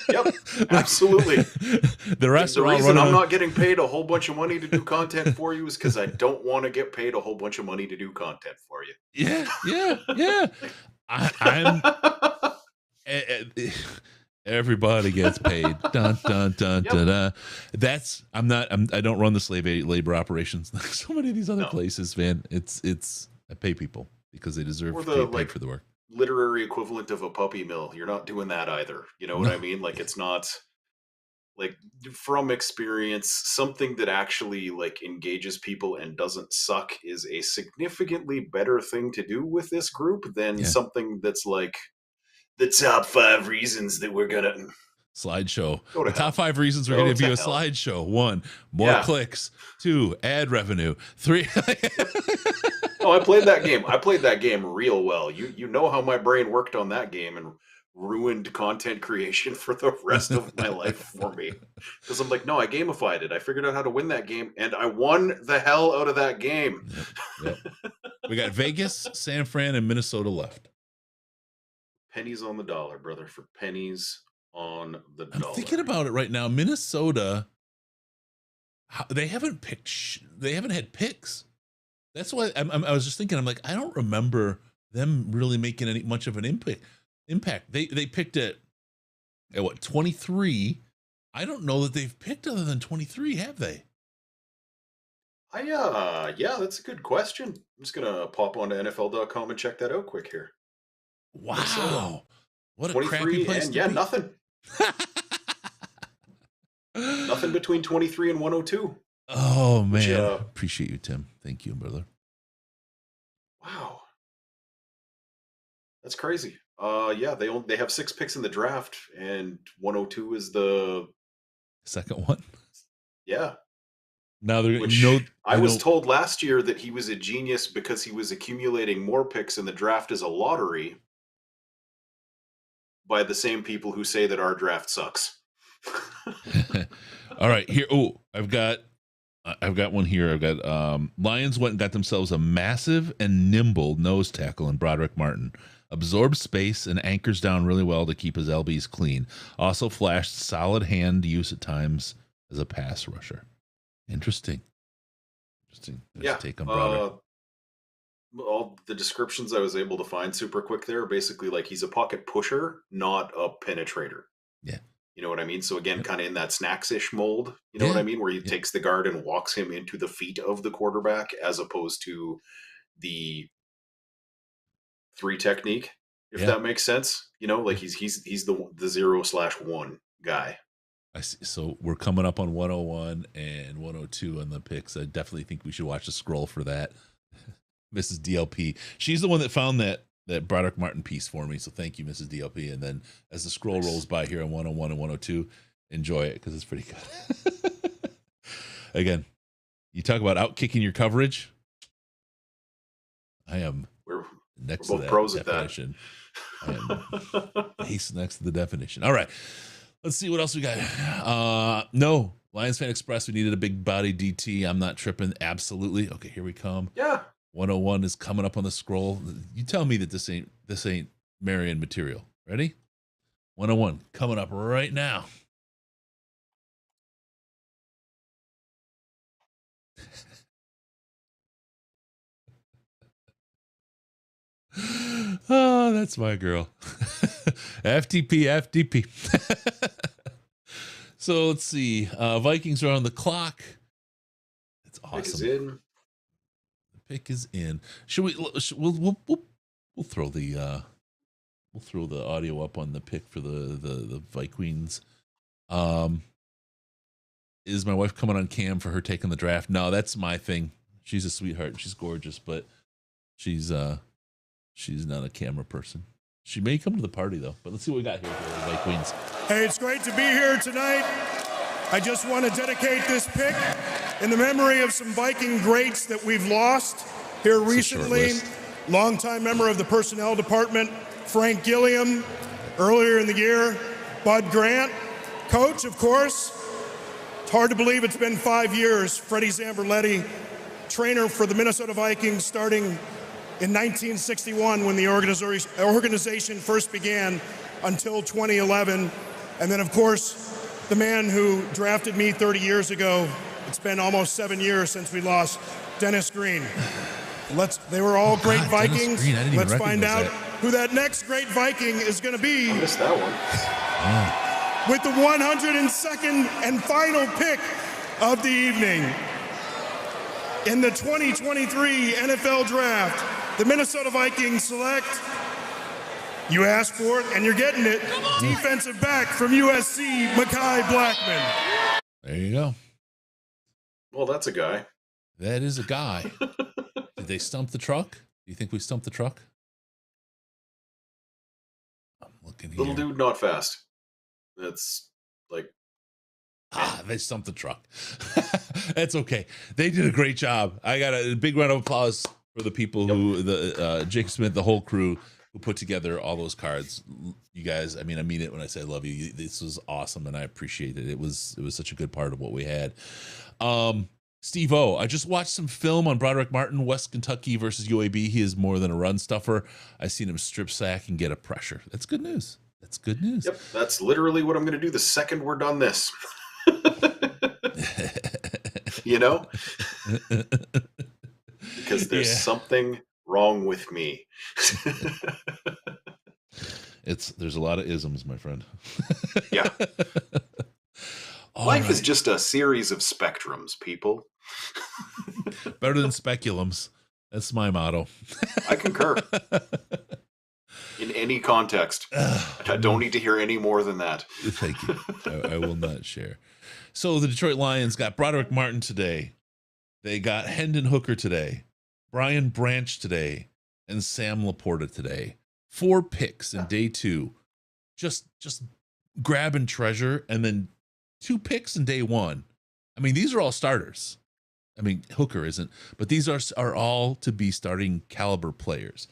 Yep, absolutely. The rest the are all reason I'm running not getting paid a whole bunch of money to do content for you is because I don't want to get paid a whole bunch of money to do content for you. Yeah. I'm. Everybody gets paid. Dun dun dun dun dun. I don't run the slave labor operations like so many of these other places, man. It's I pay people because they deserve to get paid for the work. Literary equivalent of a puppy mill. You're not doing that either. You know what I mean? Like, it's not, like, from experience, something that actually like engages people and doesn't suck is a significantly better thing to do with this group than something that's like the top 5 reasons that we're gonna slideshow. The top 5 reasons we're going to view a slideshow. 1, more clicks. 2, ad revenue. 3. Oh, I played that game real well. You know how my brain worked on that game and ruined content creation for the rest of my life for me. Because I'm like, no, I gamified it. I figured out how to win that game, and I won the hell out of that game. Yep. We got Vegas, San Fran, and Minnesota left. Pennies on the dollar, brother. For pennies on the dollar. I'm thinking about it right now. Minnesota, they haven't had picks. That's why I was just thinking. I'm like, I don't remember them really making much of an impact. They picked at what, 23? I don't know that they've picked other than 23, have they? Yeah, that's a good question. I'm just gonna pop onto NFL.com and check that out quick here. Wow, what a crappy place and to be. nothing. Nothing between 23 and 102. Oh man, appreciate you, Tim. Thank you, brother. Wow, that's crazy. Yeah, they have 6 picks in the draft, and 102 is the second one. Yeah. Now I was told last year that he was a genius because he was accumulating more picks in the draft as a lottery by the same people who say that our draft sucks. All right, here. Oh, I've got one here. I've got Lions went and got themselves a massive and nimble nose tackle in Broderick Martin. Absorbs space and anchors down really well to keep his LBs clean. Also flashed solid hand use at times as a pass rusher. Interesting. Yeah. Take on Broderick. All the descriptions I was able to find super quick there, basically like he's a pocket pusher, not a penetrator. Yeah. You know what I mean? So again, kind of in that Snacks-ish mold, you know what I mean? Where he takes the guard and walks him into the feet of the quarterback as opposed to the 3 technique, if that makes sense. You know, like he's the 0/1 guy. I see. So we're coming up on 101 and 102 on the picks. I definitely think we should watch the scroll for that. Mrs. DLP. She's the one that found that Broderick Martin piece for me. So thank you, Mrs. DLP. And then as the scroll rolls by here on 101 and 102, enjoy it because it's pretty good. Again, you talk about out-kicking your coverage. I am next to that pros definition. I am ace next to the definition. All right. Let's see what else we got. No, Lions Fan Express. We needed a big body DT. I'm not tripping. Absolutely. Okay, here we come. Yeah. 101 is coming up on the scroll. You tell me that this ain't Marion material. Ready? 101 coming up right now. Oh, that's my girl. FTP. So let's see. Vikings are on the clock. That's awesome. Pick is in. The pick is in. Should we? We'll throw the audio up on the pick for the Vikings. Is my wife coming on cam for her taking the draft? No, that's my thing. She's a sweetheart. She's gorgeous, but she's not a camera person. She may come to the party though. But let's see what we got here for the Vikings. Hey, it's great to be here tonight. I just want to dedicate this pick in the memory of some Viking greats that we've lost here recently. Longtime member of the personnel department, Frank Gilliam. Earlier in the year, Bud Grant. Coach, of course. It's hard to believe it's been 5 years. Freddie Zamberletti, trainer for the Minnesota Vikings, starting in 1961 when the organization first began until 2011. And then, of course, the man who drafted me 30 years ago. It's been almost 7 years since we lost Dennis Green. They were all great Vikings. Let's find out who that next great Viking is going to be. I missed that one. Oh. With the 102nd and final pick of the evening. In the 2023 NFL Draft, the Minnesota Vikings select, you asked for it and you're getting it, defensive back from USC, Mekhi Blackman. There you go. Well, that's a guy. That is a guy. Did they stump the truck? Do you think we stumped the truck? I'm looking here. Little dude, not fast. That's like... they stumped the truck. That's okay. They did a great job. I got a big round of applause for the people who, Jake Smith, the whole crew who put together all those cards. You guys, I mean it when I say I love you. This was awesome, and I appreciate it. It was such a good part of what we had. Steve O, I just watched some film on Broderick Martin, West Kentucky versus UAB. He is more than a run stuffer. I seen him strip sack and get a pressure. That's good news. That's good news. Yep, that's literally what I'm going to do the second we're done this. You know? Because there's something wrong with me. There's a lot of isms, my friend. Yeah. Life is just a series of spectrums, people. Better than speculums. That's my motto. I concur. In any context. I don't need to hear any more than that. Thank you. I will not share. So the Detroit Lions got Broderick Martin today. They got Hendon Hooker today. Brian Branch today. And Sam LaPorta today. 4 picks in day 2. Just grabbing treasure. And then 2 picks in day 1. I mean, these are all starters. I mean, Hooker isn't, but these are all to be starting caliber players.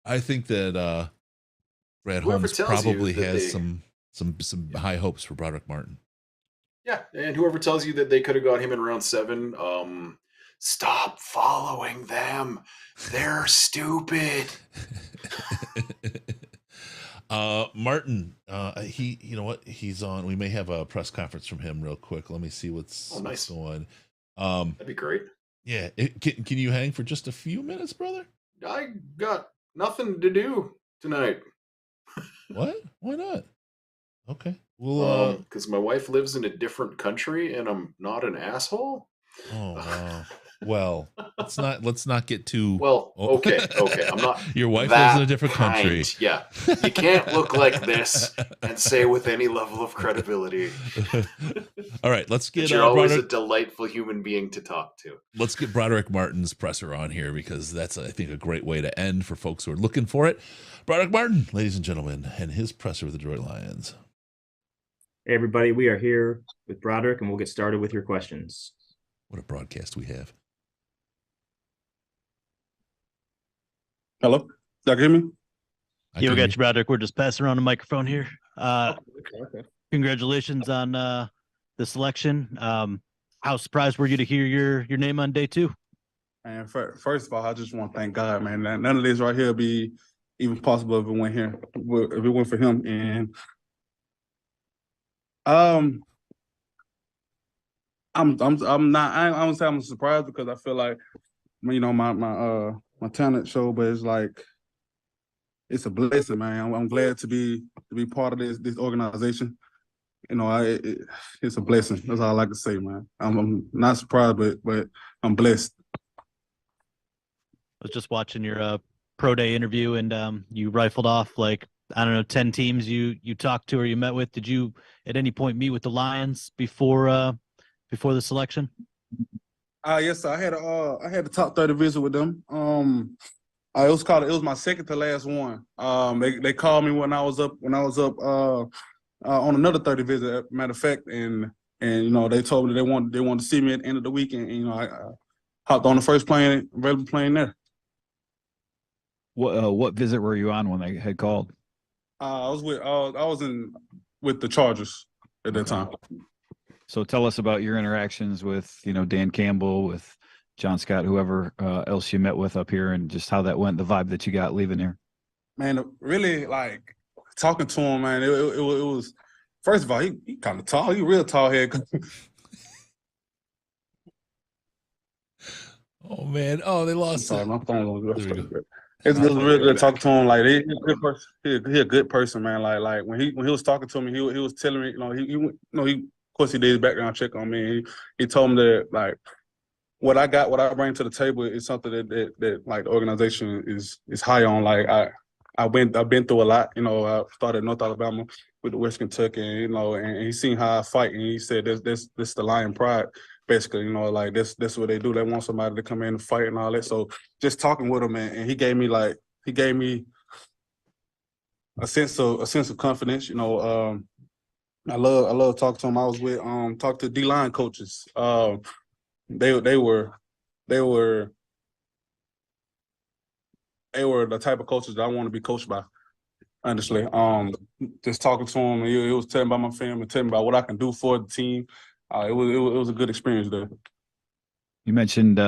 I think that Brad Holmes probably has some high hopes for Broderick Martin. Yeah, and whoever tells you that they could have got him in round 7, stop following them. They're stupid. Martin, you know what? He's on. We may have a press conference from him real quick. Let me see what's going. That'd be great. Yeah, can you hang for just a few minutes, brother? I got nothing to do tonight. What? Why not? Okay. Well, because my wife lives in a different country and I'm not an asshole. Oh wow. Well, let's not get too okay. I'm not. Your wife lives in a different country. Yeah. You can't look like this and say with any level of credibility. All right, let's get you're always a delightful human being to talk to. Let's get Broderick Martin's presser on here because that's, I think, a great way to end for folks who are looking for it. Broderick Martin, ladies and gentlemen, and his presser with the Detroit Lions. Hey, everybody, we are here with Broderick, and we'll get started with your questions. What a broadcast we have. Hello? Y'all hear me? You got you, Broderick. We're just passing around the microphone here. Okay. Congratulations on the selection. How surprised were you to hear your name on day 2? And first of all, I just want to thank God, man. None of this right here would be even possible if it went here, if it went for him. And I'm not. I don't say I'm surprised because I feel like, you know, my talent show, but it's like it's a blessing, man. I'm glad to be part of this organization. it's a blessing. That's all I can say, man. I'm not surprised, but I'm blessed. I was just watching your pro day interview, and you rifled off like, I don't know, 10 teams you talked to or you met with. Did you at any point meet with the Lions before the selection? Yes, sir. I had the top 30 visit with them. It was my second to last one. They called me when I was up on another 30 visit, matter of fact, and they told me they wanted to see me at the end of the week, and I hopped on the first plane, available plane there. What visit were you on when they had called? I was with the Chargers at that time. So tell us about your interactions with Dan Campbell, with John Scott, whoever else you met with up here, and just how that went, the vibe that you got leaving here. Man, really, like, talking to him, man, it was, first of all, he kind of tall. He real tall head. Oh, man. Oh, they lost. Sorry, my phone was good. It's really good talking to him. Like, he's a good person. He's a good person, man. Like when he was talking to me, he was telling me, of course he did his background check on me. He told me that, like, what I bring to the table is something that like the organization is high on. Like I've been through a lot. I started in North Alabama with the West Kentucky, and he seen how I fight, and he said this the Lion pride, basically. Like this what they do. They want somebody to come in and fight and all that. So just talking with him, and he gave me a sense of confidence. I love talking to him. I was with talked to D-line coaches. They were the type of coaches that I want to be coached by, honestly. Just talking to him, he was telling about my family, telling about what I can do for the team. It was a good experience there. You mentioned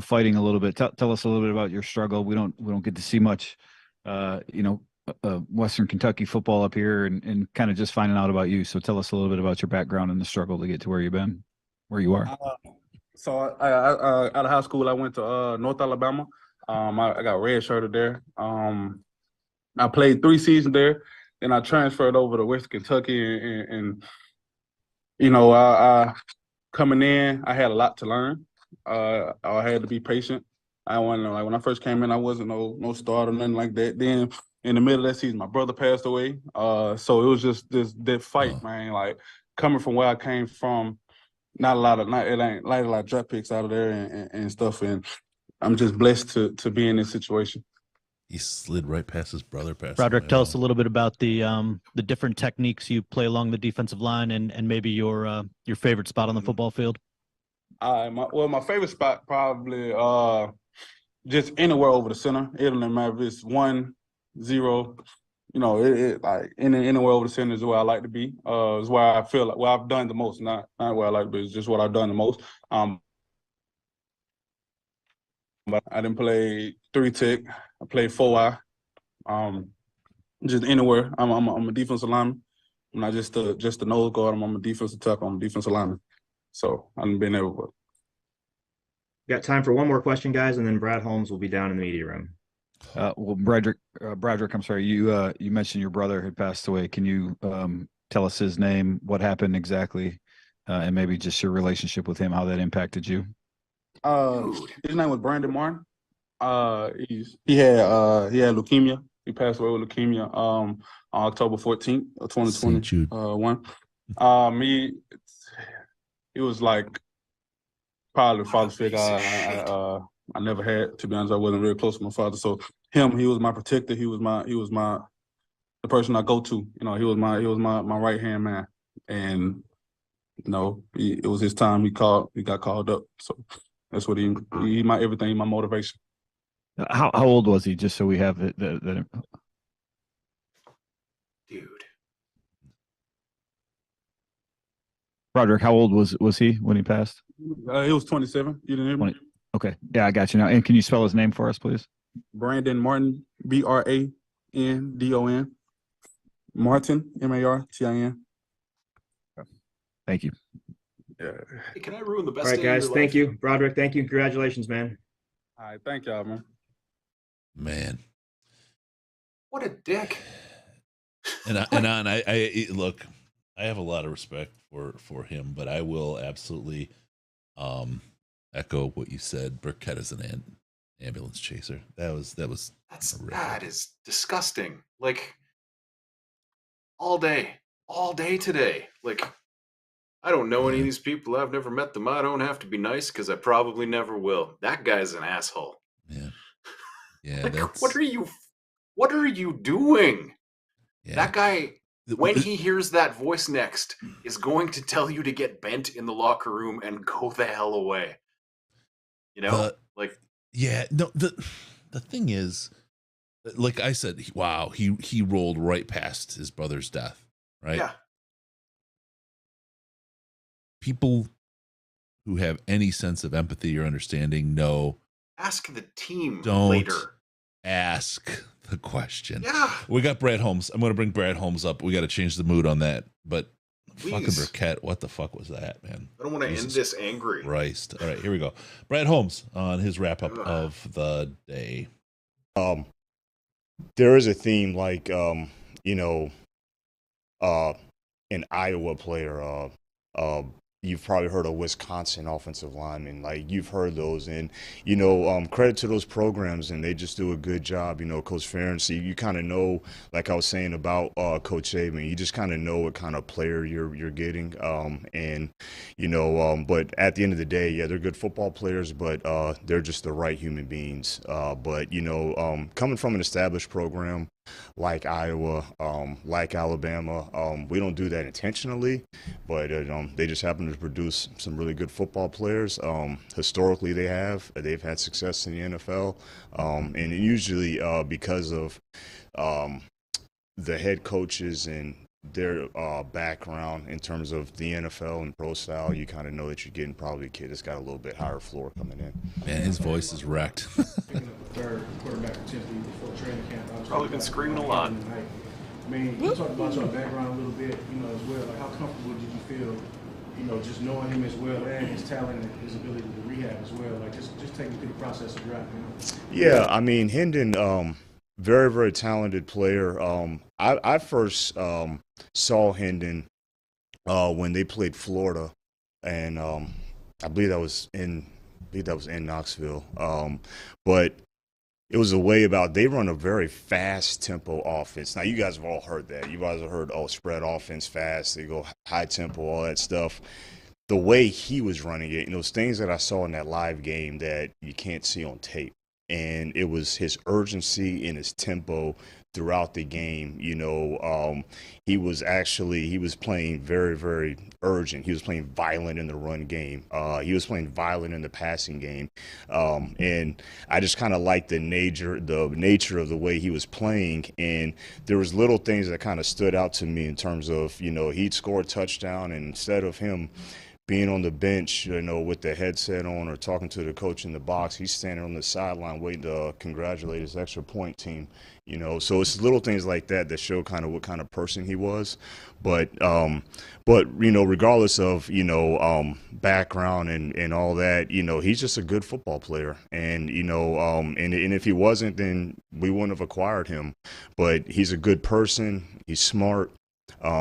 fighting a little bit. Tell us a little bit about your struggle. We don't get to see much Western Kentucky football up here, and kind of just finding out about you. So tell us a little bit about your background and the struggle to get to where you are. So I out of high school, I went to North Alabama. I got redshirted there. I played 3 seasons there. Then I transferred over to West Kentucky, and I coming in, I had a lot to learn. I had to be patient. When I first came in, I wasn't no starter, nothing like that. Then in the middle of that season, my brother passed away. So it was just that fight, man. Like coming from where I came from. Not a lot of draft picks out of there and stuff, and I'm just blessed to be in this situation. He slid right past his brother. Broderick, tell us a little bit about the different techniques you play along the defensive line, and maybe your favorite spot on the football field. My favorite spot probably just anywhere over the center. It doesn't matter if it's 1, 0. Like anywhere over the center is where I like to be. Is where I feel like where I've done the most. Not where I like to be. It's just what I've done the most. But I didn't play 3-tech. I played 4-eye. Just anywhere. I'm a defensive lineman. I'm not just a nose guard. I'm a defensive tackle. I'm a defensive lineman. So I've been everywhere. Got time for one more question, guys, and then Brad Holmes will be down in the media room. Well, Broderick, I'm sorry. You mentioned your brother had passed away. Can you tell us his name, what happened exactly, and maybe just your relationship with him, how that impacted you? His name was Brandon Martin. He had leukemia. He passed away with leukemia on October 14th of 2021. He was like probably the father figure I never had, to be honest. I wasn't really close to my father. So he was my protector. He was the person I go to. He was my right hand man. And it was his time. He got called up. So that's what he my everything, my motivation. How old was he? Just so we have it. Dude. Broderick, how old was he when he passed? He was 27. You didn't hear me? Okay. Yeah, I got you now. And can you spell his name for us, please? Brandon Martin, Brandon. Martin, Martin. Thank you. Yeah. Hey, can I ruin the best? All right, guys. Thank you, Broderick. Thank you. Congratulations, man. All right, thank y'all, man. Man, what a dick. And I look. I have a lot of respect for him, but I will absolutely echo what you said. Burkett is an ambulance chaser. That was that is disgusting. Like all day today. Like I don't know any of these people. I've never met them. I don't have to be nice because I probably never will. That guy's an asshole. Yeah. Like, what are you doing? Yeah. That guy, when he hears that voice next, is going to tell you to get bent in the locker room and go the hell away. You know, the thing is, like I said, wow, he rolled right past his brother's death, right? Yeah. People who have any sense of empathy or understanding know. Ask the team Don't later. Ask the question. Yeah. We got Brad Holmes. I'm going to bring Brad Holmes up. We got to change the mood on that. But fucking Please. Burkett, what the fuck was that, man? I don't want to end this angry. Christ. All right, here we go. Brad Holmes on his wrap up of the day. There is a theme like an Iowa player. You've probably heard of Wisconsin offensive linemen. Like you've heard those, and credit to those programs, and they just do a good job. Coach Ferentz, you kind of know, like I was saying about Coach Saban, you just kind of know what kind of player you're getting. But at the end of the day, yeah, they're good football players, but they're just the right human beings. Coming from an established program like Iowa, like Alabama, we don't do that intentionally, but they just happen to produce some really good football players. Historically, they've had success in the NFL, and usually because of the head coaches and their background in terms of the NFL and pro style, you kind of know that you're getting probably a kid that's got a little bit higher floor coming in. Man, his voice is wrecked. Picking up the third quarterback potentially before training camp. Probably been screaming a lot. I mean, you talked about your background a little bit, as well. Like, how comfortable did you feel, just knowing him as well and his talent and his ability to rehab as well? Like, just take me through the process of draft. Yeah, I mean, Hendon, very, very talented player. I first saw Hendon when they played Florida, and I believe that was in Knoxville. But it was a way about they run a very fast tempo offense. Now you guys have all heard that. You guys have heard spread offense fast. They go high tempo, all that stuff. The way he was running it, those things that I saw in that live game that you can't see on tape. And it was his urgency and his tempo throughout the game. He was playing very, very urgent. He was playing violent in the run game. He was playing violent in the passing game. And I just kind of liked the nature of the way he was playing. And there was little things that kind of stood out to me in terms of, he'd score a touchdown, and instead of him being on the bench, with the headset on or talking to the coach in the box, he's standing on the sideline waiting to congratulate his extra point team. So it's little things like that that show kind of what kind of person he was. But regardless of background and all that, he's just a good football player. And and if he wasn't, then we wouldn't have acquired him. But he's a good person. He's smart.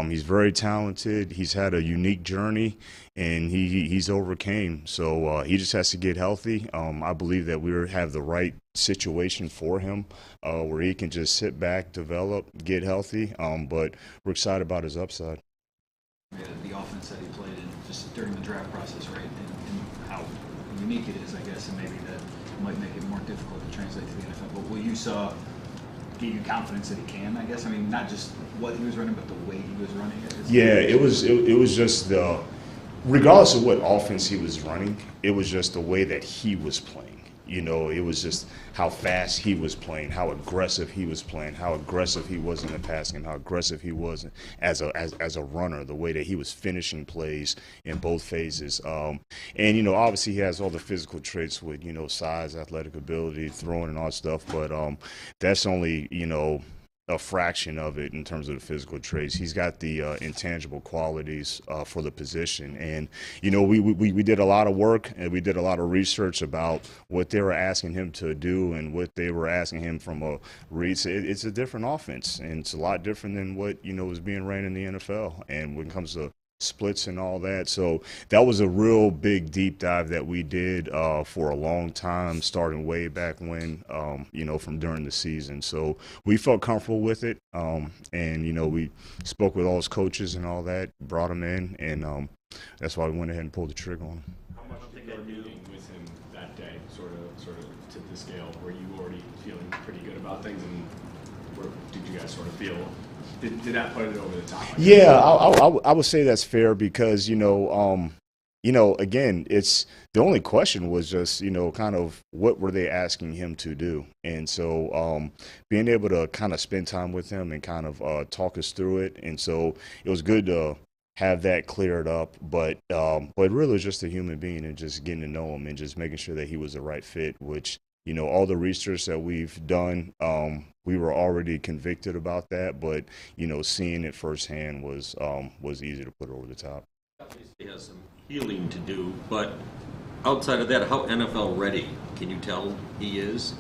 He's very talented. He's had a unique journey, and he's overcame. So he just has to get healthy. I believe that we have the right situation for him where he can just sit back, develop, get healthy. But we're excited about his upside. The offense that he played in just during the draft process, right, and how unique it is, I guess, and maybe that might make it more difficult to translate to the NFL. But what you saw give you confidence that he can, I guess? I mean, not just what he was running, but the way he was running it. Yeah, it was just regardless of what offense he was running, it was just the way that he was playing. It was just how fast he was playing, how aggressive he was playing, how aggressive he was in the passing, and how aggressive he was as a runner, the way that he was finishing plays in both phases. And obviously he has all the physical traits with, size, athletic ability, throwing and all that stuff, but that's only, a fraction of it in terms of the physical traits. He's got the intangible qualities for the position. And, you know, we did a lot of work and we did a lot of research about what they were asking him to do and what they were asking him from a read. It's a different offense, and it's a lot different than what, you know, was being ran in the NFL. And when it comes to splits and all that. So that was a real big deep dive that we did for a long time, starting way back when, you know, from during the season. So we felt comfortable with it. And, you know, we spoke with all his coaches and all that, brought him in, and that's why we went ahead and pulled the trigger on him. How much did you meeting with him that day, sort of tip the scale? Were you already feeling pretty good about things, and did you guys sort of feel? Did that put it over the top? Yeah, I would say that's fair because, you know, again, it's the only question was just, you know, kind of what were they asking him to do? And so being able to kind of spend time with him and kind of talk us through it. And so it was good to have that cleared up, but really was just a human being and just getting to know him and just making sure that he was the right fit, which, you know, all the research that we've done, we were already convicted about that, but, you know, seeing it firsthand was easy to put over the top. He has some healing to do, but outside of that, how NFL ready can you tell he is?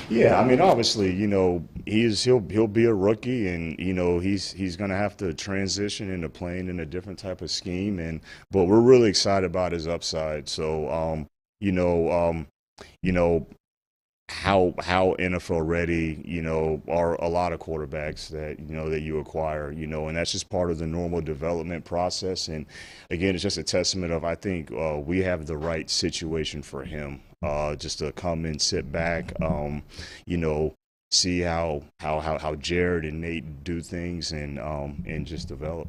Yeah, I mean, obviously, you know, he'll be a rookie, and you know he's going to have to transition into playing in a different type of scheme, but we're really excited about his upside. So, you know. How NFL ready, you know, are a lot of quarterbacks that, you know, that you acquire, you know, and that's just part of the normal development process. And again, it's just a testament of, I think we have the right situation for him, just to come and sit back, you know, see how Jared and Nate do things and just develop.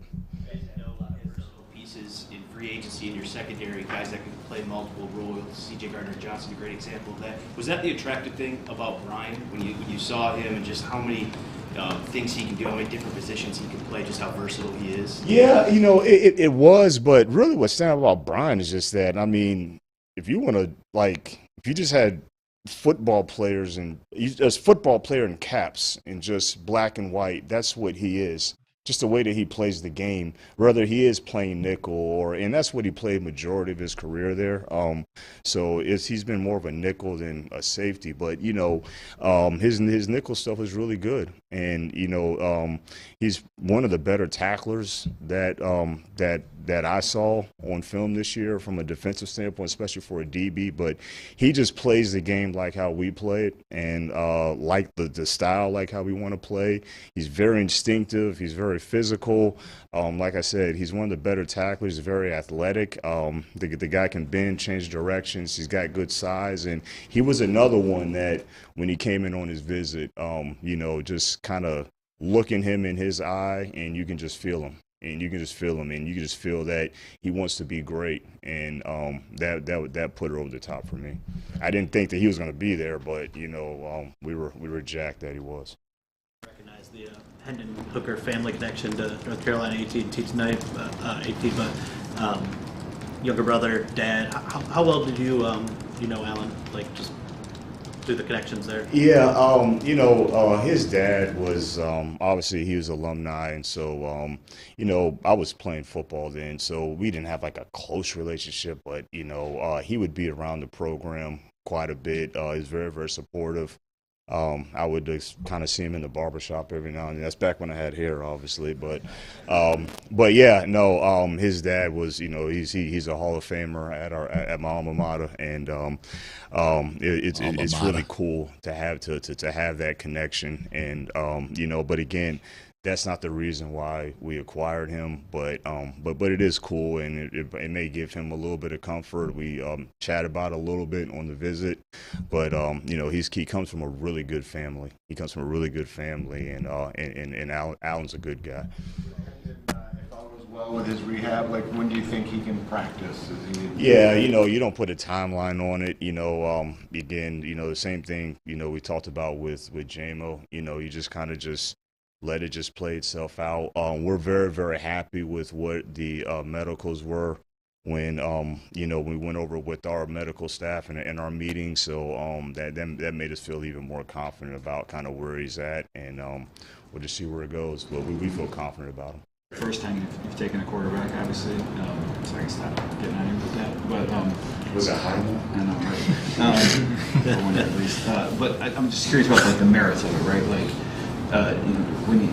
I know a lot of versatile pieces in free agency in your secondary, guys that can play multiple roles. C.J. Gardner-Johnson, a great example of that. Was that the attractive thing about Brian when you saw him and just how many things he can do, how many different positions he can play, just how versatile he is? Yeah, you know, it was, but really what's standing out about Brian is just that, I mean, if you want to, like, if you just had football players and he's a football player in caps and just black and white, that's what he is. Just the way that he plays the game, whether he is playing nickel and that's what he played majority of his career there. So he's been more of a nickel than a safety, but you know, his nickel stuff is really good, and you know, he's one of the better tacklers that I saw on film this year from a defensive standpoint, especially for a DB. But he just plays the game like how we play it, and like the style, like how we want to play. He's very instinctive. He's very physical. Like I said, he's one of the better tacklers. He's very athletic. The guy can bend, change directions. He's got good size, and he was another one that when he came in on his visit, you know, just kind of looking him in his eye, and you can just feel him. And you can just feel him, and you can just feel that he wants to be great, and that put it over the top for me. I didn't think that he was going to be there, but you know, we were jacked that he was. Recognize the Hendon Hooker family connection to North Carolina AT&T tonight, but younger brother, dad. How well did you know Alan? Like just through the connections there? Yeah, you know, his dad was obviously he was alumni, and so you know, I was playing football then, so we didn't have like a close relationship, but you know, he would be around the program quite a bit. He's very, very supportive. I would just kind of see him in the barbershop every now and then. That's back when I had hair, obviously, but yeah, no, his dad was, you know, he's a Hall of Famer at my alma mater, and it's really cool to have that connection, and you know, but again, that's not the reason why we acquired him, but it is cool, and it may give him a little bit of comfort. We chat about it a little bit on the visit, but you know, he comes from a really good family. He comes from a really good family, and Alan's a good guy. If all goes well with his rehab, like when do you think he can practice? Yeah, you know, you don't put a timeline on it. You know, again, you know, the same thing, you know, we talked about with JMO. You know, you just kind of just let it just play itself out. We're very, very happy with what the medicals were when we went over with our medical staff in our meeting. So that made us feel even more confident about kind of where he's at, and we'll just see where it goes. But we feel confident about him. First time you've taken a quarterback, obviously. So I can stop getting on you with that. But was that high? I know, right? For one at least. But I'm just curious about like the merits of it, right? Like, when you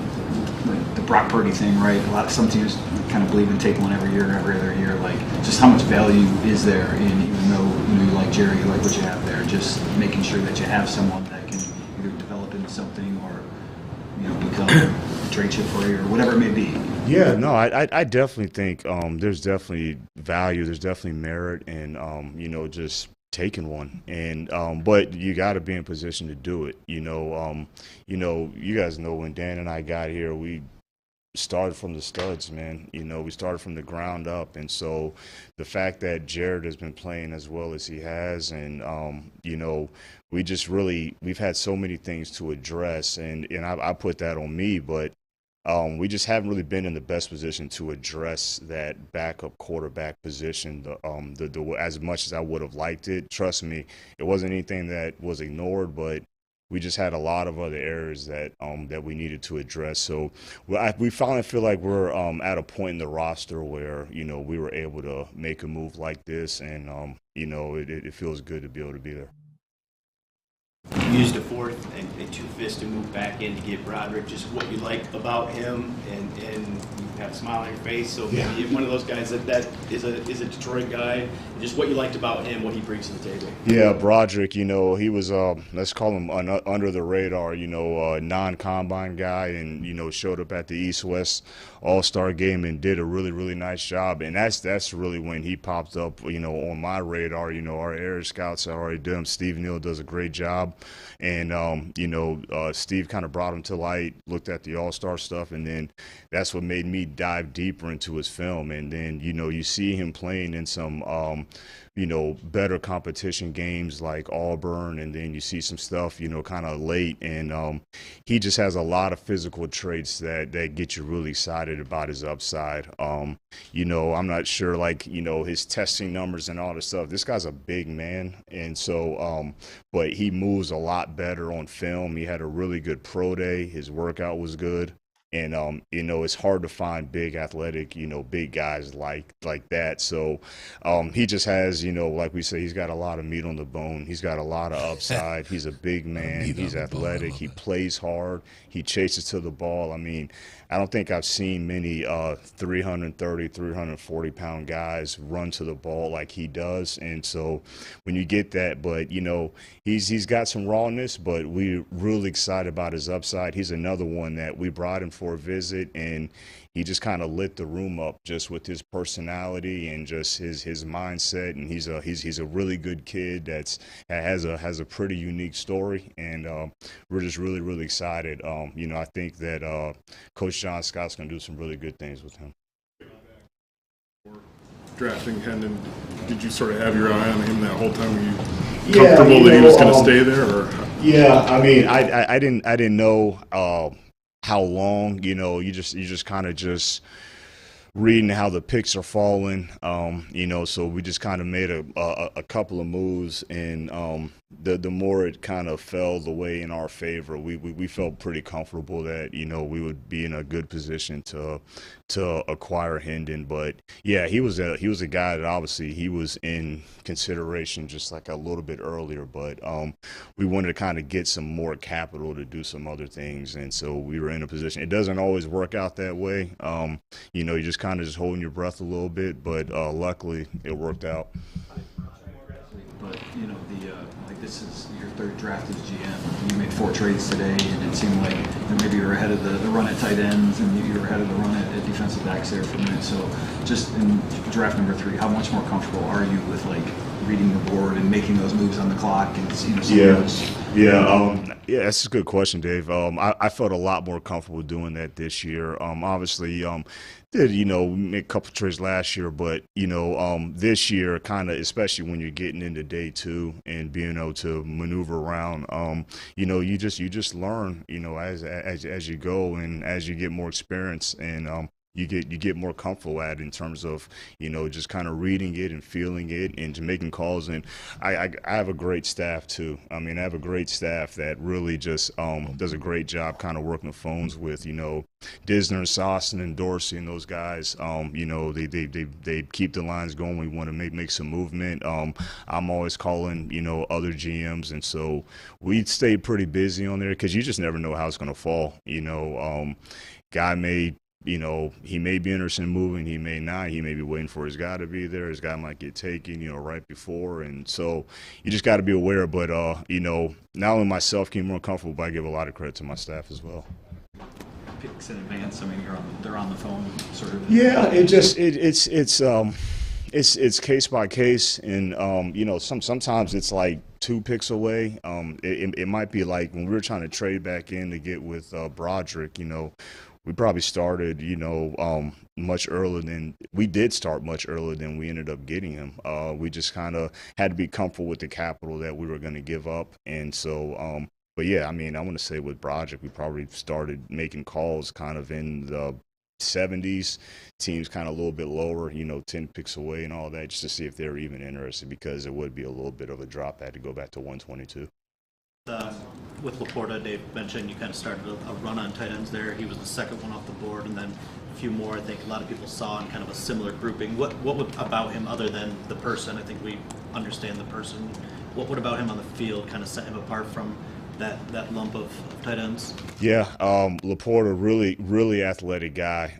like the Brock Purdy thing, right? Some teams kind of believe in take one every year, every other year. Like, just how much value is there in, even though you like Jerry, you like what you have there, just making sure that you have someone that can either develop into something or become a trade chip for you or whatever it may be. Yeah, no, I definitely think there's definitely value, there's definitely merit in just taking one, and but you got to be in position to do it. You guys know when Dan and I got here, we started from the studs, man. We started from the ground up, and so the fact that Jared has been playing as well as he has, and we've had so many things to address, and I put that on me, but we just haven't really been in the best position to address that backup quarterback position as much as I would have liked it. Trust me, it wasn't anything that was ignored, but we just had a lot of other areas that we needed to address. So we finally feel like we're at a point in the roster where we were able to make a move like this, and it feels good to be able to be there. You used a fourth and two fists to move back in to get Broderick. Just what you like about him, and you have a smile on your face. So maybe one of those guys that is a Detroit guy. Just what you liked about him, what he brings to the table. Yeah, Broderick. He was let's call him under the radar. Non-combine guy, and showed up at the East-West All-Star game and did a really, really nice job. And that's really when he popped up. On my radar. Our area scouts are already done. Steve Neal does a great job. And, Steve kind of brought him to light, looked at the All-Star stuff, and then that's what made me dive deeper into his film. And then, you see him playing in some, better competition games like Auburn, and then you see some stuff, kind of late. And he just has a lot of physical traits that get you really excited about his upside. I'm not sure, his testing numbers and all this stuff. This guy's a big man, and so, but he moves a lot better on film. He had a really good pro day. His workout was good. And, it's hard to find big athletic, big guys like that. So he just has, like we say, he's got a lot of meat on the bone. He's got a lot of upside. He's a big man. He's athletic. He plays hard. He chases to the ball. I mean, I don't think I've seen many 330, 340-pound guys run to the ball like he does. And so when you get that, but, he's got some rawness, but we're really excited about his upside. He's another one that we brought him for a visit, and he just kind of lit the room up just with his personality and just his mindset. And he's a really good kid that has a pretty unique story, and we're just really, really excited. I think that Coach John Scott's going to do some really good things with him. Drafting Hendon, did you sort of have your eye on him that whole time? Were you comfortable that he was going to stay there? Or? Yeah, I mean, I didn't know how long. You just kind of just reading how the picks are falling. So we just kind of made a couple of moves, and the more it kind of fell the way in our favor, we felt pretty comfortable that we would be in a good position to acquire Hendon. But yeah, he was a guy that obviously he was in consideration just like a little bit earlier, but we wanted to kind of get some more capital to do some other things, and so we were in a position. It doesn't always work out that way. You just kind of just holding your breath a little bit, but luckily it worked out. But this is your third draft as GM. You made 4 trades today, and it seemed like maybe you were ahead of the run at tight ends, and you were ahead of the run at defensive backs there for a minute. So just in draft number 3, how much more comfortable are you with reading the board and making those moves on the clock? And Yeah, that's a good question, Dave. I felt a lot more comfortable doing that this year. Obviously, did make a couple of trades last year, but this year, kind of, especially when you're getting into day 2 and being able to maneuver around, you just learn, as you go and as you get more experience, and you get more comfortable at in terms of, just kind of reading it and feeling it and making calls. And I have a great staff too. I mean, I have a great staff that really just does a great job kind of working the phones with, Disner and Sosson and Dorsey and those guys. They keep the lines going. We want to make some movement. I'm always calling, other GMs. And so we stay pretty busy on there because you just never know how it's going to fall. Guy may, he may be interested in moving, he may not. He may be waiting for his guy to be there. His guy might get taken, right before. And so you just got to be aware. But, not only myself getting more comfortable, but I give a lot of credit to my staff as well. Picks in advance. I mean, they're on the phone, sort of. Yeah, it's case by case, and sometimes it's like 2 picks away. It might be like when we were trying to trade back in to get with Broderick. We probably started, much earlier than we did start much earlier than we ended up getting him. We just kind of had to be comfortable with the capital that we were going to give up, and so. But yeah, I mean, I want to say with Broderick, we probably started making calls kind of in the 70s, teams kind of a little bit lower, 10 picks away and all that, just to see if they're even interested, because it would be a little bit of a drop. I had to go back to 122. With LaPorta, Dave mentioned you kind of started a run on tight ends there. He was the second one off the board, and then a few more I think a lot of people saw in kind of a similar grouping. What about him, other than the person? I think we understand the person. What about him on the field kind of set him apart from that lump of tight ends? Yeah, LaPorta, really athletic guy.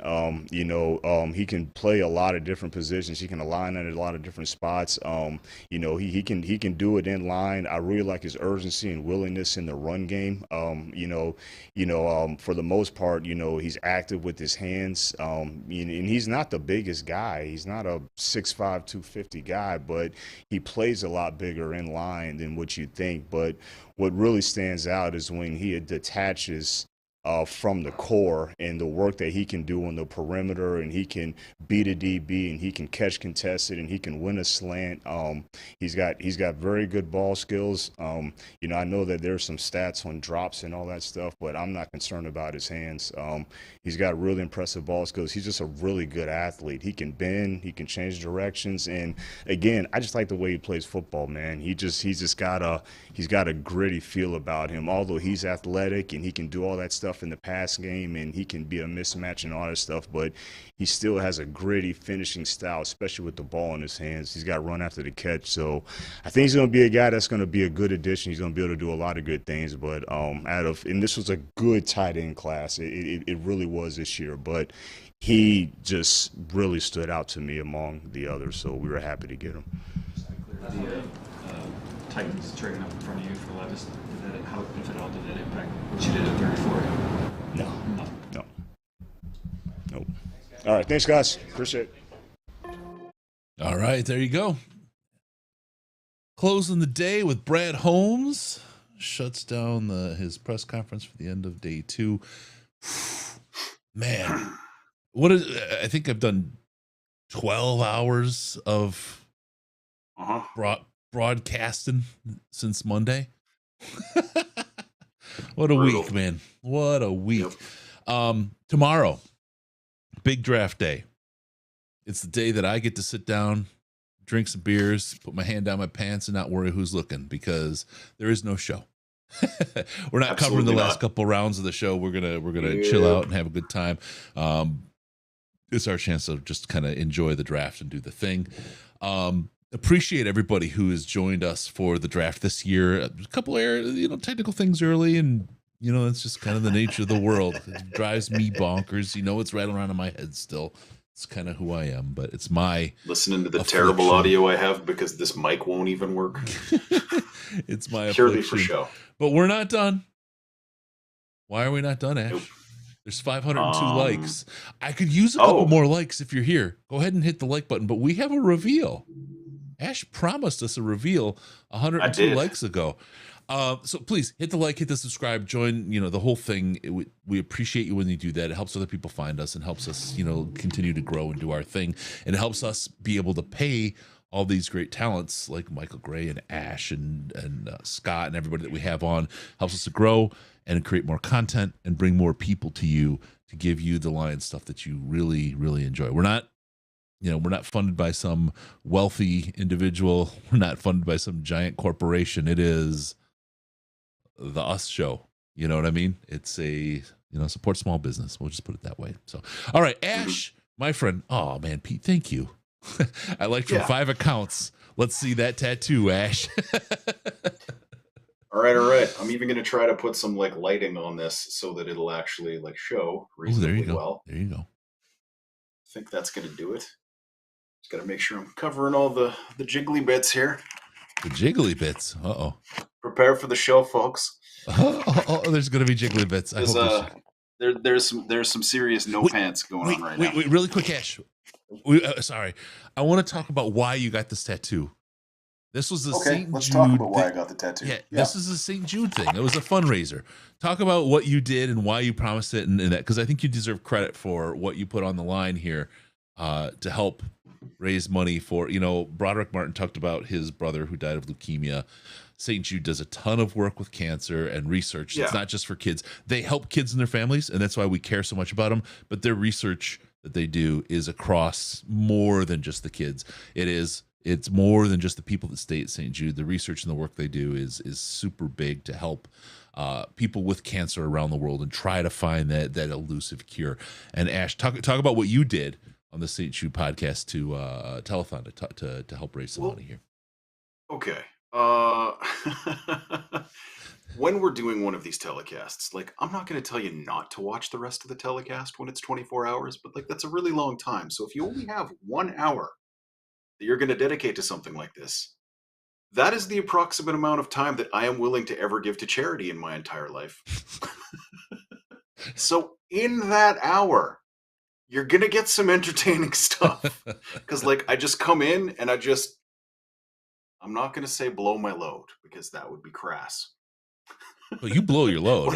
He can play a lot of different positions. He can align at a lot of different spots. He can do it in line. I really like his urgency and willingness in the run game. For the most part, he's active with his hands. And he's not the biggest guy. He's not a 6'5", 250 guy, but he plays a lot bigger in line than what you'd think. But what really stands out is when he detaches from the core and the work that he can do on the perimeter, and he can beat a DB, and he can catch contested, and he can win a slant. He's got very good ball skills. I know that there's some stats on drops and all that stuff, but I'm not concerned about his hands. He's got really impressive ball skills. He's just a really good athlete. He can bend, he can change directions, and again, I just like the way he plays football, man. He's got a gritty feel about him. Although he's athletic and he can do all that stuff in the pass game, and he can be a mismatch and all that stuff, but he still has a gritty finishing style, especially with the ball in his hands. He's got run after the catch. So I think he's going to be a guy that's going to be a good addition. He's going to be able to do a lot of good things. But and this was a good tight end class. It really was this year. But he just really stood out to me among the others. So we were happy to get him. The Titans trading up in front of you for Levis, how, if at all, did that impact what you did at 34? No. Nope. All right, thanks, guys. Appreciate it. All right, there you go. Closing the day with Brad Holmes. Shuts down his press conference for the end of day 2. Man, I think I've done 12 hours of broadcasting since Monday. What a week, man. What a week. Yep. Tomorrow, big draft day. It's the day that I get to sit down, drink some beers, put my hand down my pants, and not worry who's looking, because there is no show. We're not covering the last couple rounds of the show. We're gonna chill out and have a good time. It's our chance to just kind of enjoy the draft and do the thing. Appreciate everybody who has joined us for the draft this year. A couple technical things early, and it's just kind of the nature of the world. It drives me bonkers. It's rattling around in my head still. It's kind of who I am, but it's my listening to the terrible audio I have because this mic won't even work. It's my purely affliction. For show. But we're not done. Why are we not done, Ash? Nope. There's 502 likes. I could use a couple more likes if you're here. Go ahead and hit the like button. But we have a reveal. Ash promised us a reveal 102 likes ago. So please hit the like, hit the subscribe, join, the whole thing. We appreciate you when you do that. It helps other people find us and helps us, continue to grow and do our thing. And it helps us be able to pay all these great talents like Michael Gray and Ash and Scott and everybody that we have on helps us to grow and create more content and bring more people to you to give you the Lions stuff that you really, really enjoy. We're not funded by some wealthy individual. We're not funded by some giant corporation. It is the Us Show. You know what I mean? It's a, support small business. We'll just put it that way. So, all right, Ash, my friend. Oh man, Pete, thank you. I liked from 5 accounts. Let's see that tattoo, Ash. All right. I'm even going to try to put some like lighting on this so that it'll actually like show reasonably well. There you go. I think that's going to do it. Just got to make sure I'm covering all the jiggly bits here. The jiggly bits. Uh-oh. Prepare for the show, folks. Oh, there's going to be jiggly bits. I hope there's some serious pants going on right now. Wait, really quick, Ash. Sorry, I want to talk about why you got this tattoo. This was the St. Let's Jude talk about why I got the tattoo. Yeah, this is a St. Jude thing. It was a fundraiser. Talk about what you did and why you promised it, and that, because I think you deserve credit for what you put on the line here to help raise money for. Broderick Martin talked about his brother who died of leukemia. St. Jude does a ton of work with cancer and research. It's not just for kids. They help kids and their families, and that's why we care so much about them. But their research that they do is across more than just the kids. It's more than just the people that stay at St. Jude. The research and the work they do is super big to help people with cancer around the world and try to find that elusive cure. And Ash, talk about what you did on the St. Jude podcast to telethon to help raise some money here. Okay. When we're doing one of these telecasts, like, I'm not going to tell you not to watch the rest of the telecast when it's 24 hours, but like, that's a really long time. So if you only have 1 hour that you're going to dedicate to something like this, that is the approximate amount of time that I am willing to ever give to charity in my entire life. So in that hour, you're going to get some entertaining stuff. Because like, I just come in and I'm not going to say blow my load because that would be crass. Well, you blow your load.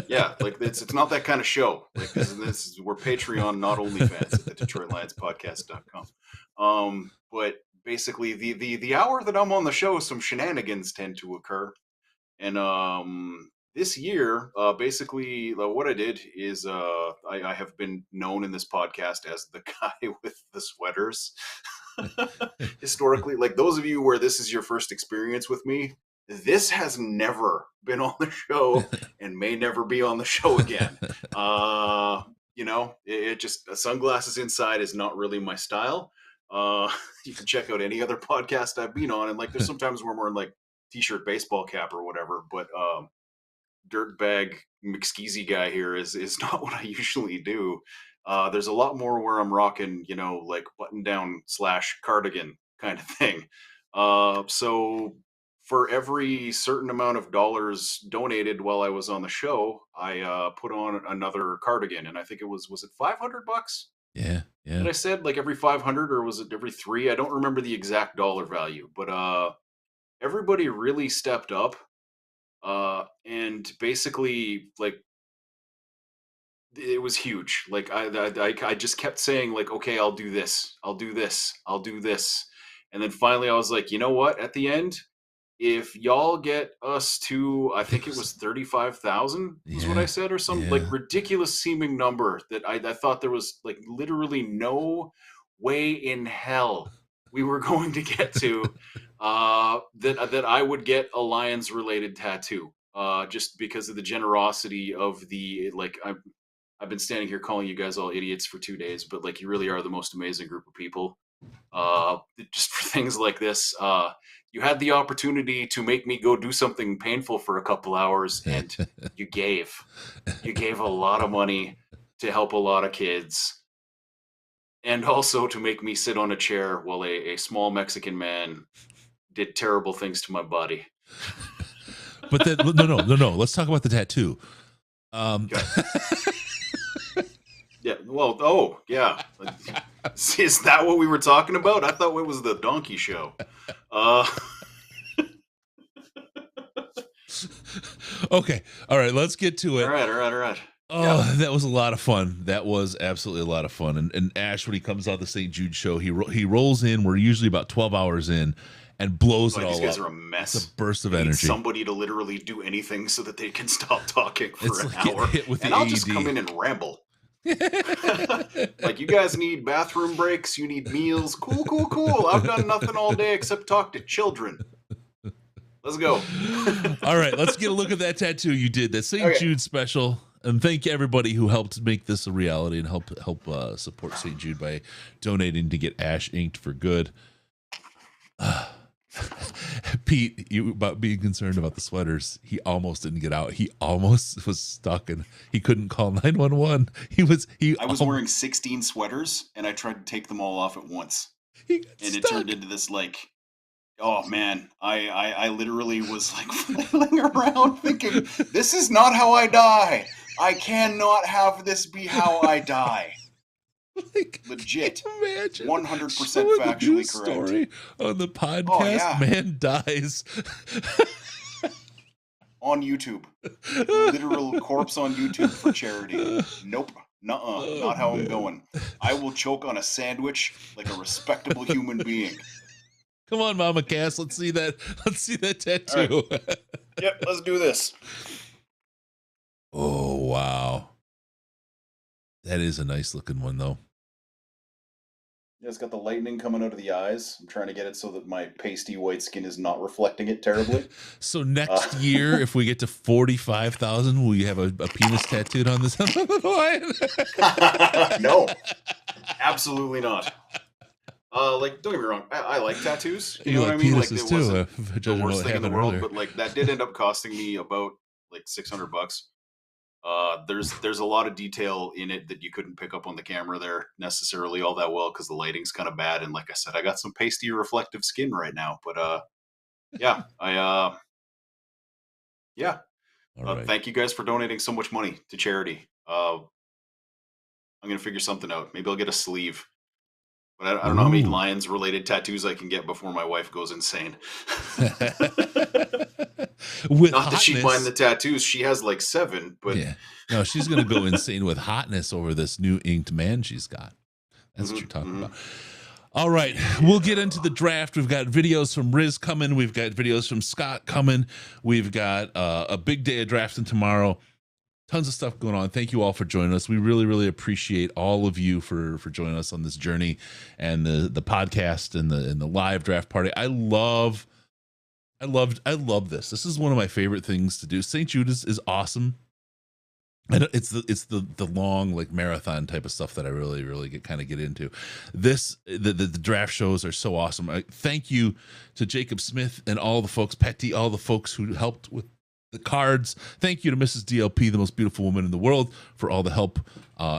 Yeah, like it's not that kind of show. Like we're Patreon, not OnlyFans at the DetroitLionsPodcast.com. But basically, the hour that I'm on the show, some shenanigans tend to occur. And this year, basically, what I did is I have been known in this podcast as the guy with the sweaters. Historically, like those of you where this is your first experience with me, this has never been on the show and may never be on the show again. It just sunglasses inside is not really my style. You can check out any other podcast I've been on, and like there's sometimes where I'm wearing like t-shirt, baseball cap, or whatever. But dirtbag McSkeezy guy here is not what I usually do. There's a lot more where I'm rocking, like button down / cardigan kind of thing. So for every certain amount of dollars donated while I was on the show, I put on another cardigan, and I think it was it $500? Yeah. And I said like every 500, or was it every 3? I don't remember the exact dollar value, but everybody really stepped up, and basically like it was huge. Like I just kept saying like, okay, I'll do this, I'll do this, I'll do this, and then finally I was like, you know what? At the end, if y'all get us to, I think it was 35,000 is what I said, or some like ridiculous seeming number that I thought there was like literally no way in hell we were going to get to, that I would get a Lions related tattoo, just because of the generosity of the, like, I've been standing here calling you guys all idiots for 2 days, but like you really are the most amazing group of people. Just for things like this, you had the opportunity to make me go do something painful for a couple hours, and you gave a lot of money to help a lot of kids, and also to make me sit on a chair while a small Mexican man did terrible things to my body. But then, no. Let's talk about the tattoo. Yeah. Well. Yeah. Is that what we were talking about? I thought it was the donkey show. Okay. All right. Let's get to it. All right. Oh, that was a lot of fun. That was absolutely a lot of fun. And Ash, when he comes out the St. Jude show, he rolls in. We're usually about 12 hours in and blows it all up. These guys are a mess. It's a burst of They need energy. somebody to literally do anything so that they can stop talking for It's an like getting hour. hit with And the I'll just AED. come in and ramble. Like, you guys need bathroom breaks, you need meals. Cool. I've done nothing all day except talk to children. Let's go. All right, let's get a look at that tattoo you did. That St. Jude special. And thank everybody who helped make this a reality and help support St. Jude by donating to get Ash inked for good. Pete, you about being concerned about the sweaters. He almost didn't get out. He almost was stuck and he couldn't call 911. I was wearing 16 sweaters and I tried to take them all off at once. And it turned into this like, oh man, I literally was like flailing around thinking, this is not how I die. I cannot have this be how I die. Legit. Imagine 100% factually correct. Story on the podcast, man dies. On YouTube. Literal corpse on YouTube for charity. Nope. Nuh-uh. Not how I'm going. I will choke on a sandwich like a respectable human being. Come on, Mama Cass. Let's see that. Let's see that tattoo. Right. Yep, let's do this. Oh, wow. That is a nice looking one, though. Yeah, it's got the lightning coming out of the eyes. I'm trying to get it so that my pasty white skin is not reflecting it terribly. So next year, if we get to 45,000, will you have a penis tattooed on this line? No, absolutely not. Like, don't get me wrong, I like tattoos. You know like what I mean? Like, penises it too, wasn't the worst thing in the world, earlier. but like that did end up costing me about like $600. There's a lot of detail in it that you couldn't pick up on the camera there necessarily all that well because the lighting's kind of bad. And like I said, I got some pasty reflective skin right now. But yeah, right. Thank you guys for donating so much money to charity. I'm gonna figure something out. Maybe I'll get a sleeve. But I don't know how many Lions related tattoos I can get before my wife goes insane. Not that she'd mind the tattoos. She has like 7, but yeah, no, she's gonna go insane with hotness over this new inked man she's got. That's what you're talking about. All right, we'll get into the draft. We've got videos from Riz coming. We've got videos from Scott coming. We've got a big day of drafting tomorrow. Tons of stuff going on. Thank you all for joining us. We really, really appreciate all of you for joining us on this journey and the podcast and the live draft party. I love this. This is one of my favorite things to do. St. Jude is awesome. And it's the long like marathon type of stuff that I really get into. The draft shows are so awesome. Thank you to Jacob Smith and all the folks, Petty, all the folks who helped with the cards. Thank you to Mrs. DLP, the most beautiful woman in the world, for all the help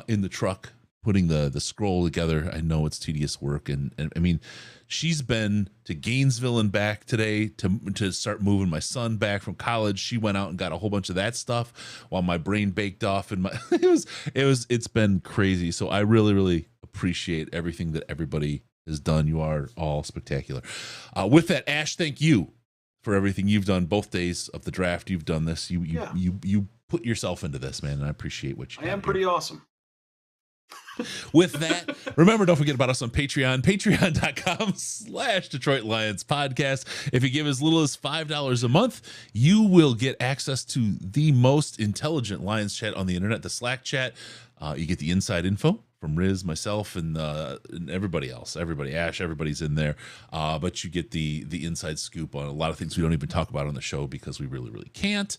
in the truck putting the scroll together. I know it's tedious work, and I mean, she's been to Gainesville and back today to start moving my son back from college. She went out and got a whole bunch of that stuff while my brain baked off, and it's been crazy. So I really appreciate everything that everybody has done. You are all spectacular. With that, Ash, thank you for everything you've done both days of the draft. You've done this. You put yourself into this, man, and I appreciate what you. I am pretty awesome. With that, remember, don't forget about us on Patreon, patreon.com/Detroit Lions podcast. If you give as little as $5 a month, you will get access to the most intelligent Lions chat on the internet, the Slack chat. You get the inside info from Riz, myself, and everybody else. Ash, everybody's in there. But you get the inside scoop on a lot of things we don't even talk about on the show because we really can't.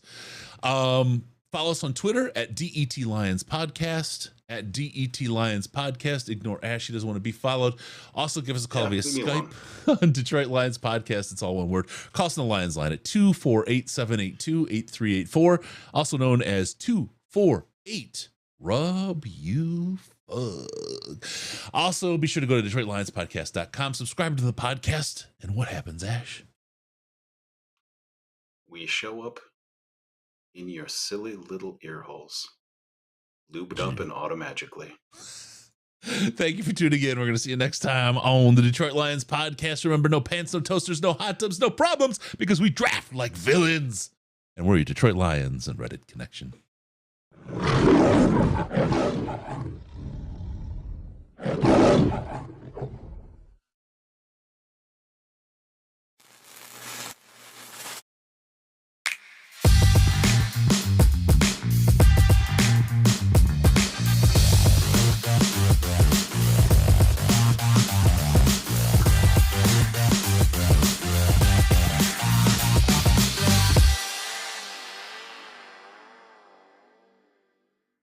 Follow us on Twitter at DET Lions Podcast, at DET Lions Podcast. Ignore Ash, he doesn't want to be followed. Also, give us a call via Skype on Detroit Lions Podcast. It's all one word. Call us on the Lions line at 248-782-8384, also known as 248 Rub You Fug. Also, be sure to go to DetroitLionsPodcast.com, subscribe to the podcast, and what happens, Ash? We show up in your silly little ear holes, lubed up and automagically. Thank you for tuning in. We're going to see you next time on the Detroit Lions podcast. Remember, no pants, no toasters, no hot tubs, no problems, because we draft like villains. And we're your Detroit Lions and Reddit connection. Thank you.